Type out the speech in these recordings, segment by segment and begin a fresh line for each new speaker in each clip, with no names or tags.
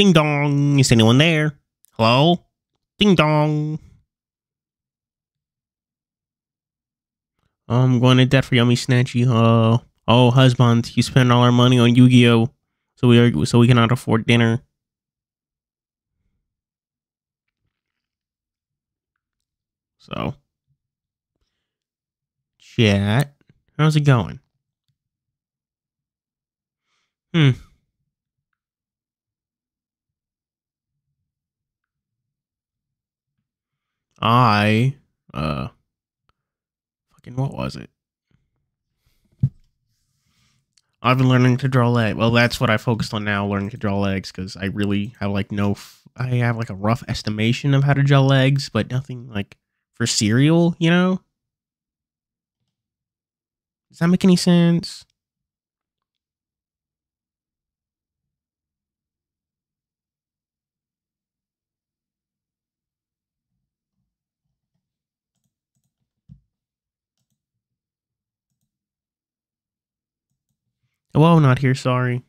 Ding dong. Is anyone there? Hello? Ding dong. I'm going to debt for Yummy Snatchy. Oh, husband, you spend all our money on Yu-Gi-Oh! So we cannot afford dinner. So, chat, how's it going? Fucking what was it? I've been learning to draw legs. Well, that's what I focused on now, learning to draw legs, because I really have like I have like a rough estimation of how to draw legs, but nothing like for cereal, you know? Does that make any sense? Whoa, not here, sorry.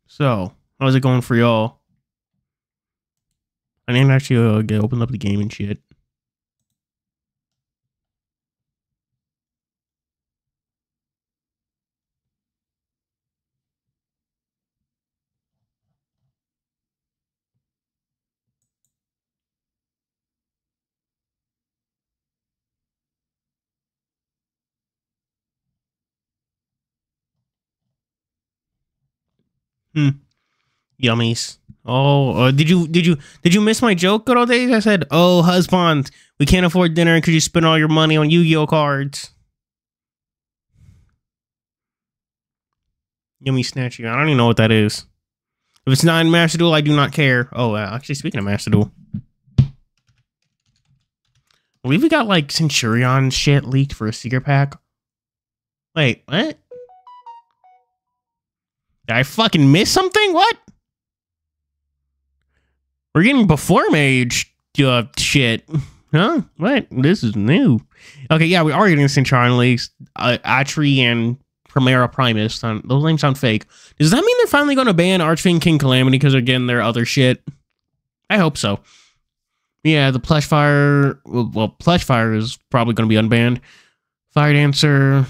So, how's it going for y'all? I didn't actually get open up the game and shit. Yummies. Oh, did you miss my joke, good old days? I said, "Oh, husband, we can't afford dinner because you spend all your money on Yu-Gi-Oh cards." Yummy snatchy. I don't even know what that is. If it's not in Master Duel, I do not care. Oh, actually, speaking of Master Duel, we got like Centurion shit leaked for a secret pack. Wait, what? Did I fucking miss something? What? We're getting before mage shit. Huh? What? This is new. Okay, yeah, we are getting Centurion leaks. Atri and Primera Primus. Those names sound fake. Does that mean they're finally going to ban Archfiend King Calamity because they're getting their other shit? I hope so. Yeah, the Plush Fire... Well, Plush Fire is probably going to be unbanned. Fire Dancer.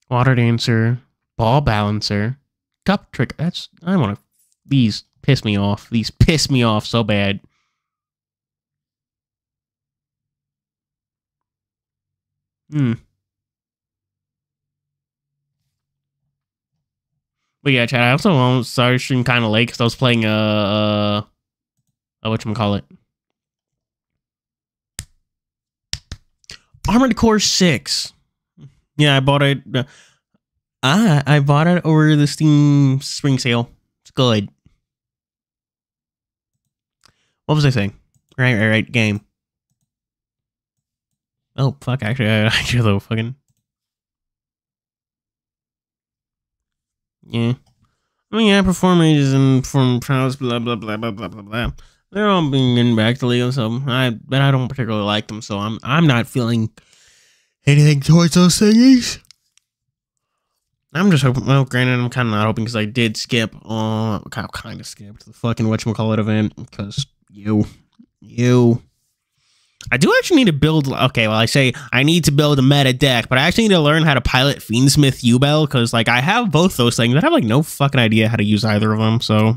Water Dancer. Ball Balancer. Cup Trick. That's... I want to... These piss me off. These piss me off so bad. But yeah, Chad, I also started streaming kind of late because I was playing whatchamacallit? Armored Core 6. Yeah, I bought it. I bought it over the Steam spring sale. It's good. What was I saying? Right. Game. Oh, fuck. Actually, I though fucking. Yeah. I mean, yeah, performances and from trials, blah, blah, blah, blah, blah, blah, blah. They're all being getting back to Leo, so but I don't particularly like them, so I'm not feeling anything towards those thingies. I'm just hoping, well, granted, I'm kind of not hoping because I did skip, kind of skipped the fucking whatchamacallit event because I do actually need to build, okay, well, I say I need to build a meta deck, but I actually need to learn how to pilot Fiendsmith U-Bell because, like, I have both those things, but I have, like, no fucking idea how to use either of them, so,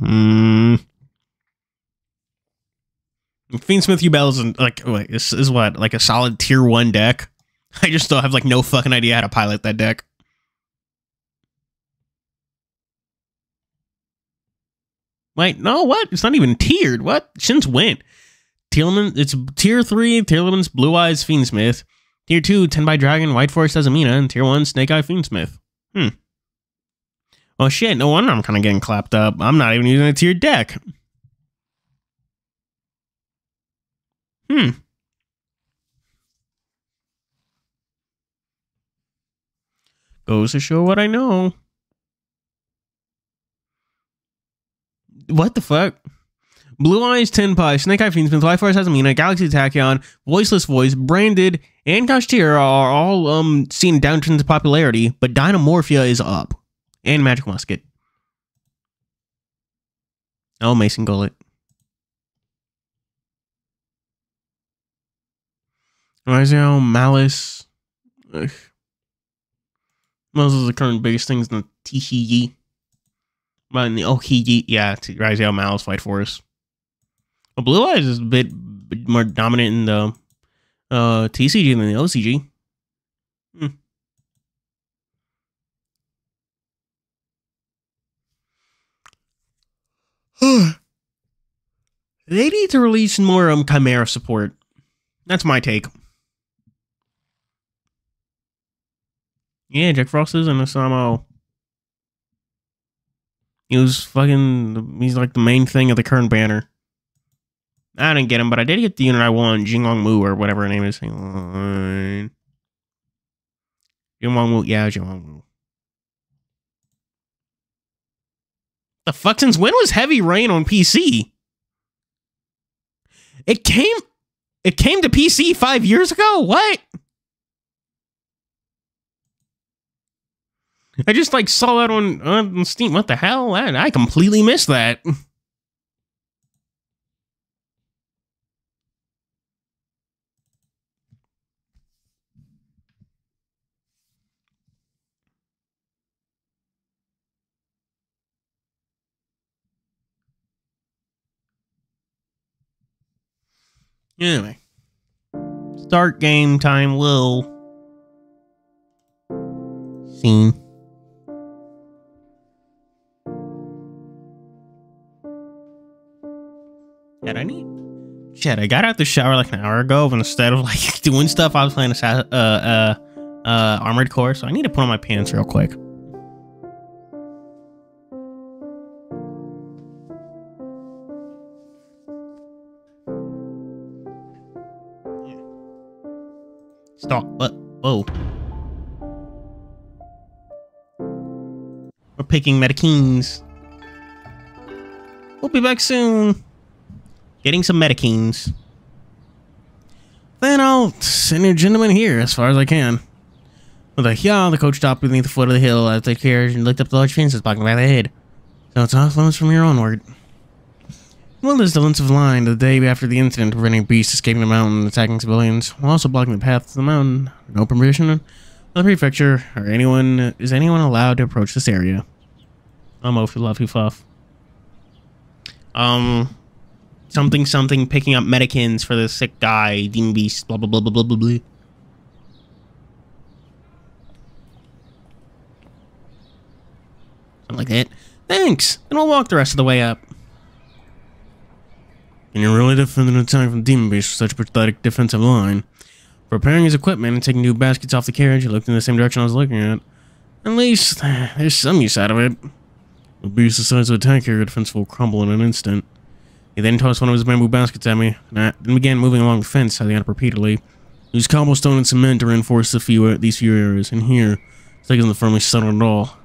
Fiendsmith U-Bell is, like, wait, this is what, like, a solid tier 1 deck? I just still have, like, no fucking idea how to pilot that deck. Wait, no, what? It's not even tiered. What? Since when? Tearlaments, it's tier 3, Tearlaments, Blue Eyes, Fiendsmith. Tier 2, 10 by Dragon, White Forest Azamina, and Tier 1, Snake Eye, Fiendsmith. Oh shit, no wonder I'm kind of getting clapped up. I'm not even using a tiered deck. Goes to show what I know. What the fuck? Blue Eyes, Tenpai, Snake Eye Fiendsmith, Life Force Hasamina, Galaxy Tachyon, Voiceless Voice, Branded, and Kashtira are all seeing downtrends of popularity, but Dynamorphia is up. And Magic Musket. Oh, Mason Gullet. Rizal, Malice. Ugh. Those are the current biggest things in the TCG. But in the OKG, yeah, Rizal, Malice, Fight Force. Well, Blue Eyes is a bit more dominant in the TCG than the OCG. They need to release more Chimera support. That's my take. Yeah, Jack Frost is in Asamo. He's like the main thing of the current banner. I didn't get him, but I did get the unit I want, Jinglong Mu, or whatever her name is. Jinglong Mu, yeah, Jinglong Mu. The fuck, since when was Heavy Rain on PC? It came to PC 5 years ago? What? I just like saw that on Steam. What the hell? I completely missed that. Anyway. Start game time, Will. Scene. I got out the shower like an hour ago, but instead of like doing stuff, I was playing Armored Core, so I need to put on my pants real quick. Stop. Whoa. We're picking Medikines. We'll be back soon. Getting some Medikines. Then I'll send your gentleman here as far as I can. With a yaw, the coach stopped beneath the foot of the hill as the carriage and looked up the large fences blocking by the head. So it's off limits from here onward. Well, there's the defensive line the day after the incident, preventing beasts escaping the mountain and attacking civilians, while also blocking the path to the mountain. No permission of the prefecture or anyone. Is anyone allowed to approach this area? Mofu Luffy Fluff. Something picking up Medikins for the sick guy, Demon Beast, blah blah blah blah blah blah blah. Something like that. Thanks! And we'll walk the rest of the way up. Can you really defend an attack from Demon Beast with such a pathetic defensive line? Preparing his equipment and taking 2 baskets off the carriage, he looked in the same direction I was looking at. At least, there's some use out of it. The beast decides to attack here, your defense will crumble in an instant. He then tossed one of his bamboo baskets at me, and began moving along the fence, heading up repeatedly. Used cobblestone and cement to reinforce these few areas, and here, it's taking the firmly settled at all.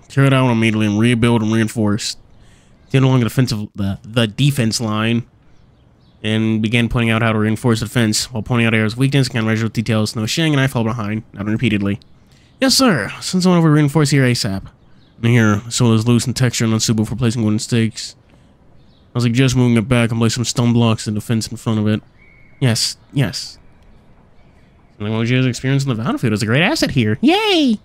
Tear it out immediately and rebuild and reinforce. Get along the defense line, and began pointing out how to reinforce the defense, while pointing out areas of weakness and measure with details. No Shang and I fell behind, nodding repeatedly. Yes, sir. Send someone over to reinforce here ASAP. And here, the soil is loose in texture and unsuitable for placing wooden stakes. I was like just moving it back and place some stone blocks in the fence in front of it. Yes. Something Moji's experience in the battlefield is a great asset here. Yay!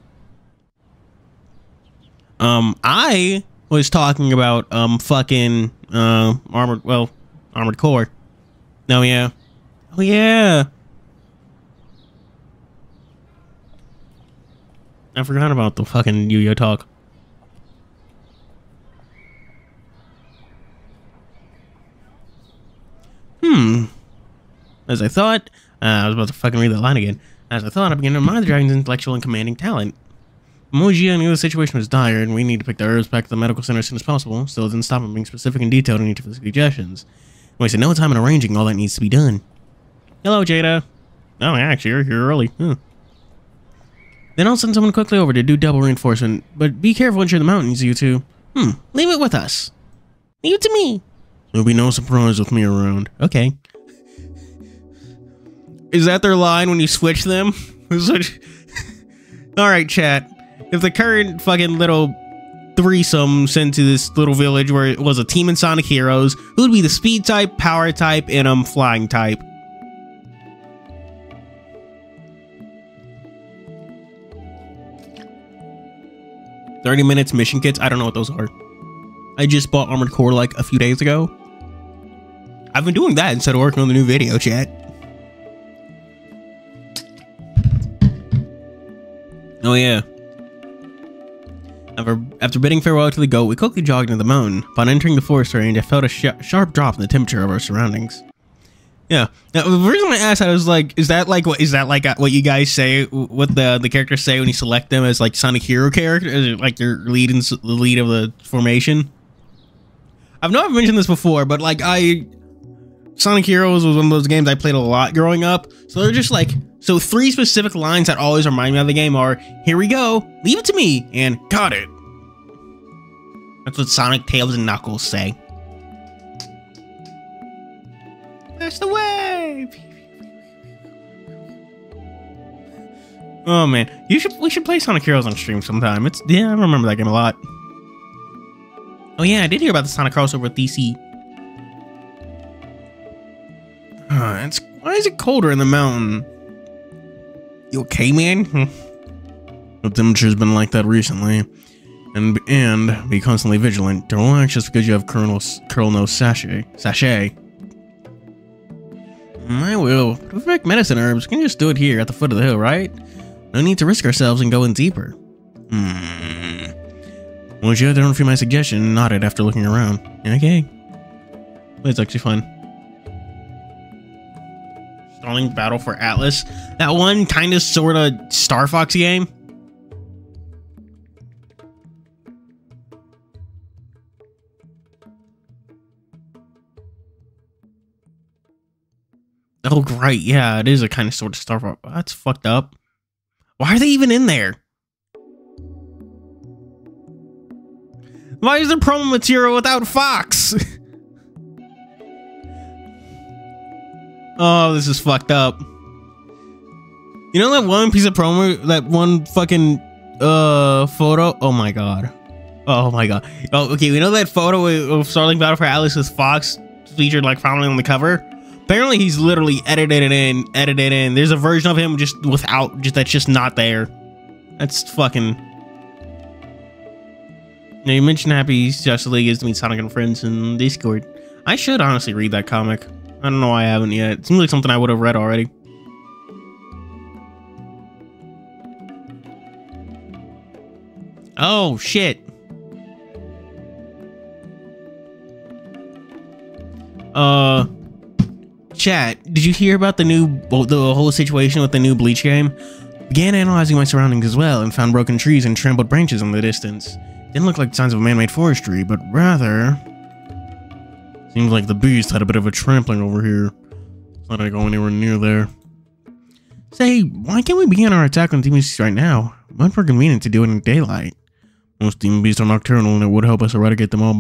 I was talking about fucking armored core. Oh yeah. I forgot about the fucking Yu-Gi-Oh talk. As I thought, I was about to fucking read that line again. As I thought, I began to admire the dragon's intellectual and commanding talent. Moji knew the situation was dire, and we need to pick the herbs back to the medical center as soon as possible, still didn't stop him being specific and detailed in each of his suggestions. And we said no time in arranging all that needs to be done. Hello, Jada. Oh, actually, you're here early. Then I'll send someone quickly over to do double reinforcement. But be careful once you're in the mountains, you two. Leave it with us. Leave it to me. There'll be no surprise with me around. Okay. Is that their line when you switch them? Alright, chat. If the current fucking little threesome sent to this little village where it was a team in Sonic Heroes, who would be the speed type, power type, and flying type? $30 minutes mission kits? I don't know what those are. I just bought Armored Core like a few days ago. I've been doing that instead of working on the new video, chat. Oh yeah. After bidding farewell to the goat, we quickly jogged into the mountain. Upon entering the forest range, I felt a sharp drop in the temperature of our surroundings. Yeah. Now, the reason I asked that was like, is that like what you guys say? What the characters say when you select them as like Sonic Hero character? Is it like your lead in the lead of the formation? I've never mentioned this before, but like Sonic Heroes was one of those games I played a lot growing up. So they're just like, so 3 specific lines that always remind me of the game are, here we go, leave it to me, and got it. That's what Sonic, Tails, and Knuckles say. That's the way. Oh man, we should play Sonic Heroes on stream sometime. Yeah, I remember that game a lot. Oh yeah, I did hear about the Sonic crossover with DC. Why is it colder in the mountain? You okay, man? The temperature's been like that recently. And be constantly vigilant. Don't relax just because you have Colonel No Sachet. I will. Perfect medicine herbs. We can just do it here at the foot of the hill, right? No need to risk ourselves and go in deeper. Once you don't feel my suggestion, nodded after looking around. Okay. It's actually fun. Stalling Battle for Atlas. That one kind of sort of Star Fox game. Oh, great. Yeah, it is a kind of sort of Star Fox. That's fucked up. Why are they even in there? Why is there promo material without Fox? Oh, this is fucked up. You know that one piece of promo, that one fucking photo? Oh my god. Oh my god. Oh, okay, we know that photo of Starling Battle for Atlas with Fox featured like prominently on the cover. Apparently he's literally edited it in. There's a version of him just without, that's just not there. That's fucking... Now, you mentioned Happy Justice League is to meet Sonic and Friends in Discord. I should honestly read that comic. I don't know why I haven't yet. It seems like something I would have read already. Oh, shit. Chat, did you hear about the whole situation with the new Bleach game? Began analyzing my surroundings as well and found broken trees and trampled branches in the distance. Didn't look like signs of man-made forestry, but rather... Seems like the beast had a bit of a trampling over here. Thought I'd go anywhere near there. Say, why can't we begin our attack on demon beasts right now? Much more convenient to do it in daylight. Most demon beasts are nocturnal, and it would help us eradicate them all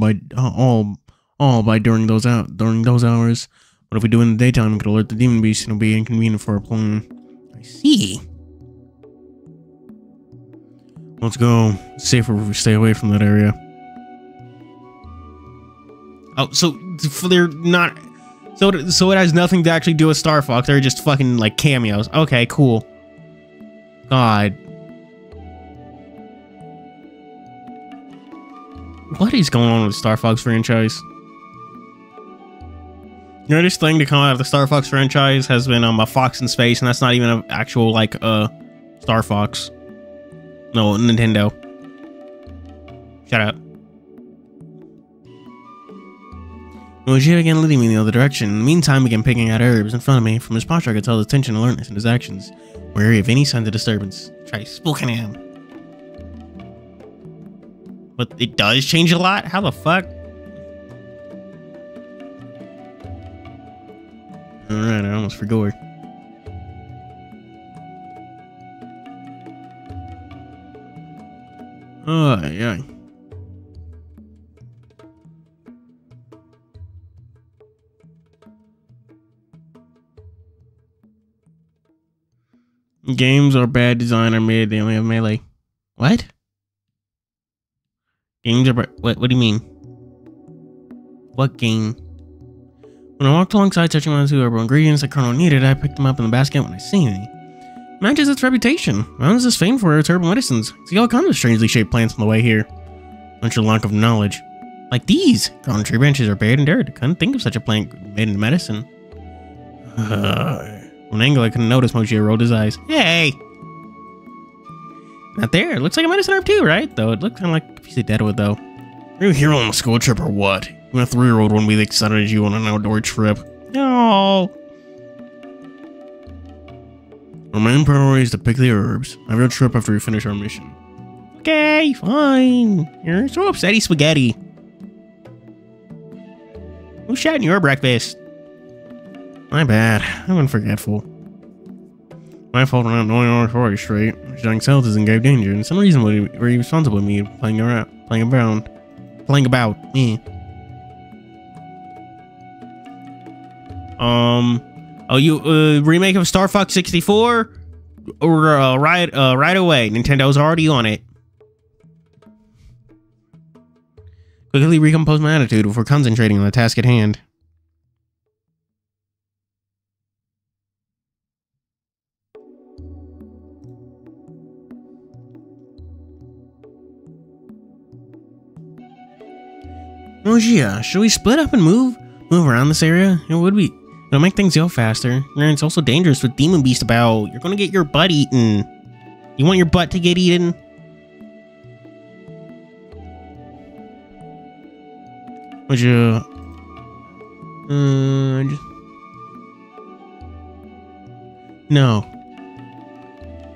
by during those hours. But if we do it in the daytime, we could alert the demon beast and it'll be inconvenient for our plan. I see. Let's go. It's safer if we stay away from that area. Oh, so they're not... So it has nothing to actually do with Star Fox. They're just fucking, like, cameos. Okay, cool. God. What is going on with the Star Fox franchise? The greatest thing to come out of the Star Fox franchise has been a Fox in Space, and that's not even an actual, like, Star Fox. No, Nintendo. Shut up. Mojito began leading me in the other direction. In the meantime, began picking out herbs in front of me. From his posture, I could tell his tension and alertness in his actions. Wary of any signs of disturbance. Try spooking him. But it does change a lot? How the fuck? Alright, I almost forgot. Oh, yeah. Games are bad design or made, they only have melee. What? Games are what do you mean? What game? When I walked alongside touching one of the herbal ingredients the Colonel needed, I picked them up in the basket when I seen it. Matches its reputation. Mountains is famed for its herbal medicines. See all kinds of strangely shaped plants on the way here. Not your lack of knowledge. Like these! Grown tree branches are buried in dirt. I couldn't think of such a plant made into medicine. One angle I couldn't notice, Moji rolled his eyes. Hey! Not there. It looks like a medicine herb too, right? Though it looks kind of like a piece of deadwood, though. Are you here on a school trip or what? Even a 3-year-old wouldn't be excited as you on an outdoor trip. No. Our main priority is to pick the herbs. Have your trip after we finish our mission. Okay, fine. You're so upsetty spaghetti. Who's shouting your breakfast? My bad. I've been forgetful. My fault for not knowing our story straight. Shouting south is in grave danger, and some reason would be responsible with me playing about me. Oh, you remake of Star Fox 64, or right away? Nintendo's already on it. Quickly recompose my attitude before concentrating on the task at hand. Oh yeah, should we split up and move around this area? It'll make things go faster. And it's also dangerous with demon beast about. You're gonna get your butt eaten. You want your butt to get eaten? Would you? No.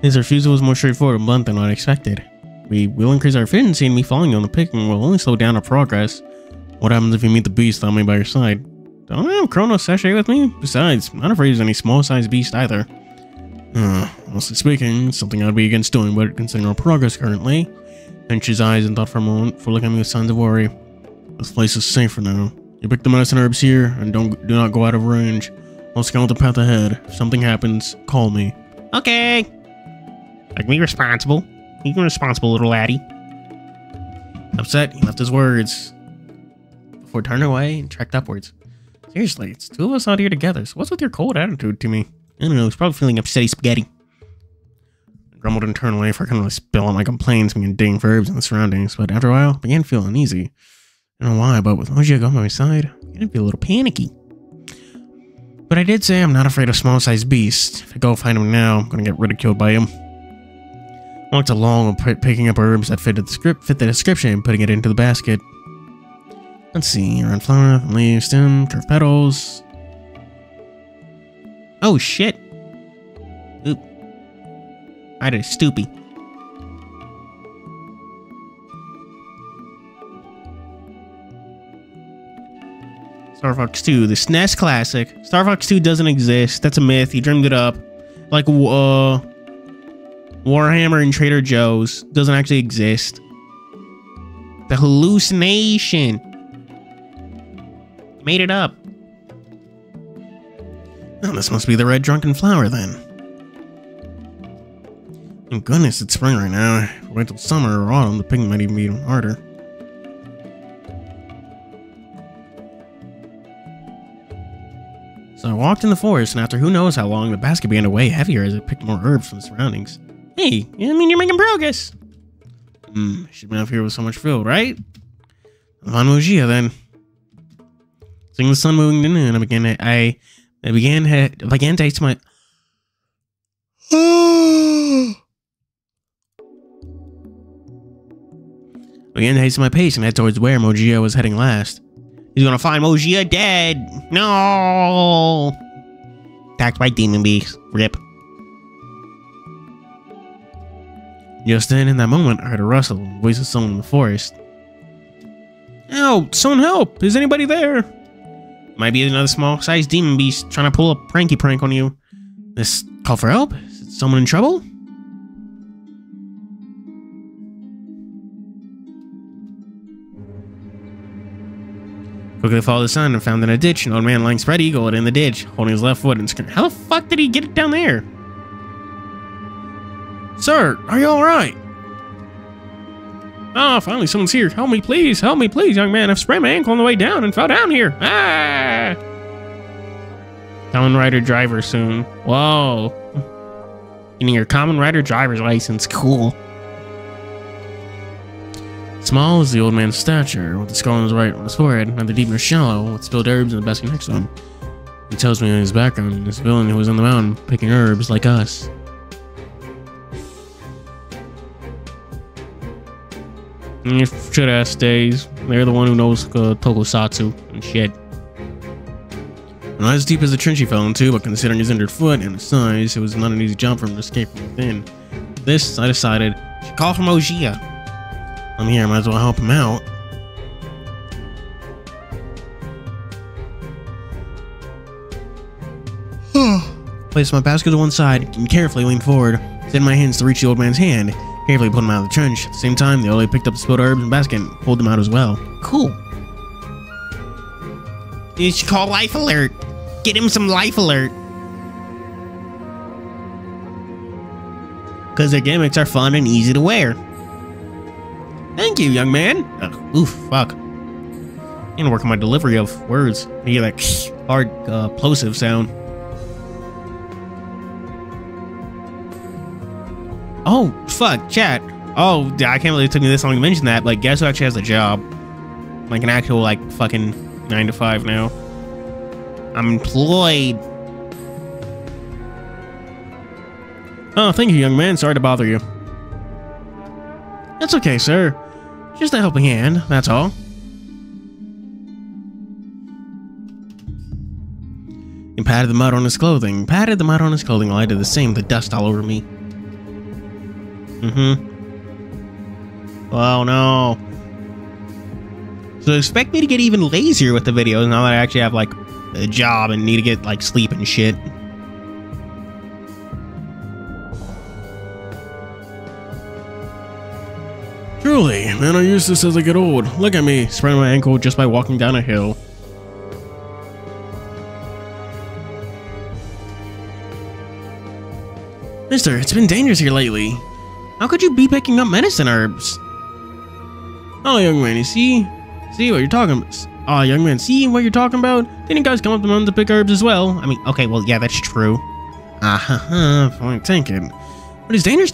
His refusal was more straightforward and blunt than I expected. We will increase our efficiency, and me following you on the pick will only slow down our progress. What happens if you meet the beast without me by your side? Don't I have Chrono Sachet with me? Besides, I'm not afraid there's any small-sized beast either. Honestly speaking, it's something I'd be against doing, but considering our progress currently. Pinched his eyes and thought for a moment before looking at me with signs of worry. This place is safe for now. You pick the medicine herbs here, and do not go out of range. I'll scout the path ahead. If something happens, call me. Okay. Make me responsible. You can responsible, little laddie. Upset, he left his words before turning away and trekked upwards. Seriously, it's two of us out here together, so what's with your cold attitude to me? I don't know, he's probably feeling upsetty spaghetti. I grumbled internally for I couldn't really spill out my complaints being digging for herbs in the surroundings, but after a while, I began feeling uneasy. I don't know why, but with Moji on my side, I began to feel a little panicky. But I did say I'm not afraid of small-sized beasts. If I go find him now, I'm gonna get ridiculed by him. I walked along picking up herbs that fit the description and putting it into the basket. Let's see, around flower, leaves, stem, curved petals. Oh shit! Oop. I did a stoopy. Star Fox 2, the SNES classic. Star Fox 2 doesn't exist. That's a myth. He dreamed it up. Like, Warhammer and Trader Joe's doesn't actually exist. The hallucination. Made it up. Oh, this must be the red drunken flower then. Thank goodness it's spring right now. If we wait till summer or autumn, the picking might even be even harder. So I walked in the forest, and after who knows how long, the basket began to weigh heavier as I picked more herbs from the surroundings. Hey, I mean, you're making progress. Should be up here with so much filled, right? I'm on Mogia then. Seeing the sun moving to noon, I began to taste my. Began to hasten my pace and head towards where Mogia was heading last. He's gonna find Mogia dead. No. Attacked by demon beast. Rip. Just then, in that moment, I heard a rustle, the voice of someone in the forest. Ow! Someone help! Is anybody there? Might be another small-sized demon beast trying to pull a pranky prank on you. This call for help? Is someone in trouble? Quickly followed the sign and found in a ditch an old man lying spread eagled in the ditch, holding his left foot and screaming. How the fuck did he get it down there? Sir, are you alright? Ah, finally someone's here. Help me, please, young man. I've sprained my ankle on the way down and fell down here. Ah! Common Rider driver soon. Whoa. Getting your Common Rider driver's license. Cool. Small is the old man's stature, with the skull on his right on his forehead, neither deep nor shallow, with spilled herbs in the basket next to him. He tells me in his background, this villain who was on the mountain picking herbs like us. Shit-ass stays. They're the one who knows tokusatsu and shit. Not as deep as the trench he fell into, but considering his injured foot and his size, it was not an easy job for him to escape from within. For this, I decided, I should call for Mojiya. I'm here, I might as well help him out. Placed my basket to one side and carefully leaned forward, extended my hands to reach the old man's hand, carefully put him out of the trench. At the same time, the old lady picked up the spilled herbs and basket and pulled them out as well. Cool. You should call Life Alert. Get him some Life Alert. Because their gimmicks are fun and easy to wear. Thank you, young man. Oof, fuck. I'm gonna work on my delivery of words. I hear that hard, plosive sound. Oh, fuck, chat. Oh, I can't believe it took me this long to mention that. Like, guess who actually has a job? Like an actual, like, fucking 9 to 5 now. I'm employed. Oh, thank you, young man. Sorry to bother you. That's okay, sir. Just a helping hand, that's all. He patted the mud on his clothing. While I did the same with the dust all over me. Oh no. So expect me to get even lazier with the videos now that I actually have like a job and need to get like sleep and shit. Truly, man, I use this as I get old. Look at me, spraining my ankle just by walking down a hill. Mister, it's been dangerous here lately. How could you be picking up medicine herbs? Oh, young man, you see what you're talking about. Oh, young man, see what you're talking about? Didn't you guys come up the mountain to pick herbs as well? I mean, okay, well, yeah, that's true. Fine thinking. But it's dangerous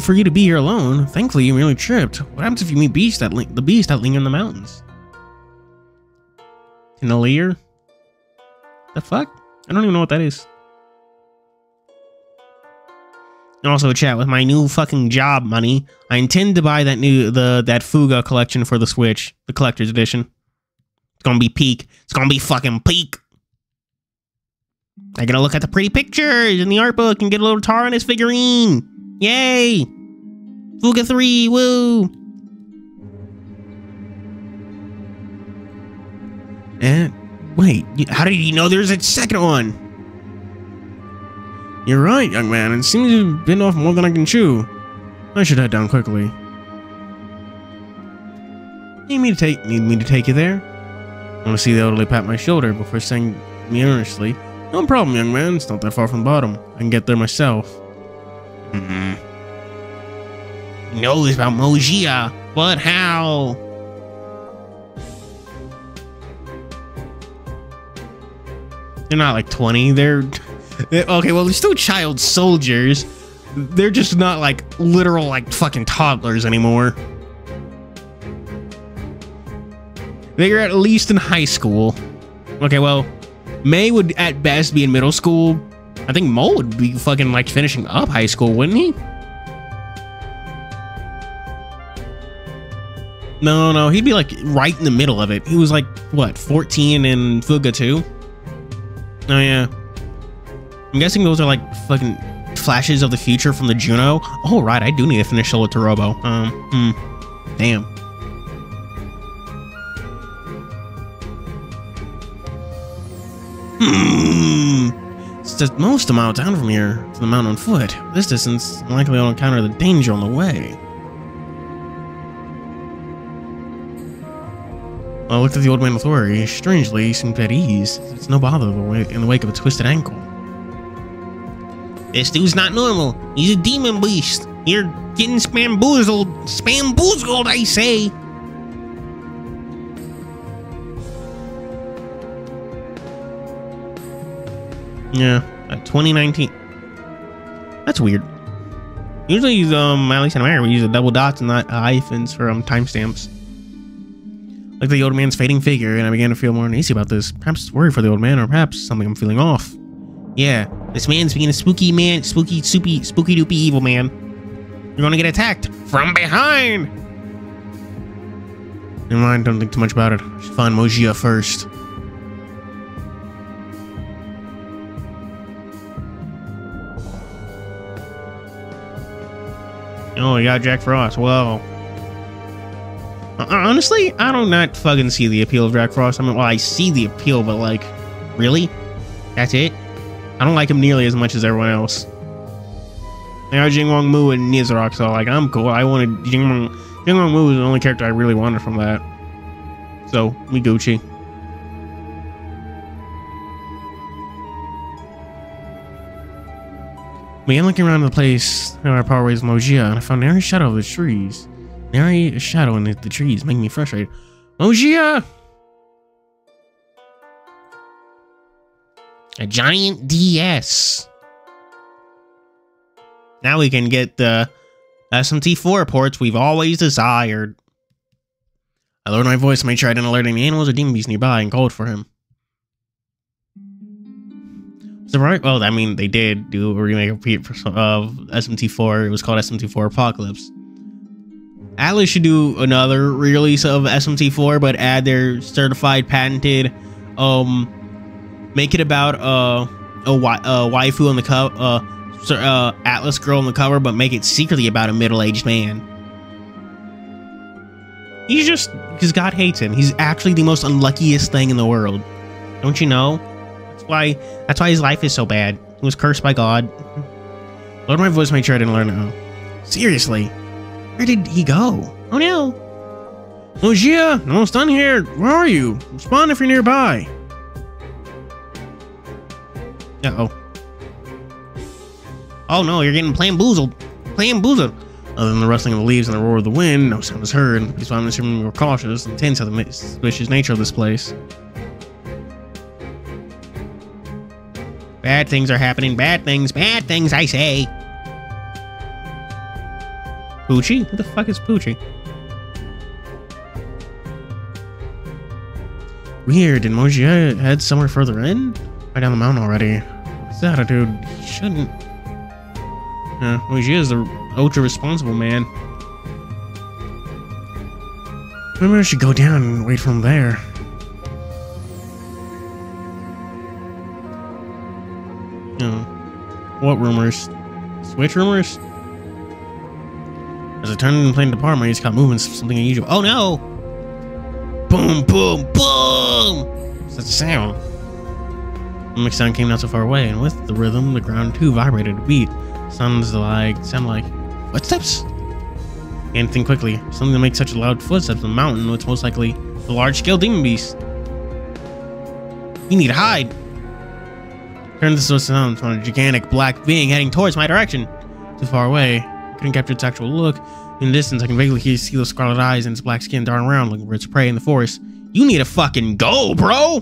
for you to be here alone. Thankfully, you merely tripped. What happens if you meet the beast that linger in the mountains? Tinalier? The fuck? I don't even know what that is. And also, chat, with my new fucking job money, I intend to buy that that Fuga collection for the Switch, the collector's edition. It's gonna be peak. It's gonna be fucking peak. I gotta look at the pretty pictures in the art book and get a little tar on his figurine. Yay! Fuga 3, woo! And wait, how did you know there's a second one? You're right, young man. It seems you've bitten off more than I can chew. I should head down quickly. Need me to take you there? I want to see the elderly pat my shoulder before saying me earnestly, no problem, young man. It's not that far from the bottom. I can get there myself. He knows about Mojiya, but how? They're not like 20. They're okay, well, they're still child soldiers. They're just not like literal like fucking toddlers anymore. They're at least in high school. Okay, well, May would at best be in middle school. I think Mo would be fucking like finishing up high school, wouldn't he? No, he'd be like right in the middle of it. He was like, what, 14 in Fuga 2? Oh yeah. I'm guessing those are like fucking flashes of the future from the Juno. Oh right, I do need to finish Solo Torobo. Damn. It's the most amount down from here to the mountain on foot. This distance, likely I'll encounter the danger on the way. I looked at the old man with worry. Strangely, he seemed at ease. It's no bother in the wake of a twisted ankle. This dude's not normal. He's a demon beast. You're getting spamboozled. Spamboozled, I say. Yeah, 2019. That's weird. Usually, at least in America, we use the double dots and not hyphens for timestamps. Like the old man's fading figure, and I began to feel more uneasy about this. Perhaps worried for the old man, or perhaps something I'm feeling off. Yeah, this man's being a spooky man, spooky doopy evil man. You're gonna get attacked from behind. Never mind, don't think too much about it. I should find Mojia first. Oh, we got Jack Frost. Well, honestly, I do not fucking see the appeal of Jack Frost. I mean, well, I see the appeal, but like, really? That's it? I don't like him nearly as much as everyone else. They are Jingwong Mu and Nizarok, so like, I'm cool. I wanted Jingwong Mu was the only character I really wanted from that. So, we Gucci. I began looking around the place where I parted ways with Mojia, and I found nary shadow of the trees. Nary shadow in the trees, making me frustrated. Mojia! A giant DS. Now we can get the SMT4 ports we've always desired. I lowered my voice, made sure I didn't alert any animals or demon beasts nearby, and called for him. So right, well, I mean, they did do a remake of SMT4. It was called SMT4 Apocalypse. Atlas should do another re-release of SMT4, but add their certified, patented, make it about a waifu on the cover, Atlas girl on the cover, but make it secretly about a middle-aged man. He's just, because God hates him. He's actually the most unluckiest thing in the world. Don't you know? That's why his life is so bad. He was cursed by God. Lowered my voice, made sure I didn't learn it. Seriously, where did he go? Oh no! Mojia, I'm almost done here. Where are you? Respond if you're nearby. Uh-oh. Oh no, you're getting bamboozled. Bamboozled. Other than the rustling of the leaves and the roar of the wind, no sound was heard. Because I'm assuming we were cautious and tense of the suspicious nature of this place. Bad things are happening. Bad things, I say. Poochie? Who the fuck is Poochie? Weird. Did Mojia head somewhere further in? Right down the mountain already. His attitude. He shouldn't. Mojia is the ultra responsible man. Maybe I should go down and wait for him there. What rumors? Switch rumors? As I turned and played the department, I just got moving, something unusual. Oh no! Boom, boom, boom! What's that sound? The mixed sound came not so far away, and with the rhythm, the ground too vibrated a beat. Sound like footsteps? And think quickly. Something that makes such loud footsteps in the mountain, it's most likely the large-scale demon beast. You need to hide. Turned the source of sound on a gigantic black being heading towards my direction. Too far away. Couldn't capture its actual look. In the distance, I can vaguely see those scarlet eyes and its black skin darting around looking for its prey in the forest. You need to fucking go, bro!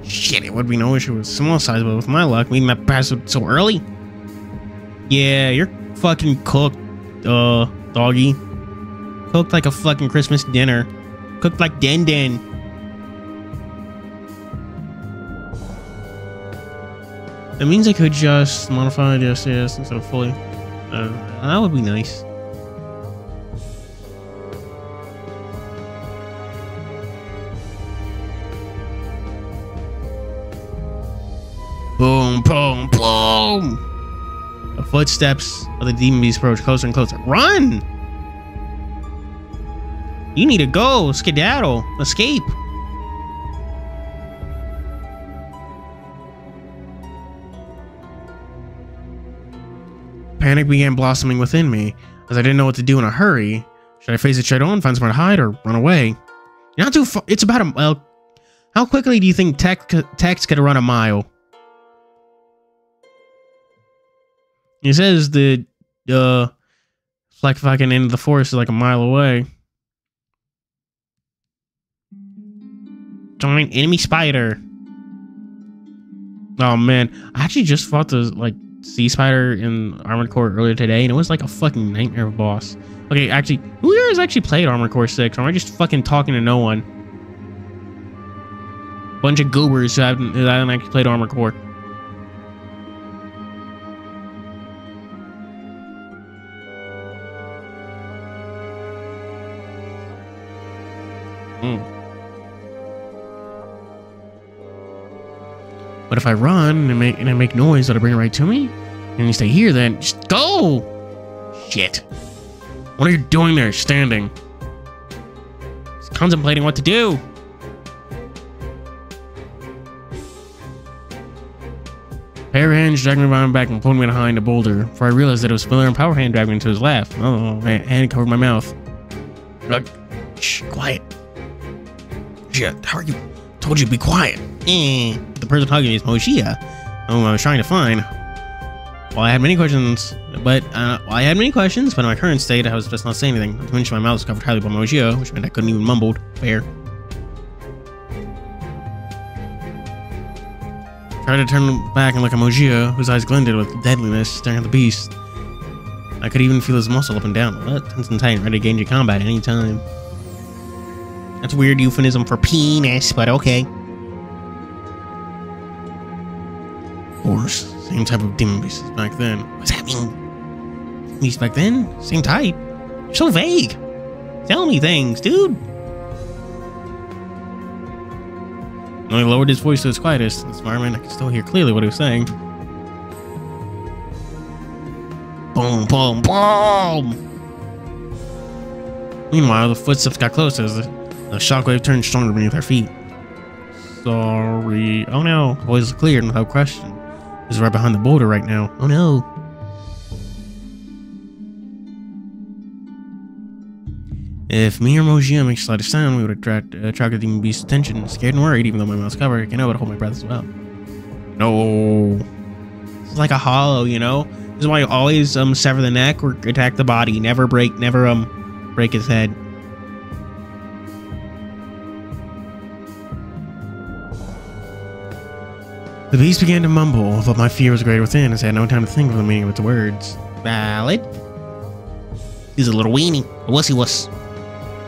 Shit, it would be no issue with small size, but with my luck, meeting that bastard so early? Yeah, you're fucking cooked, doggy. Cooked like a fucking Christmas dinner. Cooked like Den Den. That means I could just modify the SAS instead of fully. That would be nice. Boom, boom, boom! The footsteps of the demon beast approach closer and closer. Run! You need to go, skedaddle, escape. Panic began blossoming within me, as I didn't know what to do in a hurry. Should I face it straight on, find somewhere to hide, or run away? You're not too far. It's about a mile. How quickly do you think Tex could run a mile? It says the like fucking end of the forest is like a mile away. Giant enemy spider. Oh man, I actually just fought the like sea spider in Armored Core earlier today, and it was like a fucking nightmare of a boss. Okay, actually, who here has actually played Armored Core 6? Or am I just fucking talking to no one? Bunch of goobers who haven't actually played Armored Core. But if I run and I make noise, that'll bring it right to me? And you stay here, then just go! Shit. What are you doing there, standing? Just contemplating what to do. Power hand dragged me behind my back and pulled me behind a boulder, for I realized that it was Spiller and Power hand dragged me into his lap. Oh, my hand covered my mouth. Shh, quiet. Shit, how are you? Told you to be quiet. The person hugging me is Moshia, whom I was trying to find. Well, I had many questions, but in my current state, I was just not saying anything. Not to mention my mouth was covered highly by Moshia, which meant I couldn't even mumble. Fair. Tried to turn back and look at Moshia, whose eyes glinted with deadliness, staring at the beast. I could even feel his muscle up and down. What? Tense and tight, ready to engage in combat at any time. That's a weird euphemism for penis, but okay. Of course, same type of demon beasts back then. What's happening? Beasts back then? Same type? You're so vague. Tell me things, dude. When he lowered his voice to its quietest, in this environment, I could still hear clearly what he was saying. Boom, boom, boom! Meanwhile, the footsteps got closer as the shockwave turned stronger beneath our feet. Sorry. Oh no. The voice was cleared without question. It was right behind the boulder right now. Oh no. If me or Moshia makes the slightest sound, we would attract the demon beast's attention. Scared and worried, even though my mouth's covered, I can't help but hold my breath as well. No. It's like a hollow, you know? This is why you always sever the neck or attack the body. Never break his head. The beast began to mumble, but my fear was greater within as I had no time to think of the meaning of its words. Valid. He's a little weenie. A wussy-wuss.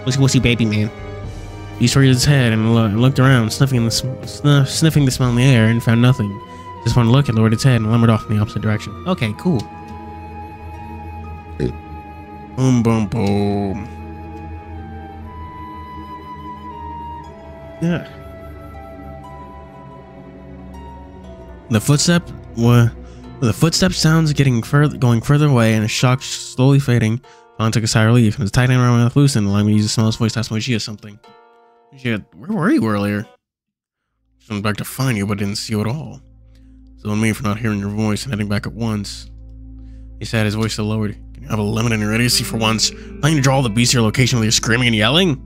Wussy-wussy baby man. The beast raised his head and looked around, sniffing the smell in the air, and found nothing. Just one look, it lowered its head and lumbered off in the opposite direction. Okay, cool. Boom, boom, boom. Yeah. The footstep sounds going further away, and a shock slowly fading. Vaughn took a sigh of relief, and his tightening around my mouth loosened, allowing me to use the smallest voice to ask Moshia something. Moshia, where were you earlier? I went back to find you, but didn't see you at all. So on me for not hearing your voice and heading back at once. He said, his voice still lowered. Can you have a limit on your idiocy for once? Planning to draw all the beasts to your location while you're screaming and yelling?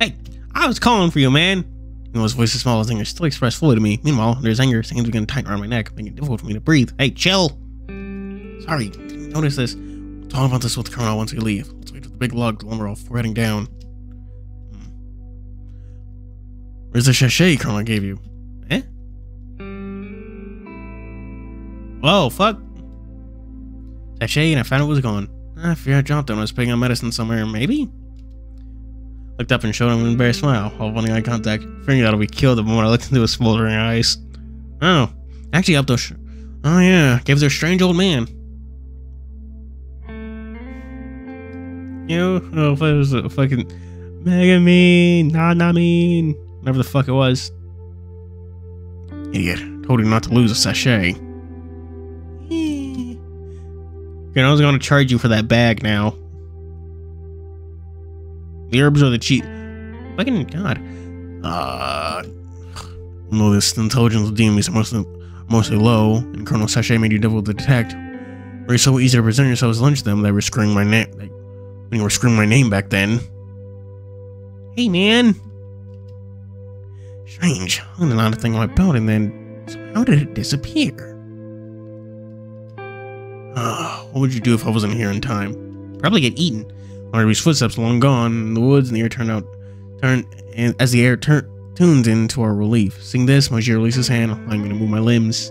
Hey, I was calling for you, man. Even though his voice is small, his anger still expressed fully to me. Meanwhile, under his anger, his hands began to tighten around my neck, making it difficult for me to breathe. Hey, chill! Sorry, didn't notice this. We'll talk about this with the colonel once we leave. Let's wait for the big log to lumber off before heading down. Where's the sachet colonel I gave you? Eh? Whoa, fuck. Sachet, and I found it was gone. I fear I dropped it when I was picking up medicine somewhere, maybe? Looked up and showed him an embarrassed smile, while avoiding eye contact, fearing that I'll be killed the moment I looked into his smoldering eyes. Oh, actually helped us. Oh yeah, gave her a strange old man. You know, if it was a fucking Megamine, Nanamine, whatever the fuck it was. Idiot, told you not to lose a sachet. You know, I was gonna charge you for that bag now. The herbs are the cheap. Fucking god. No, this intelligence of demons are mostly low, and Colonel Sachet made you difficult to detect. Were you so easy to present yourself as lunch to them that they were screwing my neck? Like, when you were screaming my name back then. Hey, man. Strange. I did not think on my belt, and then so how did it disappear? What would you do if I wasn't here in time? Probably get eaten. Marty's footsteps long gone in the woods, and the air and as the air tunes into our relief. Seeing this, Mojiro releases his hand, allowing me to move my limbs.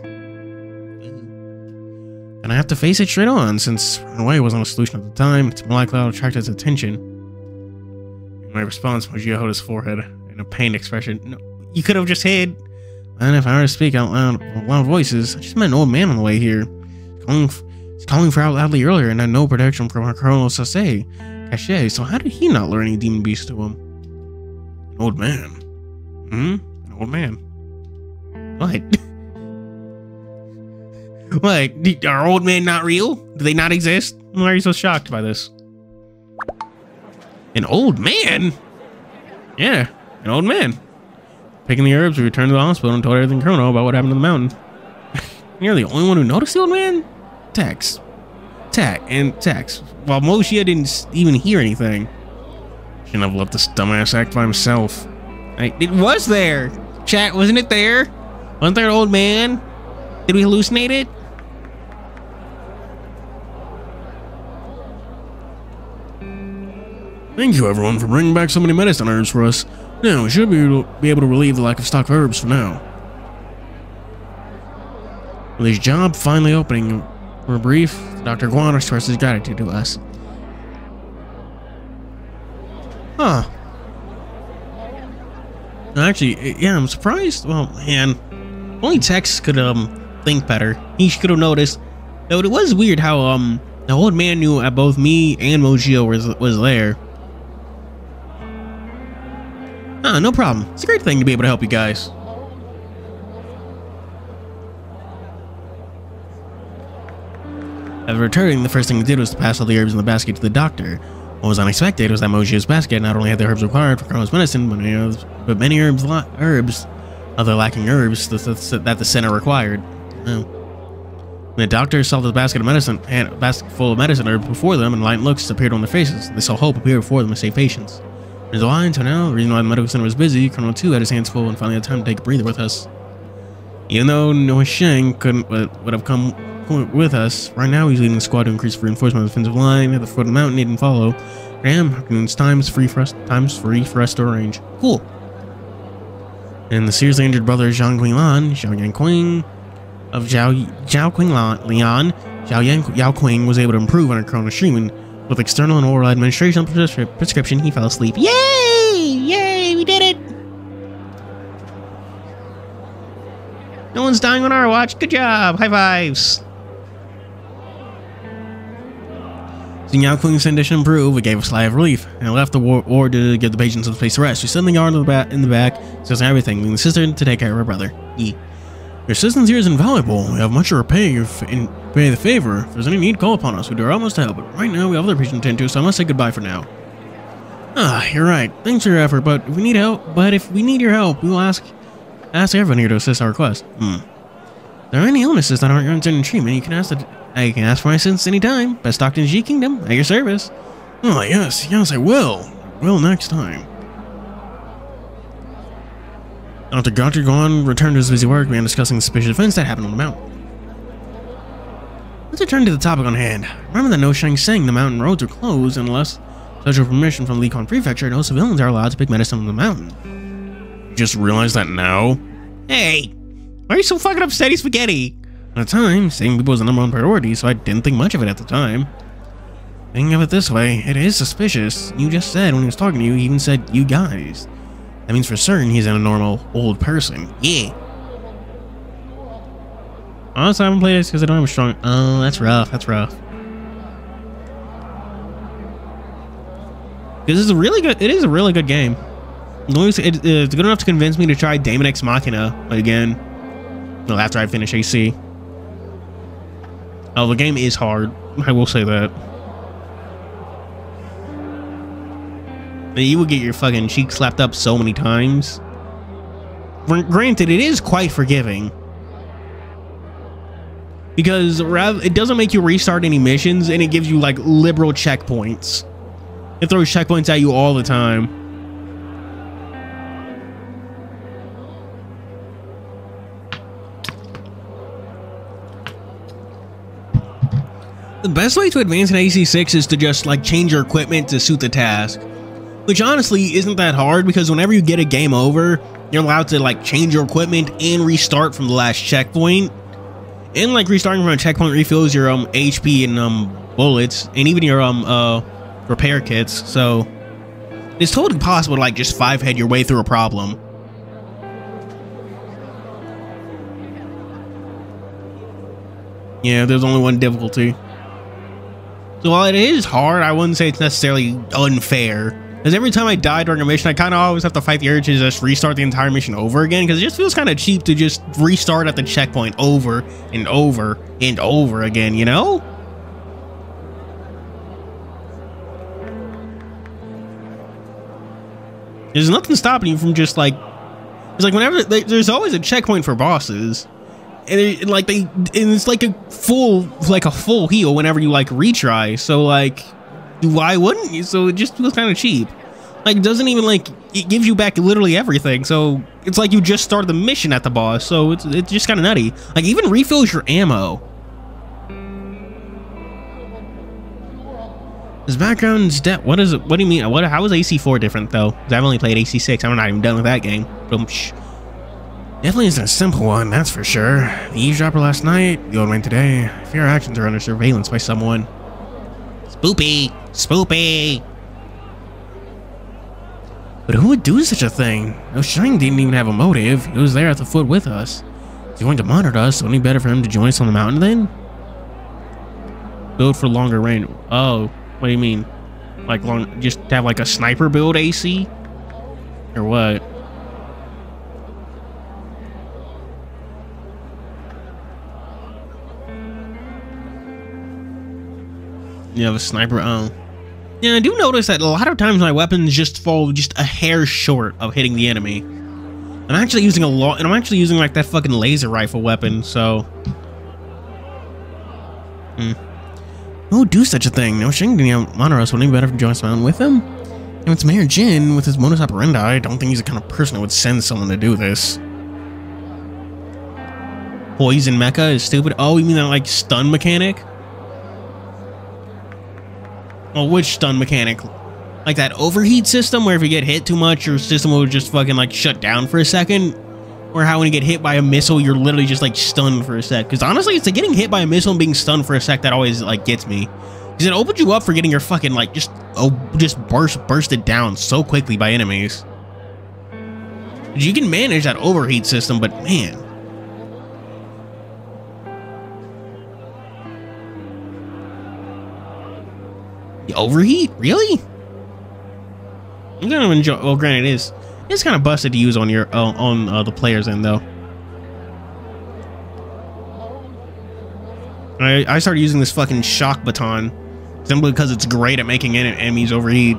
And I have to face it straight on, since running away wasn't a solution at the time. It's more likely I'll attract its attention. In my response, Mojiro held his forehead in a pained expression. No, you could have just hid. And if I were to speak out loud voices, I just met an old man on the way here. He's calling for out loudly earlier and had no protection from our Colonel Sase. Cache, so how did he not lure any demon beasts to him? An old man. An old man. What? What? Are old men not real? Do they not exist? Why are you so shocked by this? An old man? Yeah, an old man. Picking the herbs, we returned to the hospital and told everything Colonel about what happened to the mountain. You're the only one who noticed the old man? Tex. While Moshia didn't even hear anything. Shouldn't have let this dumbass act by himself. It was there. Chat, wasn't it there? Wasn't there an old man? Did we hallucinate it? Thank you, everyone, for bringing back so many medicine herbs for us. Now, we should be able to relieve the lack of stock of herbs for now. With his job finally opening for a brief, Dr. Guan expressed his gratitude to us. Huh. Actually, yeah, I'm surprised. Well, man, only Tex could think better. He could have noticed. Though it was weird how the old man knew both me and Mojio was there. No problem. It's a great thing to be able to help you guys. After returning, the first thing he did was to pass all the herbs in the basket to the doctor. What was unexpected was that Mojio's basket not only had the herbs required for Colonel's medicine, but many other lacking herbs that the center required. When the doctor saw the basket full of medicine herbs before them, and light looks appeared on their faces. They saw hope appear before them and save patience. There's a lie until now. The reason why the medical center was busy, Colonel 2 had his hands full and finally had time to take a breather with us. Even though Noah Sheng would have come with us, right now he's leading the squad to increase reinforcement of the defensive line at the foot of the mountain. He didn't follow. Damn, afternoon's time's free for us to arrange. Cool. And the seriously injured brother Zhang Qinglan, Xiao Yanqing of Zhao Qing was able to improve under Colonel Shriman. With external and oral administration prescription, he fell asleep. Yay! Yay! We did it! No one's dying on our watch. Good job! High fives! Seeing Yao Qing's condition improve, it gave a sigh of relief, and left the ward to give the patients some space to rest. We sent the guard in the back, discussing everything, leaving the sister to take care of her brother. Your assistance here is invaluable. We have much to repay the favor. If there's any need, call upon us. We do our utmost to help, but right now we have other patients to attend to, so I must say goodbye for now. You're right. Thanks for your effort, but if we need your help, we will ask everyone here to assist our request. If there are any illnesses that aren't interested in treatment, you can ask for my assistance anytime. Best doctor in G Kingdom, at your service. Oh, yes, I will. I will next time. After Dr. Guan returned to his busy work, we began discussing the suspicious events that happened on the mountain. Let's return to the topic on hand. Remember that No Shang saying the mountain roads are closed unless special permission from Likon Prefecture, no civilians are allowed to pick medicine on the mountain. You just realized that now? Hey! Why are you so fucking upsetty, spaghetti? At the time, saving people was the number one priority, so I didn't think much of it at the time. Thinking of it this way, it is suspicious. You just said when he was talking to you, he even said, you guys. That means for certain he's a normal old person. Yeah. Honestly, I haven't played this because I don't have a strong... Oh, that's rough. That's rough. This is a really good... It is a really good game. It's good enough to convince me to try Daemon X Machina again. Well, after I finish AC. Oh, the game is hard. I will say that. You will get your fucking cheek slapped up so many times. Granted, it is quite forgiving. Because it doesn't make you restart any missions, and it gives you, like, liberal checkpoints. It throws checkpoints at you all the time. The best way to advance in AC6 is to just like change your equipment to suit the task. Which honestly isn't that hard, because whenever you get a game over, you're allowed to like change your equipment and restart from the last checkpoint. And like restarting from a checkpoint refills your HP and bullets, and even your repair kits. So it's totally possible to like just 5-head your way through a problem. Yeah, there's only one difficulty. So while it is hard, I wouldn't say it's necessarily unfair. Because every time I die during a mission, I kind of always have to fight the urge to just restart the entire mission over again. Because it just feels kind of cheap to just restart at the checkpoint over and over and over again, you know? There's nothing stopping you from just like... It's like whenever... There's always a checkpoint for bosses. And it's like a full heal whenever you like retry. So like, why wouldn't you? So it just feels kind of cheap. Like, it doesn't even like, it gives you back literally everything. So it's like you just started the mission at the boss. So it's just kind of nutty. Like, even refills your ammo. This background's dead. What is it? What do you mean? How is AC4 different though? Because I've only played AC6. I'm not even done with that game. Boom. Definitely isn't a simple one, that's for sure. The eavesdropper last night, the old man today. I fear our actions are under surveillance by someone. Spoopy! Spoopy! But who would do such a thing? No, Shine didn't even have a motive. He was there at the foot with us. If he wanted to monitor us, so any better for him to join us on the mountain then? Build for longer range. Oh, what do you mean? Like just have like a sniper build AC? Or what? You have a sniper. Oh, yeah. I do notice that a lot of times my weapons just fall just a hair short of hitting the enemy. I'm actually using and I'm actually using like that fucking laser rifle weapon. So, who would do such a thing? No, Shing didn't monitor us. Wouldn't it be better if join us mountain with him? And it's Mayor Jin with his modus operandi. I don't think he's the kind of person who would send someone to do this. Poison mecha is stupid. Oh, you mean that like stun mechanic? Oh, which stun mechanic? Like that overheat system where if you get hit too much, your system will just fucking like shut down for a second? Or how when you get hit by a missile, you're literally just like stunned for a sec? Because honestly, it's like getting hit by a missile and being stunned for a sec that always like gets me. Because it opens you up for getting your fucking like just bursted down so quickly by enemies. You can manage that overheat system, but man. Overheat? Really? I'm gonna enjoy. Well, granted, it's kind of busted to use on your the player's end though. I started using this fucking shock baton simply because it's great at making enemies overheat.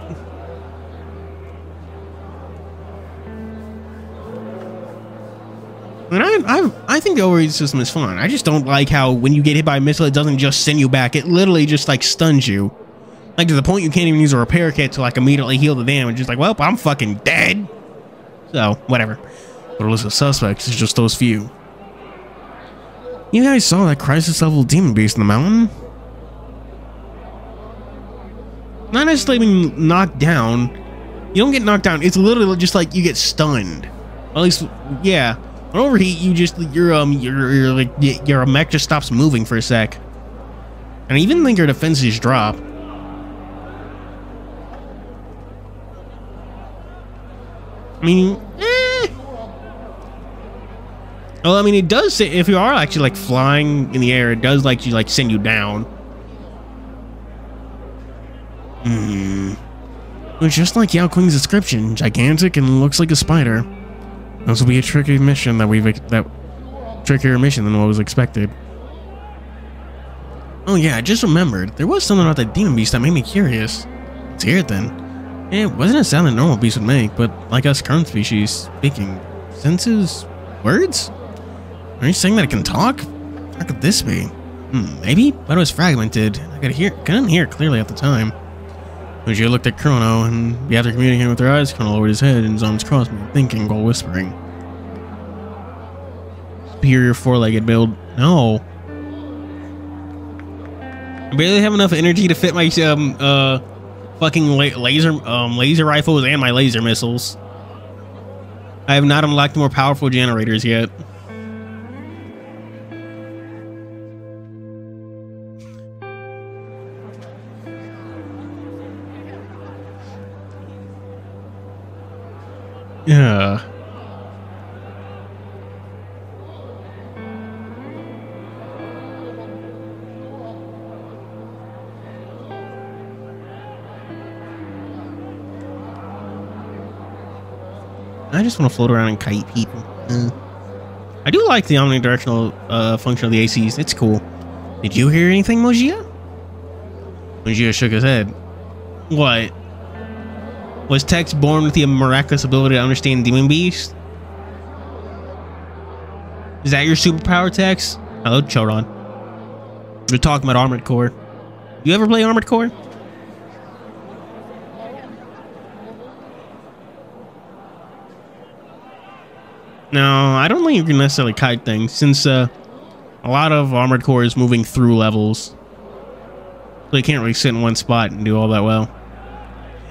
And I think the overheat system is fun. I just don't like how when you get hit by a missile, it doesn't just send you back. It literally just like stuns you. Like to the point you can't even use a repair kit to like immediately heal the damage. It's like, well, I'm fucking dead. So, whatever. But a list of suspects is just those few. You guys saw that crisis level demon beast in the mountain? Not necessarily being knocked down. You don't get knocked down. It's literally just like you get stunned. At least, yeah. On overheat, you just your mech just stops moving for a sec. And I even think your defenses drop. I mean, well, I mean, it does say if you are actually like flying in the air, it does like you like send you down. It's just like Yao Qing's description, gigantic and looks like a spider. This will be a tricky mission trickier mission than what was expected. Oh yeah, I just remembered there was something about that demon beast that made me curious. Let's hear it then. It wasn't a sound a normal beast would make, but like us current species, speaking senses, words? Are you saying that it can talk? How could this be? Maybe, but it was fragmented. I couldn't hear it clearly at the time. Mojia looked at Chrono, and after communicating with their eyes, Chrono lowered his head and his arms crossed me, thinking while whispering. Superior four-legged build. No. I barely have enough energy to fit my fucking laser rifles and my laser missiles. I have not unlocked more powerful generators yet. Yeah. I just want to float around and kite people. I do like the omnidirectional function of the ACs. It's cool. Did you hear anything, Mojia? Mojia shook his head. What? Was Tex born with the miraculous ability to understand Demon Beast? Is that your superpower, Tex? Hello, Choron. We're talking about Armored Core. You ever play Armored Core? No, I don't think you can necessarily kite things, since a lot of Armored Core is moving through levels. So you can't really sit in one spot and do all that well.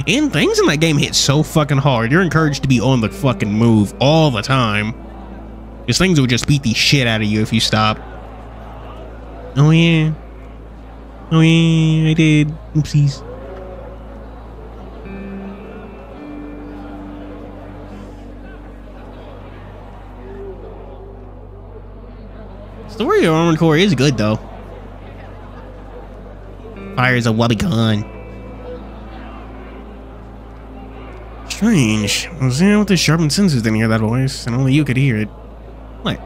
And things in that game hit so fucking hard. You're encouraged to be on the fucking move all the time. Because things will just beat the shit out of you if you stop. Oh yeah. Oh yeah, I did. Oopsies. Story of Armored Core is good though. Fires a wobbly gun. Strange. I was in with the sharpened senses didn't hear that voice, and only you could hear it. What?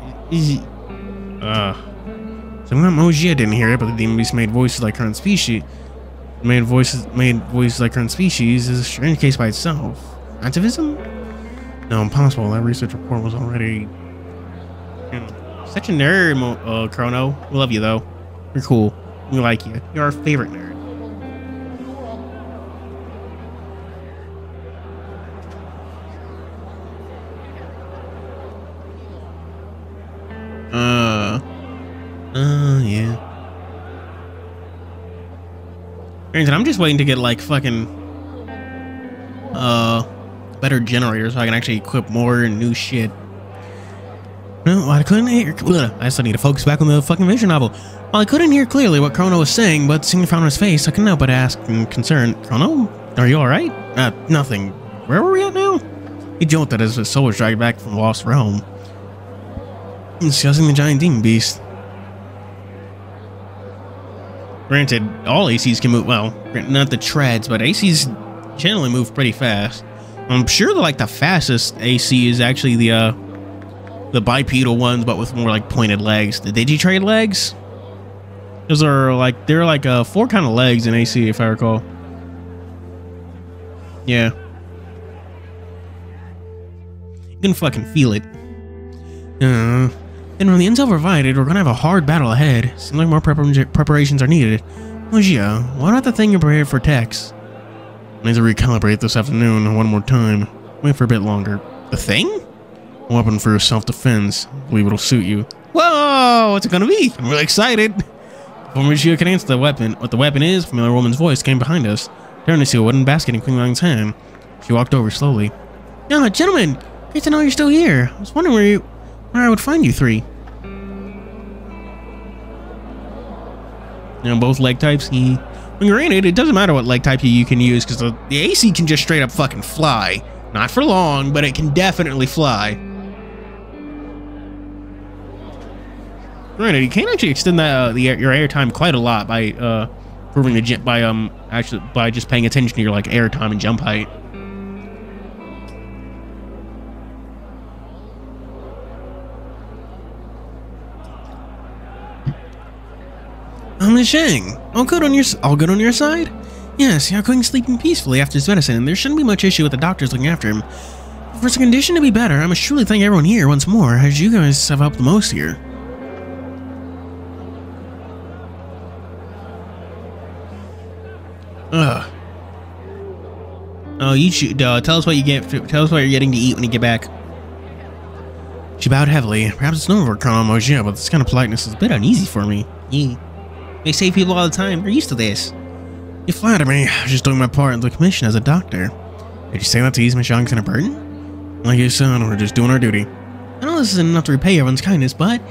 Something that Mojia didn't hear it, but the demon beast made voices like current species. Made voices like current species is a strange case by itself. Activism? No, impossible. That research report was already. Such a nerd, Chrono. We love you though. You're cool. We like you. You're our favorite nerd. Yeah. Granted, I'm just waiting to get like fucking better generators so I can actually equip more and new shit. No, I couldn't hear. I still need to focus back on the fucking vision novel. Well, I couldn't hear clearly what Chrono was saying, but seeing the frown on his face, I couldn't help but ask in concern, Chrono, are you alright? Nothing. Where were we at now? He jolted as his soul was dragged back from the lost realm. Discussing the giant demon beast. Granted, all ACs can move, well, not the treads, but ACs generally move pretty fast. I'm sure that like the fastest AC is actually the bipedal ones, but with more like pointed legs. The Digitrade legs? Those are like, they're like 4 kind of legs in AC, if I recall. Yeah. You can fucking feel it. And when the intel provided, we're gonna have a hard battle ahead. Seems like more preparations are needed. Mojia, what about the thing you prepared for Tex? I need to recalibrate this afternoon one more time. Wait for a bit longer. The thing? A weapon for self-defense. I believe it'll suit you. Whoa! What's it gonna be? I'm really excited. Before Mojia could answer what the weapon is, a familiar woman's voice came behind us. Turning to see a wooden basket in Queen Lang's hand. She walked over slowly. Yeah, gentlemen! Great to know you're still here. I was wondering where I would find you three. You know, both leg types. When you're in it, it doesn't matter what leg type you can use, because the AC can just straight up fucking fly. Not for long, but it can definitely fly. Granted, you can actually extend that your air time quite a lot by improving the jet by just paying attention to your like air time and jump height. Miss Shang, all good on your side? Yes, Yakuing sleeping peacefully after his medicine, and there shouldn't be much issue with the doctors looking after him. For his condition to be better, I must surely thank everyone here once more, as you guys have helped the most here. Oh, you should tell us what you get. Tell us what you're getting to eat when you get back. She bowed heavily. Perhaps it's known for Chronomosia, but this kind of politeness is a bit uneasy for me. Yeah. They save people all the time. They're used to this. You flatter me. I was just doing my part in the commission as a doctor. Did you say that to ease Miss Young's inner burden? Like you said, we're just doing our duty. I know this isn't enough to repay everyone's kindness, but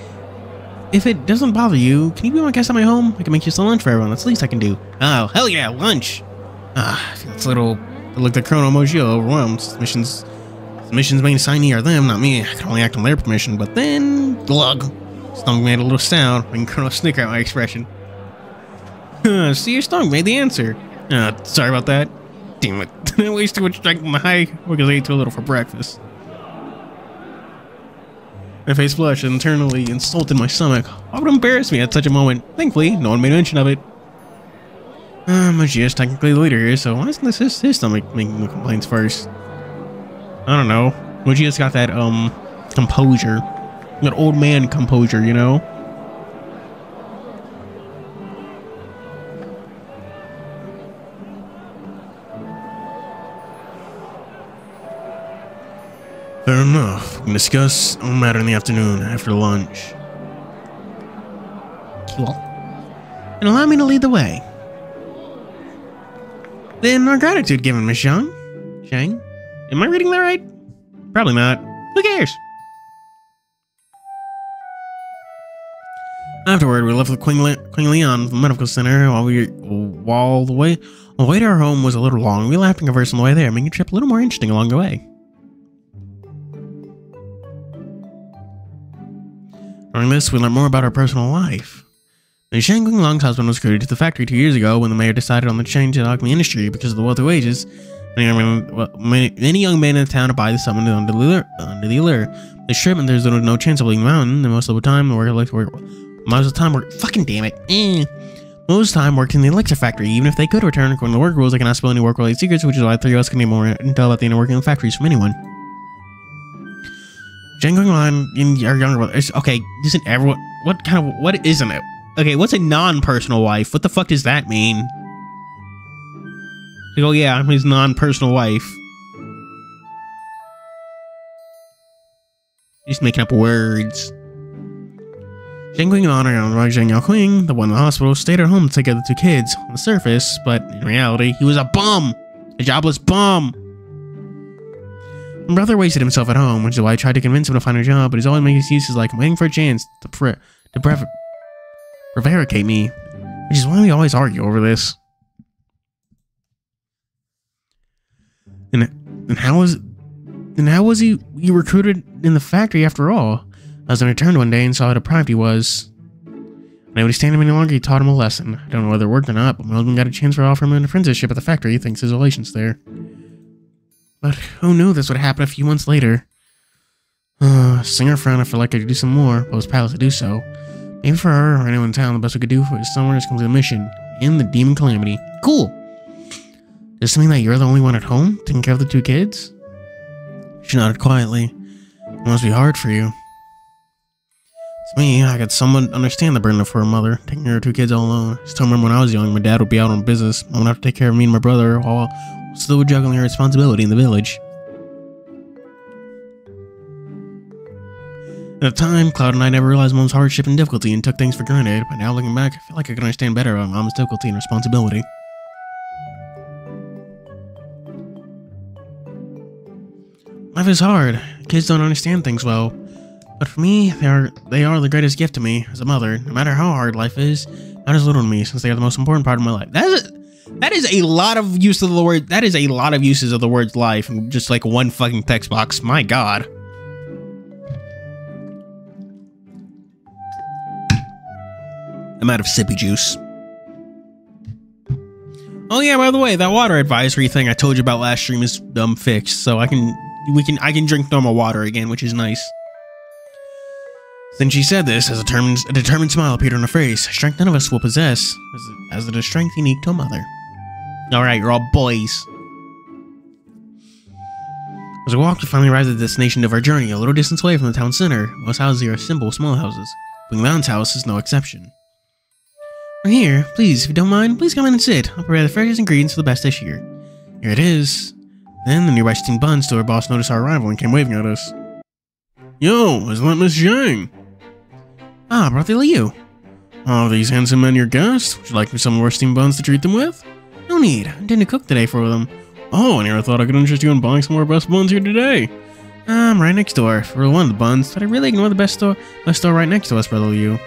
if it doesn't bother you, can you be my guest at my home? I can make you some lunch for everyone. That's the least I can do. Oh, hell yeah, lunch! I feel it's a little... Look, the Chronomosia overwhelmed. The mission's main assignee are them, not me. I can only act on their permission, but then... Glug! Stomach made a little sound, and Chrono snicker at my expression. See, your stomach made the answer. Sorry about that. Damn it. I wasted too much strength on the high because I ate too little for breakfast. My face flushed and internally insulted my stomach. Why would embarrass me at such a moment? Thankfully, no one made mention of it. Mogia is technically the leader here, so why isn't this his stomach making the complaints first? I don't know. Mogia's got that, composure. That old man composure, you know? Fair enough. We can discuss the matter in the afternoon after lunch. Cool. And allow me to lead the way. Then our gratitude given, Miss Zhang. Zhang? Am I reading that right? Probably not. Who cares? Afterward, we left the Queen Leon Medical Center while the way to our home was a little long. We laughed and conversed on the way there, making the trip a little more interesting along the way. During this, we learned more about our personal life. Shan Guanglong's husband was recruited to the factory 2 years ago when the mayor decided on the change in the alchemy industry because of the wealthy wages. Many young men in the town abide the summons under the allure. This trip meant there's no chance of leaving the mountain, and most of the time, worked in the elixir factory. Even if they could return according to the work rules, they cannot spill any work-related secrets, which is why 3 of us can get more intel about the inner working of factories from anyone. Shan Guanglong and our younger brother. Okay, isn't everyone? What isn't it? Okay, what's a non-personal wife? What the fuck does that mean? Like, oh yeah, I'm his non-personal wife. Just making up words. Shan Guanglong and Zhang Yaoqing, the one in the hospital, stayed at home to take care of the 2 kids on the surface, but in reality, he was a bum! A jobless bum! My brother wasted himself at home, which is why I tried to convince him to find a job, but he's always making excuses like, I'm waiting for a chance to prevaricate me, which is why we always argue over this. And how was he recruited in the factory after all? I was on return one day and saw how deprived he was. And I would stand him any longer, he taught him a lesson. I don't know whether it worked or not, but my husband got a chance to offer him an apprenticeship at the factory thanks to his relations there. But who knew this would happen a few months later? Singer frowned. I felt like I could do some more, but was powerless to do so. Maybe for her or anyone in town, the best we could do is someone just complete the mission in the Demon Calamity. Cool! Does this mean that you're the only one at home, taking care of the 2 kids? She nodded quietly. It must be hard for you. It's me. I could somewhat understand the burden for a mother, taking care of 2 kids all alone. I still remember when I was young, my dad would be out on business. Mom would have to take care of me and my brother while still juggling her responsibility in the village. At the time, Cloud and I never realized Mom's hardship and difficulty and took things for granted, but now looking back, I feel like I can understand better about Mom's difficulty and responsibility. Life is hard. Kids don't understand things well. But for me, they are the greatest gift to me as a mother. No matter how hard life is, matters little to me since they are the most important part of my life. That is a lot of use of the word. That is a lot of uses of the word life in just like one fucking text box. My God. I'm out of sippy juice. Oh yeah, by the way, that water advisory thing I told you about last stream is fixed, so I can drink normal water again, which is nice. Then she said this as a determined smile appeared on her face, a strength none of us will possess, as it is strength unique to a mother. Alright, you're all boys. As we walked, we finally arrived at the destination of our journey, a little distance away from the town center. Most houses here are simple, small houses. Winglan's house is no exception. We're here. Please, if you don't mind, please come in and sit. I'll prepare the freshest ingredients for the best dish here. Here it is. Then the nearby steam bun store boss noticed our arrival and came waving at us. Yo, isn't that Miss Zhang? Ah, Brother Liu. Oh, these handsome men your guests? Would you like me some more steam buns to treat them with? No need. I intend to cook today for them. Oh, I never thought I could interest you in buying some more best buns here today. I'm right next door. For one of the buns, did I really ignore the best store right next to us, Brother Liu?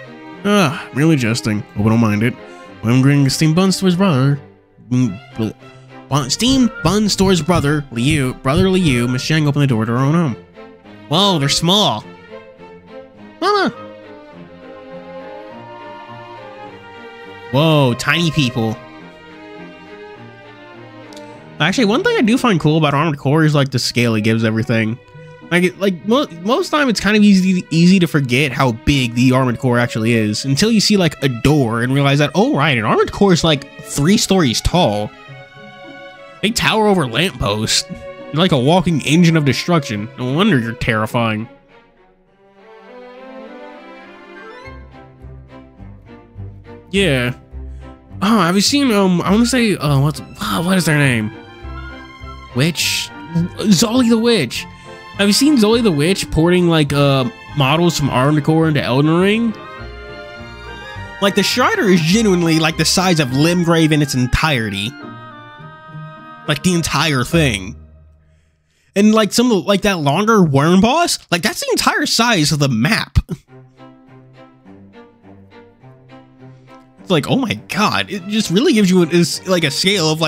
Ah, merely jesting. Hope I don't mind it. I'm bringing steam bun store's brother. Steam bun store's brother Liu. Miss Zhang opened the door to her own home. Whoa, they're small. Mama. Whoa, tiny people. Actually, one thing I do find cool about Armored Core is like the scale it gives everything. Most time it's kind of easy to forget how big the Armored Core actually is until you see like a door and realize that, oh right, an Armored Core is like 3 stories tall. They tower over lampposts. You're like a walking engine of destruction. No wonder you're terrifying. Yeah. Oh, have you seen I want to say what is their name? Witch? Zolly the Witch. Have you seen Zolly the Witch porting like models from Armored Core into Elden Ring? Like the Strider is genuinely like the size of Limgrave in its entirety. Like the entire thing. And like some of the, like that longer worm boss, like that's the entire size of the map. It's like, oh my god, it just really gives you like a scale of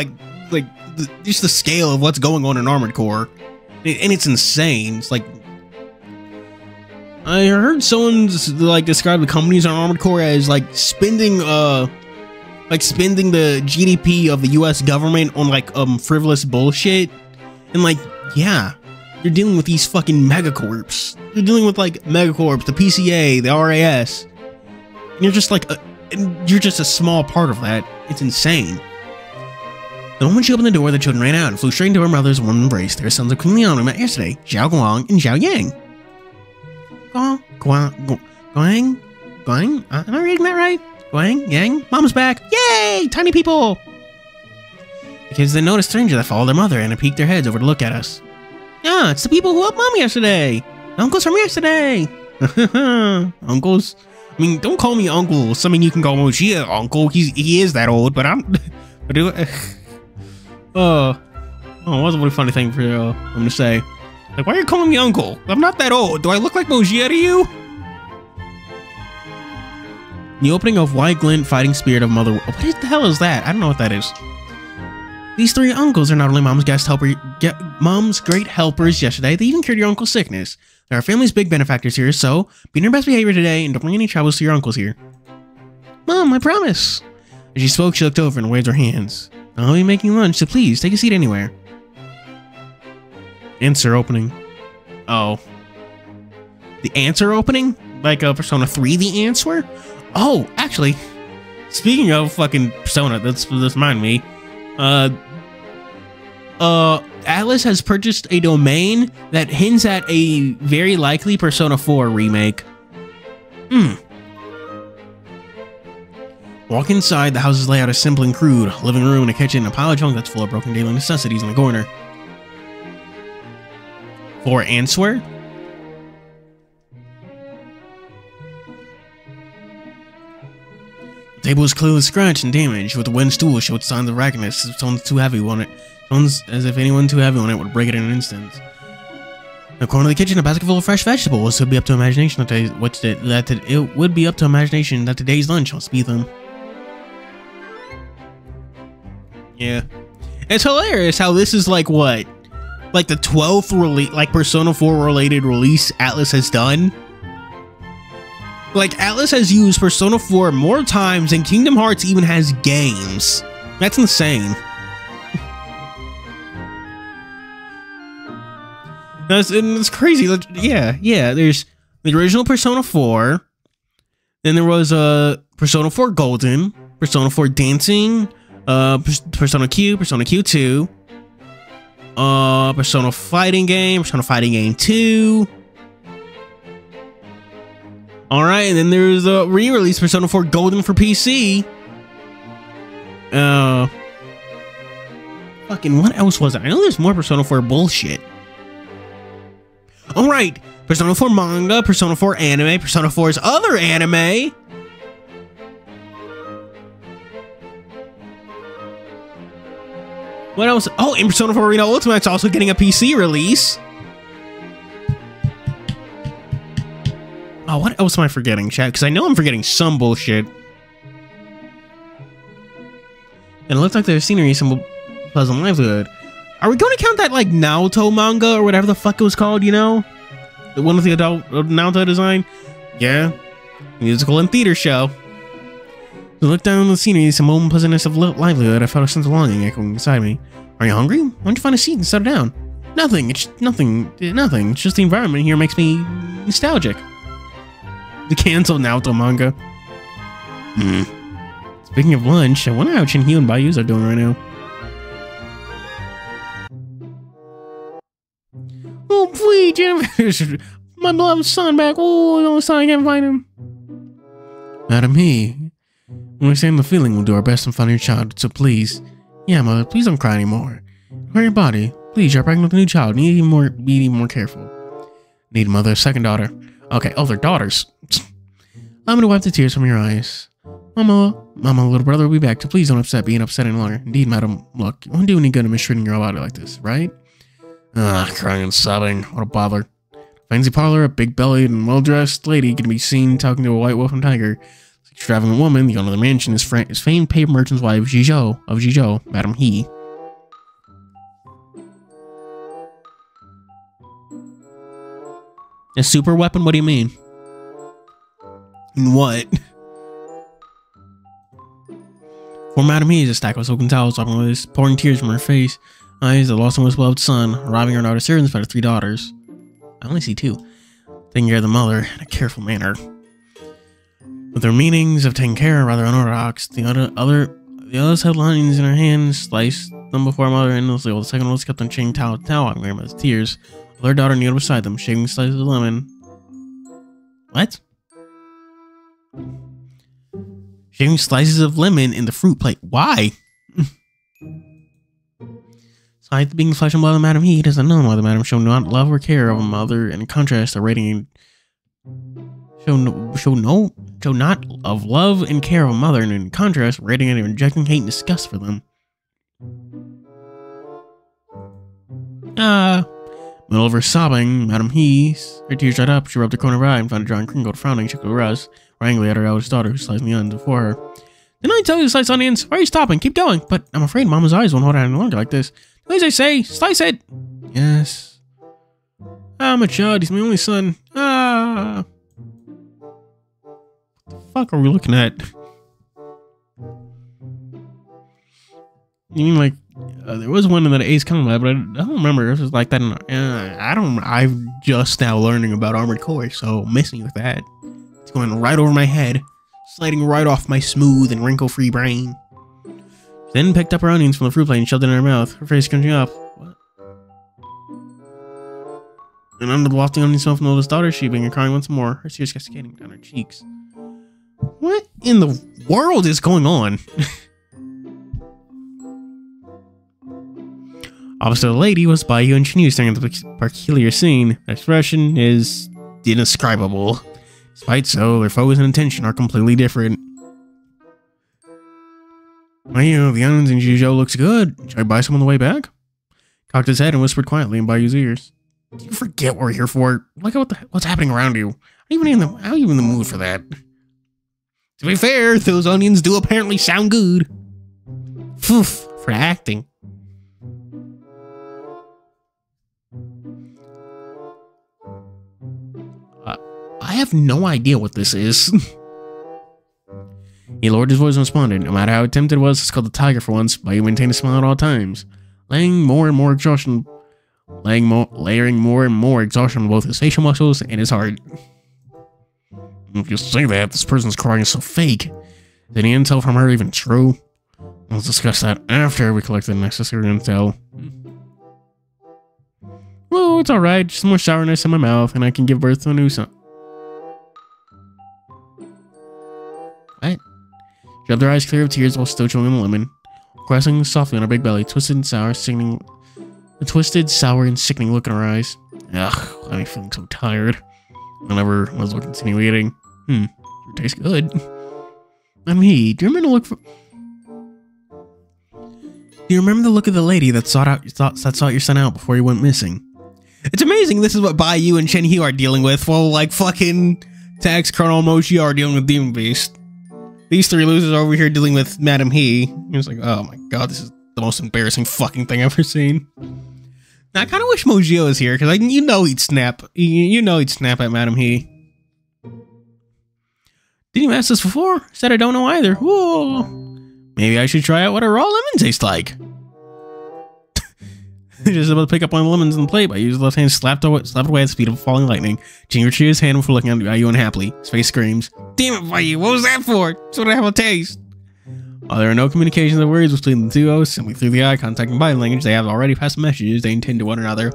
just the scale of what's going on in Armored Core. And it's insane. It's like, I heard someone like describe the companies on Armored Core as like spending the GDP of the US government on like frivolous bullshit. And like, yeah, you're dealing with these fucking megacorps. You're dealing with like megacorps, the PCA, the RAS. And you're just like you're just a small part of that. It's insane. The moment she opened the door, the children ran out and flew straight into her mother's warm embrace. Their sons of Queen Leon we met yesterday, Zhao Guang and Zhao Yang. Guang? Am I reading that right? Guang? Yang? Mom's back! Yay! Tiny people! The kids then noticed a stranger that followed their mother and had peeked their heads over to look at us. Yeah, it's the people who helped Mom yesterday! Uncles from yesterday! Uncles? I mean, don't call me uncle. Something you can call Mojia uncle. He is that old, but I'm... what's a really funny thing for I'm gonna say. Like, why are you calling me uncle? I'm not that old. Do I look like Mojia to you? The opening of White Glint Fighting Spirit of Mother... What the hell is that? I don't know what that is. These 3 uncles are not only Mom's great helpers yesterday, they even cured your uncle's sickness. They're our family's big benefactors here, so be in your best behavior today and don't bring any troubles to your uncles here. Mom, I promise. As she spoke, she looked over and waved her hands. I'll be making lunch, so please take a seat anywhere. Answer opening. Oh. The answer opening? Like Persona 3 the answer? Oh, actually, speaking of fucking Persona, that's reminded me. Atlas has purchased a domain that hints at a very likely Persona 4 remake. Walk inside, the house's layout is simple and crude. A living room and a kitchen, a pile of junk that's full of broken daily necessities in the corner. For answer? The table is clearly scratched and damaged, with the wooden stool showed signs of raggedness. Someone's too heavy on it. Sounds as if anyone too heavy on it would break it in an instant. In the corner of the kitchen, a basket full of fresh vegetables. It would be up to imagination it would be up to imagination that today's lunch must be them. Yeah, it's hilarious how this is like what, like the 12th Persona 4 related release Atlas has done. Like Atlas has used Persona 4 more times than Kingdom Hearts even has games. That's insane. It's crazy. Yeah. There's the original Persona 4. Then there was Persona 4 Golden, Persona 4 Dancing, Persona Q, Persona Q2, Persona Fighting Game, Persona Fighting Game 2. All right, and then there's a re-release Persona 4 Golden for PC. Fuck fucking, what else was it? I know there's more Persona 4 bullshit. All right, Persona 4 manga, Persona 4 anime, Persona 4's other anime. What else? Oh, and Persona 4 Arena Ultimate's also getting a PC release. Oh, what else am I forgetting, chat? Because I know I'm forgetting some bullshit. And it looks like there's scenery, some pleasant livelihood. Are we going to count that, like, Naruto manga or whatever the fuck it was called, you know? The one with the adult Naruto design? Yeah. Musical and theater show. To look down the scenery, some moment pleasantness of livelihood, I felt a sense of longing echoing inside me. Are you hungry? Why don't you find a seat and settle down? Nothing. It's nothing. Nothing. It's just the environment here makes me nostalgic. The canceled Naruto manga. Speaking of lunch, I wonder how TianHeHui and Bayous are doing right now. Oh, please, Jennifer. My beloved son back. Oh, the only son I can't find him. Madam He, we understand the feeling. We'll do our best to find your child, so please. Yeah, mother, please don't cry anymore. Hurry your body. Please, you're pregnant with a new child. Be even more careful. Need mother, second daughter. Okay, oh, they're daughters. I'm gonna wipe the tears from your eyes. Mama, little brother will be back, so please don't being upset any longer. Indeed, madam, look, you won't do any good in mistreating your body like this, right? Crying and sobbing, what a bother. Fancy parlor, a big-bellied and well-dressed lady can be seen talking to a white wolf and tiger. This extravagant woman, the owner of the mansion, is famed paper merchant's wife, Jijo, Madam He. A super weapon? What do you mean? What? For Madam He is a stack of soaking towels, sopping with this, pouring tears from her face. Eyes that lost her beloved son, arriving her daughter's servants by her 3 daughters. I only see 2. Taking care of the mother in a careful manner. With their meanings of taking care rather unorthodox, the others held lines in her hands, sliced them before her mother endlessly, while the second was kept on chained towel on her with tears. While their daughter kneeled beside them, shaving slices of lemon. What? Shaving slices of lemon in the fruit plate. Why? Besides being flesh and blood of Madam He, it is unknown why the Madam showed not love or care of a mother, and in contrast, the rating show not of love and care of a mother, and in contrast, rating and injecting hate and disgust for them. Middle of her sobbing, Madam He, her tears dried up. She rubbed her corner of her eye and found a drawing crinkled, frowning. She could arouse, wrangling at her eldest daughter, who sliced the onions before her. Didn't I tell you to slice onions? Why are you stopping? Keep going. But I'm afraid Mama's eyes won't hold out any longer like this. As I say, slice it. Yes. I'm a child. He's my only son. What the fuck are we looking at? You mean like there was one in that Ace Combat, but I don't remember if it was like that. I'm just now learning about Armored Core, so miss me with that. It's going right over my head, sliding right off my smooth and wrinkle-free brain. Then picked up her onions from the fruit plate and shoved it in her mouth, her face scrunching up. What? And under the lofty onion smell from the oldest daughter, she began crying once more, her tears cascading down her cheeks. What in the world is going on? Opposite the lady was Bayou and TianHeHui staring at the peculiar scene. Their expression is indescribable. Despite so, their focus and intention are completely different. Bayou, the onions in Jijo looks good. Should I buy some on the way back? Cocked his head and whispered quietly in Bayou's ears. Do you forget what we're here for? Look at what's happening around you. How are you in the mood for that? To be fair, those onions do apparently sound good. Phew, for acting. I have no idea what this is. He lowered his voice and responded. No matter how attempted it was to scold the tiger for once, Bayou maintained a smile at all times, layering more and more exhaustion on both his facial muscles and his heart. If you say that, this person's crying is so fake. Is any intel from her even true? Let's discuss that after we collect the necessary intel. Well, it's alright. Just more sourness in my mouth, and I can give birth to a new son. What? She rubbed her eyes clear of tears while still chewing on the lemon. resting softly on her big belly, twisted, sour, and sickening look in her eyes. Ugh, I'm feeling so tired. Whenever I was looking to continue eating. It tastes good. Me, do you remember the look of the lady that sought your son out before he went missing? It's amazing this is what Bai Yu and TianHeHui are dealing with, while like fucking Tax Colonel Mochi are dealing with Demon Beast. These three losers are over here dealing with Madam He. It's like, oh my god, this is the most embarrassing fucking thing I've ever seen. Now, I kind of wish Mojio was here, because you know he'd snap. You know he'd snap at Madam He. Didn't you ask this before? Said I don't know either. Whoa. Maybe I should try out what a raw lemon tastes like. Just about to pick up one of the lemons on the plate, but I used the left hand slapped away at the speed of falling lightning. Jin retrieved his hand before looking at you unhappily. His face screams, "Damn it, Bai! What was that for? Just want to have a taste." While there are no communications or words between the two hosts, simply through the eye contact and body language, they have already passed the messages they intend to one another.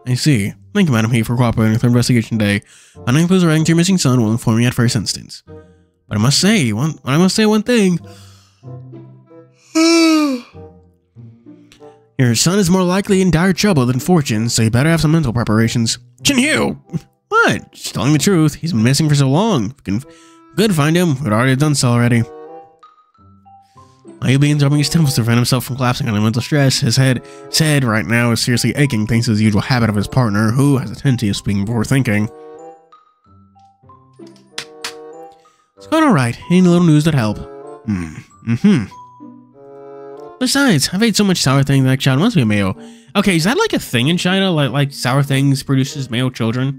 I see. Thank you, Madam He, for cooperating with our investigation today. My name is relating to your missing son will inform me at first instance. But I must say one thing. Your son is more likely in dire trouble than fortune, so you better have some mental preparations. TianHeHui! What? Just telling the truth. He's been missing for so long. If we could find him, we'd already done so already. While he begins rubbing his temples to prevent himself from collapsing under mental stress, his head right now is seriously aching thanks to his usual habit of his partner, who has a tendency of speaking before thinking. It's going alright. Any little news that help. Besides, I've ate so much sour things that child must be a male. Okay, is that like a thing in China? Like sour things produces male children?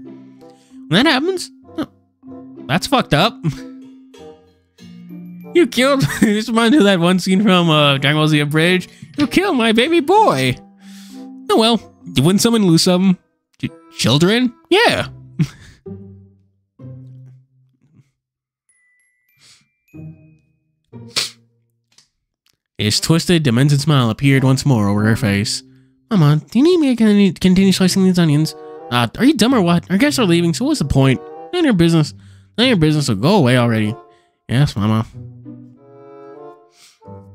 When that happens? Oh, that's fucked up. You killed... This reminds me of that one scene from Dragon Ball Z Abridged. You killed my baby boy. Oh well, you win some and lose some. Children? Yeah. His twisted, demented smile appeared once more over her face. Mama, do you need me to continue slicing these onions? Are you dumb or what? Our guests are leaving, so what's the point? None of your business. None of your business, so go away already. Yes, Mama.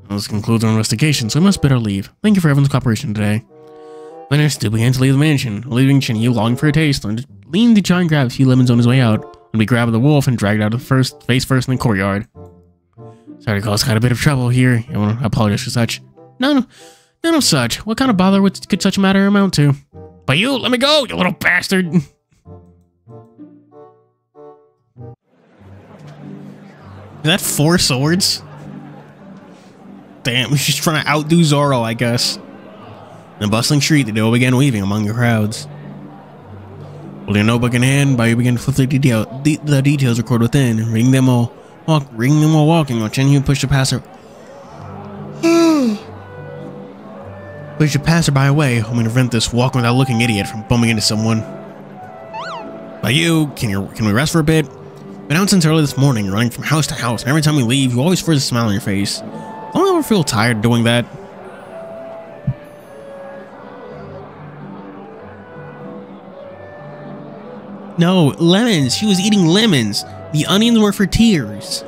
This concludes our investigation, so we must better leave. Thank you for everyone's cooperation today. Finished, Stu began to leave the mansion, leaving TianHeHui longing for a taste, leaned to try and grab a few lemons on his way out, when we grabbed the wolf and dragged out of face first in the courtyard. Sorry to cause kind of a bit of trouble here. I want to apologize for such. None of such. What kind of bother could such a matter amount to? But you, let me go, you little bastard! Is that 4 swords? Damn, he's just trying to outdo Zoro, I guess. In a bustling street, the duo began weaving among the crowds. Holding a notebook in hand, Bai Yu began to flip the details recorded within, reading them while walking, while TianHeHui pushed a passerby away, hoping to prevent this walk without looking idiot from bumping into someone. Bai Yu, can we rest for a bit? Been out since early this morning, running from house to house, and every time we leave, you always force a smile on your face. Don't you ever feel tired doing that? No, lemons. She was eating lemons. The onions were for tears.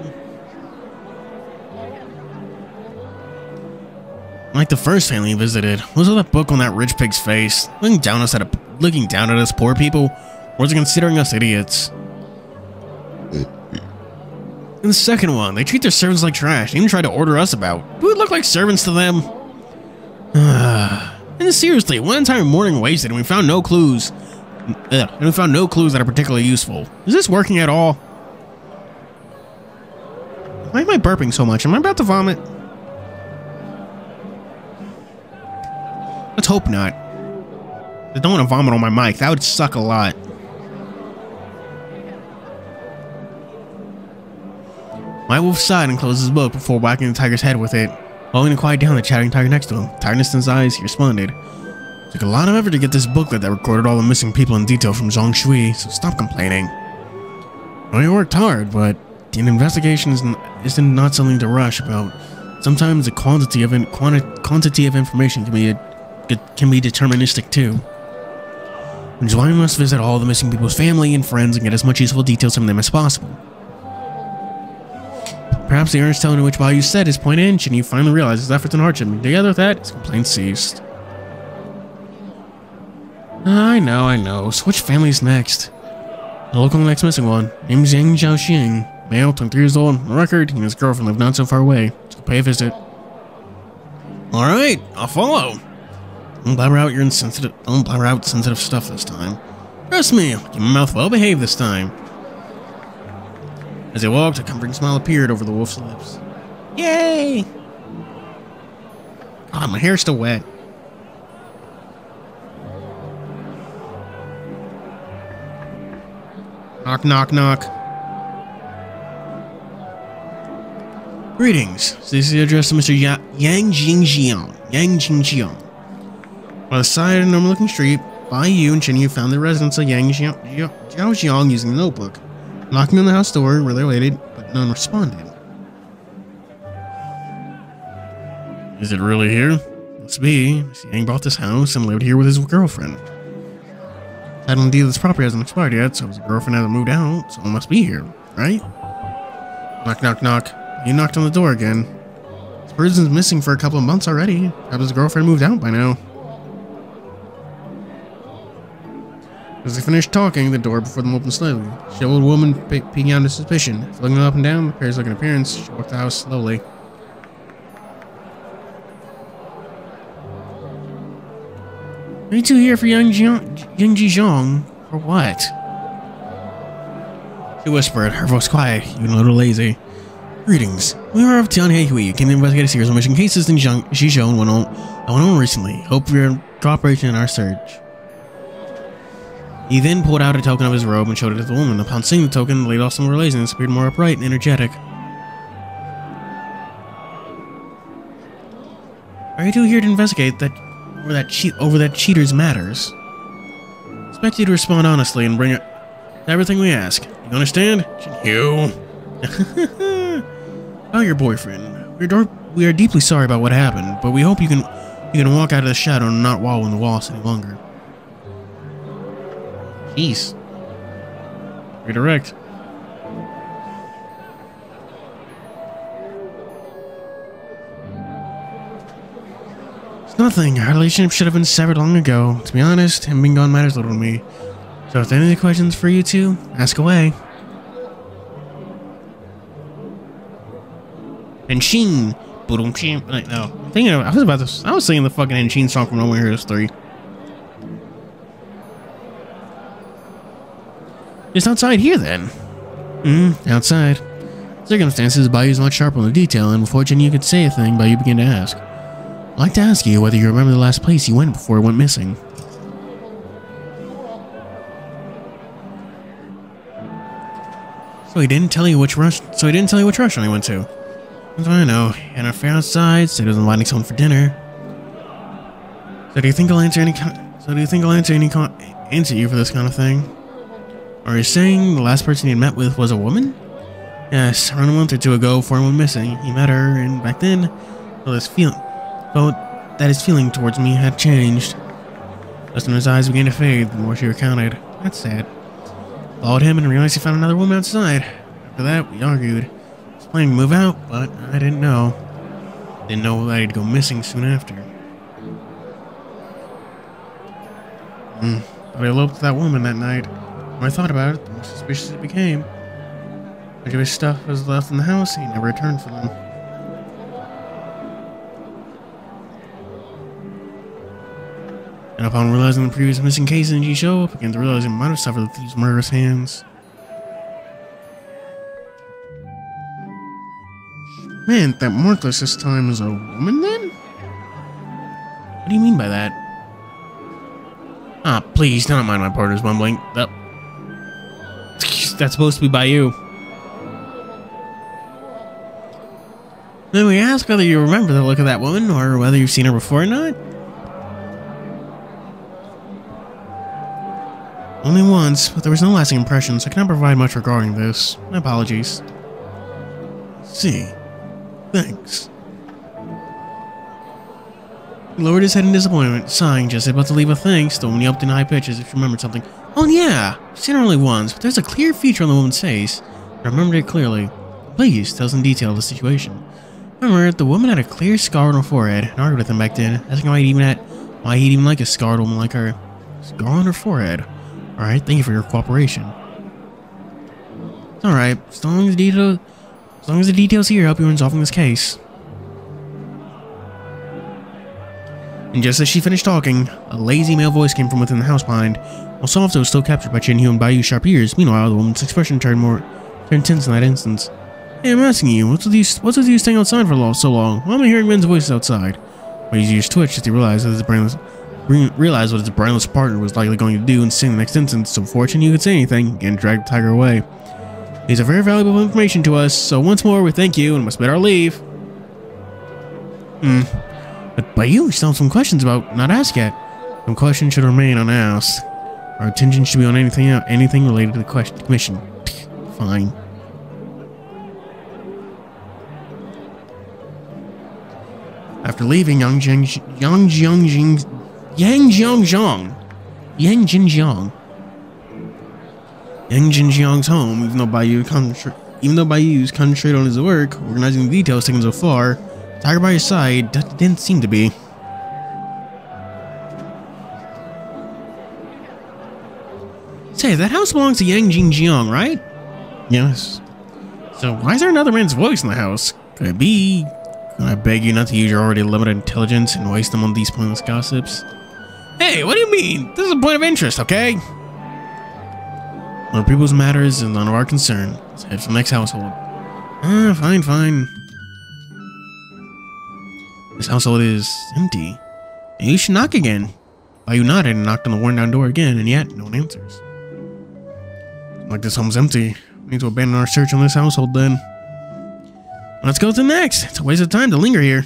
Like the first family he visited, was that book on that rich pig's face, looking down at us poor people, or was it considering us idiots? And the second one, they treat their servants like trash, and even try to order us about. Do we look like servants to them? And seriously, one entire morning wasted, and we found no clues. That are particularly useful. Is this working at all? Why am I burping so much? Am I about to vomit? Let's hope not. I don't want to vomit on my mic. That would suck a lot. My wolf sighed and closed his book before whacking the tiger's head with it. Hoping to quiet down the chatting tiger next to him. Tiredness in his eyes, he responded. It took a lot of effort to get this booklet that recorded all the missing people in detail from Zhong Shui, so stop complaining. Well, you worked hard, but an investigation is not something to rush about. Sometimes the quantity of information can be deterministic too. Which is why we must visit all the missing people's family and friends and get as much useful details from them as possible. Perhaps the earnest tone in which Bayou said his point in, Chinyu finally realized his efforts and hardship, and together with that, his complaints ceased. I know. So which family's next? The local next missing one. Name's Yang Xiaoxing. Male, 23 years old. On the record, he and his girlfriend live not so far away. So pay a visit. Alright, I'll follow. Don't blabber out sensitive stuff this time. Trust me, I'll keep my mouth well behaved this time. As they walked, a comforting smile appeared over the wolf's lips. Yay! God, my hair's still wet. Knock, knock, knock. Greetings. This is the address to Mr. Yang Jingjiang. By the side of a normal-looking street, Bayou and Chinyu found the residence of Yang Xiaoxiang using the notebook. Knocking on the house door where they waited, but none responded. Is it really here? Must be. Yang bought this house and lived here with his girlfriend. Title deed of this property hasn't expired yet, so his girlfriend hasn't moved out, so it must be here, right? Knock, knock, knock. He knocked on the door again. This person's missing for a couple of months already. Perhaps his girlfriend moved out by now. As they finished talking, the door before them opened slowly. She old woman peeking out into suspicion. Looking up and down, the pair's looking appearance, she walked the house slowly. Are you two here for Yang Jizhong? For what? She whispered, her voice quiet, even a little lazy. Greetings. We are of TianHeHui, came to investigate a series of missing cases in Zhizhou went on recently. Hope for your cooperation in our search. He then pulled out a token of his robe and showed it to the woman. Upon seeing the token, laid off some of her laziness, appeared more upright and energetic. Are you two here to investigate over that cheater's matters? Expect you to respond honestly and bring it everything we ask. You understand? You. Oh, your boyfriend. We are deeply sorry about what happened, but we hope you can walk out of the shadow and not wallow in the walls any longer. Jeez. Redirect. It's nothing. Our relationship should have been severed long ago. To be honest, him being gone matters little to me. So if there are any questions for you two, ask away. Henshin. No. I was singing the fucking Henshin song from No More Heroes 3. Just outside here, then. Outside. Circumstances, Bayou's much sharper on the detail, and before Chinyu could say a thing, Bayou began to ask. I'd like to ask you whether you remember the last place you went before it went missing. So he didn't tell you which restaurant he went to. That's what I know. He had an affair outside, said he was inviting someone for dinner. So do you think I'll answer you for this kind of thing? Are you saying the last person he had met with was a woman? Yes, around a month or two ago, before he went missing, he met her, and back then, that his feeling towards me had changed. Just when his eyes began to fade, the more she recounted. That's sad. Followed him and realized he found another woman outside. After that, we argued. I was planning to move out, but I didn't know. Didn't know that he'd go missing soon after. But I eloped with that woman that night. The more I thought about it, the more suspicious it became. Much of his stuff was left in the house, and he never returned for them. And upon realizing the previous missing case in Zhizhou, I began to realize he might have suffered at these murderous hands. Man, that Markless this time is a woman then? What do you mean by that? Ah, please, don't mind my partner's mumbling. That's supposed to be by you. Then we ask whether you remember the look of that woman, or whether you've seen her before or not. Only once, but there was no lasting impression, so I cannot provide much regarding this. My apologies. See. Thanks. He lowered his head in disappointment, sighing, just about to leave a thanks. The woman yelped in high pitches if she remembered something. Oh yeah, I've seen her only once, but there's a clear feature on the woman's face. I remembered it clearly. Please, tell us in detail the situation. Remember, the woman had a clear scar on her forehead, and argued with him back then, asking why he'd even like a scarred woman like her. Scar on her forehead. Alright, thank you for your cooperation. It's alright, as long as the details here help you in resolving this case. And just as she finished talking, a lazy male voice came from within the house behind. While some of it was still captured by TianHeHui and Bayou's sharp ears, meanwhile, the woman's expression turned tense in that instance. Hey, I'm asking you, what's with you staying outside for so long? Why am I hearing men's voices outside? His ears twitched as he realized what his brainless partner was likely going to do and say in the next instant, so before TianHeHui could say anything, again dragged the tiger away. These are very valuable information to us, so once more we thank you and must bid our leave. But Bayou still have some questions about not asked yet. Some questions should remain unasked. Our attention should be on anything related to the commission. Fine. After leaving Yang Jinjiang's home, even though Bayou's concentrated on his work, organizing the details taken so far, Tiger by his side didn't seem to be. Say, that house belongs to Yang Jinjiang, right? Yes. So why is there another man's voice in the house? Could it be? Can I beg you not to use your already limited intelligence and waste them on these pointless gossips? Hey, what do you mean? This is a point of interest, okay? Other people's matters is none of our concern. Let's head for the next household. Fine. This household is empty. Maybe you should knock again. Bayou nodded and knocked on the worn-down door again, and yet no one answers. Like this home's empty. We need to abandon our search on this household then. Let's go to the next. It's a waste of time to linger here.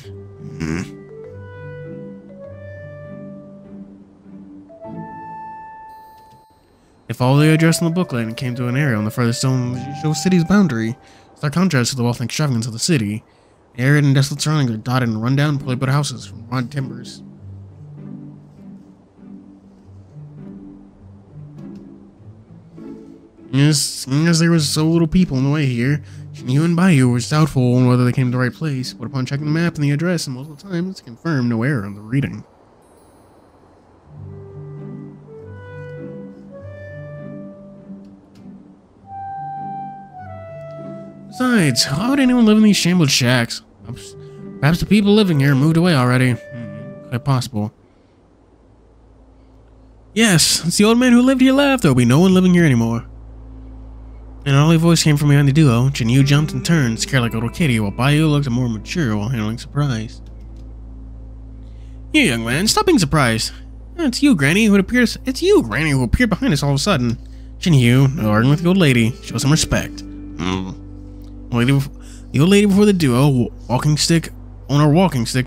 They followed the address in the booklet and came to an area on the furthest zone of the city's boundary. Stark contrast to the wealth and extravagance of the city. The arid and desolate surroundings are dotted and run-down, poorly built houses from rotted timbers. Yes, as there was so little people in the way here, TianHeHui and Bayou were doubtful on whether they came to the right place, but upon checking the map and the address and multiple times, confirmed no error in the reading. Besides, why would anyone live in these shambled shacks? Perhaps the people living here moved away already. Quite possible. Yes, since the old man who lived here left, there will be no one living here anymore. An early voice came from behind the duo. TianHeHui jumped and turned, scared like a little kitty, while Bayou looked more mature while handling surprise. You young man, stop being surprised. It's you, Granny, who appeared behind us all of a sudden. TianHeHui, no arguing with the old lady. Show some respect. The old lady before the duo, walking stick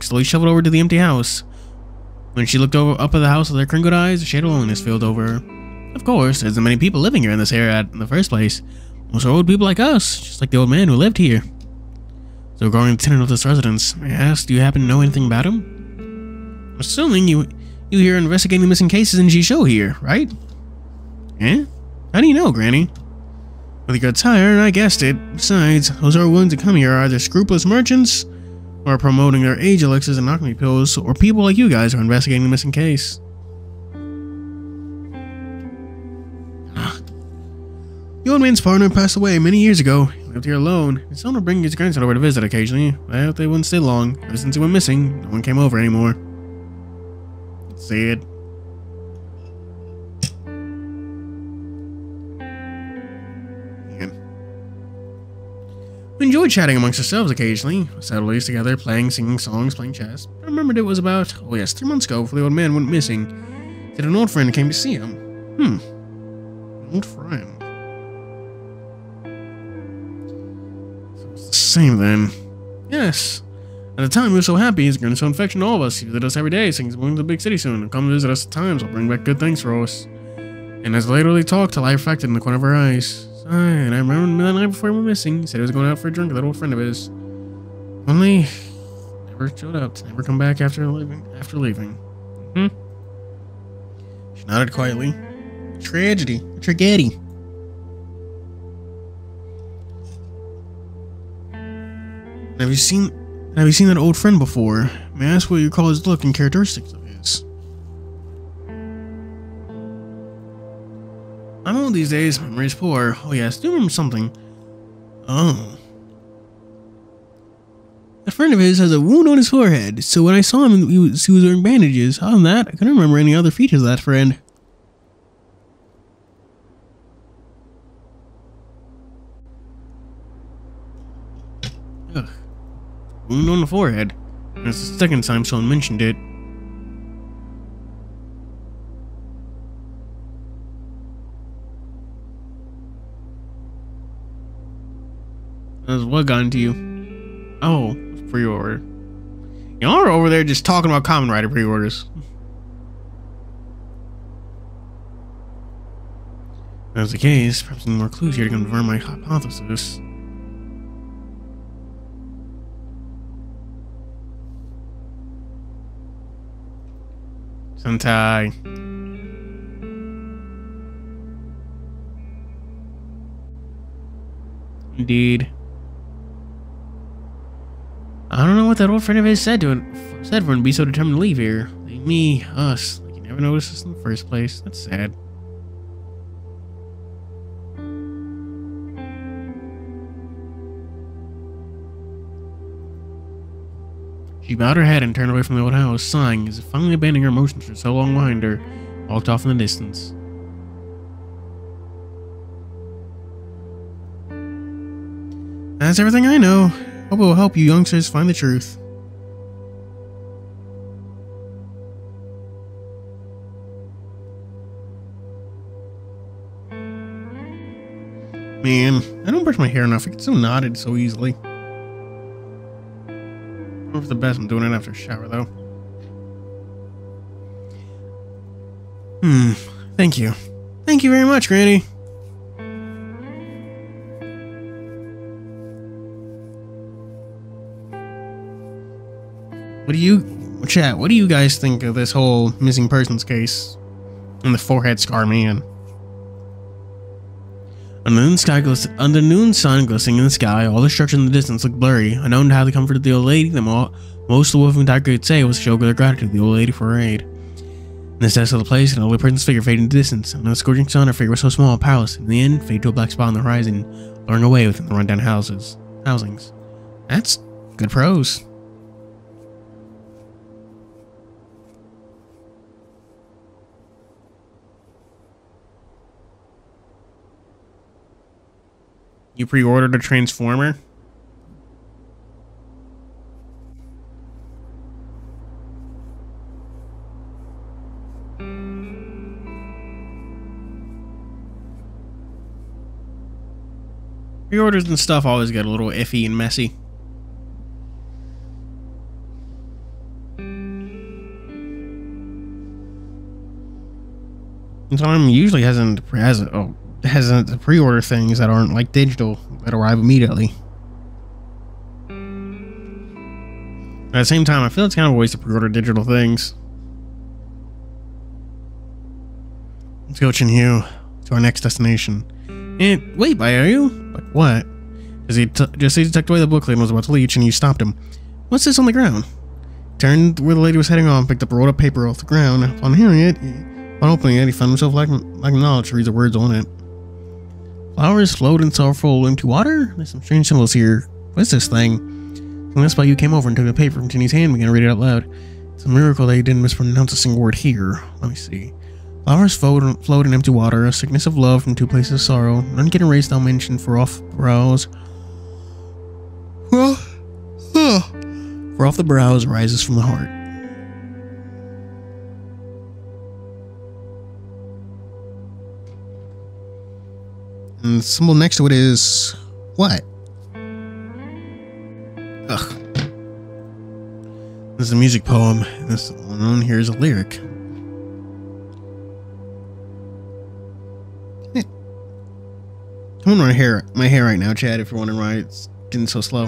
slowly shuffled over to the empty house. When she looked up at the house with her crinkled eyes, a shade of loneliness filled over her. Of course, there isn't many people living here in this area in the first place. Most are old people like us, just like the old man who lived here. So, regarding the tenant of this residence, may I ask, do you happen to know anything about him? I'm assuming you here investigating missing cases in Jisho here, right? Eh? How do you know, Granny? With your attire, I guessed it. Besides, those who are willing to come here are either scrupulous merchants, or promoting their age elixirs and alchemy pills, or people like you guys who are investigating the missing case. The old man's partner passed away many years ago. He lived here alone. His son would bring his grandson over to visit occasionally, but they wouldn't stay long. Ever since he went missing, no one came over anymore. Sad. We enjoyed chatting amongst ourselves occasionally. We sat at least together, playing, singing songs, playing chess. I remembered it was about, 3 months ago before the old man went missing. That an old friend came to see him. An old friend. So it's the same then. Yes. At the time, we were so happy. He's going to show affection to all of us. He visited us every day, saying he's moving to the big city soon. And come visit us at times. I'll bring back good things for us. And as later they talked, till I reflected in the corner of her eyes. And I remember the night before he went missing, he said he was going out for a drink with that old friend of his. Only, never showed up to never come back after leaving. She nodded quietly. Tragedy. Have you seen that old friend before? May I ask what you call his look and characteristics of his? I'm old these days. Memory's poor. Oh yes, do remember something. Oh. A friend of his has a wound on his forehead, so when I saw him, he was wearing bandages. Other than that, I couldn't remember any other features of that friend. Ugh. Wound on the forehead. That's the second time someone mentioned it. What got into you? Oh, pre-order. Y'all are over there just talking about Kamen Rider pre-orders. If that's the case, perhaps some more clues here to confirm my hypothesis. Sentai. Indeed. I don't know what that old friend of his said for him to be so determined to leave here. Like me, us. Like you never noticed us in the first place. That's sad. She bowed her head and turned away from the old house, sighing as if finally abandoning her emotions for so long behind her, walked off in the distance. That's everything I know. Hope it will help you youngsters find the truth. Man, I don't brush my hair enough. It gets so knotted so easily. I don't know if it's the best I'm doing it after a shower, though. Thank you. Thank you very much, Granny. What do you guys think of this whole missing persons case? And the forehead scar man. Under the noon sun glistening in the sky, all the structure in the distance looked blurry. Unknown to how they comforted the old lady, most the wolfing tiger could say was to show their gratitude to the old lady for her aid. In the depths of the place, an older person's figure faded into distance. Under the scorching sun, her figure was so small and powerless, in the end, faded to a black spot on the horizon, blurring away within the rundown housings. That's good prose. You pre-ordered a Transformer? Pre-orders and stuff always get a little iffy and messy. And Tom usually hasn't pre-order things that aren't like digital that arrive immediately. At the same time, I feel it's kind of a waste to pre-order digital things. Let's go, TianHeHui, to our next destination. And wait, are you? Like what? As he tucked away the booklet and was about to leave, TianHeHui stopped him. What's this on the ground? Turned where the lady was heading on, picked up a rolled up paper off the ground. Upon hearing it, upon opening it, he found himself lacking knowledge to read the words on it. Flowers flowed in sorrowful empty water? There's some strange symbols here. What's this thing? And that's why you came over and took the paper from TianHeHui's hand and began to read it out loud. It's a miracle that he didn't mispronounce a single word here. Let me see. Flowers flowed in empty water, a sickness of love from two places of sorrow. None can erase thou mention for off brows. For off the brows rises from the heart. And the symbol next to it is what? Ugh. This is a music poem, and this one here is a lyric. I'm gonna my hair right now, Chad, if you're wondering why it's getting so slow.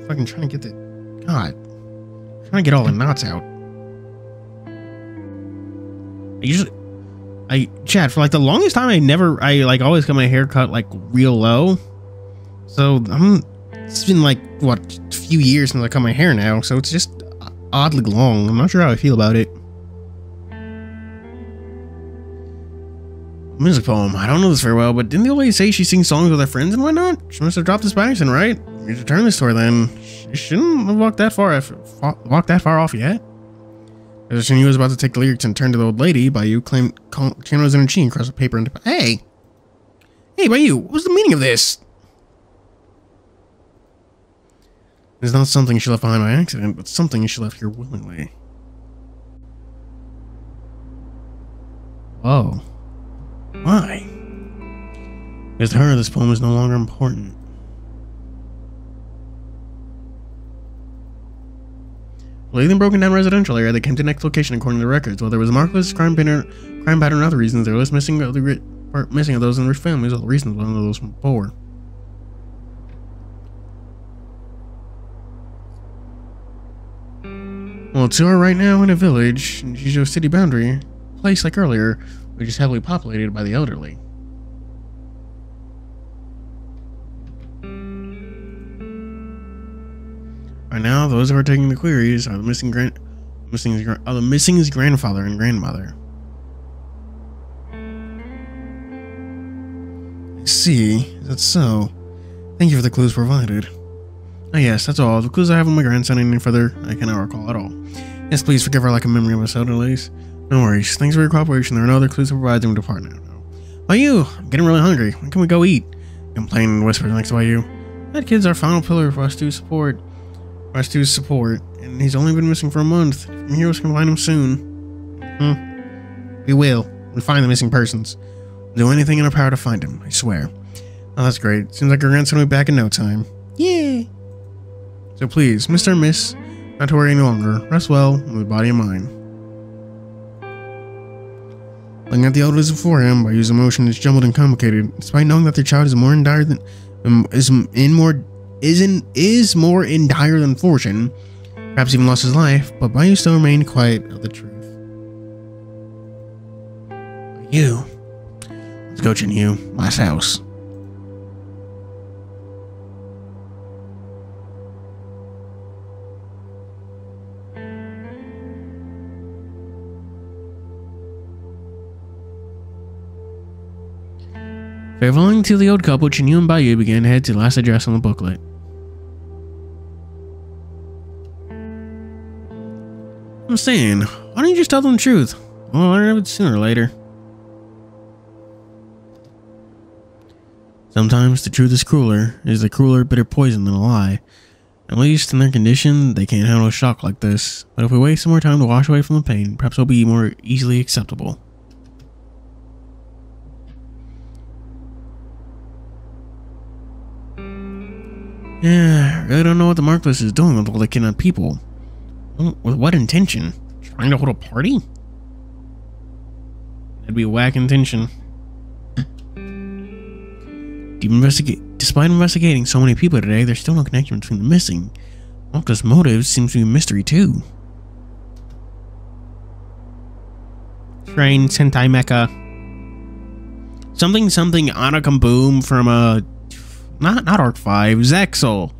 Fucking trying to get God. Trying to get all the knots out. Chad, for like the longest time, I always got my hair cut like real low. So It's been like, what, a few years since I cut my hair now, so it's just oddly long. I'm not sure how I feel about it. Music poem. I don't know this very well, but didn't the old lady say she sings songs with her friends and whatnot? She must have dropped this by accident, right? You should return this to her then. She shouldn't have walked that far off yet. As she was about to take the lyrics and turn to the old lady, Bayou claimed Chan was in her cheek across the paper and hey, Bayou, what was the meaning of this? It's not something she left behind by accident, but something she left here willingly. Whoa. Why? Because to her, this poem is no longer important. Well, in broken down residential area, they came to the next location according to the records. While there was a markless crime pattern and other reasons, there was missing of those in rich families. All the reasons one of those from poor. Well, to her right now in a village, in Jijo city boundary, a place like earlier, which is heavily populated by the elderly. Right now, those who are taking the queries are the missing grandfather and grandmother. I see. Is that so? Thank you for the clues provided. Oh yes, that's all. The clues I have on my grandson, any further I cannot recall at all. Yes, please forgive our lack of memory of us elderlies. No worries. Thanks for your cooperation. There are no other clues to provide them to depart now. Bayou, I'm getting really hungry. When can we go eat? Complaining and whispers next to Bayou. That kid's our final pillar for us to support. And he's only been missing for a month. From here, we can find him soon. We will. We'll find the missing persons. We'll do anything in our power to find him, I swear. Oh, that's great. Seems like our grandson will be back in no time. Yay! So please, Mr. and Miss, not to worry any longer. Rest well, with body and mind. Looking at the elders before him, by using emotion is jumbled and complicated, despite knowing that their child is more in dire than more in dire than fortune, perhaps even lost his life, but Bayou still remained quiet of the truth. You, let's go, TianHeHui, last house. Farewelling to the old couple, TianHeHui and Bayou began to head to the last address on the booklet. I'm saying, why don't you just tell them the truth? We'll learn of it sooner or later. Sometimes the truth is a crueler, bitter poison than a lie. At least in their condition, they can't handle a shock like this. But if we wait some more time to wash away from the pain, perhaps it'll be more easily acceptable. Yeah, I really don't know what the Markless is doing with all the kidnapped people. With what intention? Trying to hold a party? That'd be a whack intention. Despite investigating so many people today, there's still no connection between the missing. Markless' motive seems to be a mystery too. Train Sentai Mecha. Something Anakam Boom from not Arc 5, Zexel.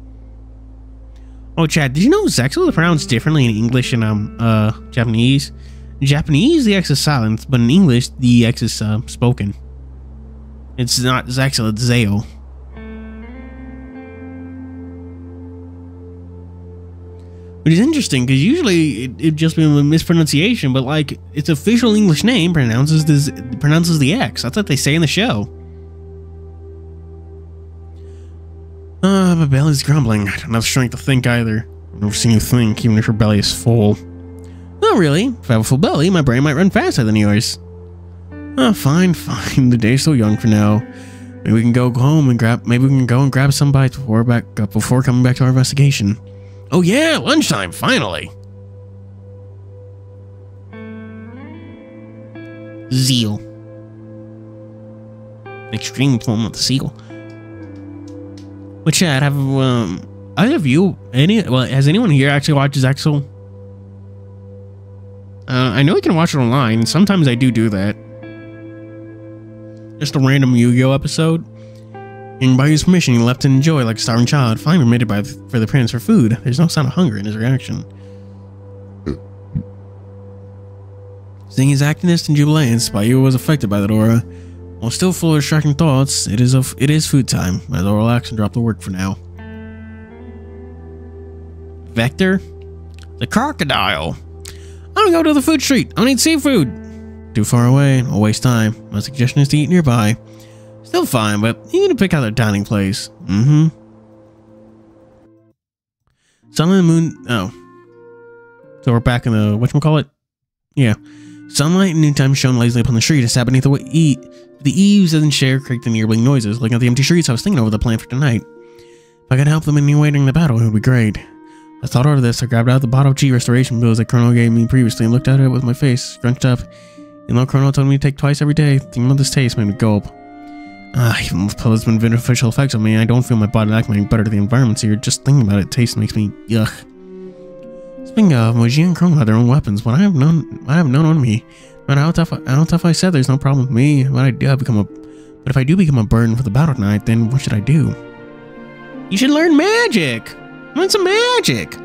Oh, Chad, did you know Zexel is pronounced differently in English and Japanese? In Japanese, the X is silent, but in English, the X is spoken. It's not Zexel, it's Zeo. Which is interesting, because usually it'd just be a mispronunciation, but like, its official English name pronounces the X. That's what they say in the show. My belly's grumbling. I don't have strength to think either. I've never seen you think, even if your belly is full. Not really. If I have a full belly, my brain might run faster than yours. Oh, fine. The day's still young for now. Maybe we can go home and grab some bites before coming back to our investigation. Oh yeah, lunchtime, finally. Zeal. Extreme form of the seal. But Chad, has anyone here actually watched Zexel? I know you can watch it online. Sometimes I do that. Just a random Yu-Gi-Oh episode. And by his permission, he left to enjoy like a starving child, finally permitted for the parents for food. There's no sign of hunger in his reaction. Seeing his activeness and jubilance, Bayu was affected by that aura. While still full of distracting thoughts, it is food time. Might as well relax and drop the work for now. Vector? The crocodile. I'm gonna go to the food street. I need seafood. Too far away. I'll waste time. My suggestion is to eat nearby. Still fine, but you need to pick out a dining place. Sun and moon. Oh. So we're back in the whatchamacallit? Yeah. Sunlight and noontime shone lazily upon the street, sat beneath the eaves and share creaked the nearby noises. Looking at the empty streets, I was thinking over the plan for tonight. If I could help them in any way during the battle, it would be great. I thought over this. I grabbed out the bottle of G restoration pills that Colonel gave me previously and looked at it with my face scrunched up. Even though Colonel told me to take twice every day, thinking about this taste made me gulp. Even with pills been beneficial effects on me, I don't feel my body acclimating better to the environment here. Just thinking about it, taste makes me yuck. Speaking of, Moji and Colonel had their own weapons, but I have none on me. No matter how tough I said, there's no problem with me. But if I do become a burden for the battle tonight, then what should I do? You should learn magic. Learn some magic.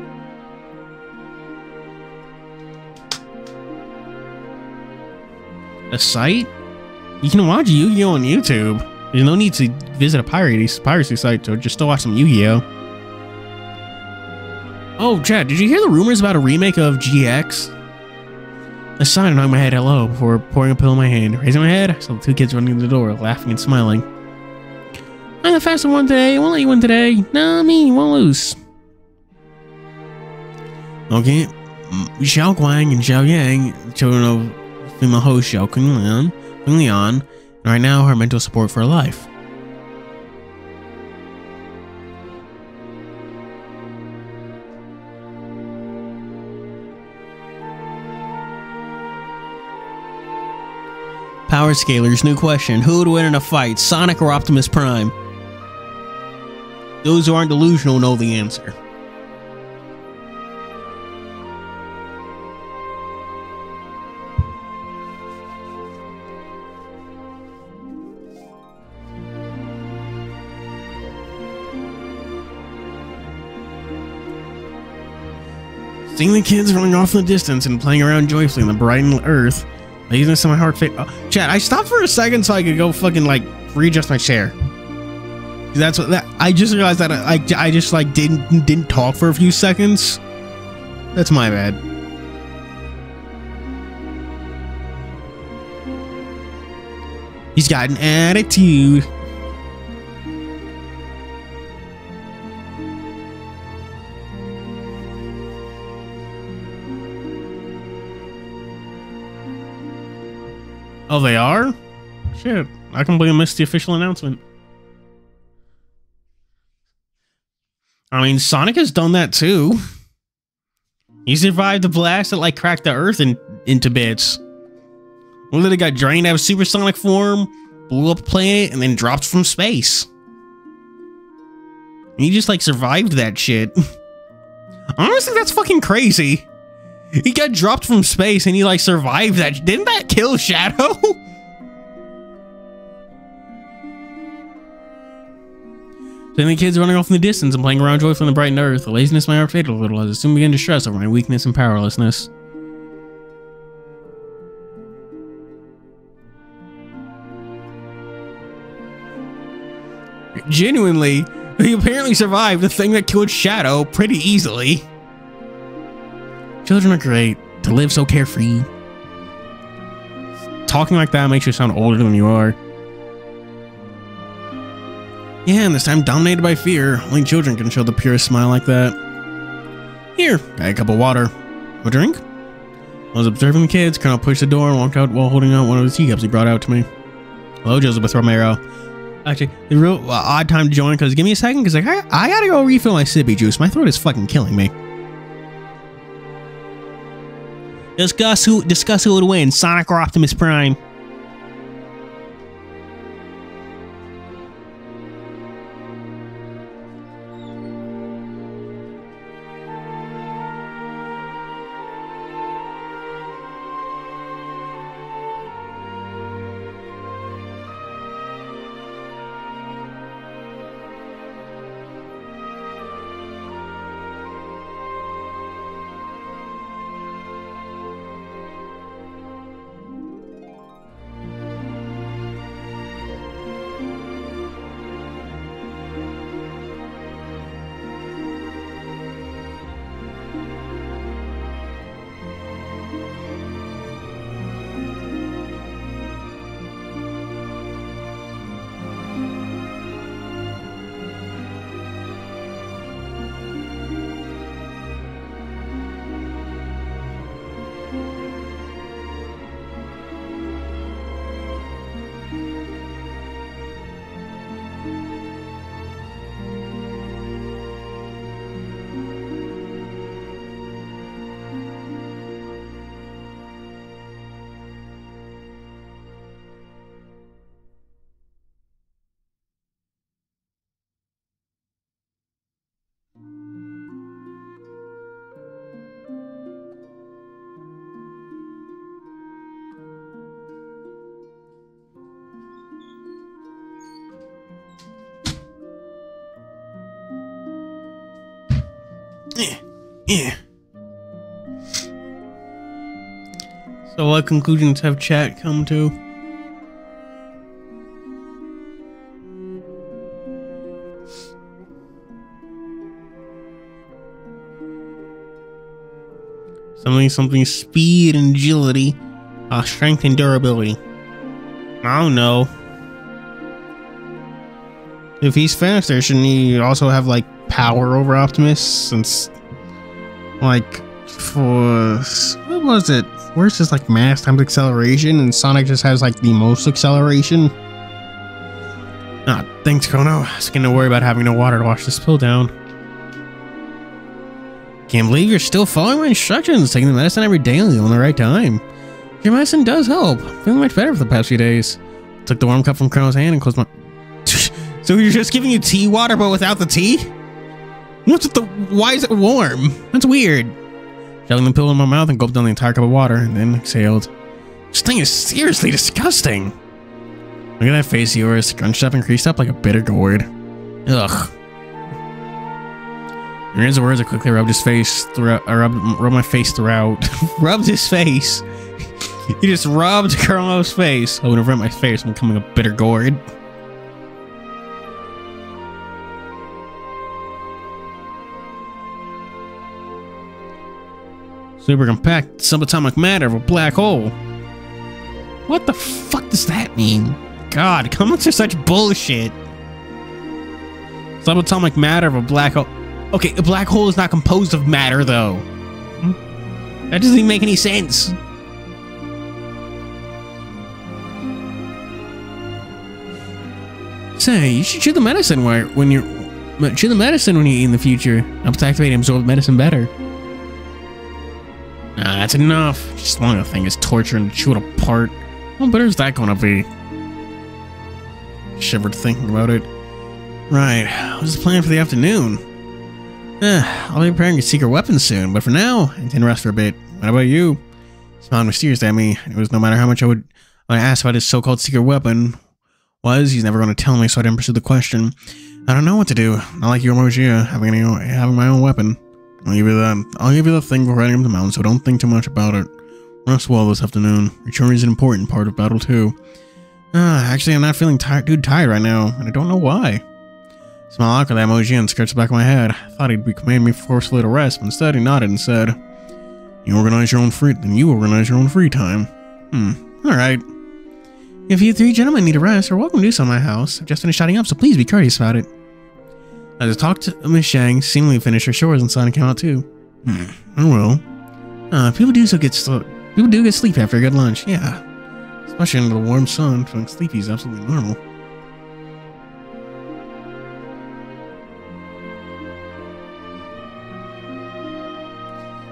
A site? You can watch Yu-Gi-Oh on YouTube. There's no need to visit a piracy site, so just to watch some Yu-Gi-Oh. Oh, Chad, did you hear the rumors about a remake of GX? I sighed and nodded my head hello before pouring a pill in my hand. Raising my head, I saw the two kids running to the door, laughing and smiling. I'm the fastest one today. I won't let you win today. No, me, you won't lose. Okay. Xiao Guang and Xiao Yang, children of female host Xiao Qing Lian, and right now her mental support for her life. Power Scalers, new question. Who would win in a fight, Sonic or Optimus Prime? Those who aren't delusional know the answer. Seeing the kids running off in the distance and playing around joyfully on the brightened earth, laziness in my heart. Chat, I stopped for a second so I could go fucking like readjust my chair. That's what I just realized that I just like didn't talk for a few seconds. That's my bad. He's got an attitude. Oh, they are? Shit, I completely missed the official announcement. I mean, Sonic has done that too. He survived the blast that like cracked the earth into bits. Literally got drained out of supersonic form, blew up a planet, and then dropped from space. And he just like survived that shit. Honestly, that's fucking crazy. He got dropped from space and he like survived that. Didn't that kill Shadow? Seeing the kids running off in the distance and playing around joyfully on the brightened earth, the laziness in my heart faded a little as I soon began to stress over my weakness and powerlessness. Genuinely, he apparently survived the thing that killed Shadow pretty easily. Children are great. To live so carefree. Talking like that makes you sound older than you are. Yeah, and this time dominated by fear. Only children can show the purest smile like that. Here, got a cup of water. A drink? I was observing the kids. Colonel pushed the door and walked out while holding out one of the teacups he brought out to me. Hello, Joseph Romero. Actually, the real odd time to join because give me a second because like I gotta go refill my sippy juice. My throat is fucking killing me. Discuss who would win, Sonic or Optimus Prime. Yeah. So what conclusions have chat come to? Something speed and agility, strength and durability. I don't know. If he's faster, shouldn't he also have like power over Optimus? Since like for what was it? Where's just like mass times acceleration, and Sonic just has like the most acceleration? Ah, thanks, Chrono. I was gonna worry about having no water to wash this pill down. Can't believe you're still following my instructions, taking the medicine every day on the right time. Your medicine does help. I'm feeling much better for the past few days. Took the warm cup from Chrono's hand and closed my... So you're just giving you tea water but without the tea? What's with the... Why is it warm? That's weird. Shoving the pill in my mouth and gulped down the entire cup of water and then exhaled. This thing is seriously disgusting. Look at that face of yours, scrunched up and creased up like a bitter gourd. Ugh. In his words, I quickly rubbed his face throughout. Rubbed my face throughout. Rubbed his face. He just rubbed Carlo's face. I would have rubbed my face from becoming a bitter gourd. Super compact subatomic matter of a black hole. What the fuck does that mean? God, comments are such bullshit. Subatomic matter of a black hole. Okay, a black hole is not composed of matter, though. That doesn't even make any sense. Say, you should chew the medicine when you eat in the future. Helps activate and absorb medicine better. Nah, that's enough. Just long the thing is torture and chew it apart. How better is that gonna be? Shivered thinking about it. Right, what's the plan for the afternoon? I'll be preparing a secret weapon soon, but for now, I intend to rest for a bit. What about you? He smiled mysterious at me. It was no matter how much I asked about his so-called secret weapon he's never going to tell me, so I didn't pursue the question. I don't know what to do. Not like you or Mojia, having my own weapon. I'll give you the thing for riding up the mountain, so don't think too much about it. Rest well this afternoon. Return is an important part of battle too. Actually, I'm not feeling too tired right now, and I don't know why. Smile awkward at that emoji and scratched the back of my head. I thought he'd be commanding me forcefully to rest, but instead he nodded and said, You organize your own free time. Alright. If you three gentlemen need a rest, you're welcome to do so in my house. I've just finished shutting up, so please be courteous about it. As I talked to Miss Shang, seemingly finished her chores, and Sonic came out too. Oh well. People do get sleep after a good lunch, yeah. Especially under the warm sun, feeling sleepy is absolutely normal.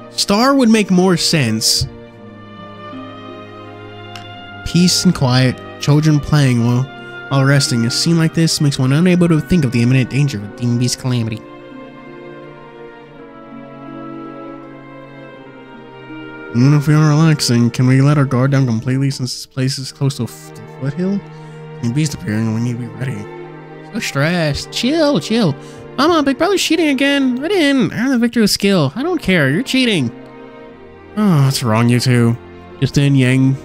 Star would make more sense. Peace and quiet, children playing while resting. A scene like this makes one unable to think of the imminent danger of a Demon Beast calamity. Even if we are relaxing, can we let our guard down completely since this place is close to a foothill? Demon Beast appearing and we need to be ready. So stressed. Chill. Mama, Big Brother's cheating again. I didn't earn the victory with skill. I don't care. You're cheating. Oh, what's wrong, you two? Just then, Yang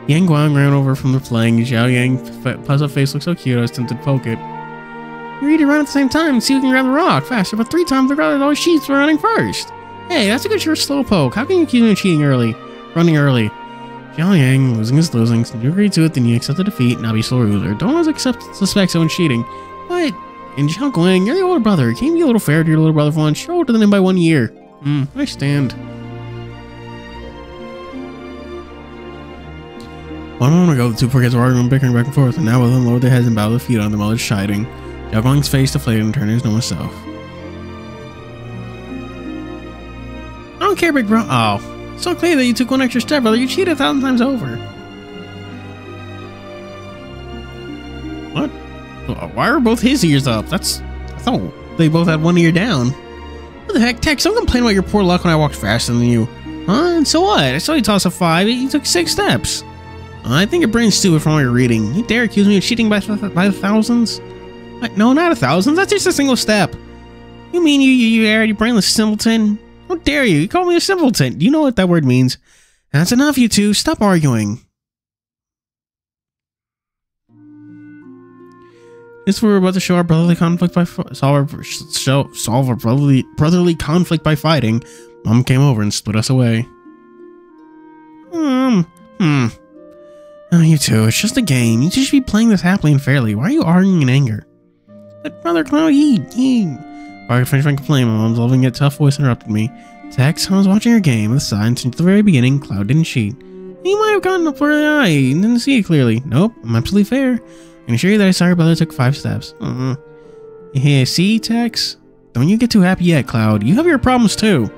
Guang ran over from the flank. Xiao Yang puzzle face looks so cute. I was tempted to poke it. You need to run at the same time and see who can grab the rock faster. But 3 times the girl always cheats for running first. Hey, that's a good short slow poke. How can you keep him cheating early? Running early. Xiao Yang, losing is losing. So you agree to it, then you accept the defeat. Now be sore loser. Don't always suspect someone cheating. What? And Xiao Guang, you're the older brother. Can't you be a little fair to your little brother for once? You're older than him by 1 year. I stand. One moment ago, the two poor kids were arguing, bickering back and forth, and now with them lowered their heads and bowed their feet on their mother's chiding. Xiao Guang's face deflated and turned to his normal self. I don't care, big bro. Oh, so clear that you took one extra step, brother. You cheated 1,000 times over. What? Why are both his ears up? I thought they both had 1 ear down. What the heck, Tex? Don't complain about your poor luck when I walked faster than you. Huh? And so what? I saw you toss a 5. You took 6 steps. I think your brain's stupid from all your reading. You dare accuse me of cheating by the thousands? No, not 1,000. That's just a single step. You mean you brainless simpleton? How dare you? You call me a simpleton. Do you know what that word means? That's enough, you two. Stop arguing. This we're about to show our brotherly conflict by solve our brotherly conflict by fighting. Mom came over and split us away. Oh, you two, it's just a game. You two should be playing this happily and fairly. Why are you arguing in anger? But Brother Cloud, I finished my complaint. My mom's loving it. Tough voice interrupted me. Tex, I was watching your game with the sign since the very beginning. Cloud didn't cheat. You might have gotten up for the eye and didn't see it clearly. Nope, I'm absolutely fair. I can assure you that I saw your brother took 5 steps. Yeah, see, Tex? Don't you get too happy yet, Cloud. You have your problems too.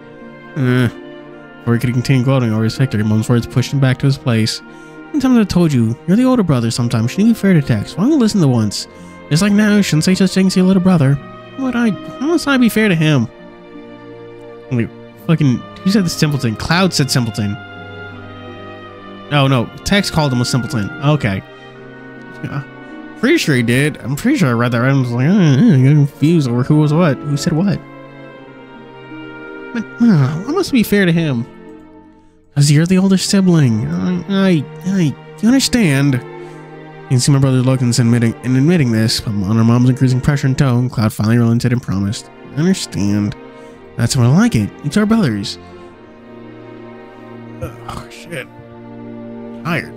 Before he could continue gloating over his victory, Mom's words pushed him back to his place. Sometimes I told you, you're the older brother sometimes. You shouldn't be fair to Tex. Why don't you listen to once? Just like now, you shouldn't say such things to your little brother. How must I be fair to him? Wait, fucking, who said the simpleton? Cloud said simpleton. Oh no, Tex called him a simpleton. Okay. Pretty sure he did. I'm pretty sure I read that right. I was like, I got confused over who was what. Who said what? But I must be fair to him. Because you're the older sibling. You understand? You can see my brother's look and admitting this, but under Mom's increasing pressure and tone, Cloud finally relented and promised. I understand. That's how I like it. It's our brothers. Oh, shit. Tired.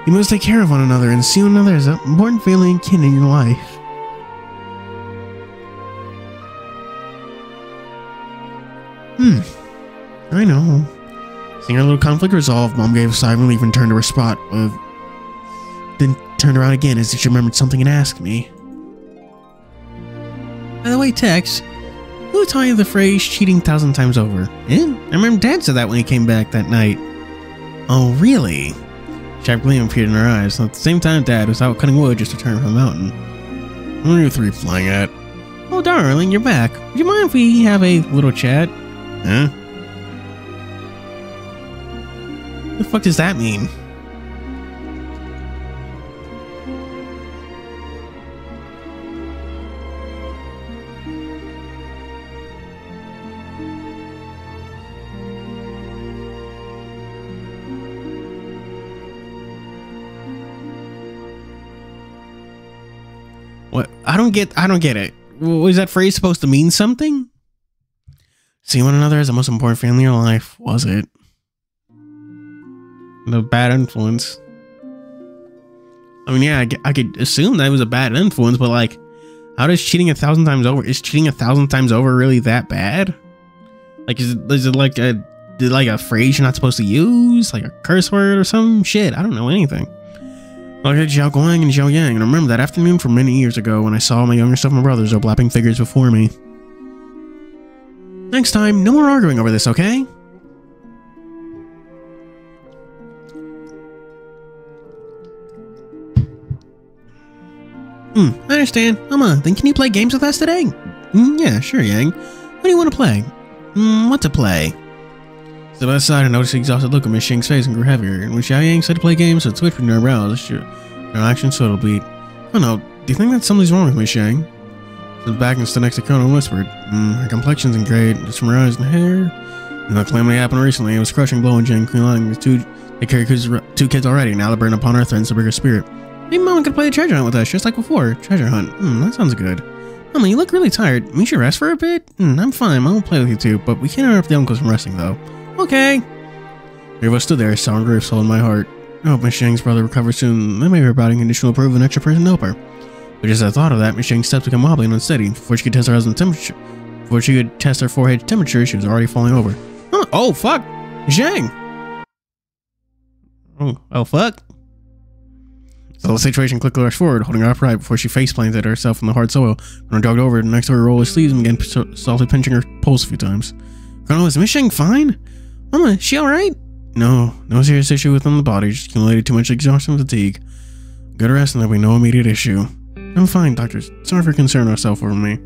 You must take care of one another and see one another as an important family and kin in your life. I know. Seeing our little conflict resolved, Mom gave a sigh of relief and turned to her spot, then turned around again as if she remembered something and asked me. By the way, Tex, who taught you the phrase cheating 1,000 times over? I remember Dad said that when he came back that night. Oh, really? Sharp gleam appeared in her eyes, and at the same time Dad was out cutting wood just returned from the mountain. What are you three flying at? Oh, darling, you're back. Would you mind if we have a little chat? Huh? What the fuck does that mean? What? I don't get it. Was that phrase supposed to mean something? See one another as the most important family in your life, was it? The bad influence. I mean, yeah, I could assume that it was a bad influence, but like, how does cheating 1,000 times over? Is cheating 1,000 times over really that bad? Like, is it like a phrase you're not supposed to use, like a curse word or some shit? I don't know anything. Look at Xiao Guang and Xiao Yang, and I remember that afternoon from many years ago when I saw my younger self and my brothers overlapping figures before me. Next time, no more arguing over this, okay? I understand. Mama, then can you play games with us today? Yeah, sure, Yang. What do you want to play? What to play? So by the side, I noticed the exhausted look on Miss Shing's face and grew heavier, and when Xiao Yang said to play games, so it switched between her brows. Her action subtle beat. Oh no, do you think that something's wrong with Miss Shang? Stood back and stood next to Kono and whispered, her complexion's in great, just from her eyes and hair. And the calamity happened recently. It was crushing blow and Jang Kuilang. They carry 2 kids already. Now the burden upon her threatens to break her spirit. Maybe Mama could play the treasure hunt with us, just like before. Treasure hunt. That sounds good. Mama, you look really tired. We should rest for a bit? I'm fine. Mom will play with you too, but we can't interrupt the uncles from resting, though. Okay. Three of us stood there, sour grief soul in my heart. I hope Miss Shang's brother recovers soon. That may be about conditional approval of an extra person to help her. But just as I thought of that, Miss Shang's steps became wobbly and unsteady. Before she could test her husband's temperature, before she could test her forehead's temperature, she was already falling over. Oh fuck! Miss Shang! Oh fuck! So the situation quickly rushed forward, holding her upright before she face-planted herself in the hard soil. When I dogged over next to her, rolled her sleeves and began softly pinching her pulse a few times. Colonel, is Miss Shang fine? Mama, is she alright? No serious issue within the body, just accumulated too much exhaustion and fatigue. Good rest and there'll be no immediate issue. I'm fine, doctors. Sorry for concerning herself over me.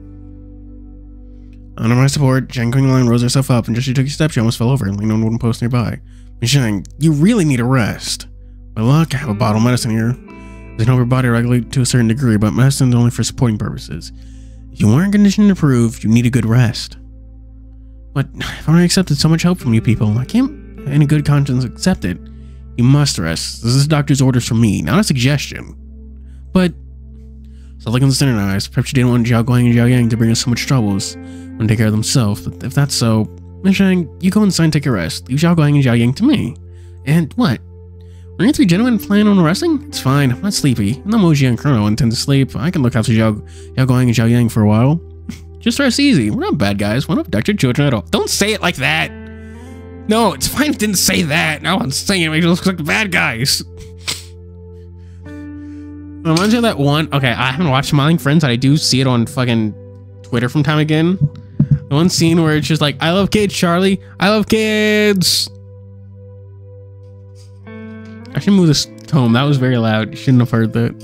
Under my support, Zhang Qinglan rose herself up, and just as she took a step, she almost fell over and leaned on a wooden post nearby. Miss Shang, you really need a rest. By luck, I have a bottle of medicine here. They can help your body regulate to a certain degree, but medicine is only for supporting purposes. If you weren't conditioned to prove, you need a good rest. But I've already accepted so much help from you people. I can't in any good conscience accept it. You must rest. This is the doctor's orders from me, not a suggestion. But so looking standardized, perhaps you didn't want Zhao Guang and Zhao Yang to bring us so much troubles when take care of themselves. But if that's so, Miss Shang, you go inside and take a rest. Leave Zhao Guang and Zhao Yang to me. And what? Are you three gentlemen planning on resting? It's fine. I'm not sleepy. And the Moji and Colonel intend to sleep. I can look after Zhao Guang and Zhao Yang for a while. Just rest easy. We're not bad guys. We're not abducted children at all. Don't say it like that. No, it's fine if it didn't say that. Now I'm saying it makes it look like the bad guys. Reminds me of that one. Okay, I haven't watched Smiling Friends, but I do see it on fucking Twitter from time again. The one scene where it's just like, I love kids, Charlie. I love kids. I should move this home. That was very loud. You shouldn't have heard that.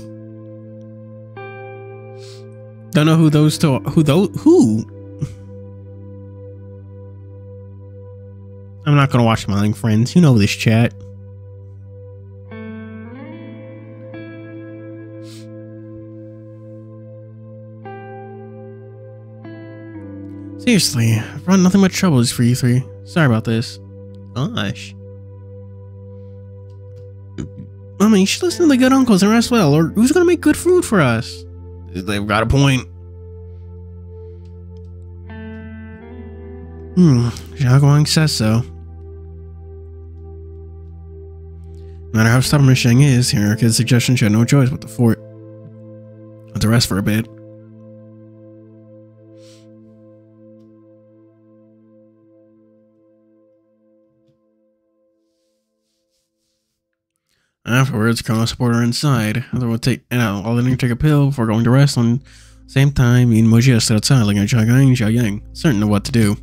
Don't know who those two. Who? I'm not gonna watch Smiling Friends. You know this chat. Seriously, I've brought nothing but troubles for you three. Sorry about this. Gosh. Mama, you should listen to the good uncles and rest well, or who's gonna make good food for us? They've got a point. Zhao Guang says so. No matter how stubborn Miss Shang is, hearing her kid's suggestion, she had no choice but to rest for a bit. Afterwards, Colonel supported her inside. All they need to take a pill before going to rest. On the same time, me and Mojia stood outside looking at Zhao Guang and Zhao Yang, certain of what to do.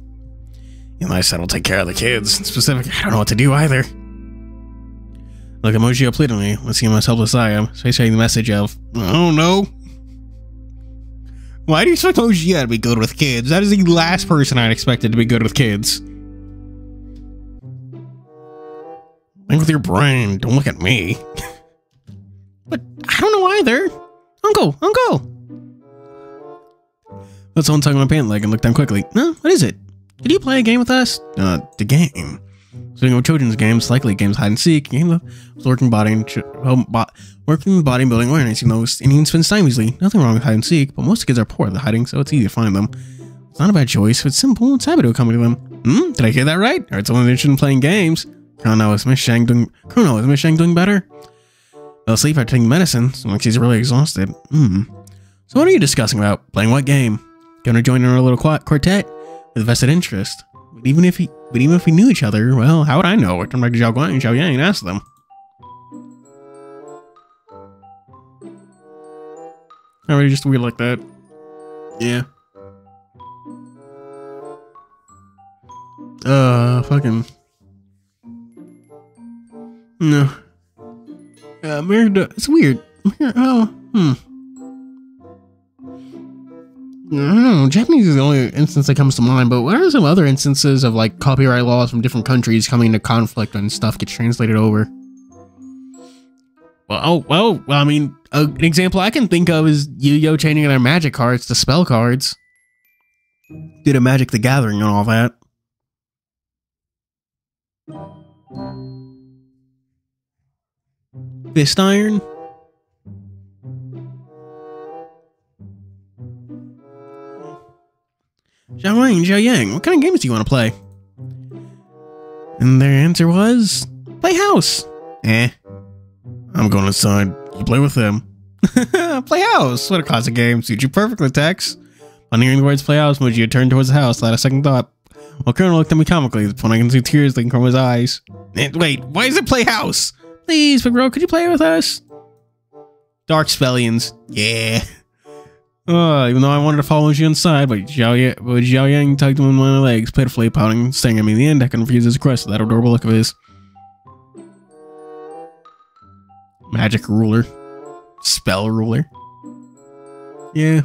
You know, I said I'll take care of the kids. In specific, I don't know what to do either. Look at Mojia pleadingly. Let's see him as helpless as I am. So he's saying the message of, oh no. Why do you expect Mojia to be good with kids? That is the last person I'd expected to be good with kids. Think with your brain. Don't look at me. But I don't know either. Uncle. That's someone tugged my pant leg and looked down quickly. Huh? What is it? Did you play a game with us? The game. Speaking of children's games, likely games hide and seek. Game of working body and building awareness. You know, Indian spends time easily. Nothing wrong with hide and seek, but most kids are poor at the hiding, so it's easy to find them. It's not a bad choice. If it's simple, it's happy to accompany them. Did I hear that right? Or it's only interested in playing games. Colonel, is Miss Shang doing better? Well, sleep after taking medicine. So like she's really exhausted. So what are you discussing about? Playing what game? Gonna join in our little quartet with vested interest. But even if we knew each other, well, how would I know? I turn back to Zhao Guang and Zhao Yang and ask them. Are we just weird like that? Yeah. Fucking. No. It's weird. I don't know. Japanese is the only instance that comes to mind, but what are some other instances of like copyright laws from different countries coming into conflict when stuff gets translated over? Well, I mean, an example I can think of is Yu-Gi-Oh! Changing their magic cards to spell cards. Did a Magic the Gathering and all that. Fist Iron? Zhao Wang and Zhao Yang, what kind of games do you want to play? And their answer was, play house. I'm going inside. You play with them. Play house. What a classic game. Suits you perfectly, Tex. On hearing the words play house, Mojia turned towards the house without a second thought. While Colonel looked at me comically, when I can see tears leaking from his eyes. Wait, why is it play house? Please, big bro, could you play with us? Dark Spellions. Yeah. Even though I wanted to follow Mojia inside, but Zhao Yang tugged him in my legs, pitifully pouting, staring at me. In the end, I couldn't refuse his request with that adorable look of his. Magic ruler. Spell ruler. Yeah.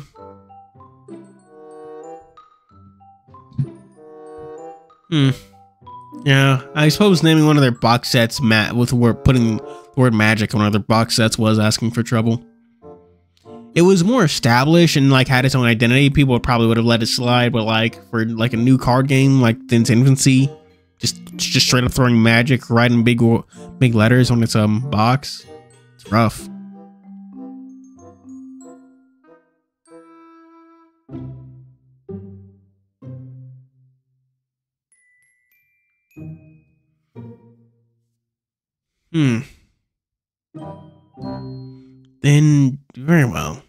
Yeah, I suppose naming one of their box sets putting the word magic on one of their box sets was asking for trouble. it was more established and like had its own identity, people probably would have let it slide. But like for like a new card game like in its infancy, just straight up throwing magic, writing big letters on its box, it's rough. Then very well.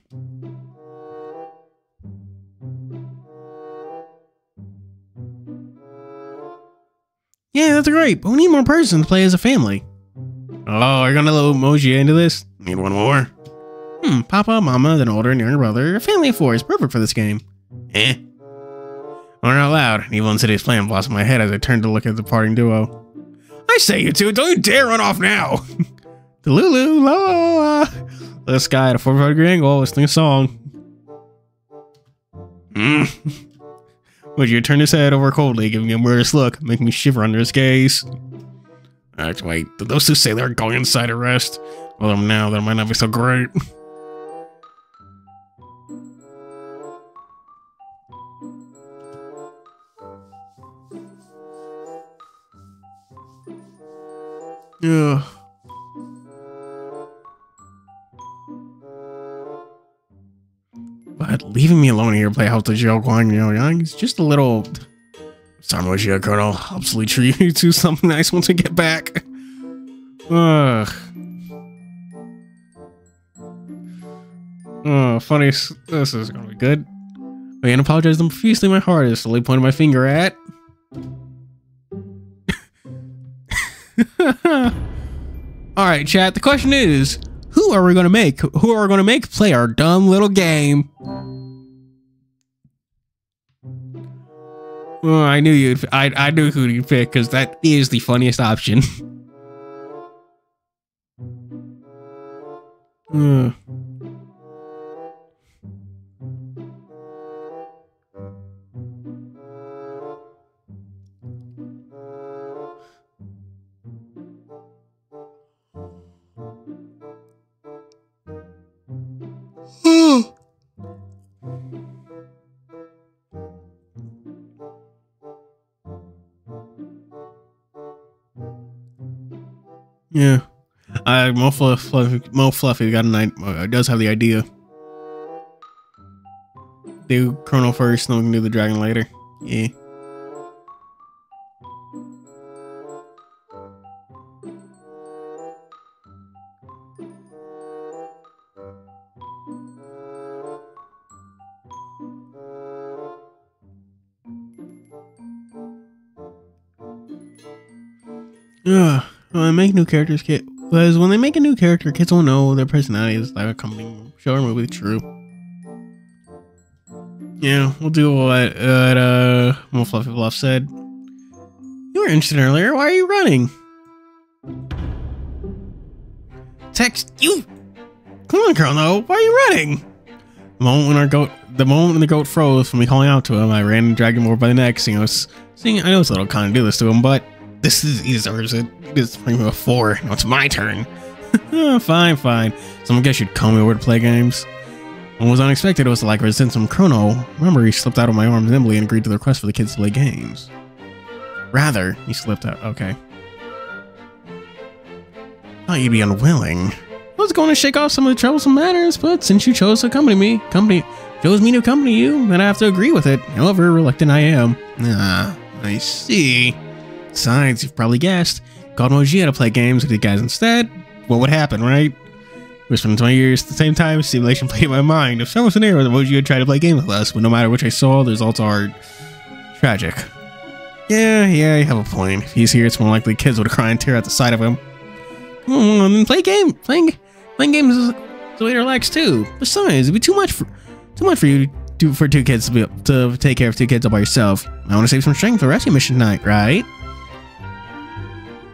Yeah, that's great, but we need more persons to play as a family. Oh, are you gonna load emoji into this? Need one more? Papa, Mama, then older and younger brother. A family of 4 is perfect for this game. Or out loud, an evil insidious plan blossomed in my head as I turned to look at the parting duo. I say, you two, don't you dare run off now! The Lulu, la la la. The sky at a 45-degree angle, listening to a song. Would you turn his head over coldly, giving him a murderous look, making me shiver under his gaze? Actually, wait, did those two say they're going inside to rest? Well, now that might not be so great. Ugh. But leaving me alone here to play House of Xiaoguang is just a little... Sorry, Moji, Colonel. I'll absolutely treat you to something nice once we get back. Ugh. Oh, funny. This is gonna be good. I can apologize them profusely. My heart is slowly pointing my finger at. Alright, chat. The question is, who are we gonna make? Who are we gonna make play our dumb little game? Oh, I knew you'd. I knew who you'd pick because that is the funniest option. Yeah, Mo Fluffy got does have the idea. Do Chrono first, then we can do the dragon later. Yeah. When they make new characters, because when they make a new character, kids won't know their personality is like accompanying show or movie. True. Yeah, we'll do what Mo Fluffy Bluff said. You were interested earlier. Why are you running? Text you. Come on, Chrono. Why are you running? The moment when the goat froze from me calling out to him, I ran and dragged him over by the neck. I know it's a little kind to do this to him, but he deserves it. This is a 4. Now it's my turn. Fine. Someone guess you'd call me over to play games. What was unexpected was the lack of resistance from Chrono. Remember, he slipped out of my arms nimbly and agreed to the request for the kids to play games. Rather, he slipped out. Okay. Thought you'd be unwilling. I was going to shake off some of the troublesome matters, but since you chose to chose me to accompany you, then I have to agree with it. However reluctant I am. I see. Besides, you've probably guessed, called Moji to play games with you guys instead. What would happen, right? We spent 20 years at the same time, simulation played in my mind. If some scenario that Moji would try to play games with us, but no matter which I saw, the results are tragic. Yeah, you have a point. If he's here, it's more likely kids would cry and tear at the sight of him. Play games. Playing games is the way to relax too. Besides, it'd be too much for you for 2 kids to take care of 2 kids all by yourself. I want to save some strength for the rescue mission tonight, right?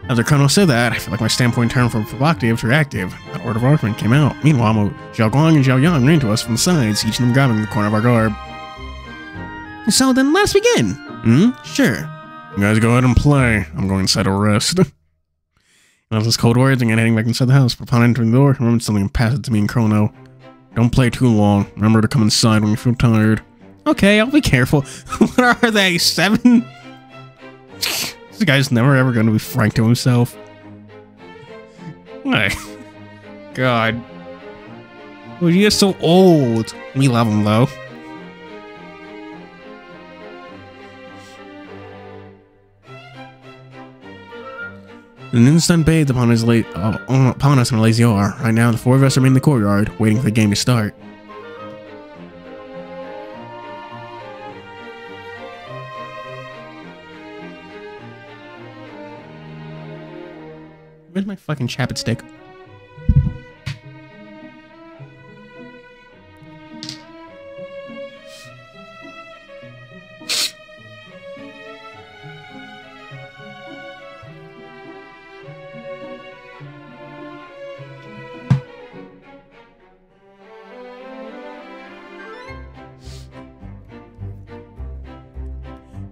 After Chrono said that, I feel like my standpoint turned from provocative to reactive. That order of argument came out. Meanwhile, Xiaoguang and Xiaoyang ran to us from the sides, each of them grabbing the corner of our garb. So then let's begin. Sure. You guys go ahead and play. I'm going inside to rest. With those cold words, and heading back inside the house. Upon entering the door, I remembered something and passed it to me and Chrono. Don't play too long. Remember to come inside when you feel tired. Okay, I'll be careful. What are they, 7? This guy's never ever gonna be frank to himself. Hey. God. Well, you get so old. We love him, though. An instant bathed upon us in a lazy hour. Right now, the 4 of us remain in the courtyard, waiting for the game to start. Where's my fucking chapit stick?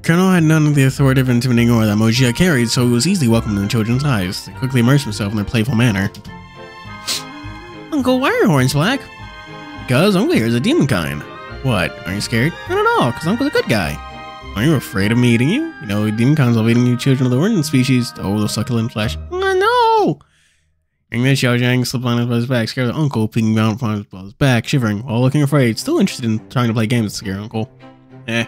Colonel had none of the authoritative and intimidating aura that Mojia carried, so he was easily welcomed in the children's eyes. They quickly immersed themselves in their playful manner. Uncle, why are your horns black? Because Uncle here is a demon kind. What, are you scared? Not at all, because Uncle's a good guy. Are you afraid of me eating you? You know, demon kinds love eating you children of the ordinance species. Oh, those succulent flesh. No! Hearing this, Xiao Zhang slipped on his back, scared the uncle, peeking down from his brother's back, shivering, while looking afraid, still interested in trying to play games with scare Uncle. Eh.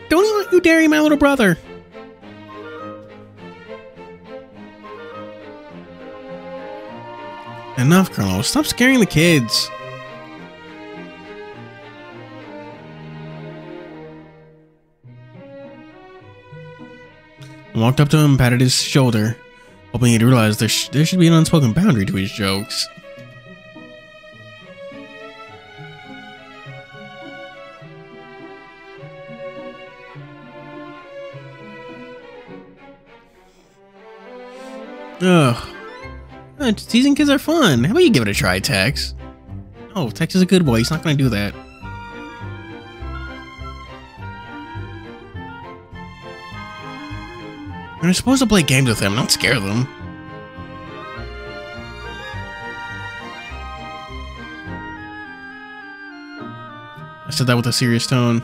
Don't you dare, my little brother. Enough, Colonel. Stop scaring the kids. I walked up to him and patted his shoulder, hoping he'd realize there should be an unspoken boundary to his jokes. Ugh. Teasing kids are fun. How about you give it a try, Tex? Oh, Tex is a good boy. He's not gonna do that. You're supposed to play games with them, not scare them. I said that with a serious tone.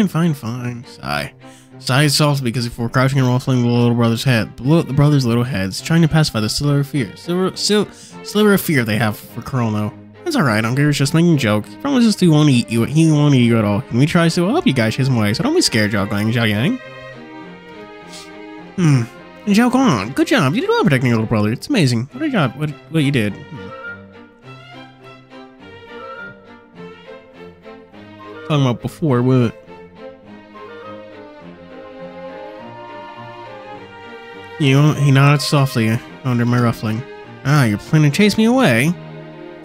Fine. Sigh. Sighed softly because if we're crouching and ruffling the little brother's head, the brother's little heads, trying to pacify the sliver of fear they have for Chrono. It's alright, Uncle was just making a joke. He promises to won't eat you. He won't eat you at all. When we try to, I'll help you guys his way, so don't be scared, Zhao Yang. Zhao Guang, good job. You did well protecting your little brother. It's amazing. What a job. What you did. Talking about before, what? He nodded softly under my ruffling. Ah, you're planning to chase me away?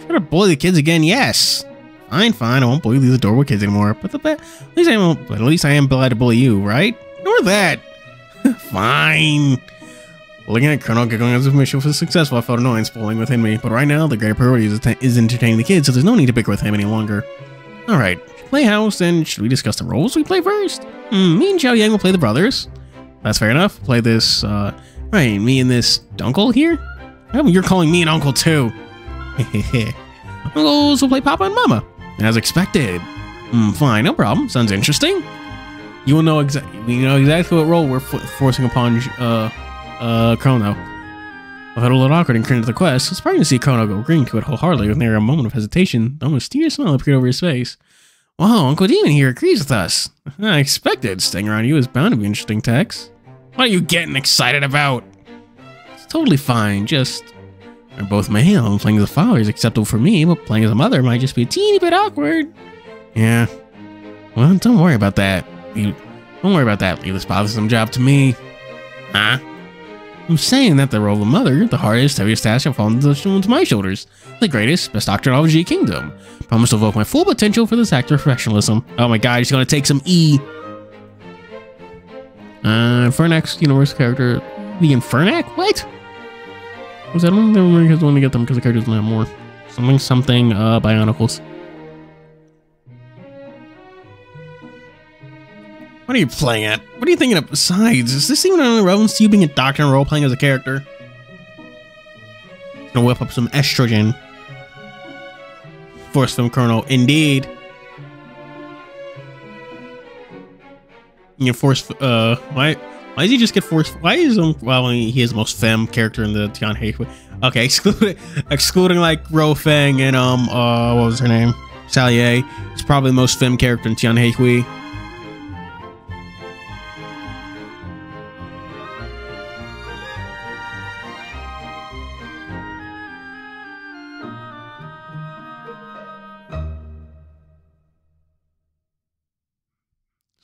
Try to bully the kids again? Yes. Fine. I won't bully these adorable kids anymore. But at least I am glad to bully you, right? Nor that. Fine. Looking at Colonel giggling as if mission was successful, I felt annoyance boiling within me. But right now, the greater priority is entertaining the kids, so there's no need to bicker with him any longer. All right, Playhouse. Then should we discuss the roles we play first? Me and Xiao Yang will play the brothers. That's fair enough. Play this, right, me and this uncle here? Oh, you're calling me an uncle too. Uncles will play Papa and Mama. As expected. Fine, no problem. Sounds interesting. You will know exactly what role we're forcing upon, Chrono. I felt a little awkward and cringed to the quest. It's surprising to see Chrono go agreeing to it wholeheartedly with near a moment of hesitation. A mysterious smile appeared over his face. Wow, Uncle Demon here agrees with us. I expected. Staying around you is bound to be interesting, Tex. What are you getting excited about? It's totally fine, just... We're both male, and playing as a father is acceptable for me, but playing as a mother might just be a teeny bit awkward. Yeah. Well, don't worry about that. Leave this bothersome job to me. Huh? I'm saying that the role of a mother, the hardest, heaviest task shall fall into my shoulders. The greatest, best doctor in all of G Kingdom. Promise to evoke my full potential for this actor professionalism. Oh my god, he's gonna take some E. For next universe character, the Infernac? What? Was that one? I want to get them because the characters don't have more. Something, Bionicles. What are you playing at? What are you thinking of? Besides, is this even any relevance to you being a doctor and role-playing as a character? Gonna whip up some estrogen. Force film Colonel, indeed. You force, why does he just get forced? Why is well, he is the most femme character in the TianHeHui. Okay, excluding like Rofeng and, what was her name? Salier. He's probably the most femme character in TianHeHui.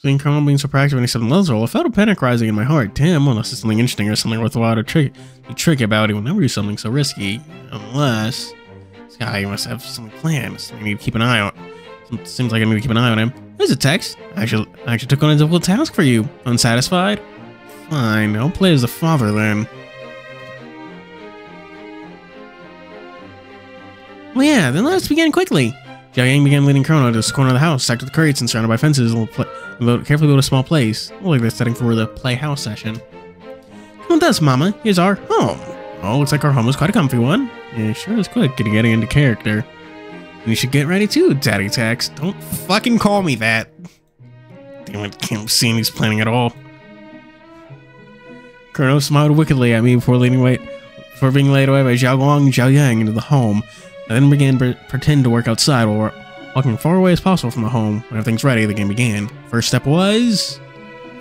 Seeing Colonel being so proactive when he said Lil's role, I felt a panic rising in my heart. Damn, unless it's something interesting or something worthwhile to be tricky about, he will never do something so risky. Unless this guy must have something planned. I need to keep an eye on. Seems like I need to keep an eye on him. There's a text. I actually took on a difficult task for you. Unsatisfied? Fine, I'll play as the father then. Well, yeah, then let's begin quickly. Zhao Yang began leading Chrono to this corner of the house, stacked with crates and surrounded by fences. Carefully build a small place. Look like they're setting for the playhouse session. Come with us, Mama. Here's our home. Oh, looks like our home is quite a comfy one. Yeah, sure is quick getting into character. And you should get ready too, Daddy Tex. Don't fucking call me that. Damn it, can't see he's planning at all. Chrono smiled wickedly at me before being laid away by Zhao Guang and Zhao Yang into the home. I then began to pretend to work outside while walking as far away as possible from the home. When everything's ready, the game began. First step was...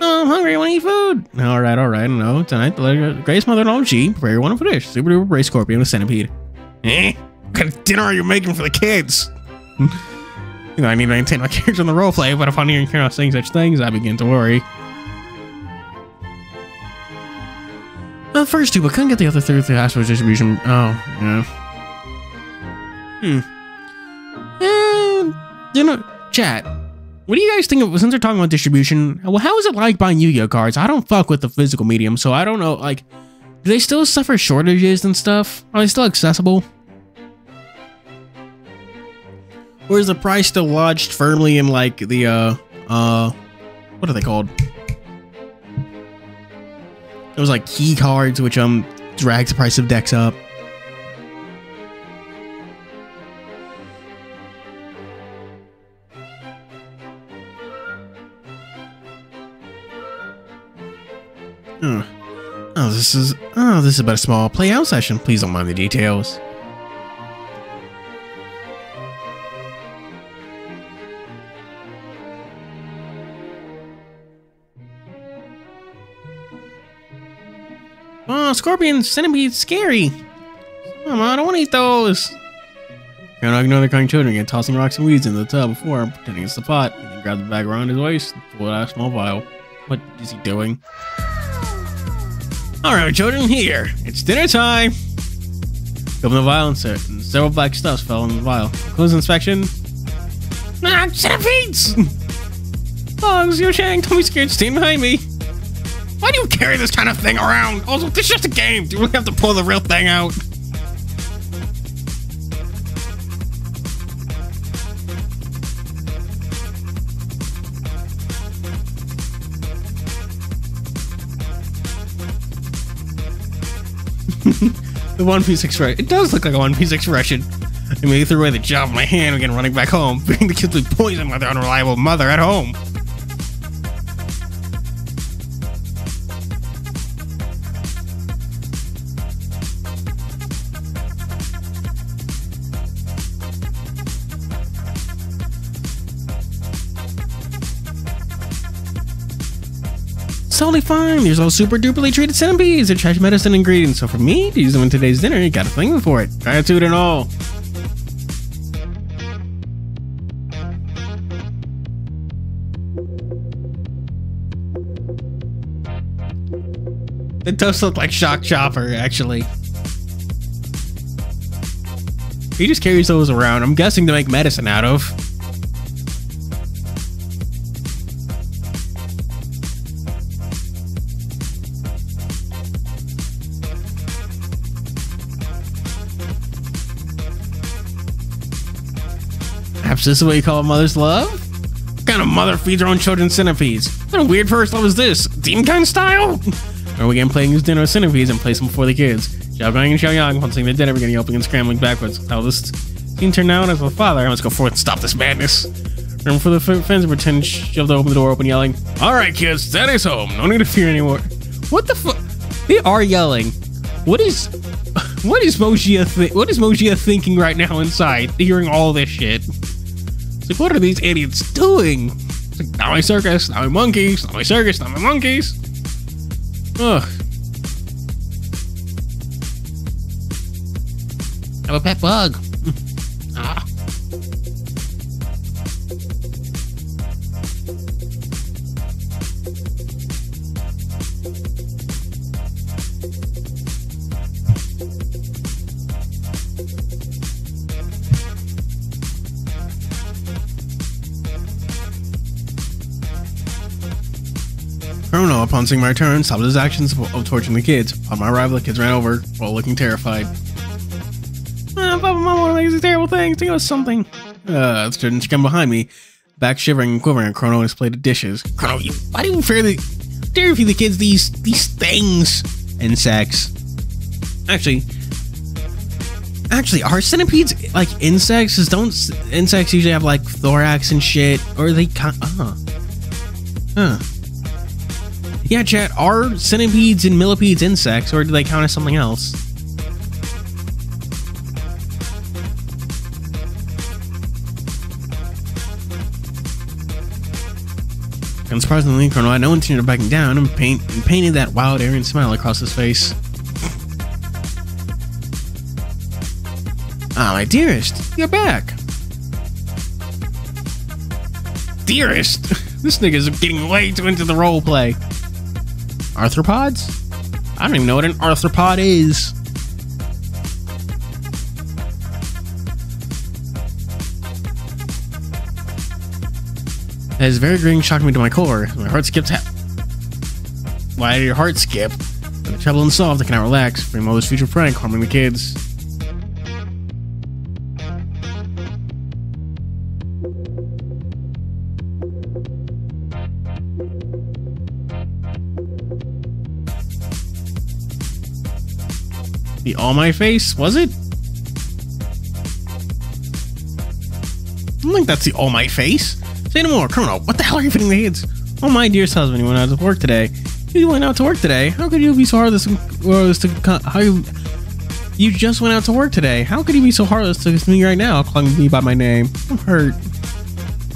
Oh, I'm hungry, I want to eat food! Alright, no. Tonight, the greatest mother in all of G, prepare your wonderful dish. Super duper braised scorpion with centipede. Eh? What kind of dinner are you making for the kids? You know, I need to maintain my character in the roleplay, but upon hearing Kara saying such things, I begin to worry. Well, the first two, but couldn't get the other three through the Astros distribution. Oh, yeah. You know, chat, what do you guys think of, since they're talking about distribution, well, how is it like buying Yu-Gi-Oh cards? I don't fuck with the physical medium, so I don't know, like, do they still suffer shortages and stuff? Are they still accessible? Or is the price still lodged firmly in, like, the, what are they called? It was like key cards, which, drags the price of decks up. This is but a small play-out session. Please don't mind the details. Oh, scorpion, centipede, scary. Mama, I don't want to eat those. Can't ignore the crying children again, tossing rocks and weeds into the tub before pretending it's the pot. He then grabbed the bag around his waist and pulled out a small vial. What is he doing? Alright, children, here. It's dinner time. Open the vial and several black stuffs fell in the vial. Close inspection. Ah, centipedes! Bugs, Yo Chang, don't be scared, stand behind me. Why do you carry this kind of thing around? Also, this is just a game. Do you really have to pull the real thing out? The One Piece expression. It does look like a One Piece expression. I immediately threw away the job in my hand and began running back home, being the kids with poison by their unreliable mother at home. Totally fine. There's all super duperly treated centipedes. They're trash medicine ingredients. So for me to use them in today's dinner, you got a thing for it. Gratitude and all. It does look like Shock Chopper, actually. He just carries those around. I'm guessing to make medicine out of. Perhaps this is what you call a mother's love? What kind of mother feeds her own children centipedes? What kind of weird first love is this? Demon kind style? Or we again playing this dinner with centipedes and place them before the kids. Xiaogang and Xiaoyang, once they're dead, we're getting yelping and scrambling backwards. How this scene turned out as a father, I must go forth and stop this madness. Remember for the fence and pretend shoved open the door open, yelling, "Alright kids, Daddy's home. No need to fear anymore." What the fuck? They are yelling. What is Mojia thinking right now inside, hearing all this shit? It's like, what are these idiots doing? It's like, not my circus, not my monkeys, not my circus, not my monkeys. Ugh. I have a pet bug. Ah. Chrono, upon seeing my return, stopped his actions of torturing the kids. Upon my arrival, the kids ran over, all looking terrified. Papa and Mama makes these terrible things. Think of something. Students come behind me, back shivering and quivering, and Chrono has played the dishes. Chrono, why do you dare feed the kids these things? Insects. Actually, are centipedes like insects? Don't insects usually have like thorax and shit? Or they Yeah, chat, are centipedes and millipedes insects, or do they count as something else? Unsurprisingly, Chrono had no intention of backing down and painted that wild Aryan smile across his face. Ah, my dearest, you're back. Dearest? This nigga's getting way too into the roleplay. Arthropods? I don't even know what an arthropod is. That is very green, shocking me to my core. My heart skipped. Why did your heart skip? When the trouble unsolved, I cannot relax. For my mother's future prank, harming the kids. The All My Face, was it? I don't think that's the All My Face. Say no more, Chrono. What the hell are you feeding the kids? Oh, my dearest husband, you went out to work today. You went out to work today. How could you be so heartless? You just went out to work today. How could you be so heartless to me right now, calling me by my name? I'm hurt.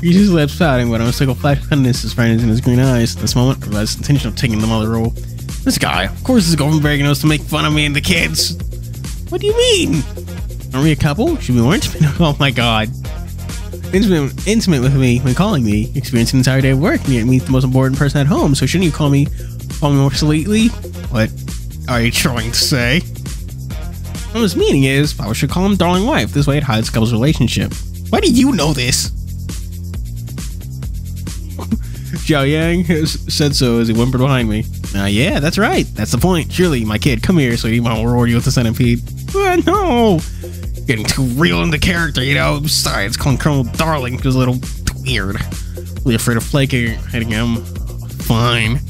He just lips pouting, but I was like a flash of kindness is in his green eyes. This moment, I realized the intention of taking the mother role. This guy, of course, is going very knows to make fun of me and the kids. What do you mean? Are we a couple? Should we more intimate? Oh my god. Intimate with me when calling me. Experience an entire day of work and yet meet the most important person at home. So shouldn't you call me more sweetly? What are you trying to say? What his meaning is, I should call him darling wife. This way it hides the couple's relationship. Why do you know this? Xiao Yang has said so as he whimpered behind me. Yeah, that's right. That's the point. Surely, my kid, come here so he won't reward you with the centipede. No! Getting too real into character, you know? Besides, calling Colonel darling is a little weird. Really afraid of flaking hitting him. Fine.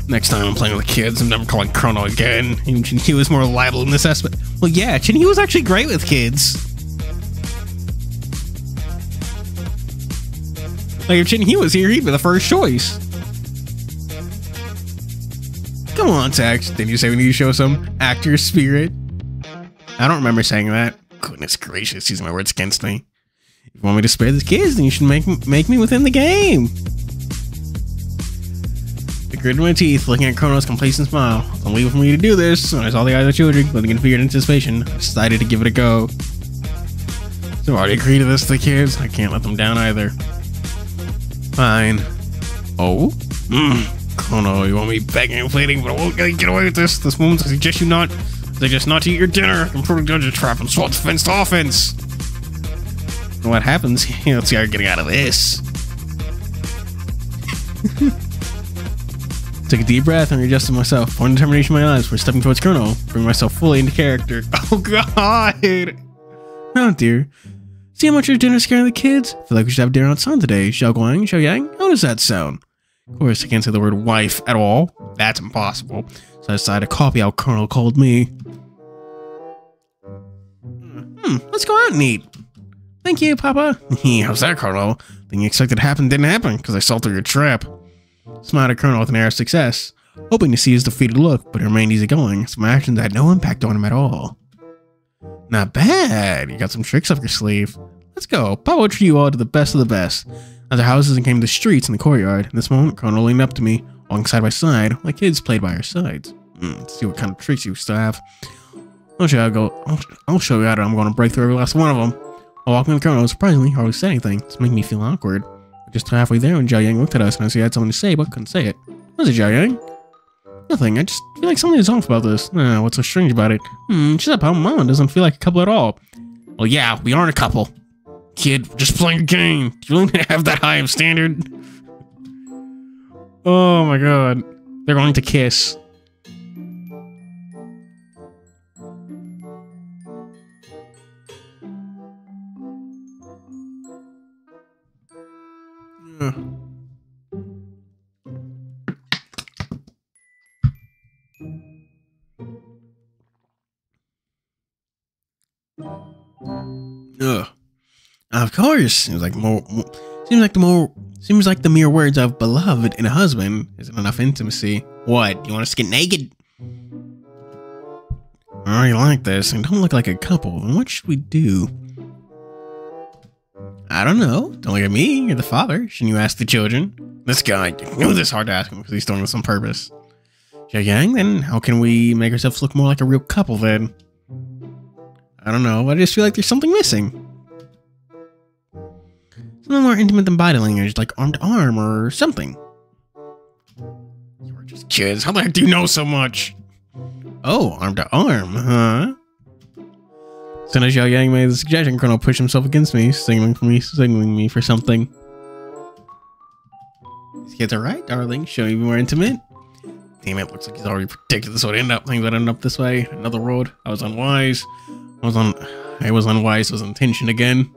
Next time I'm playing with kids, I'm never calling Chrono again. Even He was more liable in this aspect. Well, yeah, He was actually great with kids. Like, if He was here, he'd be the first choice. Come on, Tex. Didn't you say we need to show some actor spirit? I don't remember saying that. Goodness gracious, using my words against me. If you want me to spare the kids, then you should make me within the game. I gritted my teeth, looking at Chrono's complacent smile. Don't wait for me to do this. When I saw the eyes of the children, living in fear and anticipation, I decided to give it a go. So I've already agreed to this to the kids. I can't let them down either. Fine. Oh? Oh no, you want me begging and pleading, but I won't get away with this. This moment, I suggest you not. Suggest not to eat your dinner. I'm probably going to trap and swap defense to offense. And what happens? Let's see how you're getting out of this. Take a deep breath and readjusted myself. One determination in my eyes for stepping towards Colonel. Bring myself fully into character. Oh god! Oh dear. See how much your dinner's scaring the kids? Feel like we should have dinner outside today. Xiao Guang, Xiao Yang? How does that sound? Of course, I can't say the word wife at all. That's impossible. So I decided to copy how Colonel called me. Let's go out and eat. Thank you, Papa. How's that, Colonel? Thing you expected to happen didn't happen because I saw through your trap. Smiled at Colonel with an air of success, hoping to see his defeated look, but he remained easygoing, so my actions had no impact on him at all. Not bad. You got some tricks up your sleeve. Let's go. Papa will treat you all to the best of the best. As our houses came to the streets and the courtyard, in this moment, Colonel leaned up to me, walking side by side, while kids played by our sides. Let's see what kind of tricks you still have. I'll show you how I'm going to break through every last one of them. While walking with the Colonel, surprisingly, hardly said anything. It's making me feel awkward. Just halfway there when Zhao Yang looked at us and I said he had something to say, but couldn't say it. What is it, Zhao Yang? Nothing. I just feel like something is off about this. What's so strange about it? Shut up, how Mama doesn't feel like a couple at all. Well, yeah, we aren't a couple. Kid, we're just playing a game. Do you really have that high of standard? Oh my god. They're going to kiss. Of course, seems like the mere words of beloved and a husband isn't enough intimacy. What? You want us to get naked? I already like this and don't look like a couple. Then what should we do? I don't know. Don't look at me. You're the father. Shouldn't you ask the children? This guy, you know this is hard to ask him because he's doing this on purpose. Zhao Yang, then how can we make ourselves look more like a real couple then? I don't know. I just feel like there's something missing. Something more intimate than body language, like arm to arm or something. You're just kids. How the heck do you know so much? Oh, arm to arm, huh? As soon as Zhao Yang made the suggestion, Colonel pushed himself against me, signaling me for something. These kids are right, darling. Should we be more intimate? Damn it, looks like he's already predicted this would end up. Things would end up this way. Another road. I was unwise. I was unwise. Was intention again.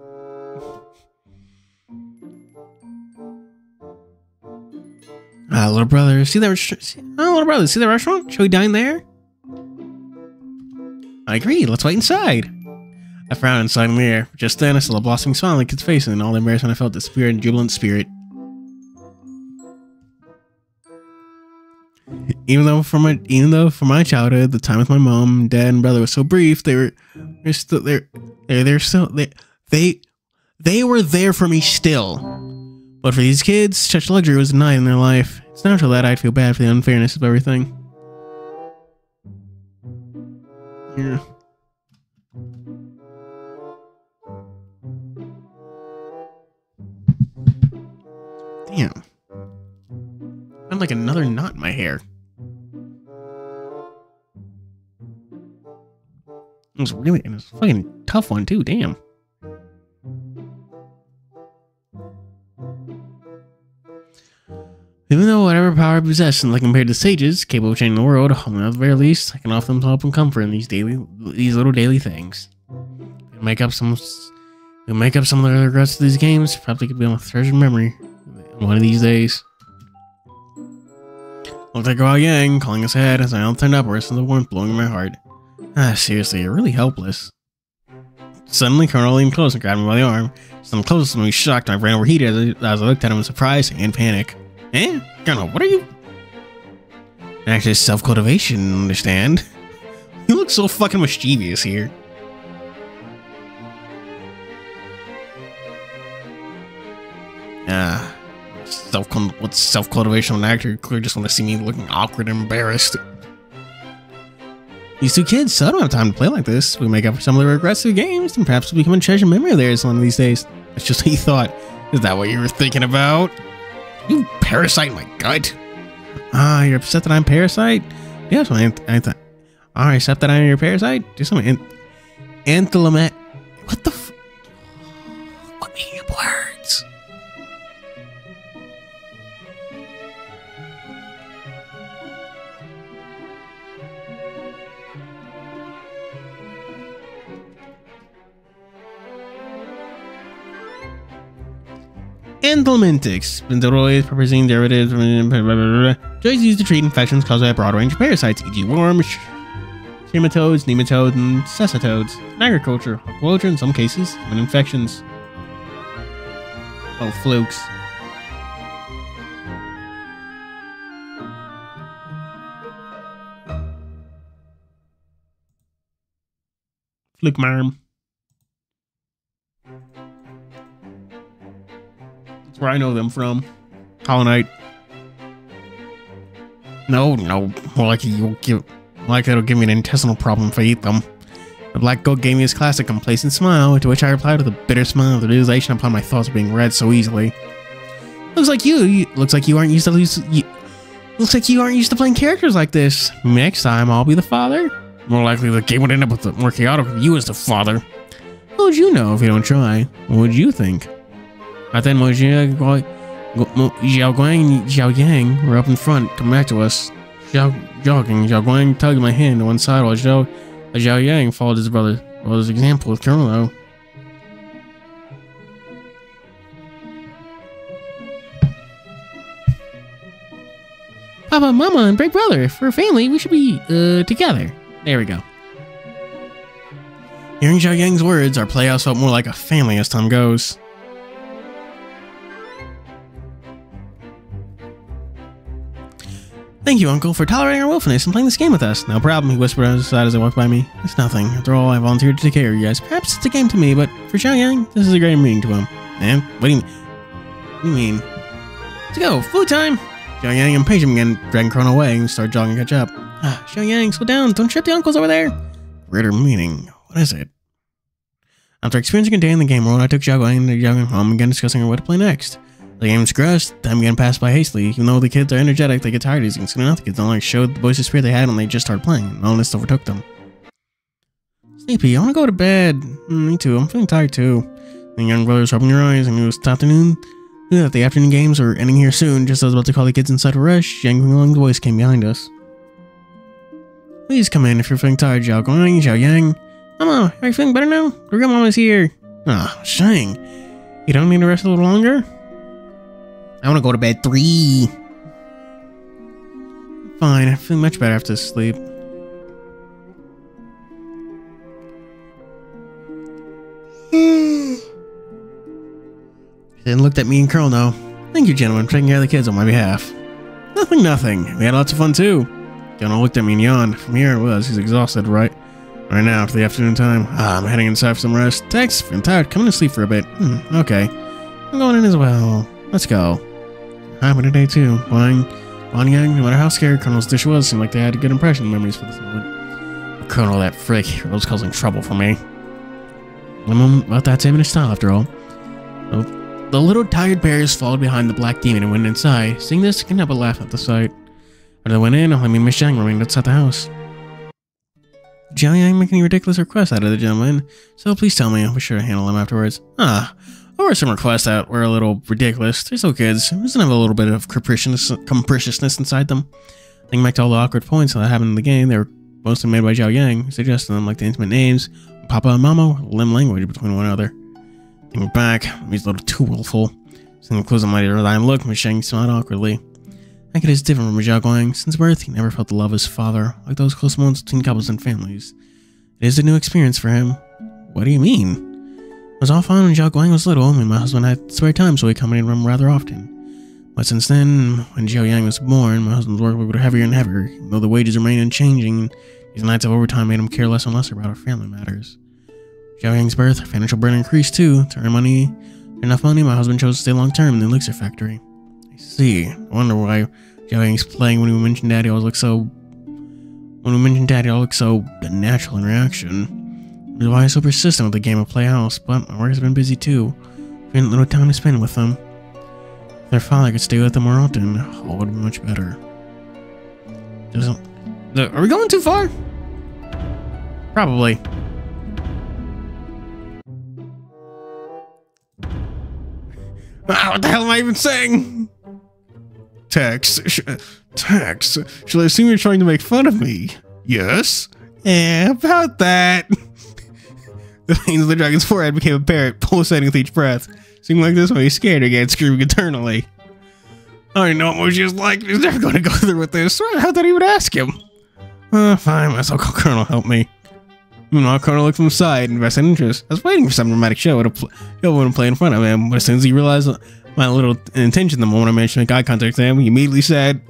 Little brother, see that restaurant? Shall we dine there? I agree. Let's wait inside. I frowned inside in the air. Just then, I saw a blossoming smile on the kid's face, and all the embarrassment I felt disappeared in jubilant spirit. Even though for my childhood, the time with my mom, dad, and brother was so brief, they were there for me still. But for these kids, such luxury was denied in their life. It's natural that I'd feel bad for the unfairness of everything. Yeah. Damn. I have like another knot in my hair. It was a fucking tough one too, damn. Even though whatever power I possess and like compared to sages capable of changing the world, at the very least, I can offer them help and comfort in these little daily things. We'll make up some of the regrets of these games. Probably could be on a treasured memory one of these days. Looked like Zhao Yang calling us ahead as I all turned upwards and the warmth blowing in my heart. Seriously, you're really helpless. Suddenly, Colonel leaned close and grabbed me by the arm. Some closest to me shocked and I ran overheated as I looked at him in surprise and panic. Eh? Colonel, what are you? Actually, self-cultivation, understand? You look so fucking mischievous here. What's self-cultivation on an actor? You clearly just want to see me looking awkward and embarrassed. These two kids, so I don't have time to play like this. We make up for some of the regrets of the games, and perhaps we'll become a treasured memory of theirs one of these days. That's just what you thought. Is that what you were thinking about? You parasite in my gut. Ah, you're upset that I'm Parasite? Yeah, so I accept that I'm your Parasite? Do something. Antholomet. What the f... What meaning of words? Anthelmintics, benzodiazepines, proposing derivatives, drugs used to treat infections caused by a broad range of parasites, e.g. worms, nematodes, and cecitodes. In agriculture, aquaculture in some cases, human infections. Oh, flukes. Fluke marm. That's where I know them from. Hollow Knight. No. More like it'll give me an intestinal problem if I eat them. The black goat gave me his classic complacent smile, to which I replied with a bitter smile of the realization upon my thoughts being read so easily. Looks like you aren't used to playing characters like this. Next time I'll be the father. More likely the game would end up with more chaotic with you as the father. What would you know if you don't try? What would you think? I then Xiao Guang and Xiao Yang were up in front, coming back to us. Xiao Guang tugged my hand to one side while Xiao Yang followed his brother's example with Colonel. Papa, Mama, and Big Brother, for a family, we should be, together. There we go. Hearing Xiao Yang's words, our playhouse felt more like a family as time goes. Thank you, Uncle, for tolerating our willfulness and playing this game with us. No problem, he whispered on his side as I walked by me. It's nothing. After all, I volunteered to take care of you guys. Perhaps it's a game to me, but for Xiao Yang, this is a great meaning to him. Man, what do you mean? Let's go, food time! Xiao Yang impatient again, dragging Chrono away and started jogging to catch up. Xiao Yang, slow down, don't trip the uncles over there! Greater meaning, what is it? After experiencing a day in the game world, I took Xiao Yang to Xiao home and began discussing what to play next. The game's progressed, time began to pass by hastily. Even though the kids are energetic, they get tired easy. Soon enough, the kids don't like showed the boisterous spirit they had when they just started playing, and all this overtook them. Sleepy, I want to go to bed. Me too, I'm feeling tired too. The young brothers opened their eyes and it was the afternoon. Knew that the afternoon games were ending here soon. Just as I was about to call the kids inside to rush, Yang Guang's voice came behind us. Please come in if you're feeling tired, Xiao Guang, Xiao Yang. Mama, are you feeling better now? Your grandmama's here. Shang. You don't need to rest a little longer? I want to go to bed 3. Fine, I feel much better after sleep. Then looked at me and Curl now. Thank you, gentlemen, for taking care of the kids on my behalf. Nothing. We had lots of fun too. Colonel looked at me and yawned. From here it was. He's exhausted, right now after the afternoon time. I'm heading inside for some rest. Tex, if you're tired, come in and sleep for a bit. Okay. I'm going in as well. Let's go. Happy today too. Yang, no matter how scared Colonel's dish was, seemed like they had a good impression and memories for this moment. Colonel, that frick, was causing trouble for me. About that same in his style, after all. The little tired bears followed behind the black demon and went inside. Seeing this, I couldn't help but laugh at the sight. When they went in, I mean Miss Zhang remained outside the house. Xiao Yang making any ridiculous requests out of the gentleman, so please tell me. I'll be sure to handle them afterwards. Or some requests that were a little ridiculous. They're still kids. It doesn't have a little bit of capriciousness inside them. Thinking back to all the awkward points that happened in the game, they were mostly made by Xiao Yang, who suggested them like the intimate names, Papa and Mama, limb language between one another. Thinking back, he's a little too willful. Seeing the clues on my line look, Miss Zhang smiled awkwardly. I think it is different from Xiao Guang. Since birth, he never felt the love of his father, like those close moments between couples and families. It is a new experience for him. What do you mean? It was all fine when Xiao Guang was little, and my husband had spare time, so he accompanied him rather often. But since then, when Xiao Yang was born, my husband's work would heavier and heavier, even though the wages remained unchanging. These nights of overtime made him care less and less about our family matters. Xiao Yang's birth, financial burden increased too. To earn enough money, my husband chose to stay long term in the elixir factory. I see. I wonder why Xiao Yang's playing when we mentioned Daddy always looks so... natural in reaction. Which is why I'm so persistent with the game of Playhouse, but my work has been busy too. I've little time to spend with them. If their father could stay with them more often, all would be much better. Are we going too far? Probably. What the hell am I even saying? Tex, Tex, shall I assume you're trying to make fun of me? Yes? Yeah, about that. The veins of the dragon's forehead became apparent, pulsating with each breath. Seemed like this when he's scared again, screaming eternally. I don't know what Moji is like. He's never going to go through with this. How did I even ask him? Fine, might as well call Colonel help me. Meanwhile, Colonel looked from the side and vested interest. I was waiting for some dramatic show to play in front of him, but as soon as he realized my little intention the moment I managed to make eye contact with him, he immediately said,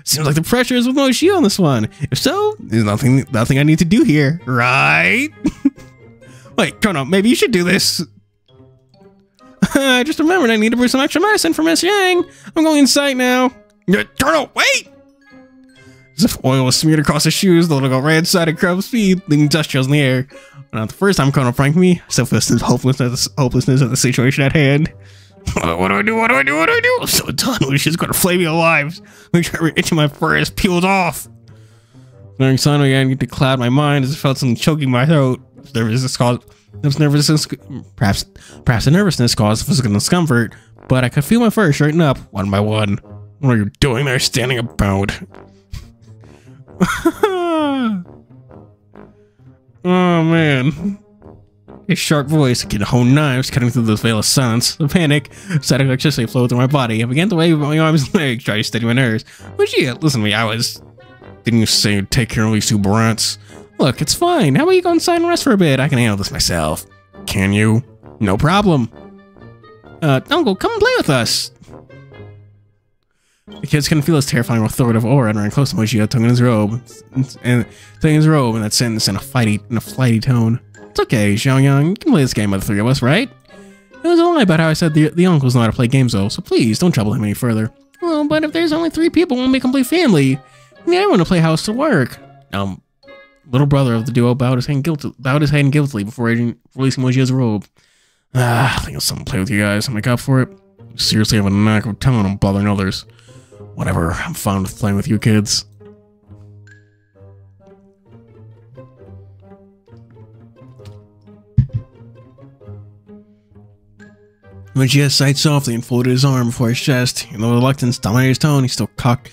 seems like the pressure is with Moji on this one. If so, there's nothing I need to do here, right? Wait, Colonel, maybe you should do this. I just remembered I need to brew some extra medicine for Miss Yang. I'm going inside now. Colonel, wait! As if oil was smeared across his shoes, the little girl ran inside at crab speed, leaving dust trails in the air. Not the first time Colonel pranked me, I still feel the hopelessness of the situation at hand. What do I do? What do I do? What do I do? I'm so done. She's gonna flay me alive. Make sure every inch of my fur is peeled off. During sun began to cloud my mind as I felt something choking my throat. Perhaps the nervousness caused physical discomfort, but I could feel my fur straighten up one by one. What are you doing there, standing about? Oh man. His sharp voice, like a whole knives cutting through the veil of silence. The panic, static electricity flowed through my body. I began to wave my arms and legs, trying to steady my nerves. But yeah, listen to me, didn't you say you'd take care of these two brats? Look, it's fine. How about you go inside and rest for a bit? I can handle this myself. Can you? No problem. Uncle, come and play with us. The kids couldn't feel his terrifying authoritative aura running close to Moji, tugging his robe, and that sentence in a flighty tone. It's okay, Xiaoyang. You can play this game by the three of us, right? It was a lie about how I said the uncles know how to play games, though, so please don't trouble him any further. Well, but if there's only 3 people, it won't be a complete family. We need everyone to play house to work. Little brother of the duo bowed his hand guiltily before releasing Moji's robe. I think I'll someone play with you guys and make up for it. I seriously have a knack of telling them bothering others. Whatever, I'm fine with playing with you kids. Moji sighed softly and folded his arm before his chest. And though reluctance dominated his tone, he still cocked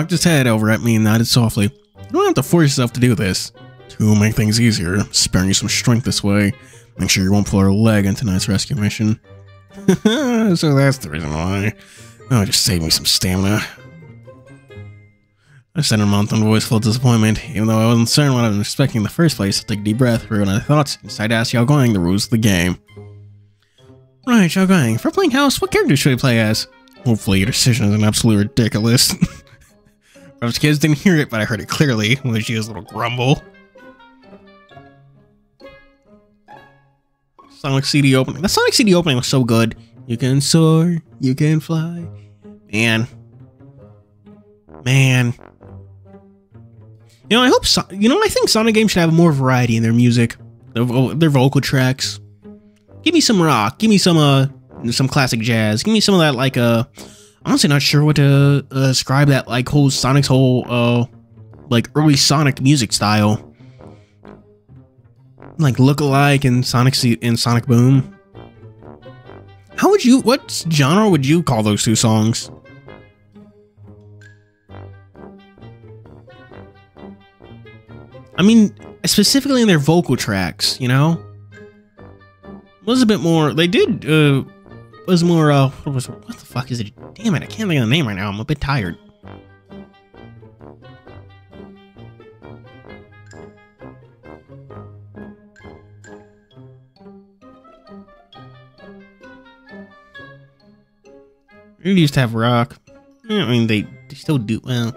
his head over at me and nodded softly. You don't have to force yourself to do this. To make things easier, sparing you some strength this way. Make sure you won't pull her leg in tonight's rescue mission. So that's the reason why. Oh, just save me some stamina. I said in a monotone voice full of disappointment. Even though I wasn't certain what I was expecting in the first place, I took a deep breath, reorganized my thoughts, and decided to ask Xiaogang the rules of the game. Right, Xiaogang, for playing house, what character should we play as? Hopefully your decision isn't absolutely ridiculous. Perhaps kids didn't hear it, but I heard it clearly. Moji's little grumble. Sonic CD opening. The Sonic CD opening was so good. You can soar, you can fly. Man. You know, I think Sonic games should have more variety in their music, their vocal tracks. Give me some rock. Give me some classic jazz. Give me some of that, like, I'm honestly not sure what to describe that, like, Sonic's whole, like, early Sonic music style. Like, look-alike and Sonic Boom. What genre would you call those two songs? I mean, specifically in their vocal tracks, you know? Was a bit more, they did, was more, what the fuck is it? Damn it, I can't think of the name right now, I'm a bit tired. They used to have rock. I mean, they still do, well,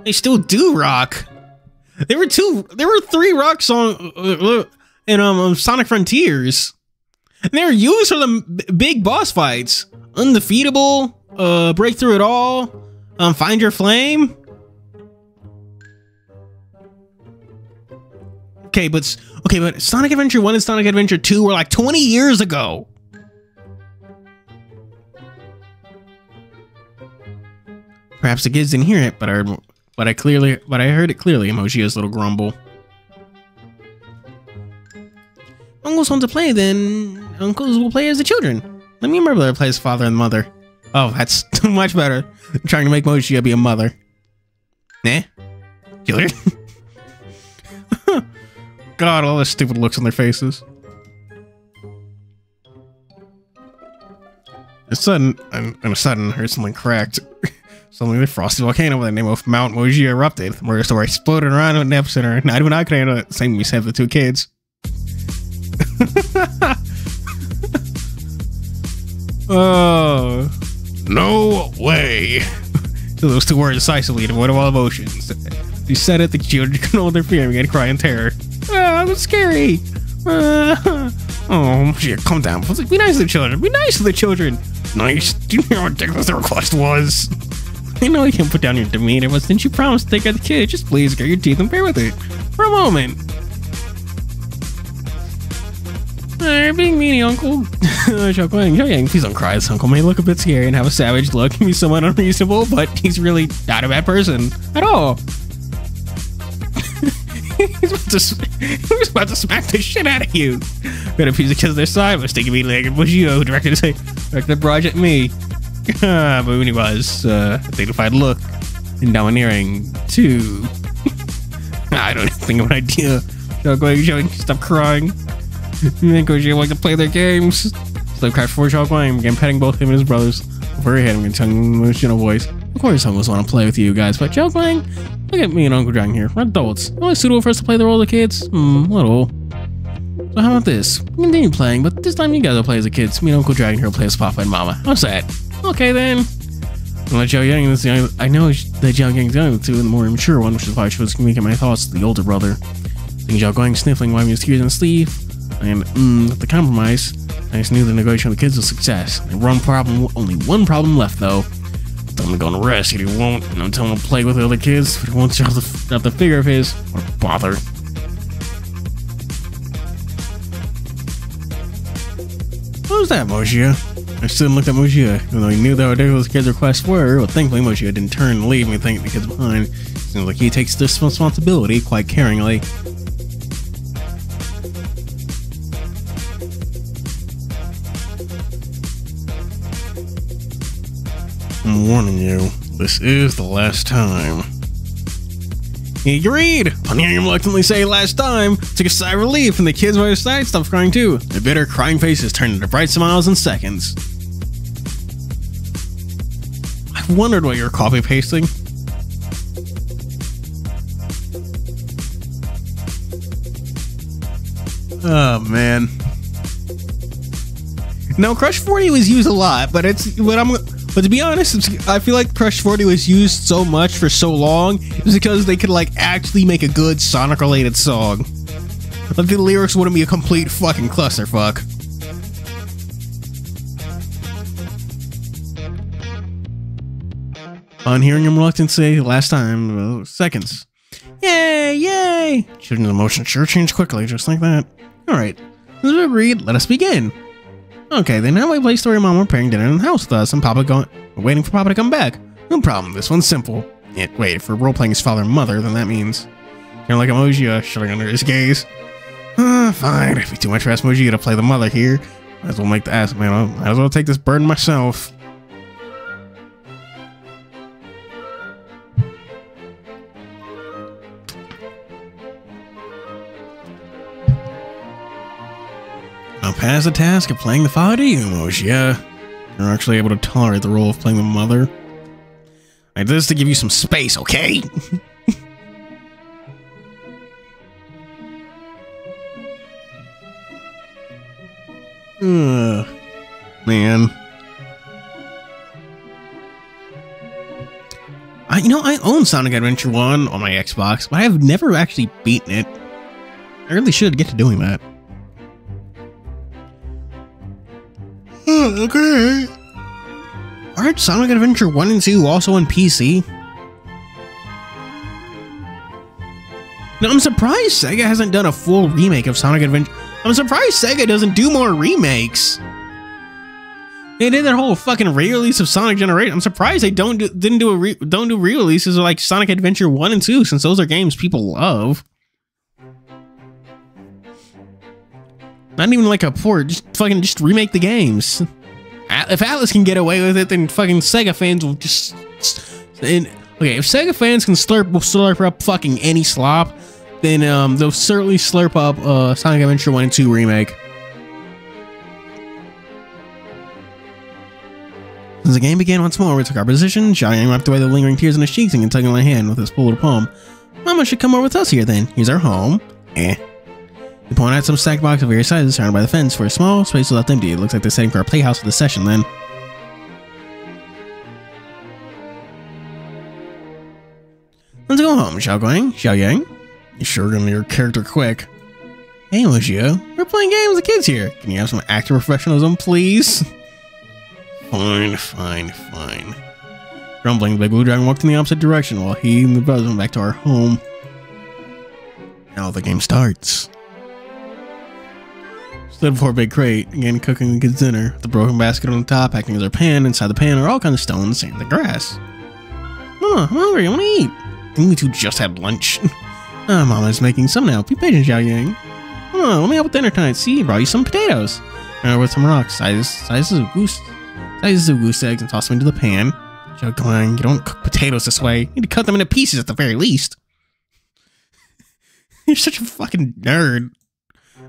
they still do rock. There were 3 rock songs, in Sonic Frontiers. And they're used for the big boss fights. Undefeatable, Break Through It All, Find Your Flame. Okay, but Sonic Adventure 1 and Sonic Adventure 2 were like 20 years ago. Perhaps the kids didn't hear it, but I heard But I heard it clearly, Moshia's little grumble. Uncles want to play, then uncles will play as the children. Let me remember to play as father and mother. Oh, that's much better than trying to make Moshia be a mother. Eh? Killer? God, all the stupid looks on their faces. A sudden, I heard something cracked. Suddenly, the frosty volcano with the name of Mount Moshia erupted. The murder story exploded around in the epicenter. Not even I could handle it. Same we said the two kids. Oh, no way. So those two words decisively devoid of all emotions. You said it, the children couldn't hold their fear and began to cry in terror. Ah, that's scary. Oh, shit, calm down. Be nice to the children. Be nice to the children. Nice. Do you know how ridiculous the request was? I know you can't put down your demeanor, but since you promised to take care of the kid, just please get your teeth and bear with it. For a moment. You're being meanie, Uncle. Please don't cry. This uncle may look a bit scary and have a savage look and be somewhat unreasonable, but he's really not a bad person at all. He's about to smack the shit out of you. But if he's because of their side, mistake immediately like Moshio, who directed the barrage at me. But when he was, a dignified look and domineering too. I don't think of an idea. Stop crying. You think Moshio like to play their games? So cried for Xiaoguang, began petting both him and his brothers. Before he had him in a emotional voice. Of course, uncles want to play with you guys, but Xiaoguang, look at me and Uncle Zhang here. We're adults. Only suitable for us to play the role of the kids? Little. So how about this? We continue playing, but this time you guys will play as the kids. Me and Uncle Dragon here will play as Papa and Mama. How's that? Okay then. Well, Zhao Yang is the young, I know that Zhao Yang is the younger two and the more immature one, which is why I chose communicating my thoughts to the older brother. Seeing Zhao Guang sniffling, wiping his tears on his sleeve, and the compromise, I just knew the negotiation with the kids was a success. Only one problem left though. Tell him to go on a rest if he won't, and I'm telling him to play with the other kids, but he won't drop the figure of his. What a bother. What was that, Moshia? I stood and looked at Moshia, even though he knew how ridiculous the kids' requests were, but thankfully Moshia didn't turn and leave me thinking the kids behind. Seems like he takes this responsibility quite caringly. I'm warning you, this is the last time. He agreed! Upon hearing him reluctantly say last time, took a sigh of relief and the kids by his side stopped crying too. Their bitter, crying faces turned into bright smiles in seconds. I wondered what you were copy pasting. Oh man. Now Crush 40 was used a lot, but but to be honest, I feel like Crush 40 was used so much for so long is because they could like actually make a good Sonic related song. Like the lyrics wouldn't be a complete fucking clusterfuck. On hearing him reluctant say last time, seconds. Yay, yay! Children's emotions sure change quickly, just like that. Alright, as we agreed, let us begin. Okay, then now we play story Mom preparing dinner in the house with us and Papa waiting for Papa to come back. No problem, this one's simple. Wait, if we're role-playing his father and mother, then that means you're like Moshia shutting under his gaze. Fine, it'd be too much for Moshia to play the mother here. Might as well make the ass, man. Might as well take this burden myself. I'll pass the task of playing the father to you, Moshia. You're actually able to tolerate the role of playing the mother. I did this to give you some space, okay? Man. I own Sonic Adventure 1 on my Xbox, but I've never actually beaten it. I really should get to doing that. Okay. Aren't Sonic Adventure 1 and 2 also on PC? Now, I'm surprised Sega hasn't done a full remake of Sonic Adventure. I'm surprised Sega doesn't do more remakes. They did that whole fucking re-release of Sonic Generation. I'm surprised they don't do re-releases of like Sonic Adventure 1 and 2, since those are games people love. Not even like a port, just remake the games. If Atlas can get away with it, then fucking Sega fans will just... Okay, if Sega fans can slurp up fucking any slop, then they'll certainly slurp up Sonic Adventure 1 and 2 remake. As the game began once more, we took our position. Xiaoyang wiped away the lingering tears in his cheeks and tugging my hand with his full little palm. Mama should come over with us here then. Here's our home. He pointed out some stacked boxes of various sizes surrounded by the fence for a small space left empty. It looks like they're setting for a playhouse for the session then. Let's go home, Xiaoyang. You sure gonna your character quick. Hey, Moshio, we're playing games with the kids here. Can you have some actor professionalism, please? Fine. Grumbling, the Big Blue Dragon walked in the opposite direction while he and the brothers went back to our home. Now the game starts. Stood before a big crate, again cooking the kids' dinner. The broken basket on the top acting as our pan. Inside the pan are all kinds of stones and the grass. Mama, I'm hungry, I want to eat. I think we two just had lunch. Mama's making some now. Be patient, Xiaoyang. Let me help with dinner tonight. See, I brought you some potatoes. With some rocks, sizes of goose eggs, and toss them into the pan. Xiaoyang, you don't cook potatoes this way. You need to cut them into pieces at the very least. You're such a fucking nerd.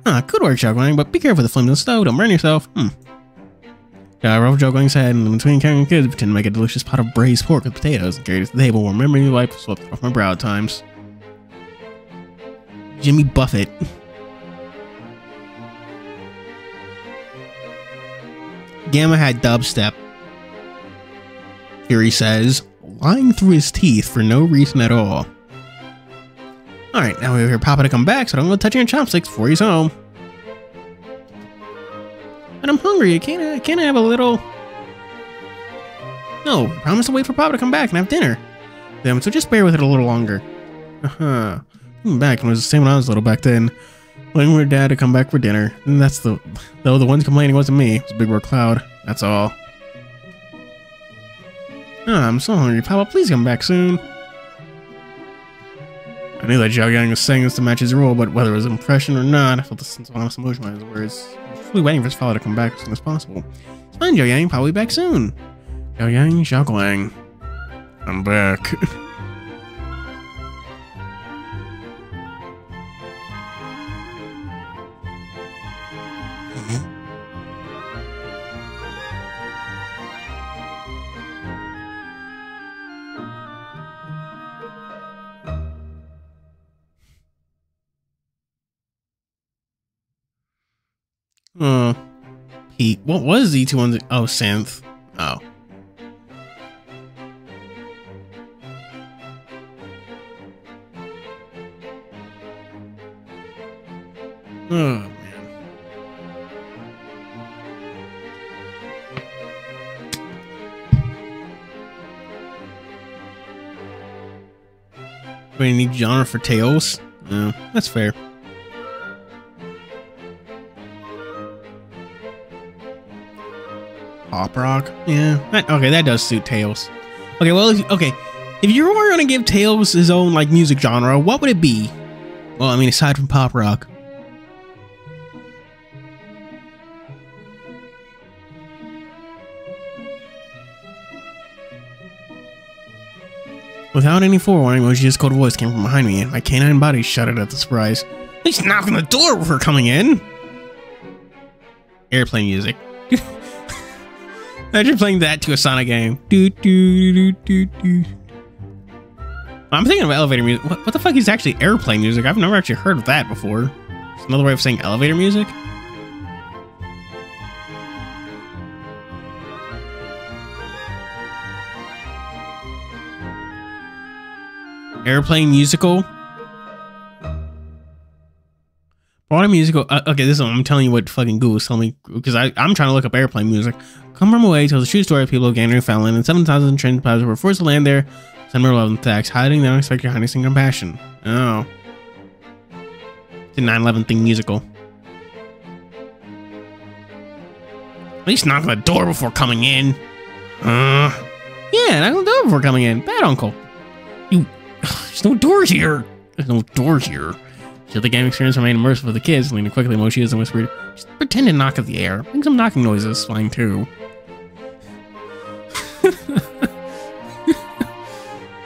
Good work, Xiaoyang, but be careful with the flames on the stove. Don't burn yourself. I rubbed Xiaoyang's head, and in between carrying kids, pretend to make a delicious pot of braised pork with potatoes and carried it to the table, remembering the wipe swept off my brow at times. Jimmy Buffett. Gamma had dubstep. Fuuri says, lying through his teeth for no reason at all. Alright, now we hear Papa to come back, so don't go touching your chopsticks before he's home. But I'm hungry, can't I have a little... No, we promised to wait for Papa to come back and have dinner. So just bear with it a little longer. Back when it was the same when I was little back then. Waiting for Dad to come back for dinner. And that's though the ones complaining wasn't me. It was Big Red Cloud. That's all. I'm so hungry. Papa, please come back soon. I knew that Xiaoyang was saying this to match his role, but whether it was an impression or not, I felt a sense of honest emotion by his words. I was really waiting for his father to come back as soon as possible. It's fine, Xiaoyang. Papa will be back soon. Xiaoyang. I'm back. Pete. What was E2 Oh, synth. Oh. Oh, man. We need genre for Tails? No, that's fair. Pop rock? Yeah. Okay, that does suit Tails. Okay, well, if you were gonna give Tails his own, like, music genre, what would it be? Well, I mean, aside from pop rock. Without any forewarning, Moshi's cold voice came from behind me, and my canine body shuddered at the surprise. He's knocking the door before coming in! Airplane music. Imagine playing that to a Sonic game. I'm thinking of elevator music. What the fuck is actually airplane music? I've never actually heard of that before. It's another way of saying elevator music. Airplane musical. What a musical. Okay, this is I'm telling you what fucking Google's telling me, because I'm trying to look up airplane music. Come from away tells the true story of people of Gander, Newfoundland, and 7,000 trained pilots were forced to land there. December 11th attacks, hiding their unexpected kindness and compassion. Oh. It's a 9/11 thing musical. least knock on the door before coming in. Yeah, knock on the door before coming in. Bad uncle. There's no doors here. There's no doors here. Should the game experience remain immersive for the kids, leaning quickly, Moshi and whispered, just pretend to knock at the air. Make some knocking noises. Fine, too.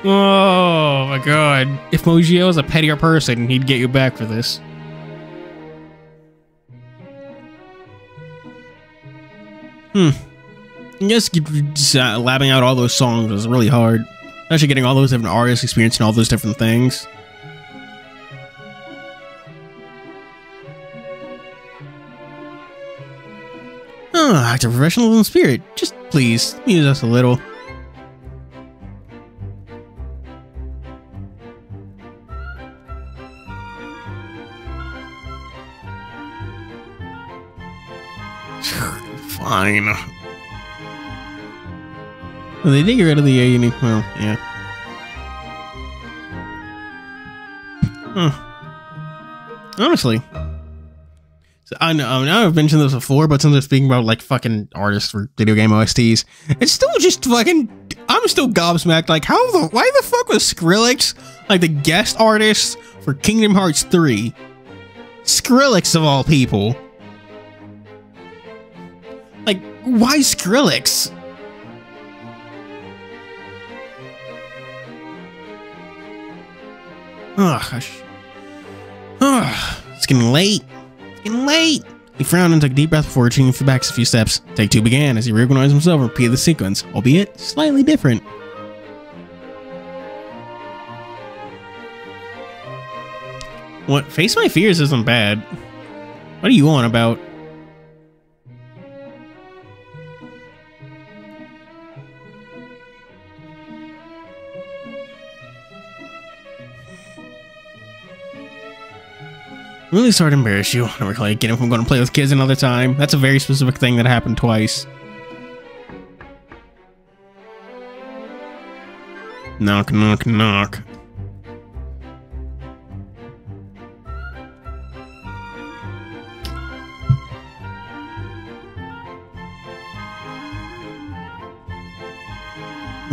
Oh, my God. If Mojio was a pettier person, he'd get you back for this. I guess labbing out all those songs was really hard. Actually getting all those different artists, experiencing all those different things. Act of professionalism and spirit. Just please, amuse us a little. Fine. Well, they did get rid of the unique. Well, yeah. Honestly, so I know I've mentioned this before, but since they're speaking about like fucking artists for video game OSTs, it's still just fucking. I'm still gobsmacked. Like, why the fuck was Skrillex like the guest artist for Kingdom Hearts 3? Skrillex of all people. Like, why Skrillex? Oh, gosh. It's getting late. It's getting late. He frowned and took a deep breath before reaching back a few steps. Take 2 began as he reorganized himself and repeated the sequence, albeit slightly different. What? Face My Fears isn't bad. What are you on about? Really sorry to embarrass you. I don't recall getting if I'm going to play with kids another time. That's a very specific thing that happened twice. Knock, knock, knock.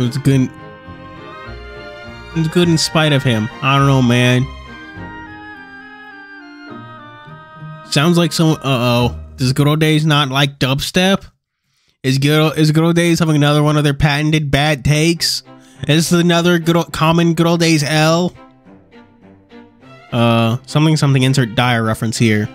It was good. It was good in spite of him. I don't know, man. Sounds like some. Does Good Old Days not like dubstep? Is Good Old Days having another one of their patented bad takes? Is another common Good Old Days L? Something. Insert dire reference here.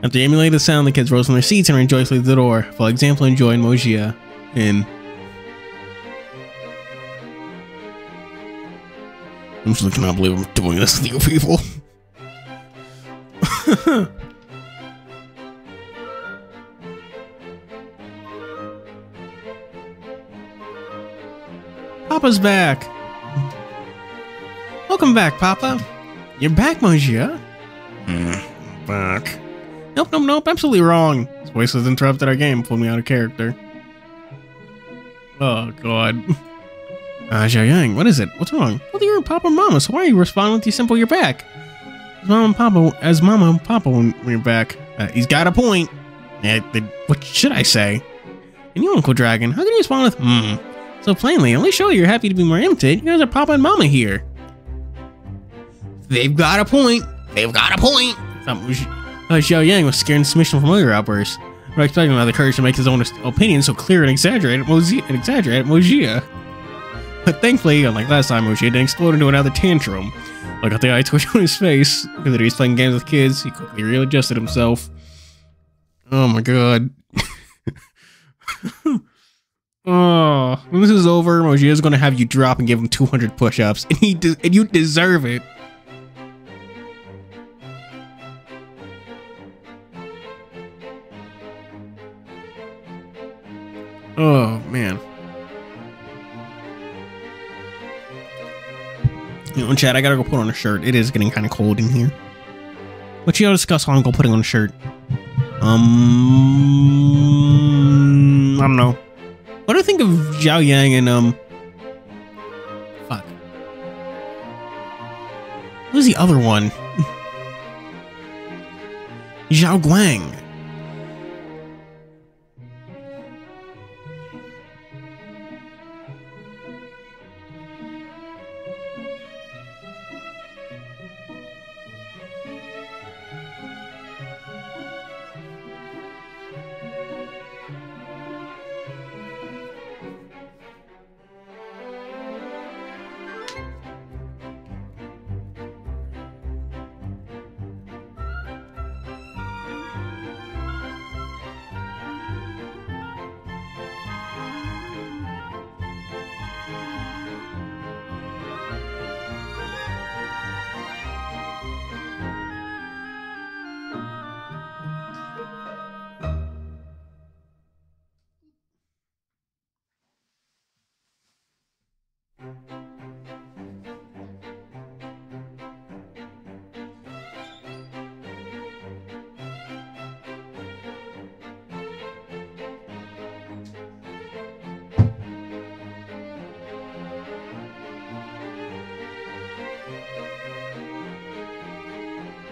After they emulated the sound, the kids rose from their seats and ran joyfully to the door. For example, enjoying Mojia in. I'm just cannot believe I'm doing this with you people. Papa's back. Welcome back, Papa. You're back, Mojia. Back. Nope. Absolutely wrong. His voice has interrupted our game, pulled me out of character. Oh, God. Xiao Yang, what is it? What's wrong? Well, you're Papa and Mama, so why are you responding with the simple you're back? As Mama and Papa when you're back. He's got a point. What should I say? And you, Uncle Dragon, how can you respond with so plainly? Only show you're happy to be more intimate. You guys are Papa and Mama here. They've got a point. Xiao Yang was scared and submission from earlier outbursts. We're expecting him to have the courage to make his own opinion so clear and exaggerated Mojia. But thankfully, unlike last time, Mojia didn't explode into another tantrum. Look at the eye twitch on his face. Because he was playing games with kids, he quickly readjusted himself. Oh my God. Oh, when this is over, Mojia is going to have you drop and give him 200 push-ups. And you deserve it. Oh, man. You know, Chad, I gotta go put on a shirt. It is getting kind of cold in here. But you gotta discuss how I'm going putting on a shirt. I don't know. What do you think of Xiao Yang and, fuck. What was the other one? Zhao Guang.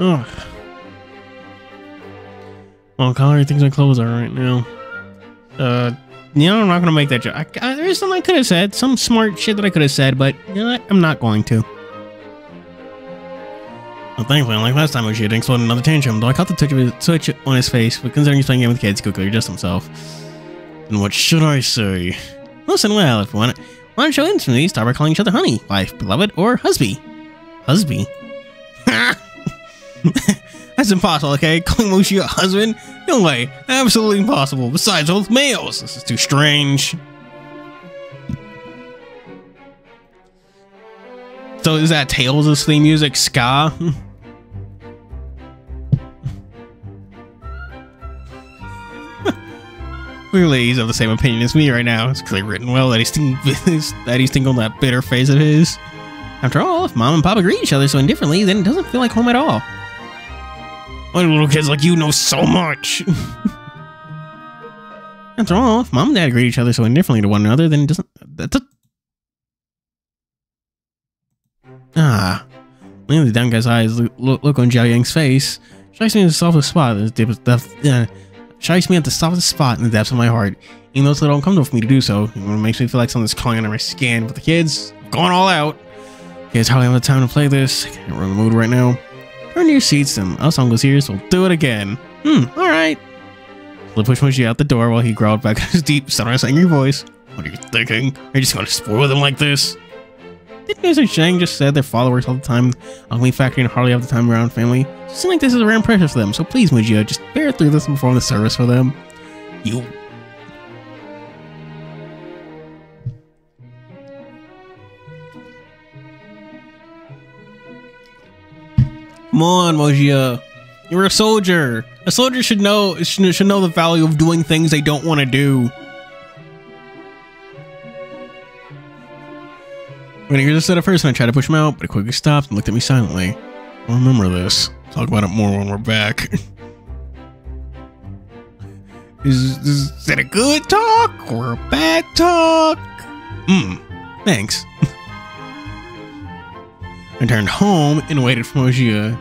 Ugh. Well, color things my clothes are right now. You know, I'm not gonna make that joke. There's something I could have said, some smart shit that I could have said, but you know what? I'm not going to. Well, thankfully, like last time, Oshie exploded another tantrum, though I caught the twitch on his face, but considering he's playing a game with kids, he quickly adjust himself. And what should I say? Listen well, if you want to show intimacy, start by calling each other honey, wife, beloved, or husby. Husby? That's impossible, okay? Calling Moshi a husband? No way. Absolutely impossible. Besides, both males. This is too strange. So is that Tails' theme music ska? Clearly he's of the same opinion as me right now. It's clearly written well that he's thinking on that bitter face of his. After all, if Mom and Papa greet each other so indifferently, then it doesn't feel like home at all. Why do little kids like you know so much? After all, if Mom and Dad greet each other so indifferently to one another, then it doesn't... Look at the down guy's eyes, look on Zhao Yang's face. Strikes me at the softest spot in the depths of my heart. Even though it's a little uncomfortable for me to do so, it makes me feel like something's crawling under my skin. But the kids, going all out. Kids hardly have the time to play this. I can't run the mood right now. Turn to your seats and us uncles here, so we'll do it again. Alright. We'll push Moshi out the door while he growled back his deep, sonorous, angry voice. What are you thinking? Are you just gonna spoil them like this? Didn't Mr. Shang just said their followers all the time, Alchemy Factory and hardly have the time around family? It seems like this is a rare pressure for them, so please, Mujia, just bear through this and perform the service for them. You... Come on, Mojia. You're a soldier. A soldier should know the value of doing things they don't want to do. When he just said it first, and I tried to push him out, but he quickly stopped and looked at me silently. I'll remember this. Talk about it more when we're back. Is it a good talk or a bad talk? Thanks. I turned home and waited for Mojia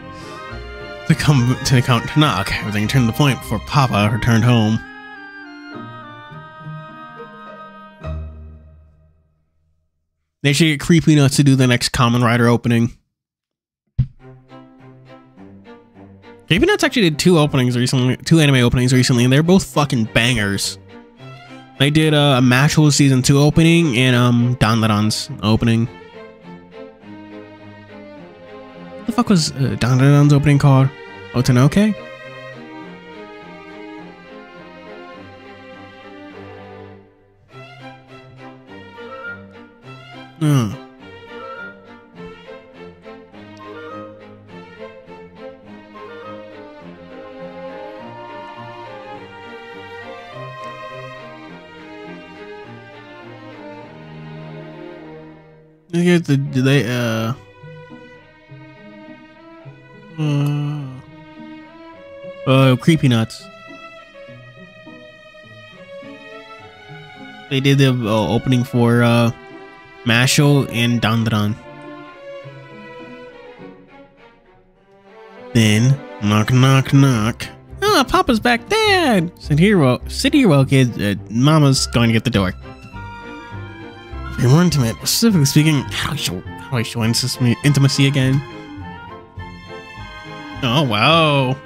to come to knock. Everything turned to the point before Papa returned home. They should get Creepy Nuts to do the next Kamen Rider opening. Creepy Nuts actually did two anime openings recently, and they're both fucking bangers. They did a Mashle Season 2 opening and Dandadan's opening. What the fuck was Dandadan's opening called? Otanoke? Creepy Nuts. They did the opening for Mashle and Dandadan. Then, knock knock knock. Ah, Papa's back, Dad! Sit here, well, kid. Mama's going to get the door. Be more intimate. Specifically speaking, how do I show intimacy again? Oh, wow.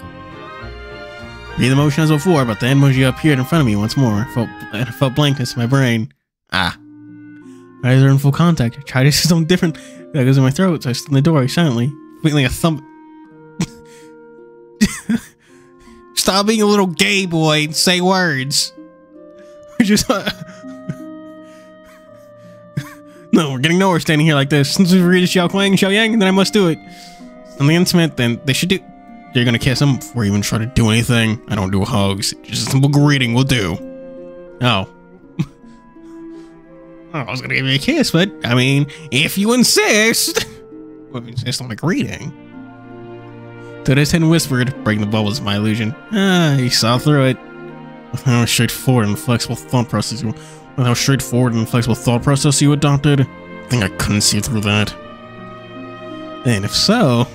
Breathe the motion as before, but the emoji appeared in front of me once more. I felt blankness in my brain. Ah. Eyes are in full contact. I tried to do something different. That goes in my throat, so I stood in the door silently, feeling a thump. Stop being a little gay boy and say words. Just no, we're getting nowhere standing here like this. Since we've read Xiao Kuang and Xiao Yang, then I must do it. Something intimate, then they should do. You're gonna kiss him before you even try to do anything. I don't do hugs. Just a simple greeting will do. Oh. Oh, I was gonna give you a kiss, but I mean, if you insist. Well, insist on a greeting. To his head and whispered, breaking the bubbles of my illusion. Ah, he saw through it. With how straightforward and flexible thought process you adopted, I think I couldn't see through that. And if so,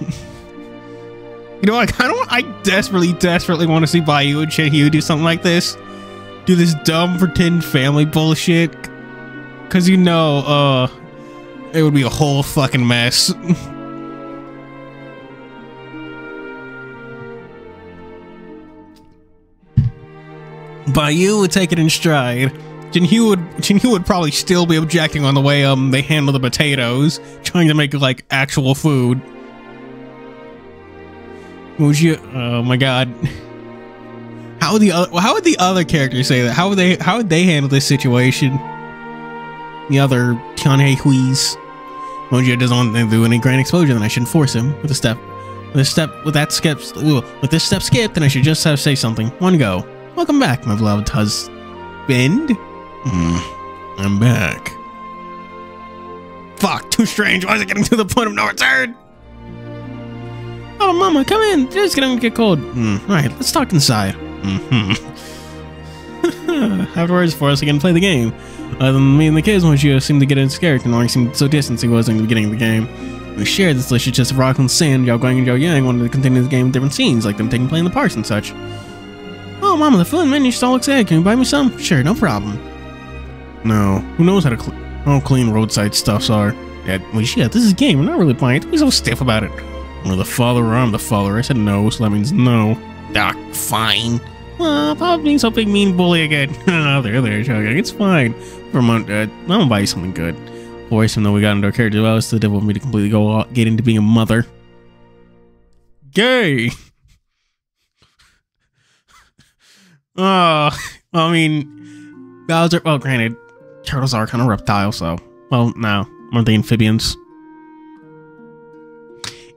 you know, I desperately want to see Bayou and TianHeHui do something like this. Do this dumb pretend family bullshit. Cause you know, it would be a whole fucking mess. Bayou would take it in stride. TianHeHui would probably still be objecting on the way they handle the potatoes, trying to make like actual food. Oh my god. How would the other characters say that? How would they handle this situation? The other TianHeHuis. Mojo doesn't want to do any grand explosion, then I shouldn't force him. With this step skipped, then I should just have say something. One go. Welcome back, my beloved husband. I'm back. Fuck, too strange. Why is it getting to the point of no return? Oh, Mama, come in. It's gonna get cold. Alright, let's talk inside. Afterwards, for us again, play the game. Other than me and the kids, Mojo seemed to get in scared, and Long seemed so distant he was in the beginning of the game. We shared this delicious chest of rock and sand. Zhao Guang and Zhao Yang wanted to continue the game with different scenes, like them taking play in the parks and such. Oh, Mama, the food menu still looks good. Can you buy me some? Sure, no problem. No, who knows how clean roadside stuffs are? Yeah, well, shit, this is a game. We're not really playing it. Don't be so stiff about it. You're the father or I'm the father. I said no, so that means no. Ah, fine. Papa being so big mean bully again. there, Zhao Yang. It's fine. For a month, I'm gonna buy you something good. Of course, even though we got into our character, well, it's the devil for me to completely get into being a mother. Gay! I mean, Bowser, well, granted, turtles are kind of reptiles, so, well, no, aren't they amphibians?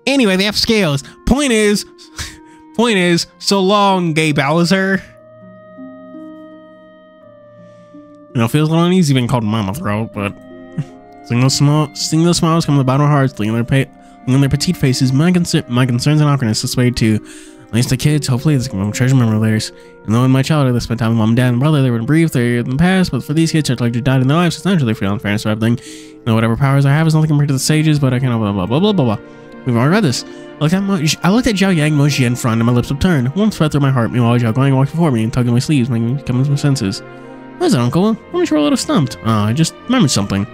Anyway, they have scales. Point is, so long, gay Bowser. You know, it feels a little uneasy being called Mama Throat, but seeing those smiles come from the bottom of our hearts, leaning on their petite faces, my concerns and awkwardness displayed too. At least the kids, hopefully, this can be a treasure memory of theirs. And though in my childhood, I spent time with mom, dad, and brother, they were brief, they're in the past, but for these kids, I'd like to die in their lives. It's naturally feel unfairness of everything. You know, whatever powers I have is nothing compared to the sages, but I can blah blah blah blah blah blah. We've already read this. I looked at Zhao Yang, Moji in front, and my lips upturned. One spread through my heart, meanwhile Zhao Guang walked before me and tugging my sleeves, making me come to my senses. What is it, Uncle? I'm sure a little stumped. Oh, I just remembered something.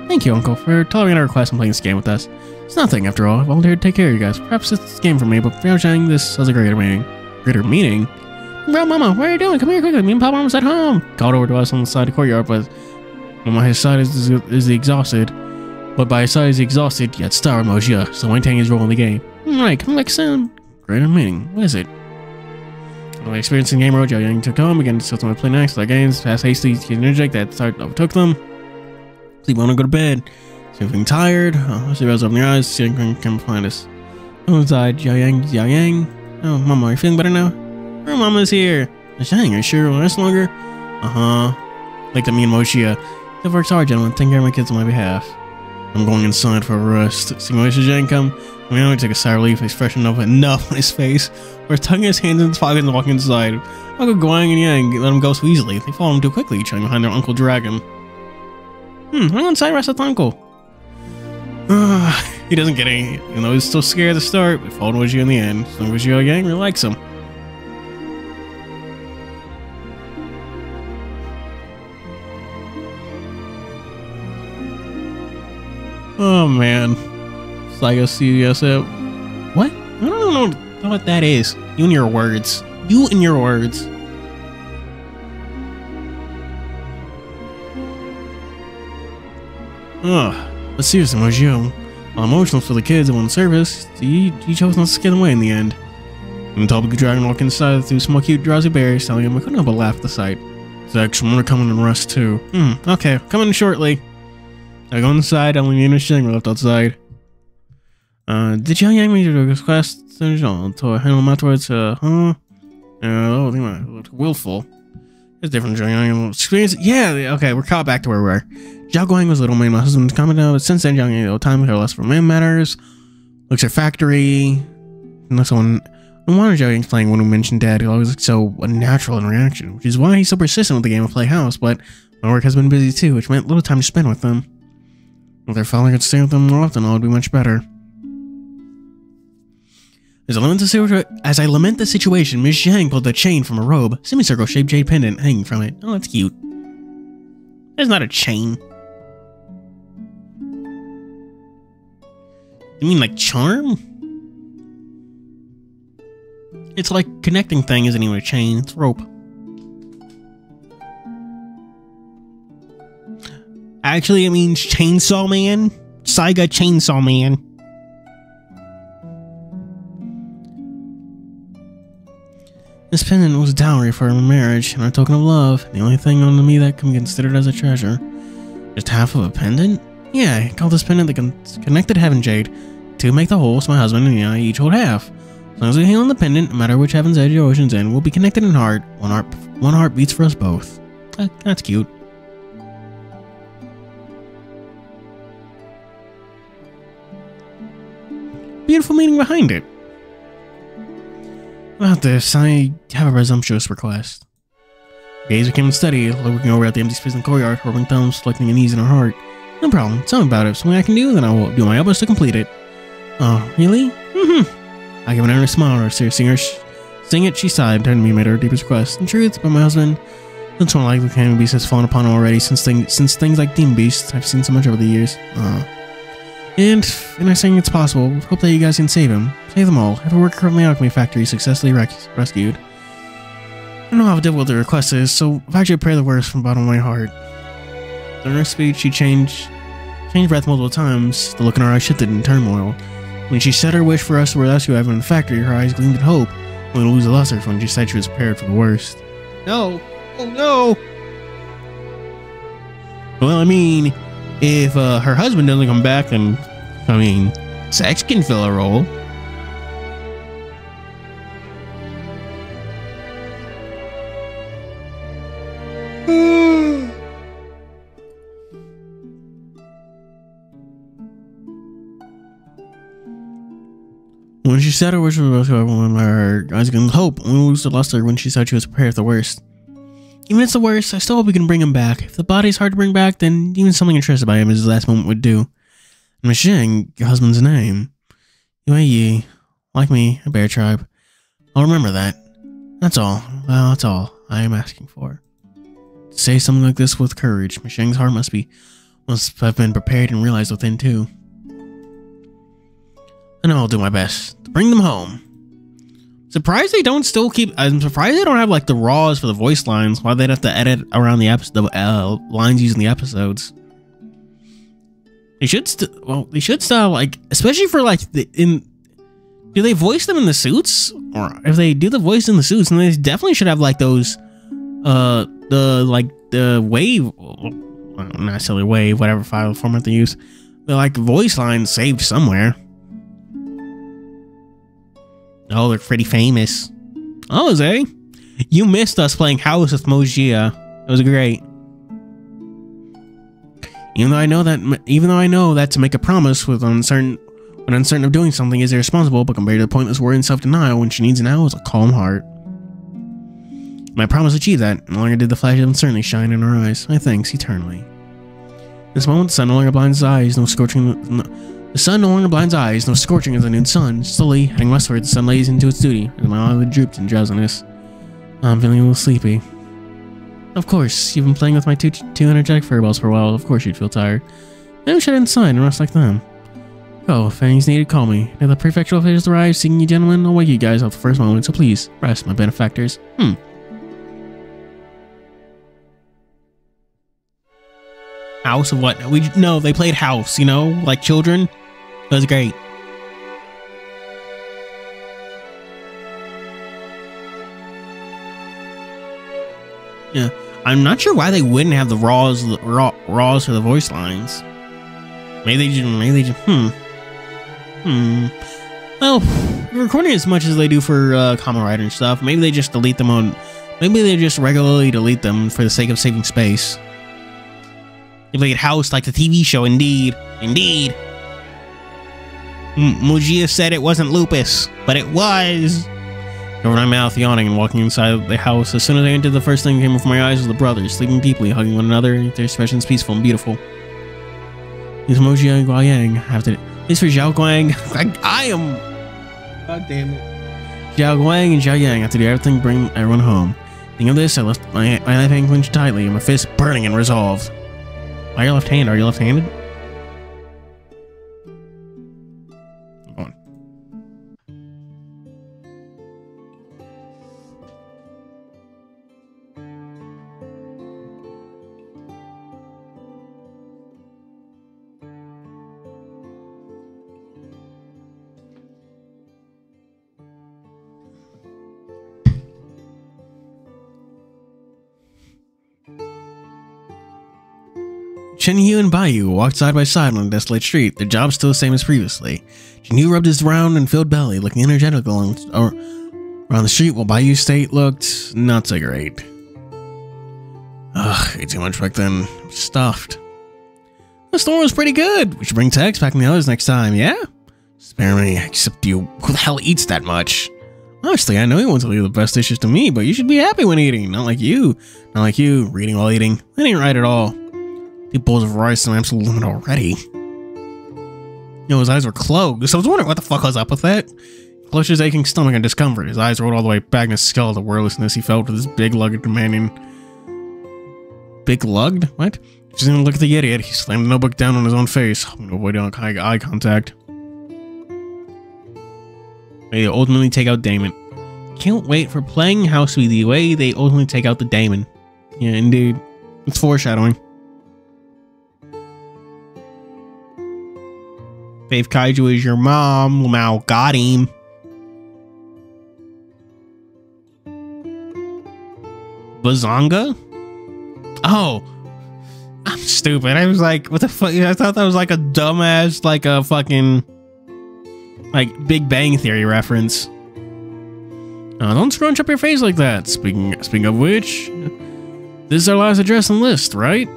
Thank you, Uncle, for tolerating our request and playing this game with us. It's nothing, after all. I volunteered to take care of you guys. Perhaps it's a game for me, but for Zhao Yang, this has a greater meaning. Greater meaning? Bro, Mama, what are you doing? Come here quickly. Me and Papa almost at home. Called over to us on the side of the courtyard, but on his side is the exhausted. But by his side is the exhausted, yet star Moja, so maintaining his role in the game. Right, come back soon. Greater meaning. What is it? Well, experiencing game mode, Zhao Yang took home, began to still play next, like games, fast, hasty, energetic, that start overtook them. Sleep on and go to bed. Feeling tired. Oh, she rose up in their eyes, see if I can find us. Inside, Zhao Yang. Oh, Mama, are you feeling better now? Oh, Mama's here. Zhao Yang, are you sure we'll rest longer? Like to me and Moshia. It works hard, gentlemen. Take care of my kids on my behalf. I'm going inside for a rest. Seeing Zhao Yang come, I mean, I took a sigh of relief. He's freshened up enough on his face. Where he's tugging his hands in his pockets and walking inside. Uncle Guang and Yang let him go so easily. They followed him too quickly, trying behind their Uncle Dragon. I'll go inside, rest with Uncle. He doesn't get any, even though he's still scared at the start, but followed Zhao in the end. So Zhao Yang really likes him. Oh man. Psycho CSF. What? I don't know what that is. You and your words. You and your words. Ugh. But seriously, Mojo, while emotional for the kids that won the service, he chose not to scare them away in the end. And told the dragon walk inside through small cute drowsy bears, telling him I couldn't help but laugh at the sight. Zach, I'm gonna come in and rest too. Okay, coming shortly. I go inside, only me and Misheng were left outside. Did Yang Yang make a request? To handle him afterwards, huh? Oh, I think I looked willful. It's different, Yang Yang experience. Yeah, okay, we're caught back to where we were. Zhao Guang was little man, my husband commented on it. Since then, Yang Yang, time care less for man matters. Looks at factory. And someone. No wonder Zhao Yang's playing when we mentioned Dad. He always looks so unnatural in reaction, which is why he's so persistent with the game of Play House. But my work has been busy too, which meant little time to spend with them. If their father could stay with them more often, all would be much better. As I lament the situation, Miss Zhang pulled a chain from a robe, semicircle-shaped jade pendant hanging from it. Oh, that's cute. That's not a chain. You mean like charm? It's like connecting thing isn't even a chain, it's rope. Actually, it means Chainsaw Man. Saiga Chainsaw Man. This pendant was dowry for our marriage and our token of love. The only thing on me that can be considered as a treasure. Just half of a pendant? Yeah, I call this pendant the connected heaven jade. Two make the whole, so my husband and I each hold half. As long as we heal on the pendant, no matter which heaven's edge or ocean's end, we'll be connected in heart. One heart beats for us both. That's cute. Beautiful meaning behind it. About this, I have a presumptuous request. Gaze became unsteady, looking over at the empty space in the courtyard, rubbing thumbs, selecting an ease in her heart. No problem, tell me about it. If something I can do, then I will do my utmost to complete it. Oh, really? I gave an earnest smile to her, seeing her sing it, she sighed and turned to me and made her deepest request. In truth, but my husband, that's one like the cannon beast has fallen upon him already, since things like demon beasts I've seen so much over the years. And I'm saying it's possible. Hope that you guys can save him. Save them all. Have a worker from the alchemy factory successfully rescued. I don't know how difficult the request is, so I've actually prayed the worst from the bottom of my heart. During her speech, she changed breath multiple times. The look in her eyes shifted in turmoil. When she said her wish for us to rescue everyone in the factory, her eyes gleamed with hope. Only to lose a luster when she said she was prepared for the worst. No! Oh no! Well, I mean, if her husband doesn't come back, then, I mean, sex can fill a role. When she said her wish for everyone, her eyes gleamed with hope. Only to lose the luster when she said she was prepared for the worst. Even if it's the worst, I still hope we can bring him back. If the body's hard to bring back, then even something interested by him as his last moment would do. And Misheng, your husband's name. Yue, like me, a bear tribe. I'll remember that. That's all. Well, that's all I am asking for. To say something like this with courage, Misheng's heart must have been prepared and realized within too. And I'll do my best to bring them home. Surprised they don't still keep. I'm surprised they don't have like the raws for the voice lines. Why they'd have to edit around the lines using the episodes. They should still like, especially for like do they voice them in the suits? Or if they do the voice in the suits, then they definitely should have like those the wave, not necessarily wave, whatever file format they use. They're like voice lines saved somewhere. Oh, they're pretty famous. Oh, Jose, you missed us playing House with Mojia. It was great. Even though I know that to make a promise when uncertain of doing something is irresponsible, but compared to the pointless worry and self-denial, when she needs now is a calm heart. My promise achieved that. No longer did the flash of uncertainty shine in her eyes. My thanks eternally. This moment, the sun no longer blinds his eyes, no scorching. The sun no longer blinds eyes, no scorching as the noon sun. Slowly, heading westward, the sun lays into its duty, as my eyelid drooped in drowsiness. I'm feeling a little sleepy. Of course, you've been playing with my two energetic furballs for a while, of course you'd feel tired. Maybe we should head inside and rest like them. Oh, if anything's needed, call me. Now the prefectural officials arrive, seeking you gentlemen. I'll wake you guys up the first moment, so please, rest, my benefactors. House of what? No, they played house, you know, like children. That was great. Yeah, I'm not sure why they wouldn't have the raws for the voice lines. Maybe they just, Well, recording as much as they do for Kamen Rider and stuff, maybe they just delete them on. Maybe they just regularly delete them for the sake of saving space. They played house like the TV show, indeed. Mujia said it wasn't lupus, but it was. Over my mouth, yawning and walking inside the house. As soon as I entered, the first thing that came before my eyes was the brothers, sleeping deeply, hugging one another. Their expressions peaceful and beautiful. These Mujia and Guayang have to. This for Zhao Guang. I am. God damn it. Zhao Guang and Zhao Yang have to do everything to bring everyone home. Thinking of this, I left my left hand clenched tightly and my fist burning and resolved. Why are you left-handed? Are you left-handed? Go on. TianHeHui and Baiyu walked side by side on a desolate street, their jobs still the same as previously. TianHeHui rubbed his round and filled belly, looking energetic around the street, while Baiu's state looked not so great. Ugh, ate too much back then. Stuffed. The store was pretty good. We should bring Tex back in the others next time, yeah? Spare me, except you. Who the hell eats that much? Honestly, I know he wants to leave the best dishes to me, but you should be happy when eating. Not like you, reading while eating. That ain't right at all. 2 bowls of rice and I'm absolute limit already. You know, his eyes were closed, so I was wondering what the fuck was up with that. Close his aching stomach and discomfort. His eyes rolled all the way back in his skull, the wordlessness he felt with his big-lugged companion. Big-lugged? What? Just didn't look at the idiot. He slammed the notebook down on his own face, hoping to avoid eye contact. They ultimately take out Damon. Can't wait for playing house with the way they ultimately take out the Damon. Yeah, indeed. It's foreshadowing. Faith Kaiju is your mom. Lamau got him. Bazonga? Oh. I'm stupid. I was like, what the fuck? I thought that was like a dumbass, like a fucking, like Big Bang Theory reference. Don't scrunch up your face like that. Speaking of which, this is our last address on the list, right?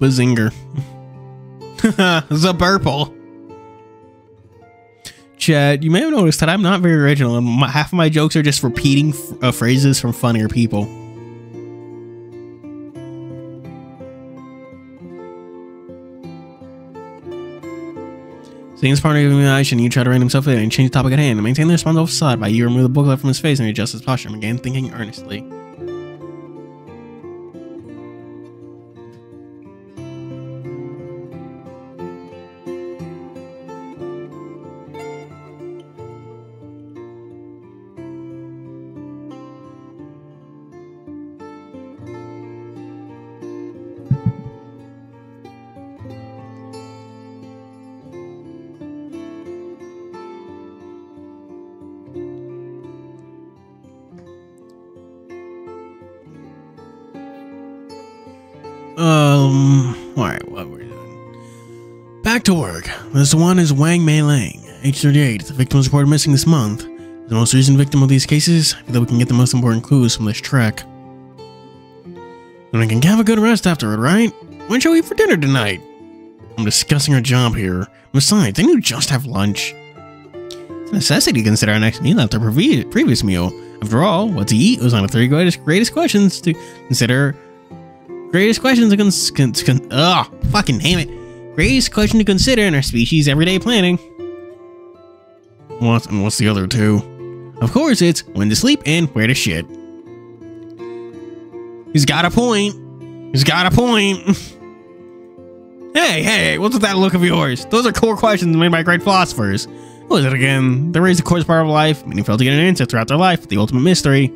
Bazinger. The purple. Chad, you may have noticed that I'm not very original, and half of my jokes are just repeating phrases from funnier people. Seeing his partner giving me an eye, you try to rein himself in and change the topic at hand. To maintain the responsive facade, by you remove the booklet from his face and adjust his posture, and began thinking earnestly. Alright, what we're doing. Back to work. This one is Wang Mei Lang, age 38. The victim was reported missing this month. The most recent victim of these cases, I feel that we can get the most important clues from this trek. And we can have a good rest afterward, right? When shall we eat for dinner tonight? I'm discussing our job here. Besides, didn't you just have lunch? It's necessity to consider our next meal after previous meal. After all, what to eat was one of the 3 greatest questions to consider. Greatest questions to fucking damn it. Greatest question to consider in our species' everyday planning. What's the other 2? Of course, it's when to sleep and where to shit. He's got a point. He's got a point. Hey, what's with that look of yours? Those are core questions made by great philosophers. What was it again? There is the course part of life, meaning fail to get an answer throughout their life, the ultimate mystery.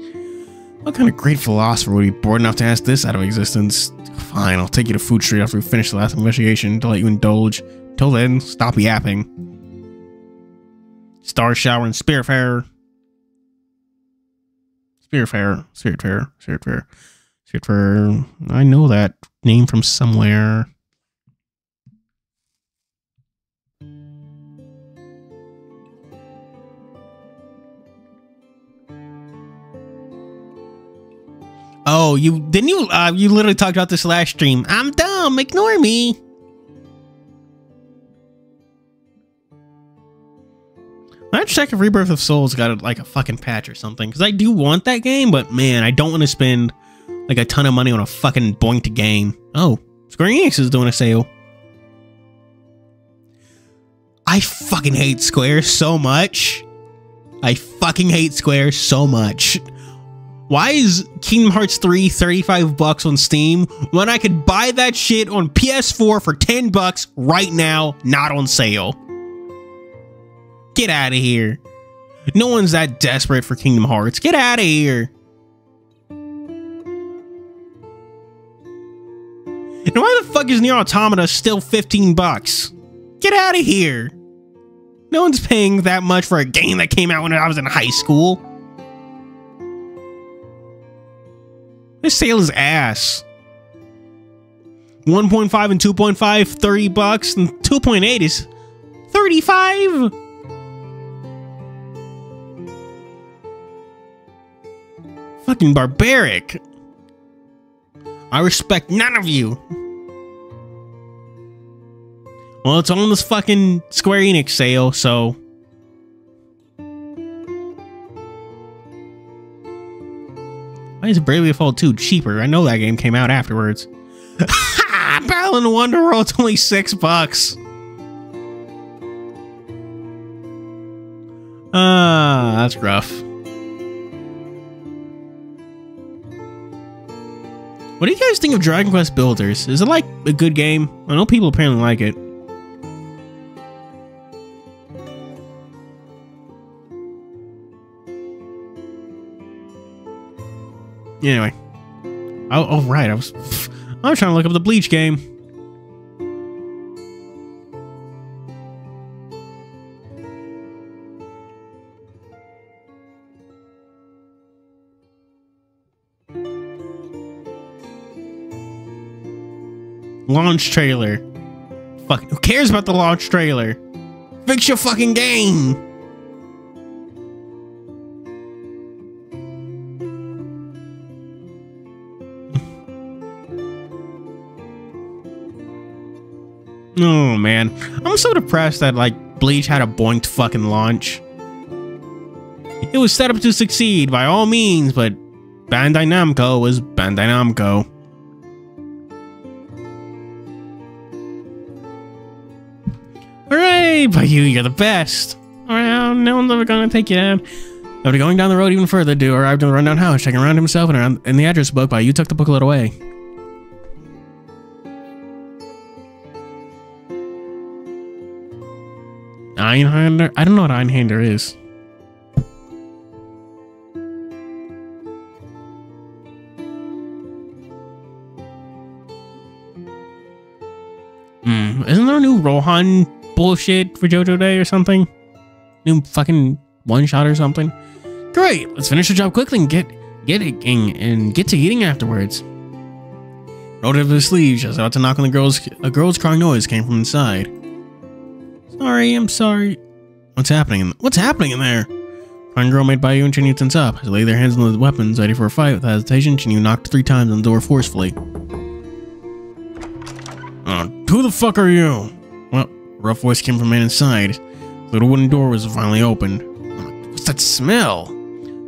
What kind of great philosopher would be bored enough to ask this out of existence? Fine, I'll take you to Food Street after we finish the last investigation to let you indulge. Till then, stop yapping. Star Shower and Spiritfarer. Spiritfarer. I know that name from somewhere. Oh, you literally talked about this last stream. I'm dumb, ignore me. Let's check if Rebirth of Souls got like a fucking patch or something, because I do want that game, but man, I don't want to spend like a ton of money on a fucking boinked game. Oh, Square Enix is doing a sale. I fucking hate Square so much. Why is Kingdom Hearts 3 $35 on Steam when I could buy that shit on PS4 for $10 right now, not on sale? Get out of here. No one's that desperate for Kingdom Hearts. Get out of here. And why the fuck is Nier Automata still $15? Get out of here. No one's paying that much for a game that came out when I was in high school. This sale is ass. 1.5 and 2.5, $30, and 2.8 is $35. Fucking barbaric. I respect none of you. Well, it's on this fucking Square Enix sale, so... Why is Bravely Default 2 cheaper? I know that game came out afterwards. Ha! Battle in the Wonderworld's only $6. That's rough. What do you guys think of Dragon Quest Builders? Is it like a good game? I know people apparently like it. Anyway. Oh right, I was trying to look up the Bleach game. Launch trailer. Fuck, who cares about the launch trailer? Fix your fucking game. Oh man, I'm so depressed that like Bleach had a boinked fucking launch. It was set up to succeed by all means, but Bandai Namco was Bandai Namco. Hooray, but you're the best. Around, no one's ever gonna take you down. After going down the road even further, Duo arrived in the rundown house, checking around himself and around in the address book by you took the booklet away. Einhander? I don't know what Einhander is. Isn't there a new Rohan bullshit for JoJo Day or something? New fucking one-shot or something? Great, let's finish the job quickly and get to eating afterwards. Rolled up his sleeve, just about to knock on a girl's crying noise came from inside. I'm sorry. What's happening in there? Crying girl made by you and Chinyu tense up. As they lay their hands on the weapons, ready for a fight without hesitation, Chinyu knocked 3 times on the door forcefully. Who the fuck are you? Well, a rough voice came from man inside. The wooden door was finally opened. What's that smell?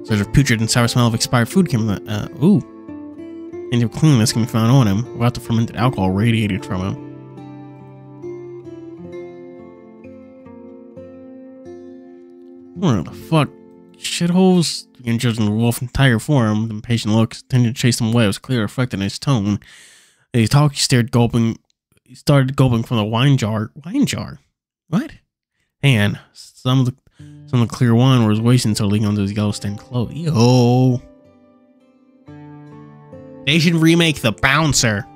There's a putrid and sour smell of expired food came from the, ooh. Any of cleanliness can be found on him, without the fermented alcohol radiated from him. What the fuck? Shitholes? Began judging the wolf entire form. The impatient looks tended to chase him away. It was clearly reflected in his tone. As he talked, he started gulping from the wine jar. Wine jar? What? And some of the clear wine was wasting until leaking onto his yellow stained clothes. Yo. They should remake The Bouncer.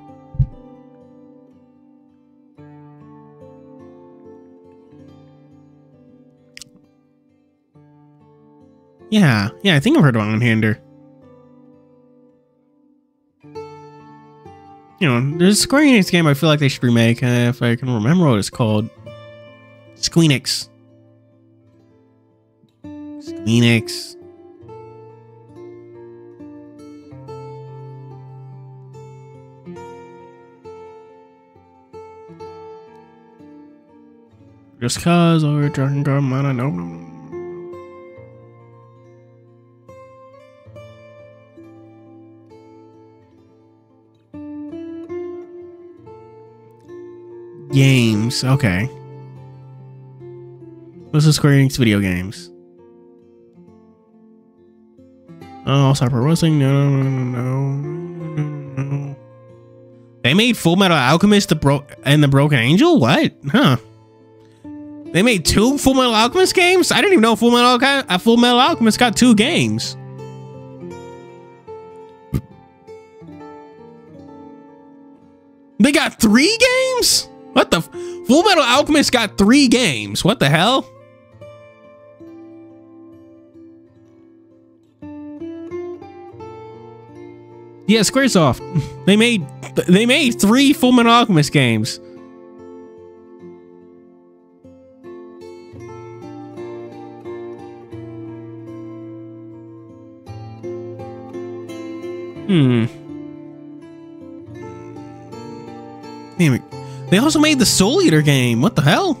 Yeah, I think I've heard of One-Hander. You know, there's a Square Enix game I feel like they should remake, if I can remember what it's called. Squeenix. Squeenix. Just cause we're talking about man, I know. Games, okay. What's the Square Enix video games? Oh, Cyber Wrestling, no. They made Full Metal Alchemist and the Broken Angel? What? Huh. They made 2 Full Metal Alchemist games? I didn't even know Full Metal Alchemist got 2 games. They got 3 games? What the? Full Metal Alchemist got 3 games. What the hell? Yeah, Squaresoft. They made 3 Full Metal Alchemist games. Damn it. They also made the Soul Eater game. What the hell?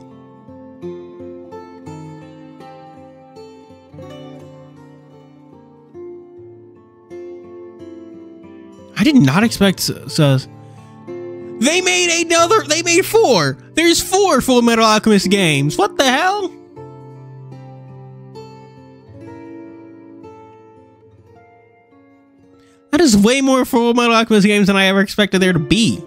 I did not expect they made 4. There's 4 Full Metal Alchemist games. What the hell? That is way more Full Metal Alchemist games than I ever expected there to be.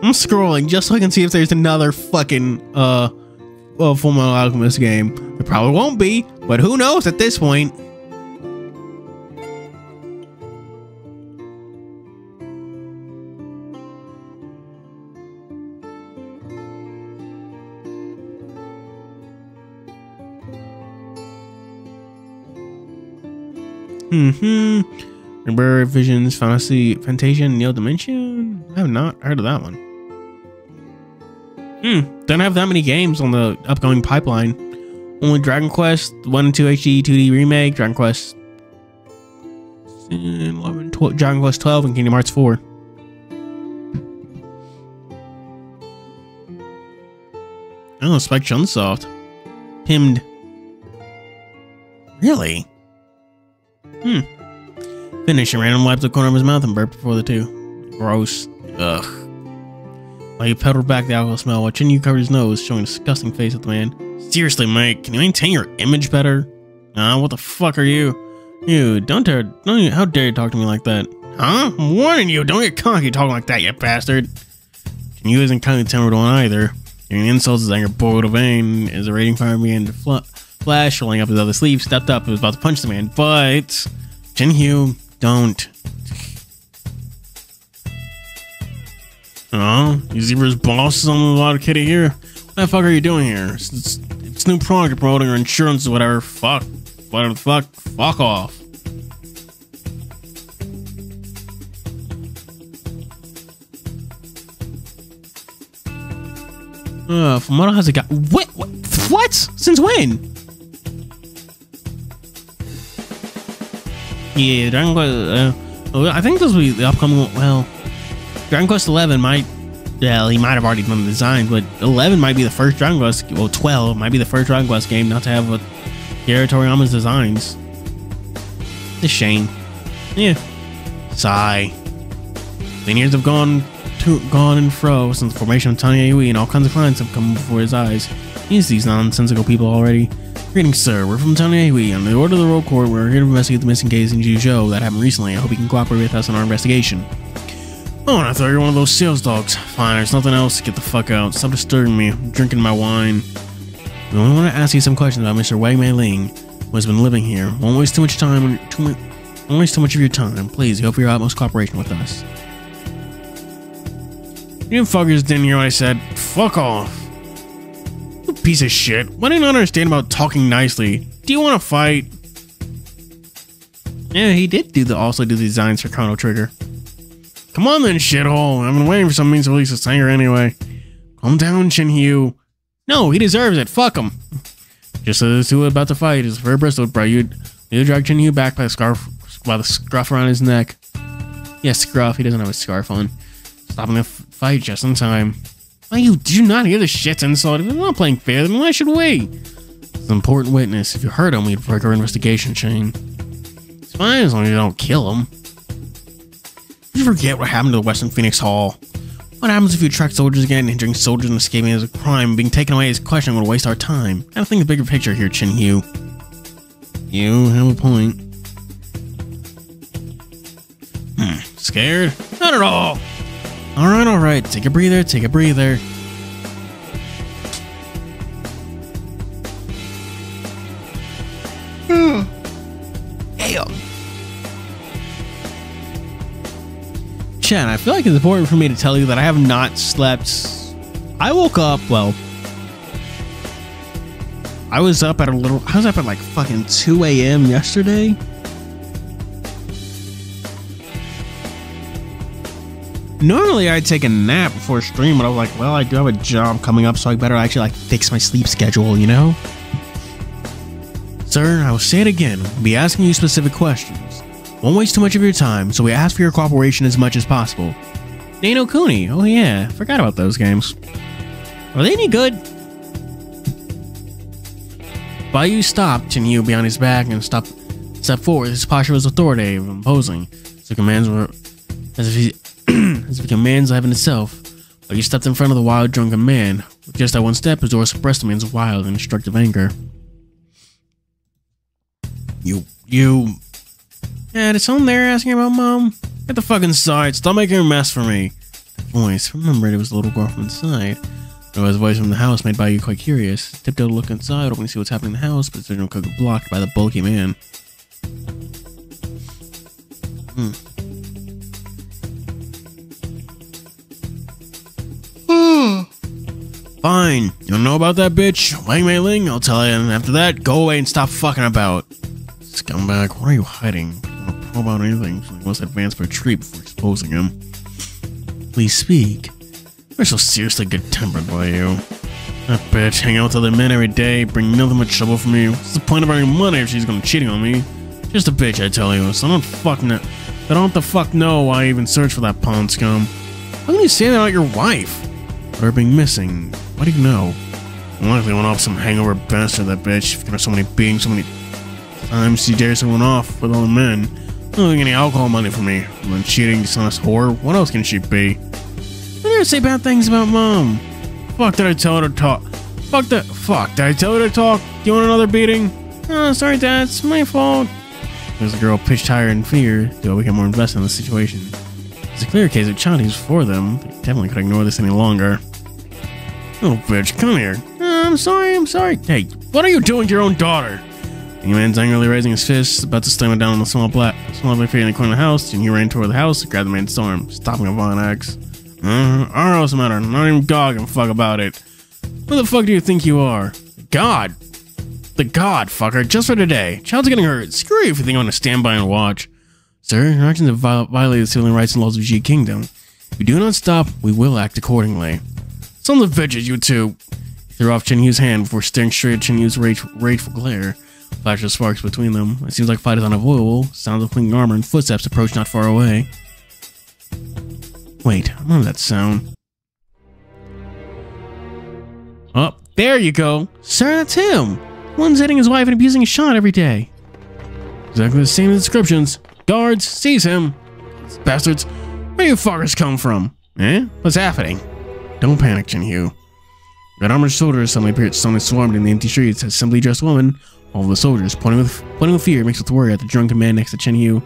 I'm scrolling just so I can see if there's another fucking Full Metal Alchemist game. There probably won't be, but who knows at this point. Remember Visions, Fantasia, Neo Dimension? I have not heard of that one. Don't have that many games on the upcoming pipeline. Only Dragon Quest 1 and 2 HD 2D remake, Dragon Quest 11, 12, Dragon Quest 12, and Kingdom Hearts 4. Oh, Spike Chunsoft. Pinned. Really? Finish. Random wiped the corner of his mouth and burped before the 2. Gross. Ugh. While he pedaled back the alcohol smell, while Chinyu covered his nose, showing a disgusting face at the man. Seriously, Mike, can you maintain your image better? What the fuck are you? You, how dare you talk to me like that? Huh? I'm warning you, don't get cocky talking like that, you bastard. Chinyu isn't kindly tempered one either. Hearing the insults, his anger boiled a vein as the raging fire began to flash, rolling up his other sleeve, stepped up and was about to punch the man, but Chinyu, don't. Oh, you Zebra's boss is on the lot of kitty here? What the fuck are you doing here? It's new product promoting or insurance or whatever. Fuck. Whatever the fuck. Fuck off. Fumoto has a guy. What? What? Since when? Yeah, Dragon Quest. I think this will be the upcoming. Well, Dragon Quest 11 might. Well, he might have already done the design, but 11 might be the first Dragon Quest. Well, 12 might be the first Dragon Quest game not to have Akira Toriyama's designs. It's a shame. Yeah. Sigh. The years have gone and fro since the formation of TianHeHui, and all kinds of clients have come before his eyes. He's these nonsensical people already. Greetings, sir. We're from TianHeHui. On the order of the roll court, we're here to investigate the missing case in Juzhou that happened recently. I hope you can cooperate with us in our investigation. Oh, and I thought you were one of those sales dogs. Fine, there's nothing else. Get the fuck out. Stop disturbing me. I'm drinking my wine. We only want to ask you some questions about Mr. Wang Mei Ling, who has been living here. Won't waste too much time. Won't waste too much of your time. Please, hope for your utmost cooperation with us. You fuckers didn't hear what I said. Fuck off. You piece of shit. What do you not understand about talking nicely? Do you want to fight? Yeah, he did also do the designs for Chrono Trigger. Come on then, shithole. I've been waiting for some means to release this singer anyway. Calm down, TianHeHui. No, he deserves it. Fuck him. Just as the two about to fight, his fur bristled, bro. You drag TianHeHui back by the scruff around his neck. Yes, scruff. He doesn't have a scarf on. Stopping the fight just in time. Why did you not hear the shit's insult? If they're not playing fair, then why should we? It's an important witness. If you hurt him, we'd break our investigation chain. It's fine as long as you don't kill him. Did you forget what happened to the Western Phoenix Hall? What happens if you attract soldiers again? Injuring soldiers and escaping is a crime. Being taken away is questioning would waste our time. I don't think the bigger picture here, TianHeHui. You have a point. Scared? Not at all. Alright. Take a breather. Chat, I feel like it's important for me to tell you that I have not slept. I woke up, well, I was up at like fucking 2 a.m. yesterday. Normally I'd take a nap before stream, but I was like, well, I do have a job coming up, so I better actually like fix my sleep schedule, you know? Sir, I will say it again. We'll be asking you specific questions. Won't waste too much of your time, so we ask for your cooperation as much as possible. Ni no Kuni. Oh yeah, forgot about those games. Are they any good? Bayou stopped, TianHeHui behind his back and stepped forward. His posture was authoritative, imposing. His commands were as if he commands heaven itself. But he stepped in front of the wild, drunken man. With just that one step, his aura suppressed the man's wild and destructive anger. You. Yeah, it's home there asking about mom. Get the fuck inside. Stop making a mess for me. The voice. Remembered it was the little girl from inside. There was a voice from the house made by you quite curious. Tiptoed to look inside, hoping to see what's happening in the house, but the signal could be blocked by the bulky man. Fine. You don't know about that bitch? Wang Mei Ling? I'll tell you, and after that, go away and stop fucking about. Scumbag, what are you hiding? I don't know about anything, so you must advance for a treat before exposing him. Please speak. You're so seriously good-tempered, boy, you. That bitch, hang out with other men every day, bring nothing but trouble for me. What's the point of earning money if she's gonna cheating on me? Just a bitch, I tell you, so I don't the fuck know why I even search for that pawn scum. How can you say that about your wife? About her being missing. What do you know? Likely went off some hangover bastard, that bitch. Give her so many beatings, so many times she dares to run off with all the men. Not getting any alcohol money from me. And then cheating, dishonest whore. What else can she be? I never say bad things about mom. Fuck, did I tell her to talk? Fuck, did I tell her to talk? Do you want another beating? Oh, sorry, Dad. It's my fault. As the girl pitched higher in fear, they'll become more invested in the situation. It's a clear case of child use for them. They definitely could ignore this any longer. Little bitch, come here. I'm sorry. Hey, what are you doing to your own daughter? The man's angrily raising his fist, about to slam it down on the small black feet in the corner of the house, and he ran toward the house, grabbed the man's arm, stopping a violent axe. Our house matter, not even God can fuck about it. Who the fuck do you think you are? God. The God, fucker, just for today. Child's getting hurt. Screw you if you think I'm gonna stand by and watch. Sir, your actions have violated the civil rights and laws of G Kingdom. If you do not stop, we will act accordingly. Sons of bitches, you two. If threw off TianHeHui's hand before staring straight at TianHeHui's rageful glare. Flash of sparks between them. It seems like fight is unavoidable. Sounds of clinking armor and footsteps approach not far away. Wait, I remember that sound. Oh, there you go. Sir, that's him. One's hitting his wife and abusing his shot every day. Exactly the same descriptions. Guards, seize him. Bastards, where you fuckers come from? Eh? What's happening? Don't panic, TianHeHui. That armored soldier suddenly swarmed in the empty streets as simply dressed woman. All of the soldiers, pointing with fear, makes with worry at the drunken man next to TianHeHui.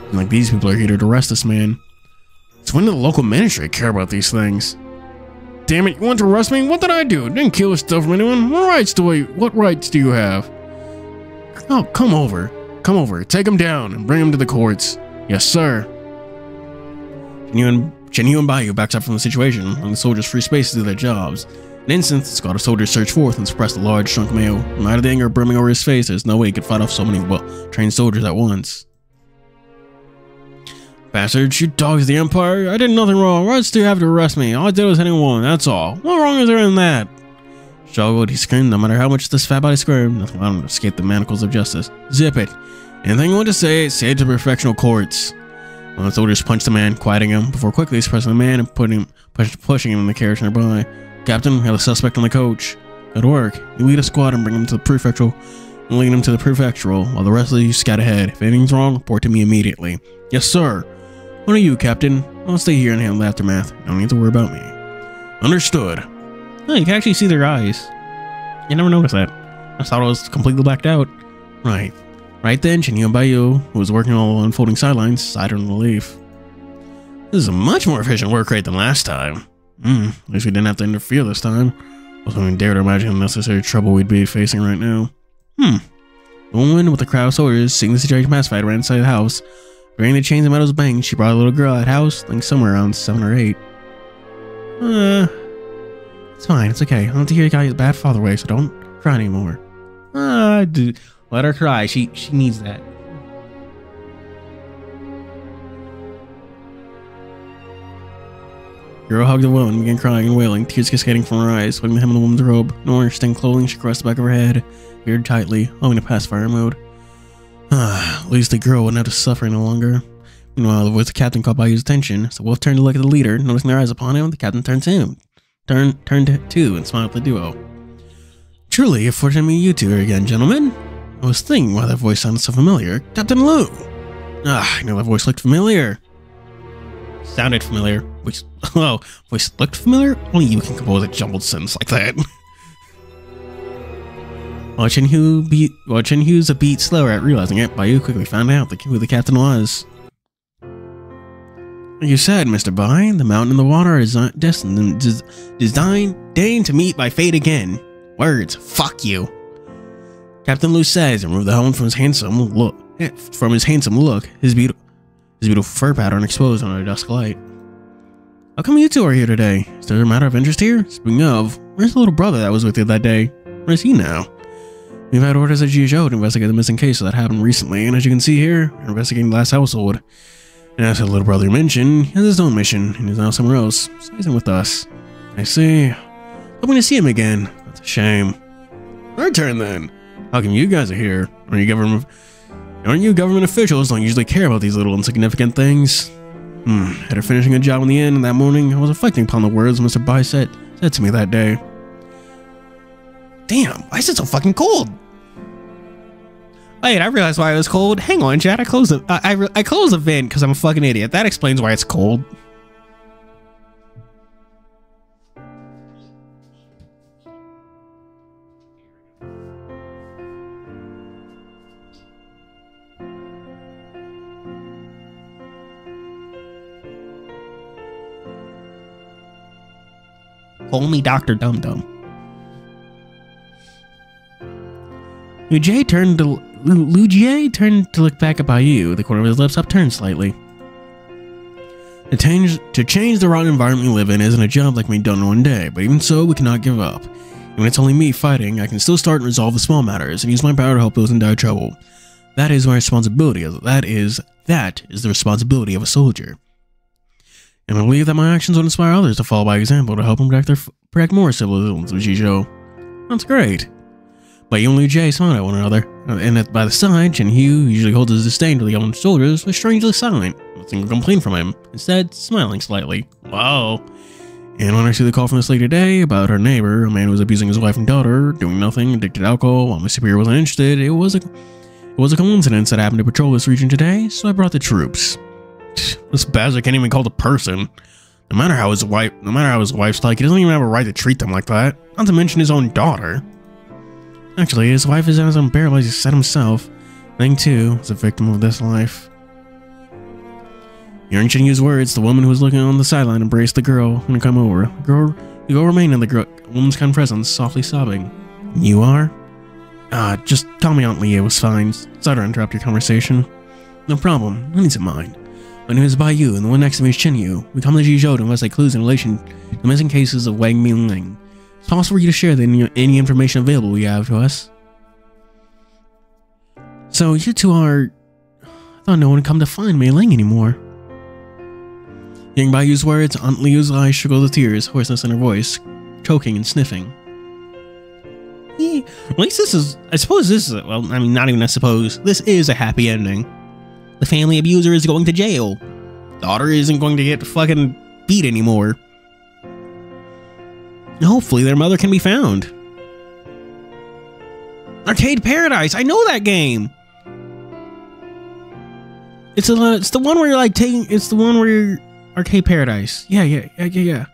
And like these people are here to arrest this man. So when did the local ministry care about these things? Damn it, you want to arrest me? What did I do? Didn't kill or steal from anyone. What rights do you have? Oh, come over. Come over. Take him down and bring him to the courts. Yes, sir. TianHeHui and Bayou backed up from the situation, letting the soldiers free space to do their jobs. In an instant, the squad of soldiers surged forth and suppressed the large, drunk male. In light of the anger brimming over his face, there's no way he could fight off so many well-trained soldiers at once. Bastards, you dogs of the Empire! I did nothing wrong. Why do you have to arrest me? All I did was hit one, that's all. What wrong is there in that? Struggled, he screamed. No matter how much this fat body screamed, nothing allowed him to escape the manacles of justice. Zip it. Anything you want to say it to the professional courts. One of the soldiers punched the man, quieting him, before quickly suppressing the man and pushing him in the carriage nearby. Captain, we have a suspect on the coach. Good work. You lead a squad and bring him to the prefectural, while the rest of you scout ahead. If anything's wrong, report to me immediately. Yes, sir. What are you, Captain? I'll stay here and handle the aftermath. You don't need to worry about me. Understood. Oh, you can actually see their eyes. You never noticed that. I thought it was completely blacked out. Right. Right then, TianHeHui and Bayou, who was working on the unfolding sidelines, sighed in relief. This is a much more efficient work rate than last time. At least we didn't have to interfere this time. I wasn't even dare to imagine the necessary trouble we'd be facing right now. The woman with the crowd of soldiers, seeing the situation pacified, ran inside the house. During the chains and metals bang, she brought a little girl at the house, I think somewhere around 7 or 8. It's fine, it's okay. I don't have to hear you got your bad father way, so don't cry anymore. Dude, let her cry. She needs that. Girl hugged the woman and began crying and wailing, tears cascading from her eyes, hugging the hem of the woman's robe. Ignoring her stained clothing, she caressed the back of her head, veered tightly, hoping to pacify her mood. At least the girl wouldn't have to suffer any longer. Meanwhile, the voice of the captain caught Bayou's attention, so Wolf turned to look at the leader. Noticing their eyes upon him, the captain turned to and smiled at the duo. Truly, a fortunate to meet you two here again, gentlemen. I was thinking why that voice sounded so familiar. Captain Lou! I know that voice looked familiar. Sounded familiar. Voice looked familiar? Only you can compose a jumbled sentence like that. While TianHeHui's a beat slower at realizing it, Bayou quickly found out who the captain was. You said, Mr. Bai, the mountain and the water are designed to meet by fate again. Words, fuck you. Captain Lou says and removed the helmet from his handsome look. His beautiful fur pattern exposed under a dusk light. How come you two are here today? Is there a matter of interest here? Speaking of, where's the little brother that was with you that day? Where is he now? We've had orders at Jizhou to investigate the missing case that happened recently, and as you can see here, we're investigating the last household. And as the little brother you mentioned, he has his own mission, and he's now somewhere else, so he's in with us. I see. Hoping to see him again. That's a shame. Our turn then. How come you guys are here? Aren't you government officials don't usually care about these little insignificant things? After finishing a job in the inn that morning, I was reflecting upon the words Mr. Bai said to me that day. Damn, why is it so fucking cold? Wait, I realized why it was cold. Hang on, chat. I closed the vent because I'm a fucking idiot. That explains why it's cold. Call me Dr. Dum Dum. Lu Jie turned to look back at Bayou, the corner of his lips upturned slightly. To change the rotten environment we live in isn't a job that can be done in one day, but even so, we cannot give up. And when it's only me fighting, I can still start and resolve the small matters and use my power to help those in dire trouble. That is my responsibility. That is the responsibility of a soldier. And I believe that my actions will inspire others to follow by example to help them protect more civilians of Jizhou. That's great. But you and Liu Jie smiled at one another, and by the side, TianHeHui, who usually holds his disdain to the young soldiers, was strangely silent. Nothing to complain from him, instead smiling slightly. Wow. And when I received the call from this lady today about her neighbor, a man who was abusing his wife and daughter, doing nothing, addicted to alcohol, while my superior wasn't interested, it was a coincidence that I happened to patrol this region today, so I brought the troops. This bastard can't even call the person. No matter how his wife's like, he doesn't even have a right to treat them like that. Not to mention his own daughter. Actually, his wife is as unbearable as he said himself. Thing too, is a victim of this life. Hearing TianHeHui's words, the woman who was looking on the sideline embraced the girl and come over. The girl remained in the woman's kind presence, softly sobbing. You are? Just call me Aunt Leah, it was fine. Sorry to interrupt your conversation. No problem, none of mine. My name is Bai Yu, and the one next to me is TianHeHui. We come to Jizhou to investigate clues in relation to the missing cases of Wang Mingling. It's possible for you to share any information available you have to us. So you two are... I thought no one would come to find Mei Ling anymore. Hearing Bai Yu's words, Aunt Liu's eyes struggled with tears, hoarseness in her voice, choking and sniffing. Yeah, at least this is... I suppose this is... Well, I mean, not even I suppose. This is a happy ending. The family abuser is going to jail. Daughter isn't going to get fucking beat anymore. Hopefully their mother can be found. Arcade Paradise! I know that game! It's the one where you're like taking... It's the one where you're... Arcade Paradise. Yeah.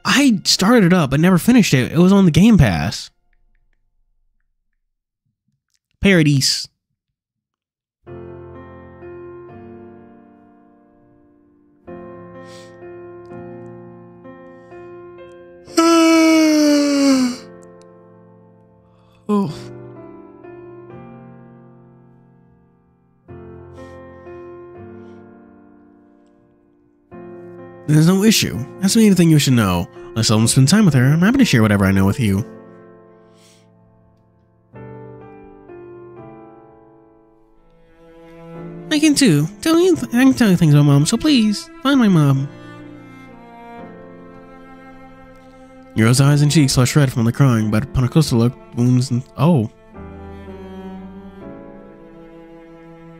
I started it up but never finished it. It was on the Game Pass. Paradise. Oh. There's no issue. Ask me anything you should know. Unless someone spend time with her, I'm happy to share whatever I know with you. I can too. I can tell you things about Mom, so please, find my mom. Nero's eyes and cheeks flushed red from the crying, but upon a closer look, wounds and... Oh.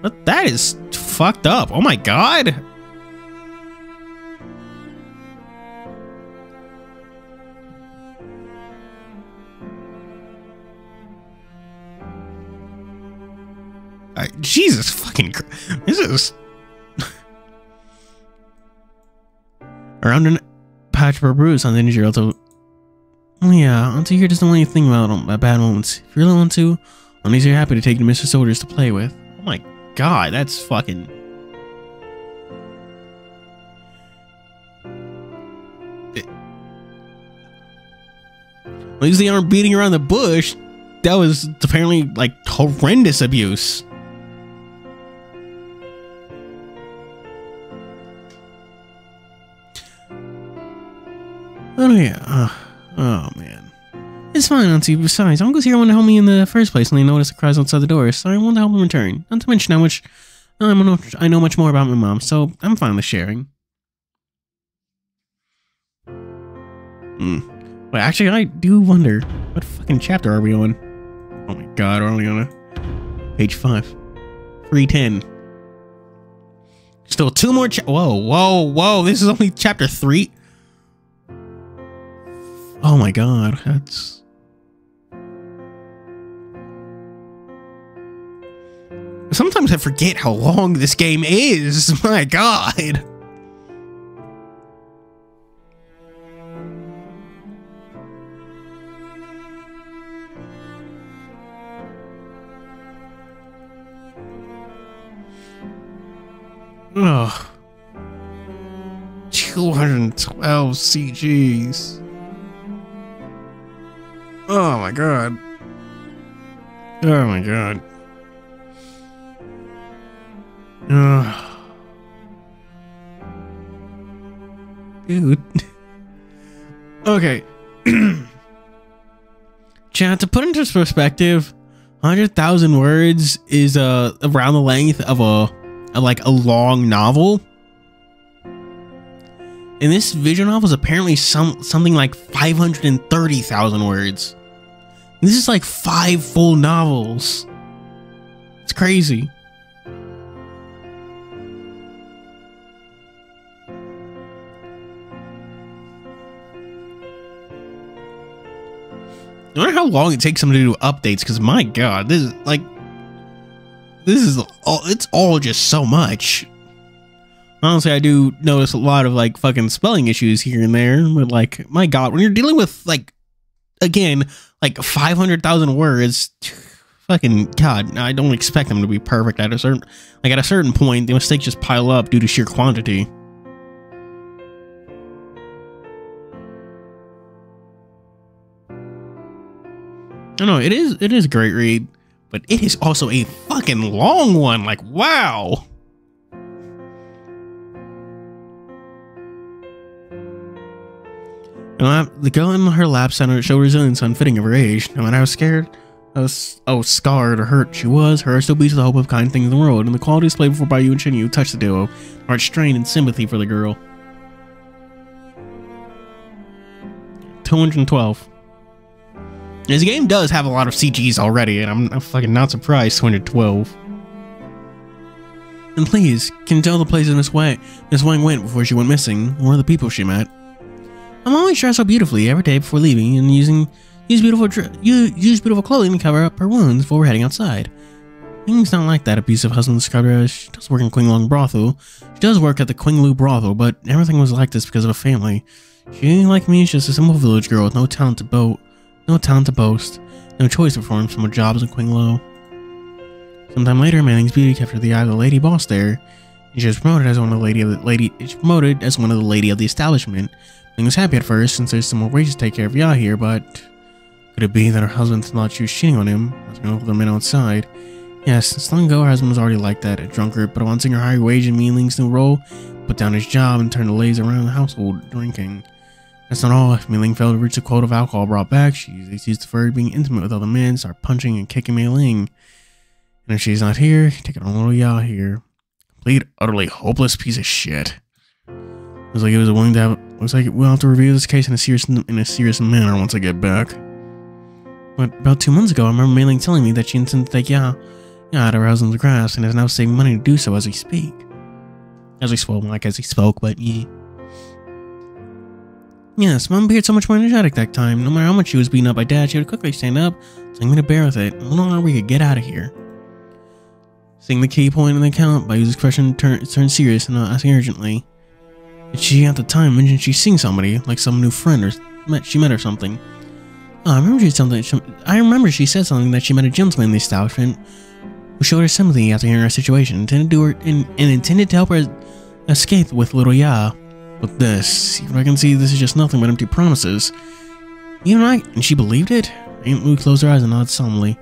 But that is fucked up. Oh my god. Jesus fucking Christ. This is... Around a patch of a bruise on the injury, also... Yeah, Auntie here doesn't want anything about bad moments. If you really want to, Auntie's here happy to take you to Mr. Soldiers to play with. Oh my god, that's fucking... At least they aren't beating around the bush. That was apparently, like, horrendous abuse. Oh yeah, oh man. It's fine, Auntie. Besides, Uncle's here wanted to help me in the first place when they noticed the cries outside the door, so I wanted to help him return. Not to mention how much I know much more about my mom, so I'm fine with sharing. But actually, I do wonder, what fucking chapter are we on? Oh my god, we're only on page 5. 310. Still 2 more whoa, this is only chapter 3? Oh my god, that's... Sometimes I forget how long this game is. My god. Ugh. 212 CGs. Oh my god. Oh my god. Dude. Okay. Chat, to put into perspective, 100,000 words is around the length of a long novel. And this visual novel is apparently something like 530,000 words. This is like 5 full novels. It's crazy. I wonder how long it takes them to do updates, because my god, this is all, it's all just so much. Honestly, I do notice a lot of like fucking spelling issues here and there, but like, my god, when you're dealing with like, again, like 500,000 words, fucking god, I don't expect them to be perfect at a certain point. The mistakes just pile up due to sheer quantity. I know it is a great read, but it is also a fucking long one. Like, wow. The girl in her lap showed resilience unfitting of her age. No matter how scared, scarred or hurt she was, her still beats the hope of kind things in the world, and the qualities played before by you and TianHeHui touched the duo, heart strained in sympathy for the girl. 212. This game does have a lot of CGs already, and I'm fucking not surprised. 212. And please, can you tell the place in Miss Wang went before she went missing, or the people she met? I'm always dressed so beautifully every day before leaving, and use beautiful clothing to cover up her wounds before we're heading outside. Things not like that abusive husband described her as. She does work in Qinglong brothel. She does work at the Qinglu brothel, but everything was like this because of a family. She, like me, is just a simple village girl with no talent to boast, no choice to perform some jobs in Qinglu. Sometime later, Mei Ling's beauty kept her the eye of the lady boss there, and she was promoted as one of the lady of the establishment. Mei was happy at first, since there's some more ways to take care of Ya here, but could it be that her husband thought she was cheating on him, asking all the men outside? Yes, since long ago her husband was already like that, a drunkard, but upon seeing her higher wage in Mei Ling's new role, put down his job and turned to laze around the household drinking. That's not all. If Mei Ling failed to reach the quota of alcohol brought back, she used to prefer being intimate with other men, start punching and kicking Mei Ling. And if she's not here, take it on little Ya here. Complete, utterly hopeless piece of shit. Looks like we'll have to review this case in a serious manner once I get back. But about 2 months ago, I remember Mei Ling telling me that she intended to take Ya out of her husband's grasp and is now saving money to do so as we speak. As he spoke, but yeah. Yes, Mom appeared so much more energetic that time. No matter how much she was beaten up by Dad, she would quickly stand up, telling me to bear with it. No longer we could get out of here. Seeing the key point in the account, Bayu's expression turned serious and asking urgently. Did she at the time mention she's seeing somebody, like some new friend she met or something? Oh, I remember she said something that she met a gentleman in the establishment who showed her sympathy after hearing her situation, intended to help her escape with little Ya. But this, even I can see this is just nothing but empty promises. And she believed it? TianHeHui closed her eyes and nodded solemnly.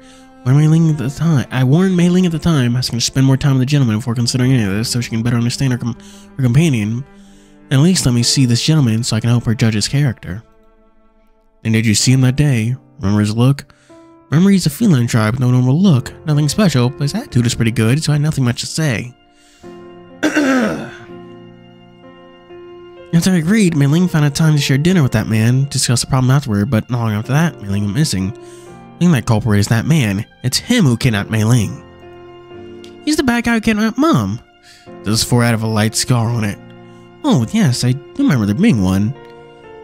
I warned Mei Ling at the time, asking her to spend more time with the gentleman before considering any of this, so she can better understand her companion. And at least let me see this gentleman so I can help her judge his character. And did you see him that day? Remember his look? Remember he's a feline tribe with no normal look. Nothing special, but his attitude is pretty good, so I had nothing much to say. After I agreed, Mei Ling found a time to share dinner with that man, discuss the problem afterward, but not long after that, Mei Ling went missing. I think that culprit is that man. It's him who kidnapped Mei Ling. He's the bad guy who kidnapped Mom. There's 4 out of a light scar on it. Oh, yes, I do remember there being one.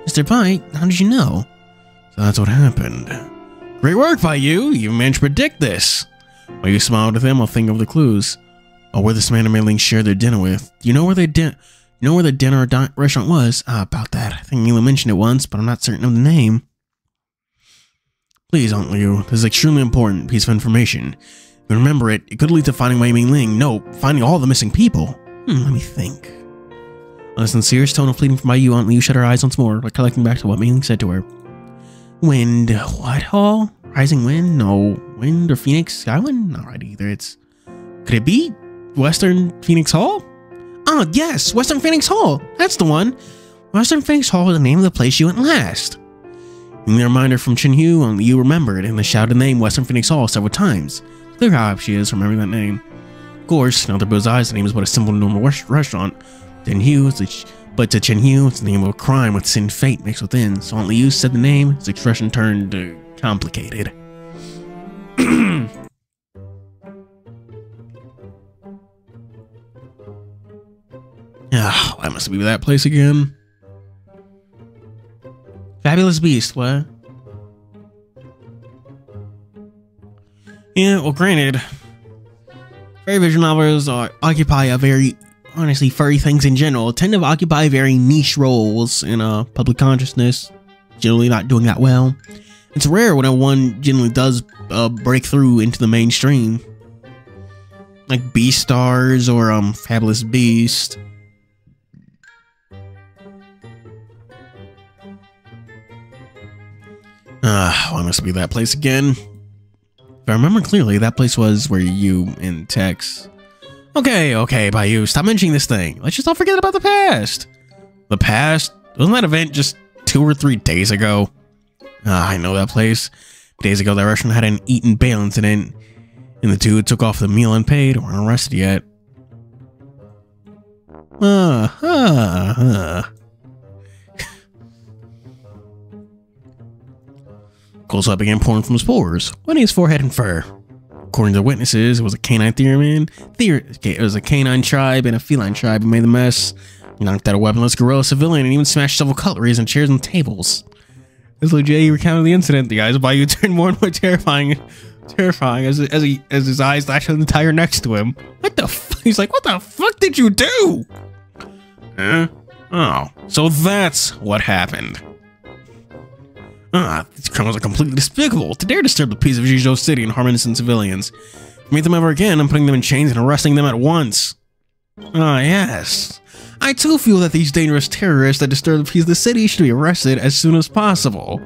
Mr. Pai, how did you know? So that's what happened. Great work by you! You managed to predict this! While you smiled at them, I'll think of the clues. Oh, where this man and Mei Ling shared their dinner with. Do you know where the dinner or restaurant was? Ah, about that. I think Mila mentioned it once, but I'm not certain of the name. Please, Aunt Liu, this is an extremely important piece of information. If you remember it, it could lead to finding Mei Ling. No, finding all the missing people. Let me think. On a sincere tone of pleading from Bayou, Aunt Liu shut her eyes once more, recollecting back to what Mei Ling said to her. Wind, what hall? Rising wind? No. Wind or Phoenix Skywind? Not right either. Could it be Western Phoenix Hall? Oh, yes, Western Phoenix Hall. That's the one. Western Phoenix Hall was the name of the place she went last. In the reminder from TianHeHui, Aunt Liu remembered and shouted the name Western Phoenix Hall several times. Clear how happy she is remembering that name. Of course, now to Bill's eyes, the name is but a simple normal restaurant. But to TianHeHui, it's the name of a crime with sin fate mixed within. So Aunt Liu said the name, his expression turned complicated. Ah, I must be that place again. Fabulous Beast, what? Yeah, well, granted, fairy vision novels occupy a very, honestly, furry things in general tend to occupy very niche roles in public consciousness, generally not doing that well. It's rare when one generally does break through into the mainstream, like Beastars or Fabulous Beast. Why must it be that place again? If I remember clearly, that place was where you and Tex. Okay, Bayou, stop mentioning this thing. Let's just not forget about the past. The past? Wasn't that event just 2 or 3 days ago? I know that place. Days ago, that restaurant had an eat and bail incident, and the 2 who took off the meal unpaid weren't arrested yet. Close up began pouring from spores, wetting his forehead and fur. According to the witnesses, it was a canine it was a canine tribe and a feline tribe who made the mess. Knocked out a weaponless guerrilla civilian and even smashed several cutleries and chairs and tables. As Jay recounted the incident, the guys by you turned more and more terrifying as his eyes lashed on the tire next to him. What the fuck? He's like, what the fuck did you do? Oh, so that's what happened. These criminals are completely despicable to dare disturb the peace of Jizhou City and harm innocent civilians. If we meet them ever again, I'm putting them in chains and arresting them at once. Yes. I too feel that these dangerous terrorists that disturb the peace of the city should be arrested as soon as possible.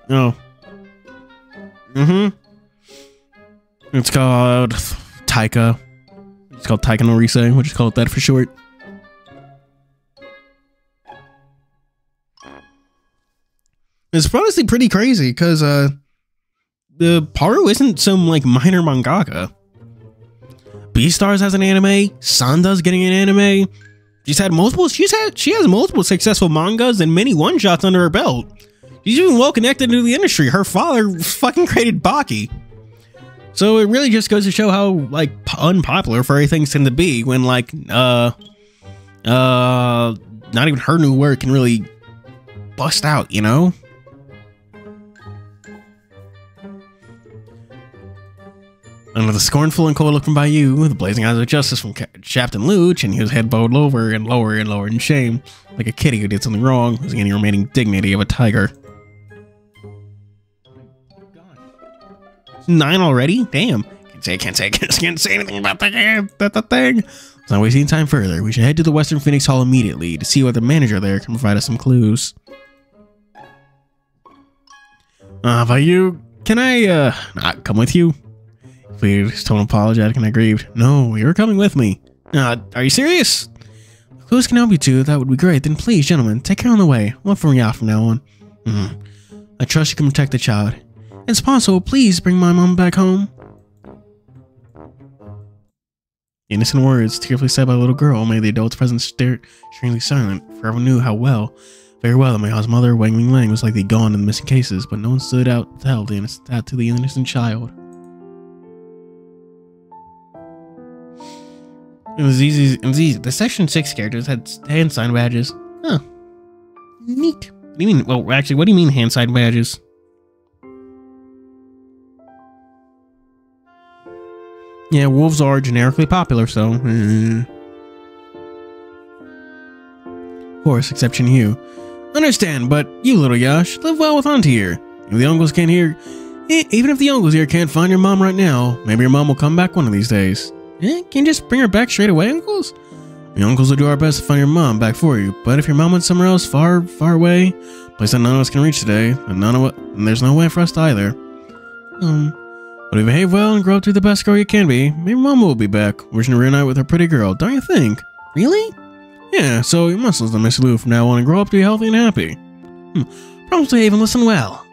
Oh. It's called Taika. It's called Taika no Rise. We'll just call it that for short. It's honestly pretty crazy because the Paru isn't some like minor mangaka. Beastars has an anime. Sanda's getting an anime. She has multiple successful mangas and many one-shots under her belt. She's even well connected to the industry. Her father fucking created Baki. So it really just goes to show how like unpopular furry things tend to be when like not even her new work can really bust out, you know? Under the scornful and cold look from Bayou, the blazing eyes of justice from Captain Luch, and his head bowed lower and lower and lower in shame, like a kitty who did something wrong, losing any remaining dignity of a tiger. 9 already? Damn. Can't say anything about that thing. Let's not waste any time further. We should head to the Western Phoenix Hall immediately to see whether the manager there can provide us some clues. Bayou, can I, not come with you? Please, tone apologetic and aggrieved. No, you're coming with me. Are you serious? If clues can help you two, that would be great. Then please, gentlemen, take care on the way. I'll phone you out from now on. I trust you can protect the child. As possible, please bring my mom back home. The innocent words, tearfully said by the little girl, made the adults present strangely silent, for everyone knew how very well that my house mother, Wang Ming Lang, was likely gone in the missing cases, but no one stood out to help the innocent child. It was easy. The Section 6 characters had hand sign badges. Huh. Neat. What do you mean? Well, actually, what do you mean hand sign badges? Yeah, wolves are generically popular, so... Of course, exception you. Understand, but you, little Yash, live well with Auntie here. If the uncles can't hear... even if the uncles here can't find your mom right now, maybe your mom will come back one of these days. Can't you just bring her back straight away, uncles? The uncles will do our best to find your mom back for you, but if your mom went somewhere else far, far away, a place that none of us can reach today, and there's no way for us to either. But if you behave well and grow up to be the best girl you can be, maybe mom will be back, wishing to reunite with her pretty girl, don't you think? Really? Yeah, so you must listen to Miss Lou from now on and grow up to be healthy and happy. Promise to behave and listen well.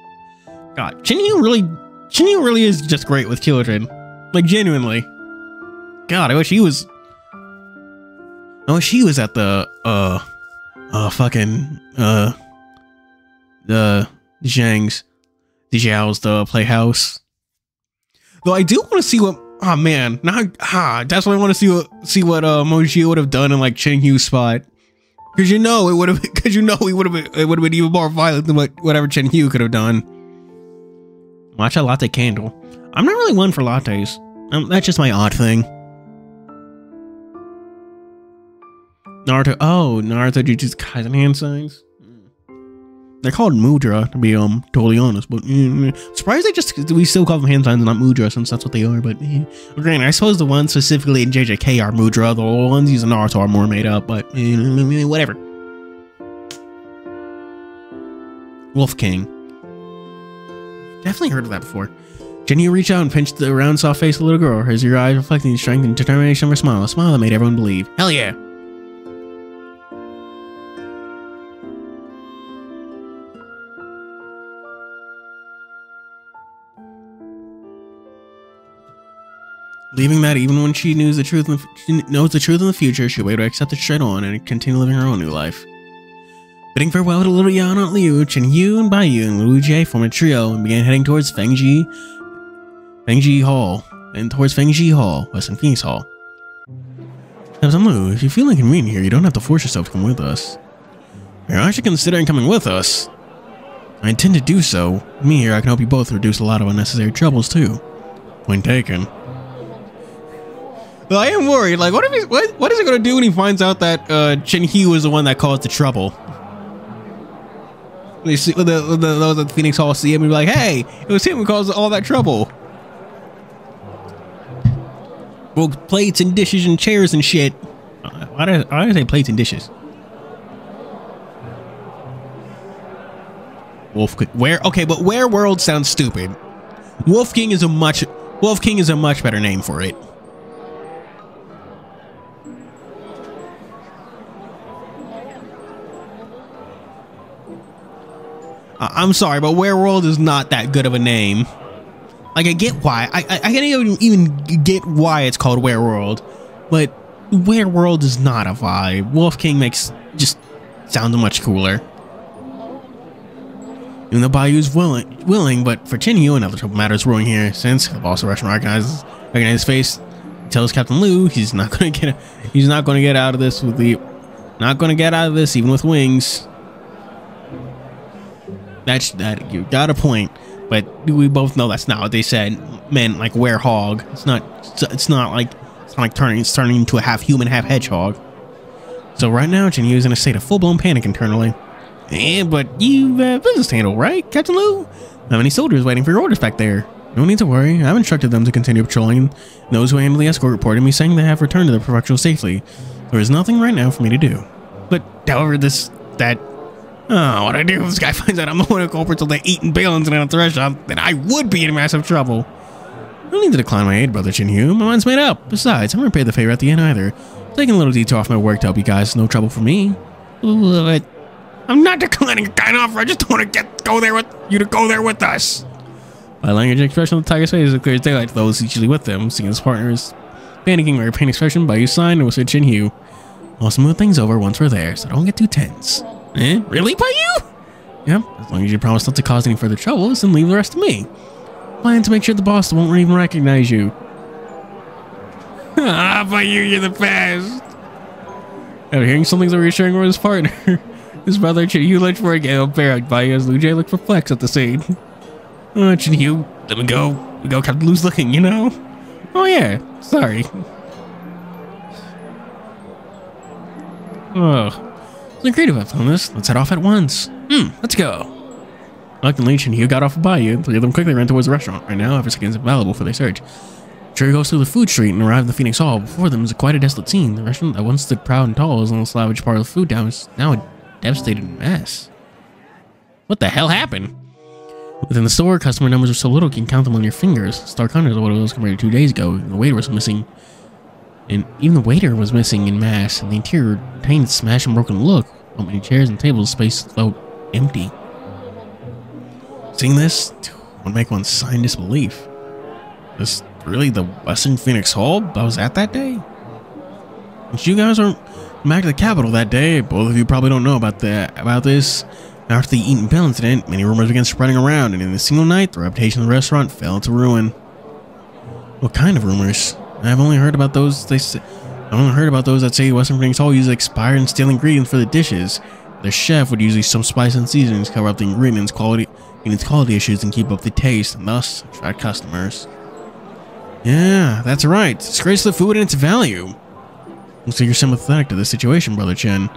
God, Chinyu really is just great with children. Like, genuinely. God, I wish he was at the, Zhang's, the Playhouse. Though I do want to see what Oh man, now that's what I want to see what Moji would have done in like TianHeHui's spot. Because you know it would have been even more violent than whatever TianHeHui could have done. Matcha latte candle. I'm not really one for lattes. That's just my odd thing. Naruto. Oh, Naruto Jujutsu Kaisen hand signs. They're called mudra, to be totally honest. But surprised we still call them hand signs and not mudra, since that's what they are. But granted, I suppose the ones specifically in JJK are mudra. The ones using Naruto are more made up. But whatever. Wolf King. Definitely heard of that before. Jenny reached out and pinched the round, soft face of the little girl. Her your eyes reflecting the strength and determination of her smile. A smile that made everyone believe. Hell yeah! Believing that even when she knows the truth in the future, she'll be able to accept it straight on and continue living her own new life. Bidding farewell to little Yana, Liu, TianHeHui, and Baiyu, and Lu Jie formed a trio and began heading towards Fengji Hall, Western Phoenix Hall. Captain Lu, if you feel inconvenient here, you don't have to force yourself to come with us. You're actually considering coming with us. I intend to do so. With me here, I can help you both reduce a lot of unnecessary troubles too. Point taken. Well, I am worried. Like, what is he going to do when he finds out that TianHeHui was the one that caused the trouble? They see those at Phoenix Hall see him and be like, "Hey, it was him who caused all that trouble." Broke plates and dishes and chairs and shit. Why did I say plates and dishes? Okay, but Werewolf sounds stupid. Wolf King is a much better name for it. I'm sorry, but Werewolf is not that good of a name. Like, I get why. I can't even get why it's called Werewolf, but Werewolf is not a vibe. Wolf King just sounds much cooler. Even though Bayu's willing, but for TianHeHui, another trouble matters brewing here. Since the boss of Russian recognizes his face, he tells Captain Lu he's not going to get out of this even with wings. That you got a point, but we both know that's not what they said. Meant like werehog. It's not like turning into a half human, half hedgehog. So right now, TianHeHui is in a state of full-blown panic internally. But you business to handle, right, Captain Lu? How many soldiers waiting for your orders back there? No need to worry. I've instructed them to continue patrolling. Those who handle the escort reported me saying they have returned to their prefectural safely. There is nothing right now for me to do. But however, what I do if this guy finds out I'm the one who culprits all the eating balance in a restaurant, then I would be in massive trouble. I don't need to decline my aid, brother TianHeHui. My mind's made up. Besides, I'm gonna pay the favor at the end either. Taking a little detour off my work to help you guys is no trouble for me. But I'm not declining a kind offer. I just don't want to go there with us. By language expression on the tiger's face is as clear as daylight to those usually with them. Seeing his partners panicking very pain expression, Bayu's sign, and was said TianHeHui. I'll smooth things over once we're there, so don't get too tense. Really, Bayu? Yep, as long as you promise not to cause any further troubles, then leave the rest to me. Plan to make sure the boss won't even recognize you. Bayu, you're the best. After hearing something so reassuring with his partner, his brother TianHeHui looked for a gale bear. Bayu as Lu Jie looked perplexed at the scene. TianHeHui, let me go. We go, Captain Lu's looking, you know? Oh yeah, sorry. Oh. Something creative I've done this. Let's head off at once. Let's go. Reluctantly, TianHeHui got off of Bayou. Three of them quickly ran towards the restaurant. Right now, every second is available for their search. Jerry goes through the food street and arrived in the Phoenix Hall. Before them is quite a desolate scene. The restaurant that once stood proud and tall as a salvage part of the food down is now a devastated mess. What the hell happened? Within the store, customer numbers are so little you can count them on your fingers. Stark hundreds of what it was compared to 2 days ago. And the waiter was missing. And even the waiter was missing in mass, and the interior retained its smashed and broken look. So many chairs and tables, space felt empty. Seeing this would make one sigh in disbelief. This really the Western Phoenix Hall I was at that day? Since you guys aren't back to the capital that day, both of you probably don't know about this. After the Eaton Pill incident, many rumors began spreading around, and in a single night, the reputation of the restaurant fell into ruin.
What kind of rumors? I've only heard about those. I've only heard about those that say Western Phoenix Hall uses expired and stale ingredients for the dishes. The chef would use some spice and seasonings to cover up the ingredients quality issues and keep up the taste, and thus attract customers. Yeah, that's right. Disgrace the food and its value. Looks like you're sympathetic to the situation, Brother Chen.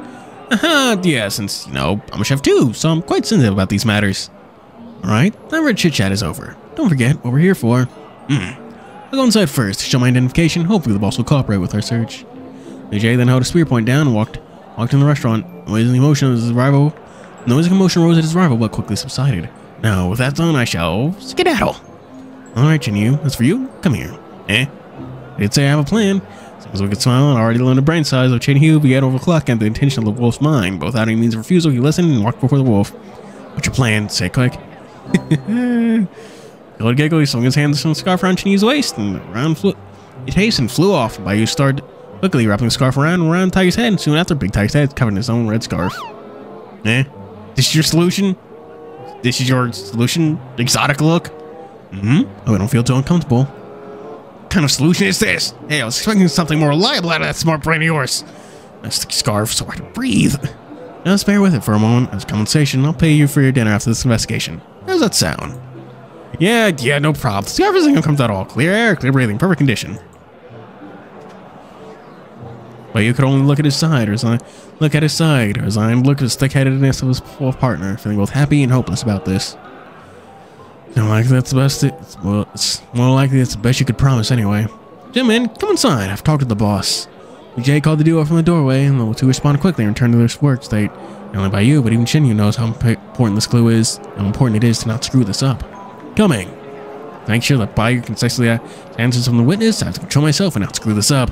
Yeah, since, you know, I'm a chef too, so I'm quite sensitive about these matters. Alright, time for chit-chat is over. Don't forget what we're here for. I'll go inside first to show my identification. Hopefully the boss will cooperate with our search. Jay then held a spear point down and walked in the restaurant. Noise and commotion rose at his arrival, but quickly subsided. Now, with that done, I shall skedaddle. Alright, TianHeHui, that's for you. Come here. I did say I have a plan. Seems like a smile and already learned the brain size of TianHeHui began to overclock and the intention of the wolf's mind. But without any means of refusal, he listened and walked before the wolf. What's your plan? Say it quick. Good giggle, he swung his hands from the scarf around TianHeHui's waist, and around it hastened and flew off. Bayou started quickly wrapping the scarf around Tiger's head, and soon after, Big Tiger's head covered in his own red scarf. This is your solution? This is your solution? Exotic look? Oh, I don't feel too uncomfortable. What kind of solution is this? Hey, I was expecting something more reliable out of that smart brain of yours. That's the scarf so I can breathe. Just bear with it for a moment. As compensation, I'll pay you for your dinner after this investigation. How does that sound? Yeah, no problem. The scarf isn't gonna come at all. Clear air, clear breathing, perfect condition. But you could only look at his side, or resigned look at the thick-headedness of his wolf partner, feeling both happy and hopeless about this. It's more likely that's the best you could promise anyway. Gentlemen, come inside. I've talked to the boss. Jay called the duo from the doorway, and the two responded quickly and returned to their work state. Not only by you, but even TianHeHui knows how important this clue is, and how important it is to not screw this up. Coming. To make sure that Bayou can successfully answer from the witness, I have to control myself and not screw this up.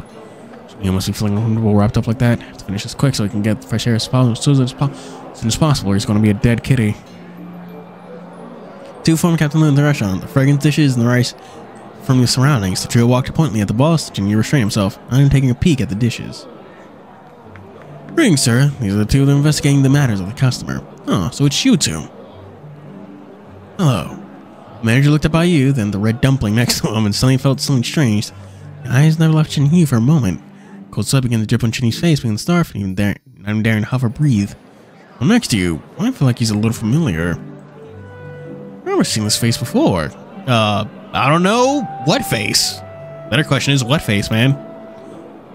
You must be feeling uncomfortable wrapped up like that. I have to finish this quick so I can get the fresh air as soon as possible, or he's going to be a dead kitty. Two former captains in the restaurant, the fragrant dishes and the rice from the surroundings. The trio walked appointedly at the boss. TianHeHui restrained himself, not even taking a peek at the dishes. Greetings, sir. These are the two that are investigating the matters of the customer. Oh, so it's you two. Hello. The manager looked up by you, then the red dumpling next to him, and suddenly felt something strange. The eyes never left TianHeHui for a moment. Cold sweat began to drip on TianHeHui's face beneath the scarf, and not even daring to huff or breathe. I'm next to you. I feel like he's a little familiar. I've never seen this face before. I don't know. What face? Better question is, what face, man?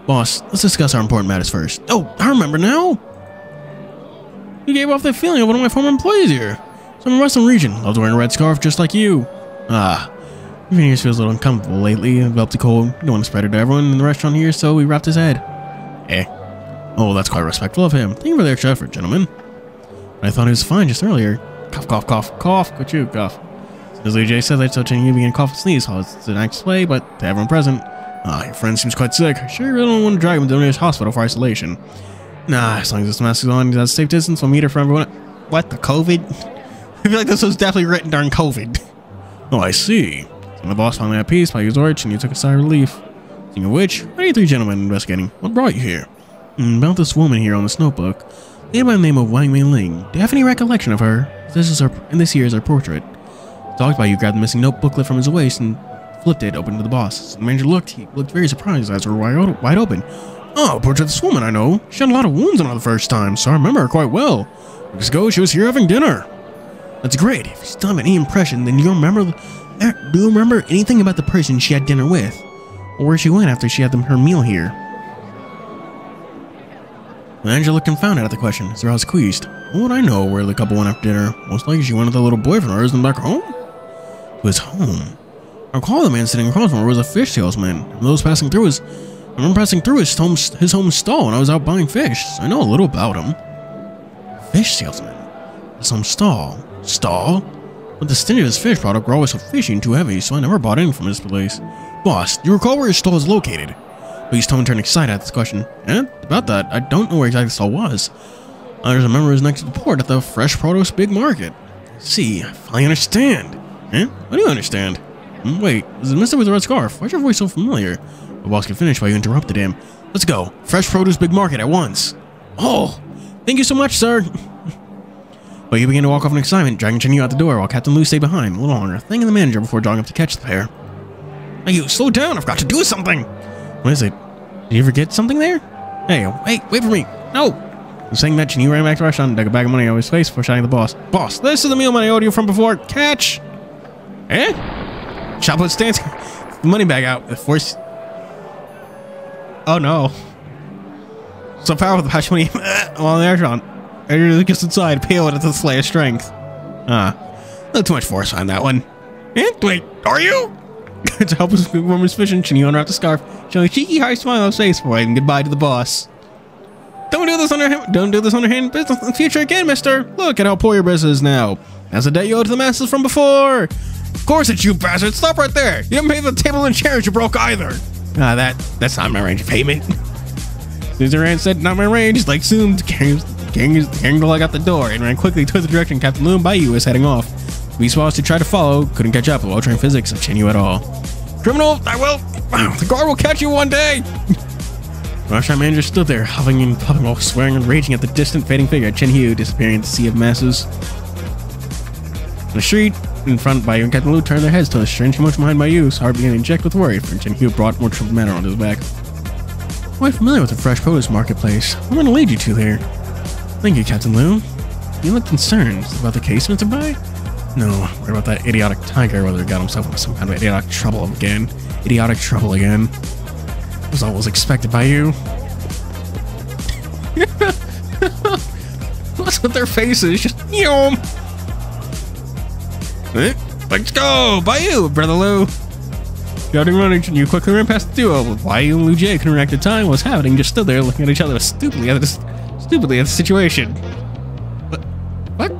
Boss, let's discuss our important matters first. Oh, I remember now. You gave off that feeling of one of my former employees here. From the Western region. Loves wearing a red scarf just like you. Even here feels a little uncomfortable lately. Enveloped the cold. Don't want to spread it to everyone in the restaurant here, so we wrapped his head. Oh, that's quite respectful of him. Thank you for the extra effort, gentlemen. I thought he was fine just earlier. Cough, cough, cough, cough. Got you, cough. As Jay said, I saw TianHeHui began to cough and sneeze. It's an act display, but to everyone present. Your friend seems quite sick. Sure, you really don't want to drag him to the nearest hospital for isolation. Nah, as long as this mask is on, he's at a safe distance, we'll meet her for everyone. What, the COVID? I feel like this was definitely written during COVID. Oh, I see. So the boss finally had peace by his order, and you took a sigh of relief. Speaking of which, what are you three gentlemen investigating? What brought you here? About this woman here on this notebook. Lady by the name of Wang Meiling. Do you have any recollection of her? This here is her portrait. Talked by you, grabbed the missing note booklet from his waist and flipped it open to the boss. The manager looked. He looked very surprised. His eyes were wide open. Oh, portrait of this woman, I know. She had a lot of wounds on her the first time, so I remember her quite well. Weeks ago, she was here having dinner. That's great. If you still have any impression, then do you remember anything about the person she had dinner with? Or where she went after she had her meal here? The manager looked confounded at the question. His brows squeezed. What would I know where the couple went after dinner? Most likely she went with a little boyfriend of hers and back home? To his home. I recall the man sitting across from her was a fish salesman. I remember passing through his home stall when I was out buying fish. So I know a little about him. Fish salesman? His home stall? Stall? But the stench of his fish product were always so fishy and too heavy, so I never bought in from his place. Boss, do you recall where his stall is located? His tone turned excited at this question. About that, I don't know where exactly the stall was. I just remember it was next to the port at the fresh produce big market. See, I finally understand. What do you understand? Wait, is it Mr. with the red scarf? Why's your voice so familiar? The boss could finish while you interrupted him. Let's go. Fresh produce big market at once. Oh, thank you so much, sir. But you began to walk off in excitement, dragging TianHeHui out the door while Captain Lou stayed behind a little longer, thanking the manager before jogging up to catch the pair. Hey, you, slow down. I've got to do something. What is it? Did you forget something there? Hey, wait for me. No. I'm saying that Chinyu ran back to the restaurant and dug a bag of money out of his face before shouting at the boss. Boss, this is the meal money I owed you from before. Catch. Eh? Shoplift stands the money bag out with force. Oh no. So powerful the pouch money while in the restaurant. I really gets inside, pale at the display of strength. A little too much force on that one. Eh? Wait, are you? To help his woman's vision, Chinyu unwrapped the scarf, showing a cheeky high smile on his face before waving goodbye to the boss. Don't do this underhand business in the future again, mister. Look at how poor your business is now. That's the debt you owe to the masses from before. Of course it's you, bastard. Stop right there. You didn't pay for the table and chairs you broke either. That's not my range of payment. Suzerain said, not my range, like zoomed, carrying the leg out the door and ran quickly towards the direction Captain Loom Bayou was heading off. Beast Wallace, to try to follow, couldn't catch up with well-trained physics of Chinyu at all. Criminal, I will. The guard will catch you one day. The restaurant manager stood there, huffing and puffing while swearing and raging at the distant fading figure of ChenHeHui disappearing in the sea of masses. On the street in front, Bayou and Captain Lu turned their heads to a strange commotion behind Bayou's heart began to inject with worry, for ChenHeHui brought more troubled matter onto his back. Quite familiar with the fresh produce marketplace. I'm going to lead you to there. Thank you, Captain Lu. You look concerned about the case, Mr. Bai? No, worried about that idiotic tiger, whether he got himself into some kind of idiotic trouble again. Was always expected by you. What's with their faces? Just yum. Let's go, Bayou, brother Lou. Shouting running, you quickly ran past the duo. Bayou and Lu Jie couldn't react to time what was happening, just stood there looking at each other stupidly at the situation. What?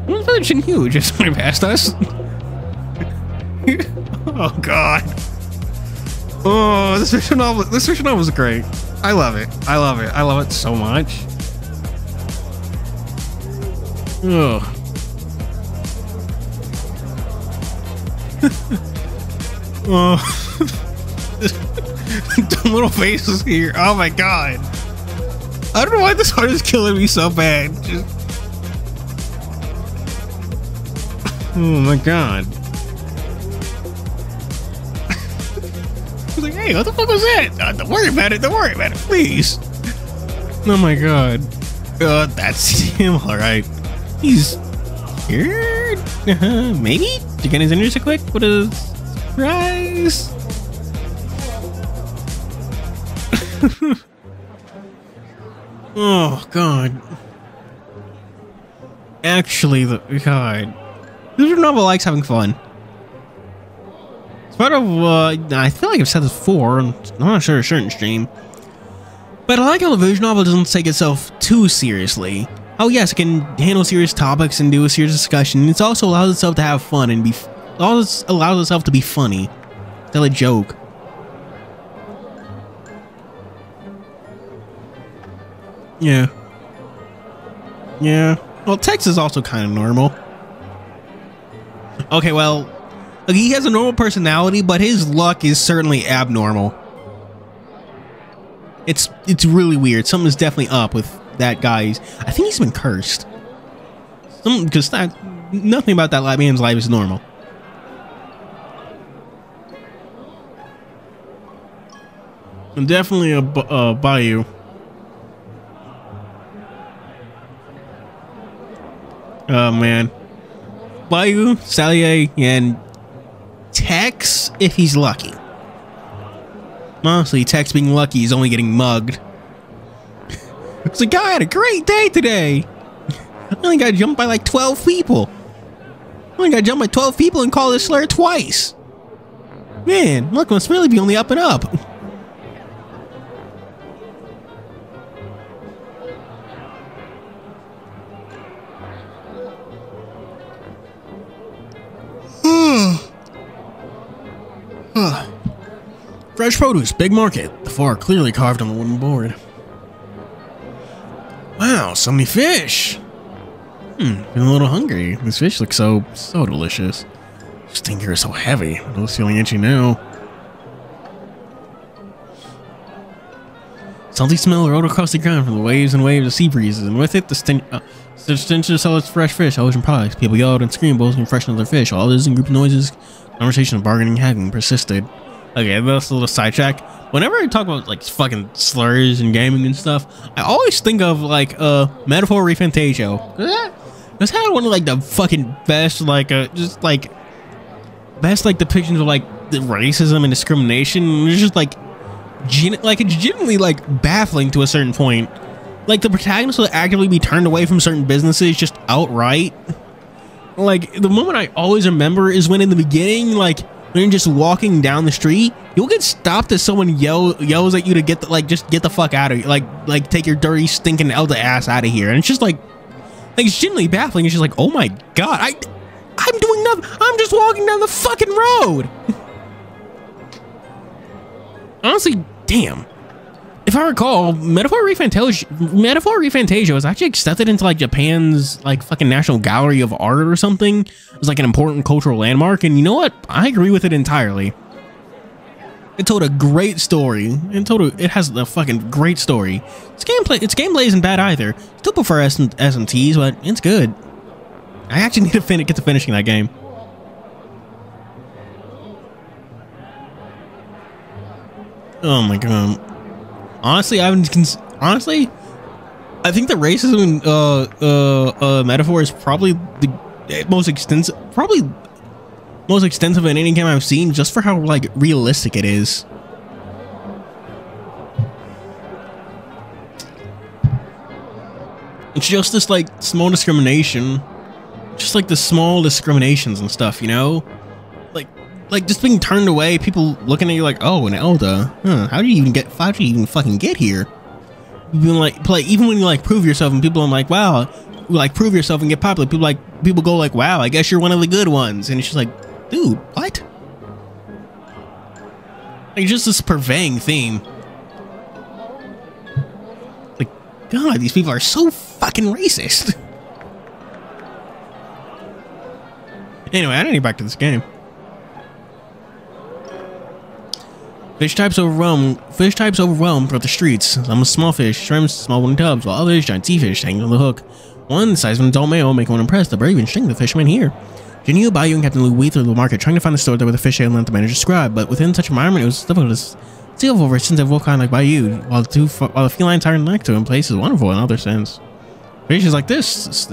What was ChenHeHui just went past us? Oh god. Oh, this visual novel is great. I love it. I love it so much. Ugh. Oh. Dumb little faces here. Oh my god. I don't know why this heart is killing me so bad. Oh my god. I was like, hey, what the fuck was that? Don't worry about it, please. Oh my god. That's him, alright. He's here? Maybe? To get his interest quick? What a surprise. Oh god. Actually, god. This novel likes having fun. It's part of, I feel like I've said this before, and I'm not sure a certain stream. But I like how the visual novel doesn't take itself too seriously. Oh yes, it can handle serious topics and do a serious discussion. It also allows itself to have fun and allows itself to be funny. Tell a joke. Yeah. Yeah. Well, text is also kind of normal. Okay, well, he has a normal personality, but his luck is certainly abnormal. It's really weird. Something's definitely up with that guy. I think he's been cursed. Because nothing about that man's life is normal. And definitely a Bayou. Oh man. Bayou, Salier, and Tex if he's lucky. Honestly, Tex being lucky is only getting mugged. It's like, guy had a great day today. I only got jumped by like 12 people. I only got jumped by 12 people and called a slur twice. Man, luck must really be on the up and up. Fresh produce, big market. The four are clearly carved on the wooden board. Wow, so many fish. Feeling a little hungry. This fish looks so delicious. Stinker is so heavy. My nose feeling itchy now. Salty smell rode across the ground from the waves and waves of sea breezes, and with it the The stench sell its fresh fish, ocean products. People yelled and screamed, both and freshen their fish. All this in group noises, conversation, bargaining, having persisted. Okay, that's a little sidetrack. Whenever I talk about like fucking slurs and gaming and stuff, I always think of like Metaphor Refantasio. That's had one of like the fucking best like just like best like depictions of like the racism and discrimination. It's just like it's genuinely like baffling to a certain point. Like the protagonist will actively be turned away from certain businesses just outright. Like the moment I always remember is when in the beginning, like when you're just walking down the street, you'll get stopped as someone yells at you to get the, like just get the fuck out of here, like take your dirty stinking elder ass out of here. And it's just like it's genuinely baffling. It's just like, oh my god, I'm doing nothing. I'm just walking down the fucking road. Honestly, damn. If I recall, Metaphor Refantasio was actually accepted into like Japan's like fucking National Gallery of Art or something. It was like an important cultural landmark, and you know what? I agree with it entirely. It told a great story. It has a fucking great story. Its gameplay isn't bad either. Still prefer SMTs, but it's good. I actually need to get to finishing that game. Oh my god. Honestly, I think the racism metaphor is probably the most extensive in any game I've seen, just for how like realistic it is. It's just this like small discrimination, just like the small discriminations and stuff, you know, like just being turned away, people looking at you like, oh, an elder, huh, how do you even fucking get here? Even like even when you like prove yourself and people are like, wow, like prove yourself and get popular, people go like, wow, I guess you're one of the good ones, and it's just like, dude, what? Like just this purveying theme. Like, god, these people are so fucking racist. Anyway, I need to get back to this game. Fish types overwhelm throughout the streets. Some are small fish, shrimps, small wooden tubs, while others giant sea fish hanging on the hook. One the size of an adult male, making one impressed. The brave and string the fisherman here. TianHeHui, Bayou, and Captain Lou weaved through the market, trying to find the store that with the fish able to manage to describe. But within such environment, it was difficult to see over since a volcano like Bayou, while the feline tyrant next to him place is wonderful in other sense. Fishes like this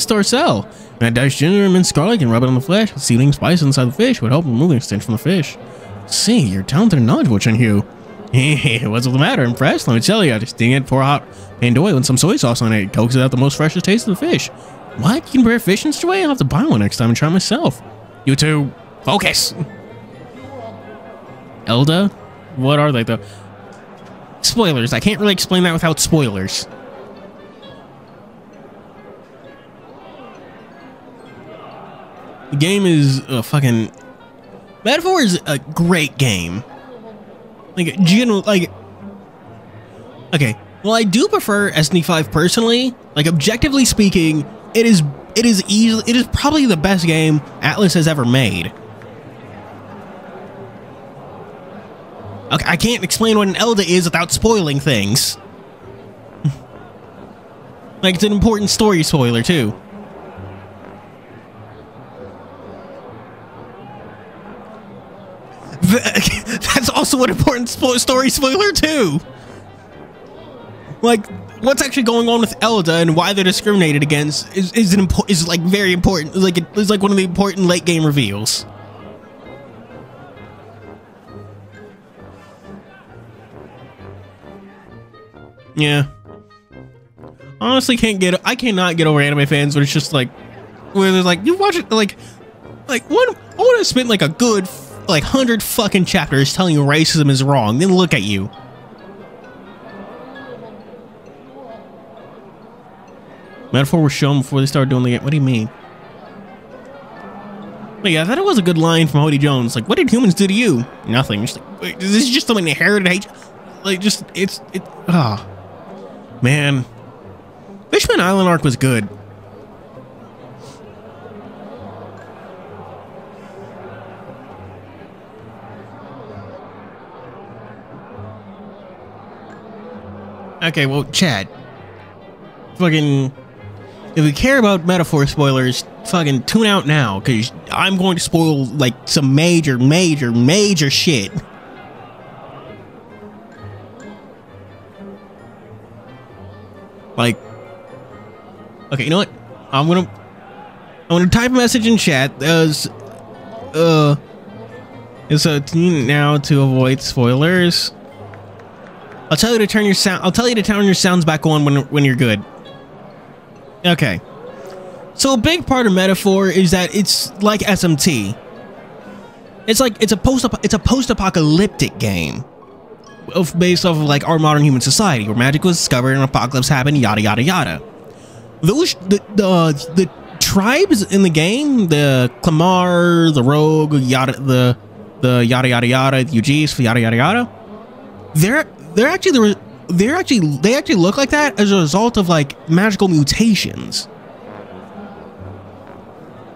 store sell. And I dash ginger and mint garlic and rub it on the flesh. With seasoning spice inside the fish would help remove the stench from the fish. See, you're talented and knowledgeable, TianHeHui. What's the matter? Impressed? Let me tell you, I just sting it, pour hot pan oil and some soy sauce on it. It coaxes out the most freshest taste of the fish. What? You can prepare fish in such a way? I'll have to buy one next time and try myself. You two, focus. Elda? What are they though? Spoilers. I can't really explain that without spoilers. The game is fucking... Metaphor is a great game. Like, okay. Well, I do prefer SD5 personally. Like, objectively speaking, it is probably the best game Atlas has ever made. Okay, I can't explain what an Elda is without spoiling things. Like, it's an important story spoiler, too. That's also an important story spoiler too. Like, what's actually going on with Elda and why they're discriminated against is like very important. Like, it's like one of the important late game reveals. Yeah. Honestly, I cannot get over anime fans where it's just like, where there's like, you watch it like one. I want to spend like a good like 100 fucking chapters telling you racism is wrong, then look at you. Metaphor was shown before they started doing the game. What do you mean? Wait, I thought it was a good line from Hody Jones. Like, what did humans do to you? Nothing. Just like, wait, this is just some inherited hate. Like, just man. Fishman Island arc was good. Okay, well, Chad. Fucking... if you care about metaphor spoilers, fucking tune out now, because I'm going to spoil, like, some major shit. Like, okay, you know what? I'm gonna type a message in chat. It's a tune now to avoid spoilers. I'll tell you to turn your sounds back on when you're good. Okay. So a big part of metaphor is that it's like SMT. It's a post-apocalyptic game based off of like our modern human society, where magic was discovered and an apocalypse happened, yada yada yada. The tribes in the game, the Clamar, the Rogue, yada the yada yada yada, the UGs, yada yada yada, they actually look like that as a result of like magical mutations.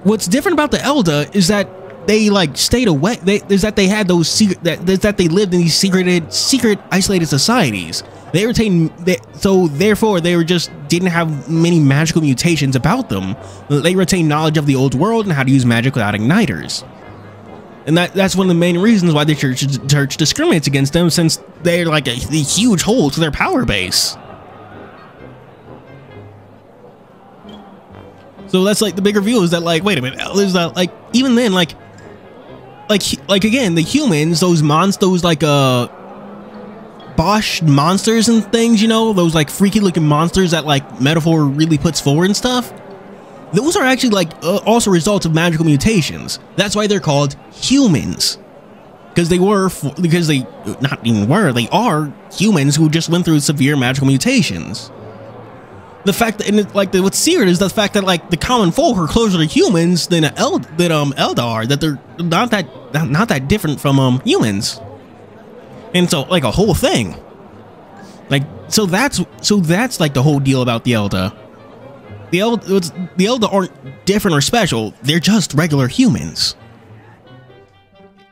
What's different about the Elda is that they like stayed away. Is that they had those secret that they lived in these secret isolated societies. They retained, so therefore they didn't have many magical mutations about them. They retained knowledge of the old world and how to use magic without igniters. And that's one of the main reasons why the church discriminates against them, since they're like a huge hole to their power base. So that's like the big reveal is that like, wait a minute, is that like even then like again, the humans, those like Bosch monsters and things, you know, those like freaky looking monsters that like metaphor really puts forward and stuff. Those are actually like also results of magical mutations. That's why they're called humans, because they are humans who just went through severe magical mutations. The fact that, what's secret is the fact that like the common folk are closer to humans than Eldar, that they're not that different from humans, and so like a whole thing, like so that's like the whole deal about the Elda. The Elda aren't different or special. They're just regular humans.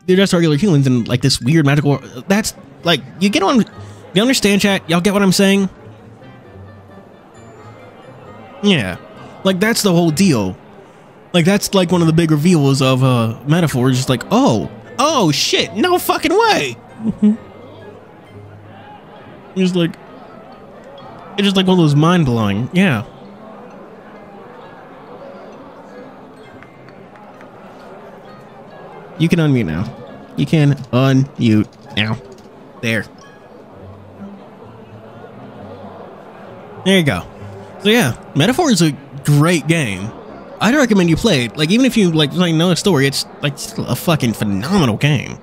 They're just regular humans in like this weird magical. That's like you understand, chat? Y'all get what I'm saying? Yeah, like that's the whole deal. Like that's like one of the big reveals of metaphor. Just like, oh shit, no fucking way. It's just like one of those mind blowing. Yeah. You can unmute now. You can unmute now. There. There you go. So yeah, Metaphor is a great game. I'd recommend you play it. Like even if you like know the story, it's like a fucking phenomenal game.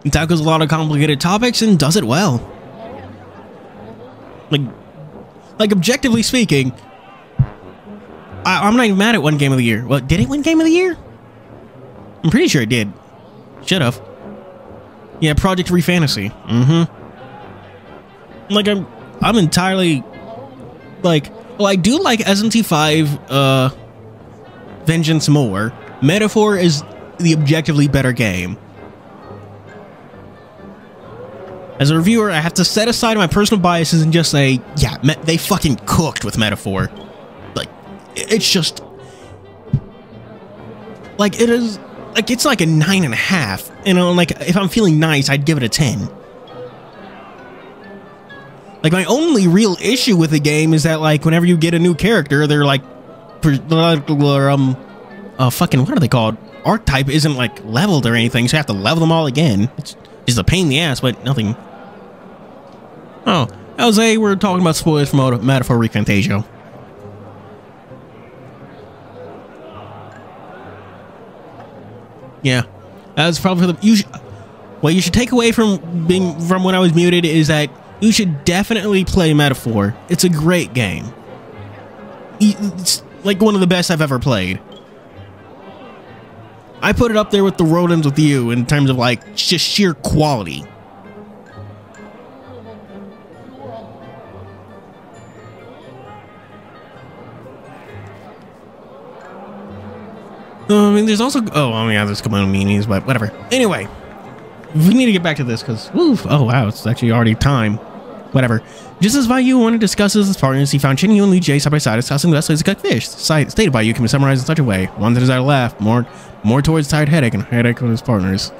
It tackles a lot of complicated topics and does it well. Like objectively speaking, I'm not even mad at one Game of the Year. Well, did it win Game of the Year? I'm pretty sure it did. Should have. Yeah, Project Refantasy. Like I'm entirely like, well, I do like SMT5 Vengeance more. Metaphor is the objectively better game. As a reviewer, I have to set aside my personal biases and just say, yeah, they fucking cooked with Metaphor. Like, it's just like it is. Like, it's like a 9.5. You know, like, if I'm feeling nice, I'd give it a 10. Like, my only real issue with the game is that, like, whenever you get a new character, they're like, fucking, what are they called? Archetype isn't, like, leveled or anything, so you have to level them all again. It's just a pain in the ass, but nothing. Oh, Jose, we're talking about spoilers from Metaphor Refantasio. Yeah, that's probably for the. What you should take away from when I was muted is that you should definitely play Metaphor. It's a great game. It's like one of the best I've ever played. I put it up there with The Road Ends With You in terms of like just sheer quality. I mean, there's also... Oh, I mean, yeah, there's a couple of meanies, but whatever. Anyway, we need to get back to this, because... Oh, wow, it's actually already time. Whatever. Just as Bai Yu wanted to discuss his partners, he found Chen-Yu and Li Jie side by side discussing the best ways to cook fish. Stated Bai Yu can be summarized in such a way. One that is out of laugh, more towards tired headache and headache with his partners.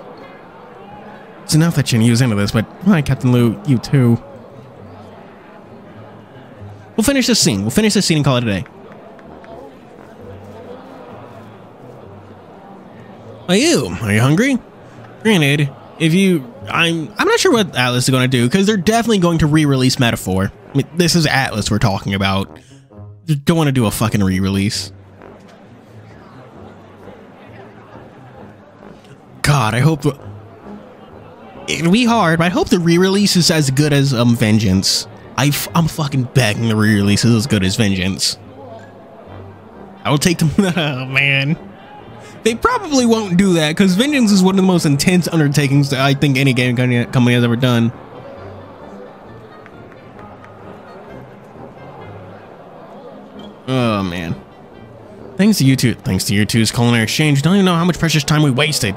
It's enough that Chen-Yu was into this, but why, Captain Liu, you too. We'll finish this scene. And call it a day. Are you hungry? Granted, I'm not sure what Atlas is going to do, because they're definitely going to re-release Metaphor. I mean, this is Atlas we're talking about. They don't want to do a fucking re-release. God, I hope it'll be hard, but I hope the re-release is as good as Vengeance. I'm fucking begging the re-release is as good as Vengeance. I will take them. Oh man. They probably won't do that, because Vengeance is one of the most intense undertakings that I think any game company has ever done. Oh, man. Thanks to you two's culinary exchange, don't even know how much precious time we wasted.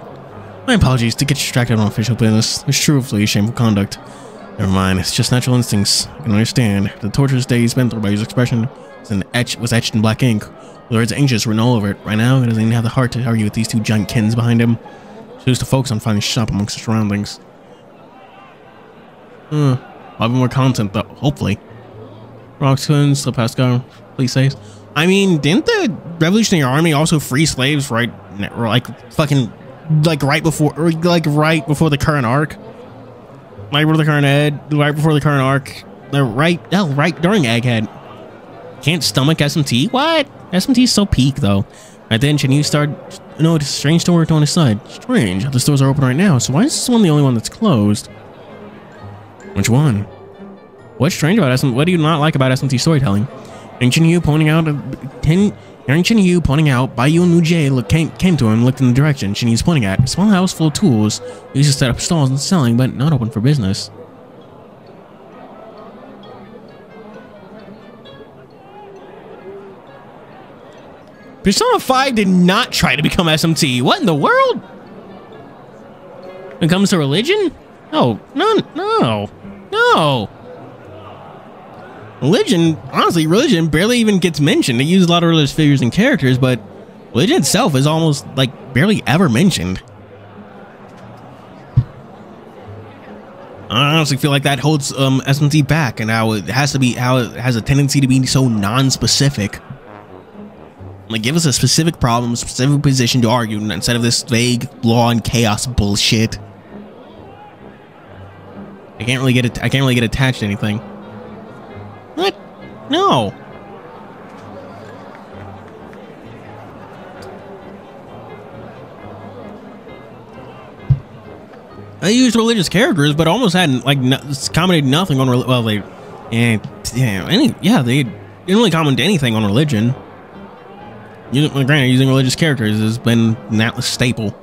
My apologies to get distracted on official business. It's truly shameful conduct. Never mind, it's just natural instincts. I can understand. The torturous day he's been through by his expression was etched in black ink. The words anxious written all over it. Right now, he doesn't even have the heart to argue with these two giant kins behind him. Choose to focus on finding shop amongst the surroundings. I'll have more content, though, hopefully. Rock's twins, Lepasco, please say. I mean, didn't the Revolutionary Army also free slaves right before the current arc? Right before the current arc. Right during Egghead. Can't stomach SMT? What? SMT's so peak, though. Right then, Chen-Yu started notice a strange door on his side. Strange. The stores are open right now, so why is this one the only one that's closed? Which one? What's strange about SMT? What do you not like about SMT storytelling? Hearing Chen-Yu pointing out, Bai Yu and Liu Jie came to him and looked in the direction Chen-Yu's pointing at. A small house full of tools. Used to set up stalls and selling, but not open for business. Persona 5 did not try to become SMT. What in the world? When it comes to religion? No. Religion barely even gets mentioned. They use a lot of religious figures and characters, but religion itself is almost like barely ever mentioned. I honestly feel like that holds SMT back, and how it has a tendency to be so non-specific. Like, give us a specific problem, specific position to argue instead of this vague law and chaos bullshit. I can't really get attached to anything. What? No. They used religious characters, but almost had commented nothing on they didn't really comment anything on religion. Granted, using religious characters has been an Atlas staple.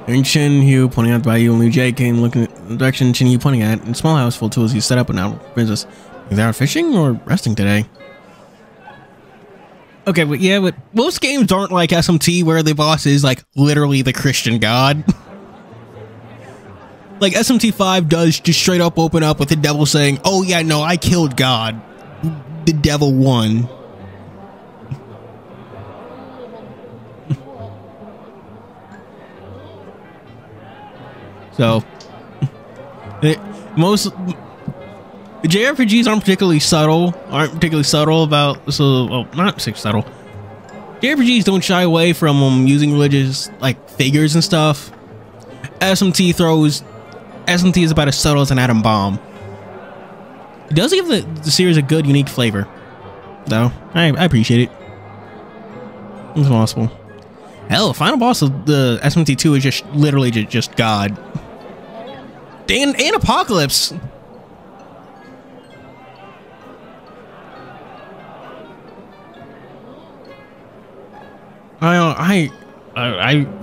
And Chen-Yu pointing out Bai Yu and Liu Jie came looking at the direction Chen-Yu pointing at, and a small house full of tools he set up and out business. Is they out fishing or resting today? Okay, but most games aren't like SMT where the boss is like literally the Christian god. Like, SMT5 does just straight up open up with the devil saying, oh yeah, no, I killed God. The devil won. So, most JRPGs aren't particularly subtle about, not particularly subtle. JRPGs don't shy away from using religious, figures and stuff. SMT is about as subtle as an atom bomb. It does give the series a good, unique flavor, though. I appreciate it. It's possible. Hell, the final boss of the SMT2 is just literally just God. And Apocalypse. I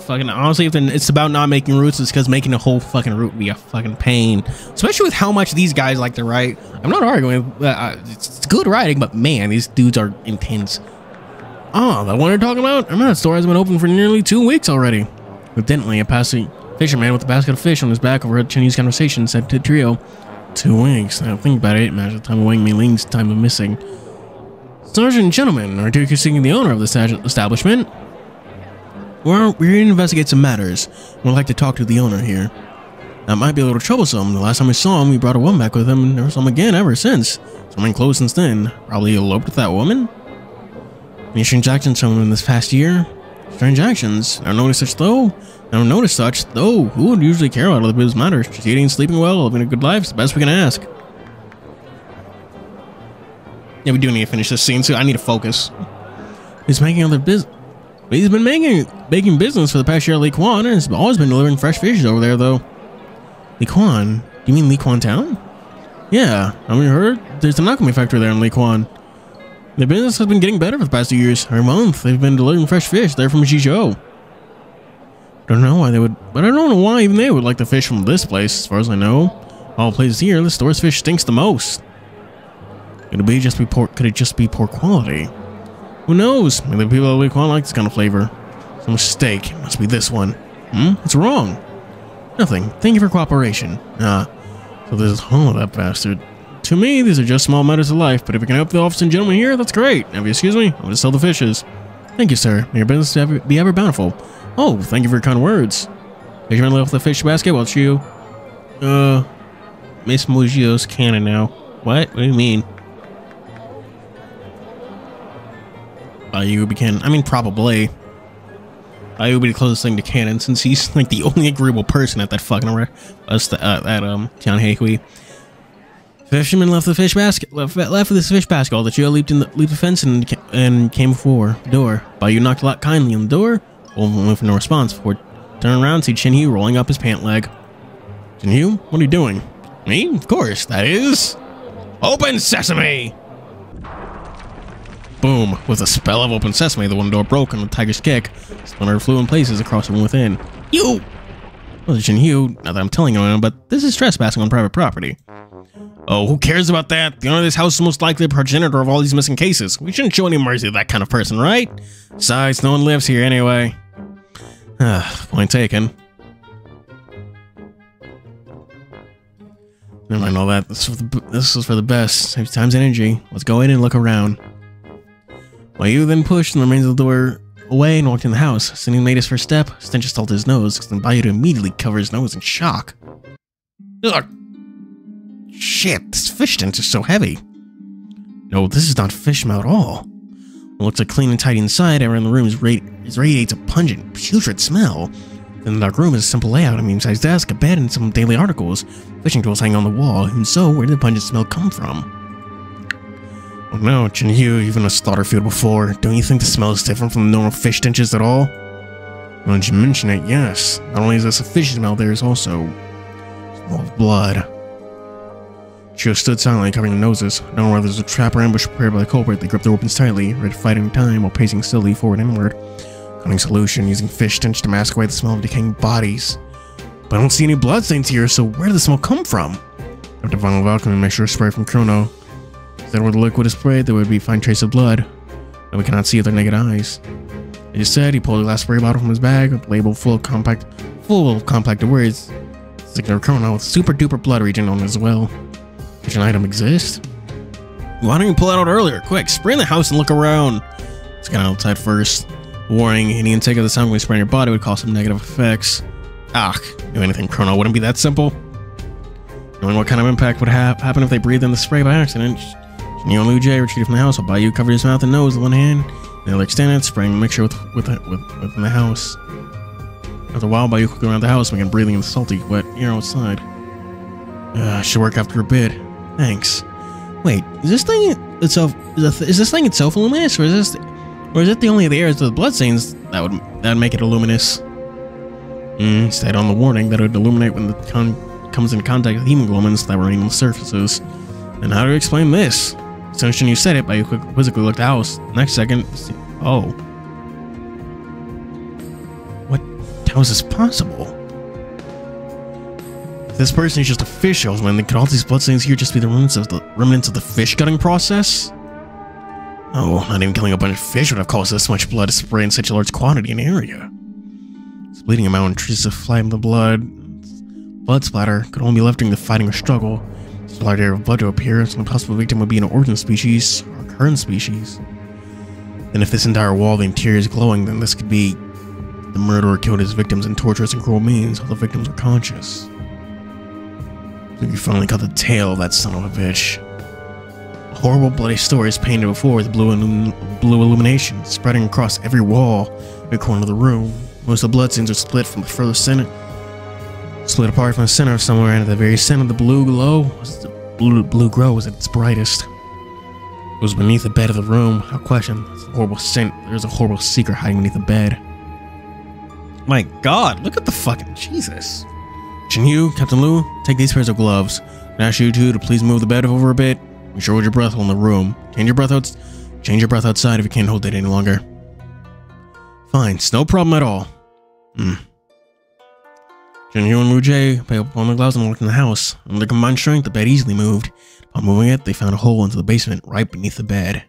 fucking honestly, if it's about not making routes, it's because making a whole fucking route would be a fucking pain. Especially with how much these guys like to write. I'm not arguing. It's good writing, but man, these dudes are intense. Oh, the one you're talking about? I remember that store has been open for nearly 2 weeks already. Evidently, a passing fisherman with a basket of fish on his back overheard Chinese conversation said to the trio, 2 weeks. Now think about it. Imagine the time of Wang Meiling's time of missing. Sergeant and gentlemen, are you seeking the owner of this establishment? We're here to investigate some matters. We'd like to talk to the owner here. That might be a little troublesome. The last time we saw him, we brought a woman back with him, and never saw him again ever since. Swimming close since then. Probably eloped with that woman? Any strange actions from him in this past year? Strange actions? Never noticed such, though. Never noticed such, though. Who would usually care about other people's matters? Just eating and sleeping well, living a good life is the best we can ask. Yeah, we do need to finish this scene, so I need to focus. He's making other business. He's been making business for the past year at Li Quan, and has always been delivering fresh fishes over there, though. Li Quan? You mean Li Quan Town? Yeah, haven't you heard? There's an alchemy factory there in Li Quan. The business has been getting better for the past 2 years. Every month, they've been delivering fresh fish there from Jizhou. Don't know why they would, but I don't know why even they would like the fish from this place. As far as I know, all places here, the store's fish stinks the most. Could it just be poor quality? Who knows? Maybe the people at Li Quan like this kind of flavor. It's a mistake. It must be this one. What's wrong? Nothing. Thank you for cooperation. So this is home of that bastard. To me, these are just small matters of life, but if you can help the officer and gentleman here, that's great. Now, if you excuse me, I'm going to sell the fishes. Thank you, sir. May your business be ever bountiful. Oh, thank you for your kind words. Fisherman left the fish basket while you... Miss Mujio's cannon now. What? What do you mean? Ayubi can... I mean, probably. Ayubi would be the closest thing to canon, since he's, like, the only agreeable person at that fucking... TianHeHui. Fisherman left the fish basket. Left with this fish basket. All the trio leaped the fence and came before the door. Bayu knocked a lot kindly on the door. Went for no response. Before turning around, see TianHeHui rolling up his pant leg. TianHeHui, what are you doing? Me? Of course. That is. Open sesame! Boom! With a spell of open sesame, the one door broke and the tiger's kick. Splinter flew in places across the room within. You! Well, TianHeHui, not that I'm telling anyone, but this is trespassing on private property. Oh, who cares about that? The owner of this house is most likely the progenitor of all these missing cases. We shouldn't show any mercy to that kind of person, right? Besides, no one lives here anyway. Point taken. Never mind all that. This is for the best. Saves time's energy. Let's go in and look around. Bayu then pushed the remains of the door away and walked in the house. As he made his first step, stench assaulted his nose, causing Bayu to immediately cover his nose in shock. Ugh. Shit, this fish stench is so heavy. No, this is not fish smell at all. It looks like clean and tidy inside. Everyone in the room radiates a pungent, putrid smell. In the dark room is a simple layout. A medium-sized desk, a bed, and some daily articles. Fishing tools hanging on the wall. And so, where did the pungent smell come from? Oh no, TianHeHui, you've been a slaughter field before. Don't you think the smell is different from the normal fish stenches at all? Now that you mention it, yes. Not only is this a fish smell, there is also a smell of blood. Trio stood silently, covering their noses. Not knowing whether there's a trap or ambush prepared by the culprit, they gripped their weapons tightly, ready to fight any time while pacing slowly forward and inward. Cunning solution, using fish stench to mask away the smell of decaying bodies. But I don't see any bloodstains here, so where did the smell come from? After final of alchemy, make sure to spray from Chrono. If that were the liquid is sprayed, there would be a fine trace of blood that we cannot see with our naked eyes. As he said, he pulled a glass spray bottle from his bag, with a label full of compacted words. Signature Chrono with super duper blood region on it as well. Such an item exist? Why don't you pull it out earlier? Quick, spray in the house and look around. Let's get outside first. Warning, any intake of the sound when you spray in your body would cause some negative effects. Do anything Chrono wouldn't be that simple. Knowing what kind of impact would happen if they breathed in the spray by accident, TianHeHui and Liu Jie retreated from the house while Bayu covered his mouth and nose with one hand, and the other extended, spraying a mixture within the house. After a while, Bayu quickly around the house, began breathing in the salty, wet air outside. Should work after a bit. Thanks. Wait, is this thing itself luminous, or is it the only of the areas with the bloodstains that would make it luminous? Stayed on the warning that it would illuminate when the comes in contact with hemoglobins that remain on the surfaces. And how do you explain this? As soon as you said it, Bayu quizzically looked at the house. Next second, oh. How is this possible? This person is just a fish salesman. Then could all these bloodstains here just be the remnants of the fish gutting process? Oh, not even killing a bunch of fish would have caused this much blood to spray in such a large quantity in the area. This bleeding amount and traces of flight in the blood. Blood splatter could only be left during the fighting or struggle. It's a large area of blood to appear, so the possible victim would be an origin species or a current species. And if this entire wall of the interior is glowing, then this could be the murderer killed his victims in torturous and cruel means while the victims were conscious. I think you finally got the tail of that son of a bitch. A horrible bloody story is painted before with blue illumination, spreading across every wall, every corner of the room. Most of the blood scenes are split from the further center. Split apart from the center of somewhere, and at the very center of the blue glow was at its brightest. It was beneath the bed of the room. No question. It's a horrible scent. There's a horrible secret hiding beneath the bed. My God, look at the fucking Jesus. TianHeHui, Captain Lu, take these pairs of gloves. I ask you two to please move the bed over a bit. Make sure hold your breath while in the room. Change your breath outside if you can't hold it any longer. Fine, it's no problem at all. TianHeHui and Wu Jie picked up one of the gloves and walked in the house. Under their combined strength, the bed easily moved. Upon moving it, they found a hole into the basement right beneath the bed.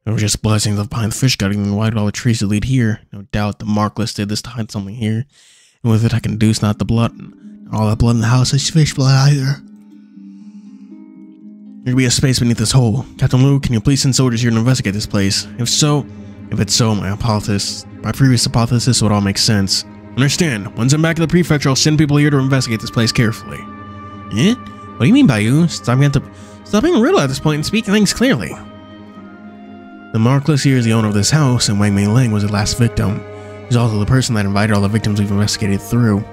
There were just blessings of behind the fish gutting and why did all the trees that lead here? No doubt the Markless did this to hide something here. And with it I can deduce not the blood. Not all that blood in the house is fish blood either. There could be a space beneath this hole. Captain Lu, can you please send soldiers here to investigate this place? If it's so, my previous hypothesis would all make sense. Understand, once I'm back at the prefecture, I'll send people here to investigate this place carefully. Eh? What do you mean by you? Stop being riddle at this point and speak things clearly. The Markless here is the owner of this house, and Wang Mei-Ling was the last victim. He's also the person that invited all the victims we've investigated through.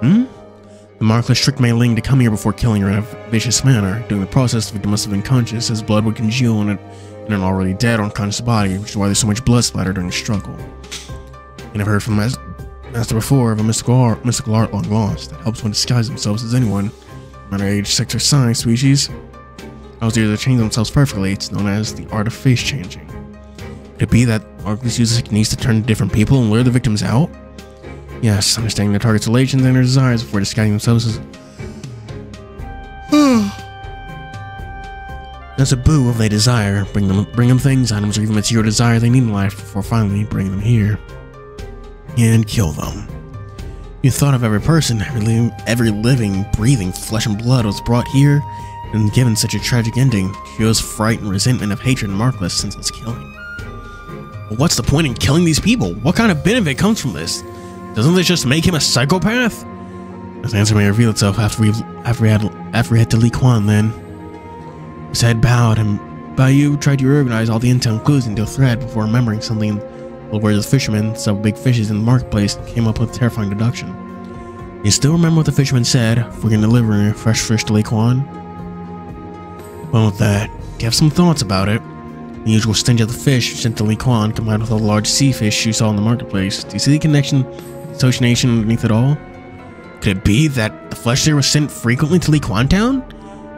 The Markless tricked Mei-Ling to come here before killing her in a vicious manner. During the process, the victim must have been conscious, as blood would congeal in an already dead, unconscious body, which is why there's so much blood splatter during the struggle. You never heard from Master before of a mystical art long lost that helps one disguise themselves as anyone, no matter age, sex, or size, species. Those here that change themselves perfectly, it's known as the art of face changing. Could it be that Markless uses techniques to turn to different people and lure the victims out? Yes, understanding their target's relations and their desires before disguising themselves as... That's a boo if they desire. Bring them things, items, or even material desire they need in life before finally bringing them here. And kill them. You thought of every person, every living, breathing flesh and blood was brought here and given such a tragic ending. Shows fright and resentment of hatred in Markless since its killing. Well, what's the point in killing these people? What kind of benefit comes from this? Doesn't this just make him a psychopath? His answer may reveal itself after we head to Li Quan then. His head bowed, and Baiyu tried to reorganize all the intel and clues into a thread before remembering something. The words of the fisherman, several big fishes in the marketplace, came up with a terrifying deduction. You still remember what the fisherman said? If we're going to deliver fresh fish to Li Quan? Well, with that, you have some thoughts about it. The usual stench of the fish sent to Li Quan combined with all the large sea fish you saw in the marketplace. Do you see the connection, association underneath it all? Could it be that the flesh there was sent frequently to Li Quan town?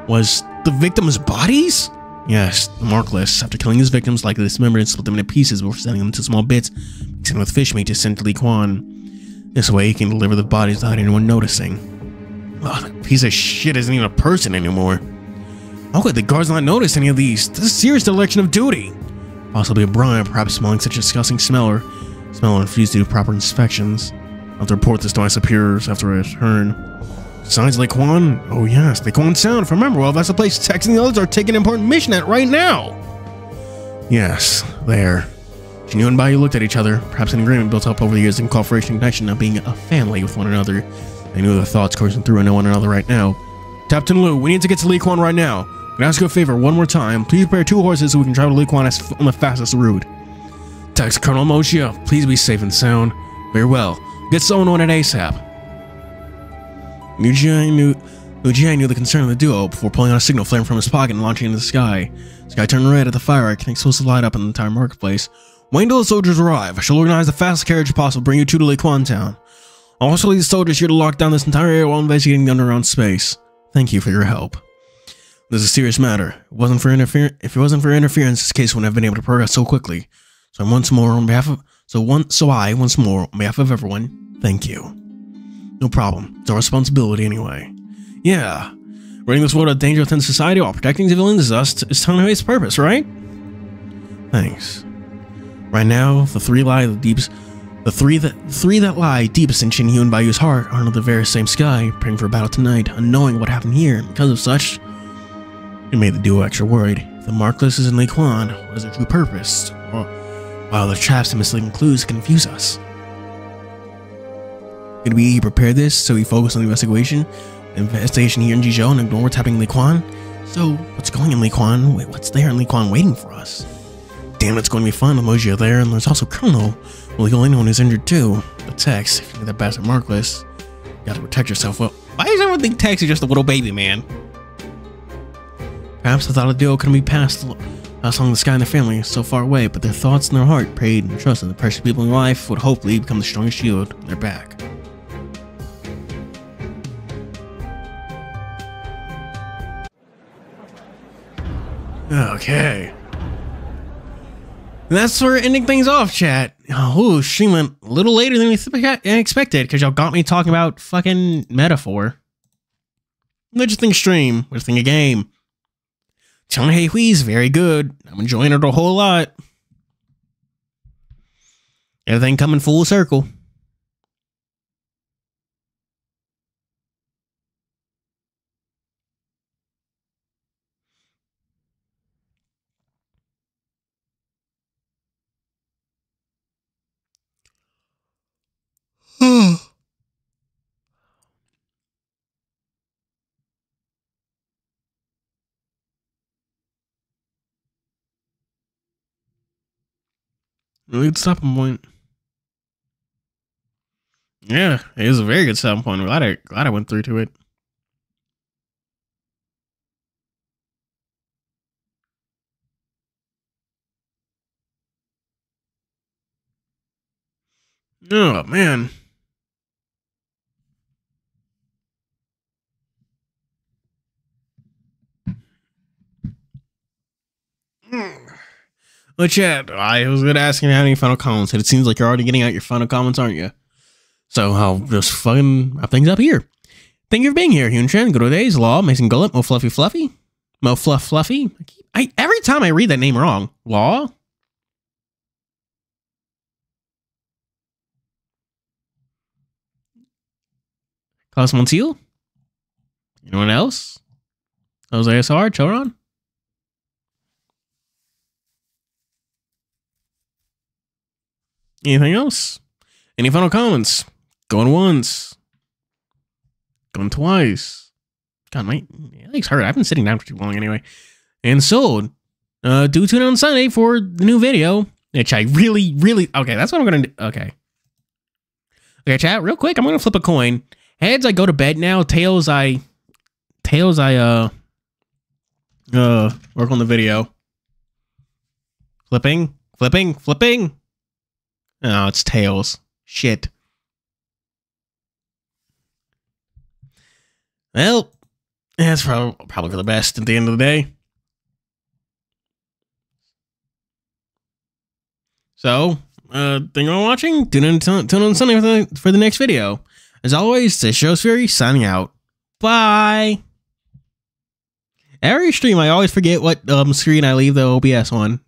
Was the victims' bodies? Yes, the Markless, after killing his victims, likely dismembered and split them into pieces before sending them into small bits, mixing with fish meat to send to Li Quan. This way he can deliver the bodies without anyone noticing. Oh, that piece of shit isn't even a person anymore. How could the guards not notice any of these? This is a serious dereliction of duty. Possibly a bribe, perhaps smelling such a disgusting smell or refused to do proper inspections. I'll have to report this to my superiors after I return. Besides Li Quan? Oh yes, Li Quan Sound. If I remember well, that's the place Tex and the others are taking an important mission at right now. Yes, there. TianHeHui and Baiyu looked at each other, perhaps an agreement built up over the years in cooperation and connection of being a family with one another. They knew their thoughts coursing through into one another right now. Captain Lu, we need to get to Li Quan right now. Can I ask you a favor one more time? Please prepare 2 horses so we can travel to Li Quan on the fastest route. Tex Colonel Moshia, please be safe and sound. Very well. Get someone on it ASAP. Wu Jie knew the concern of the duo before pulling out a signal flare from his pocket and launching into the sky. The sky turned red at the fire icon explosive light up in the entire marketplace. Wait until the soldiers arrive. I shall organize the fastest carriage possible to bring you two to Li Quan town. I'll also lead the soldiers here to lock down this entire area while investigating the underground space. Thank you for your help. This is a serious matter. If it wasn't for interference, this case wouldn't have been able to progress so quickly. So once more on behalf of everyone, thank you. No problem. It's our responsibility anyway. Yeah. Ridding this world of danger within society while protecting civilians is TianHeHui's purpose, right? Thanks. Right now, the three lie in the deepest The three that lie deepest in TianHeHui and Bayou's heart are under the very same sky, praying for a battle tonight, unknowing what happened here, and because of such, it made the duo extra worried. If the Markless is in Lake Huan, what is their true purpose? While their traps and misleading clues confuse us. Could we prepare this so we focus on the investigation here in Jizhou and ignore what's happening in Lake Huan? So, what's going in Lake Huan? Wait, what's there in Lake Huan waiting for us? Damn, it's going to be fun. Emoji are there, and there's also Colonel. Well, the only one who's injured too. But Tex, if you need that bastard Markless, you gotta protect yourself. Well, why does everyone think Tex is just a little baby man? Perhaps the thought of the duo couldn't be passed along the sky and their family so far away, but their thoughts and their heart prayed and trusted the precious people in life would hopefully become the strongest shield on their back. Okay. And that's where we're ending things off, chat. Oh, stream went a little later than we expected because y'all got me talking about fucking metaphor. What you think stream? What you think of game? TianHeHui is very good. I'm enjoying it a whole lot. Everything coming full circle. Really good stopping point. Yeah, it was a very good stopping point. Glad I went through to it. Oh man. Well, chat, I was going to ask you to have any final comments, and it seems like you're already getting out your final comments, aren't you? So I'll just fucking wrap things up here. Thank you for being here, Hyun-Chen, Good Old Days, Law, Mason Gullet, Mo Fluffy Fluffy, Mo Fluff Fluffy. Every time I read that name wrong. Law? Klaus Montiel? Anyone else? Jose SR, Choron? Anything else? Any final comments? Going once. Going twice. God, my legs hurt. I've been sitting down for too long anyway. And so, do tune in on Sunday for the new video, which I really... Okay, that's what I'm going to do. Okay. Okay, chat, real quick, I'm going to flip a coin. Heads, I go to bed now. Tails, I work on the video. Flipping. Oh, it's tails. Shit. Well, that's probably for the best at the end of the day. So, thank you for watching. Tune in on Sunday for the next video. As always, this show's Fuuri signing out. Bye. Every stream, I always forget what screen I leave the OBS on.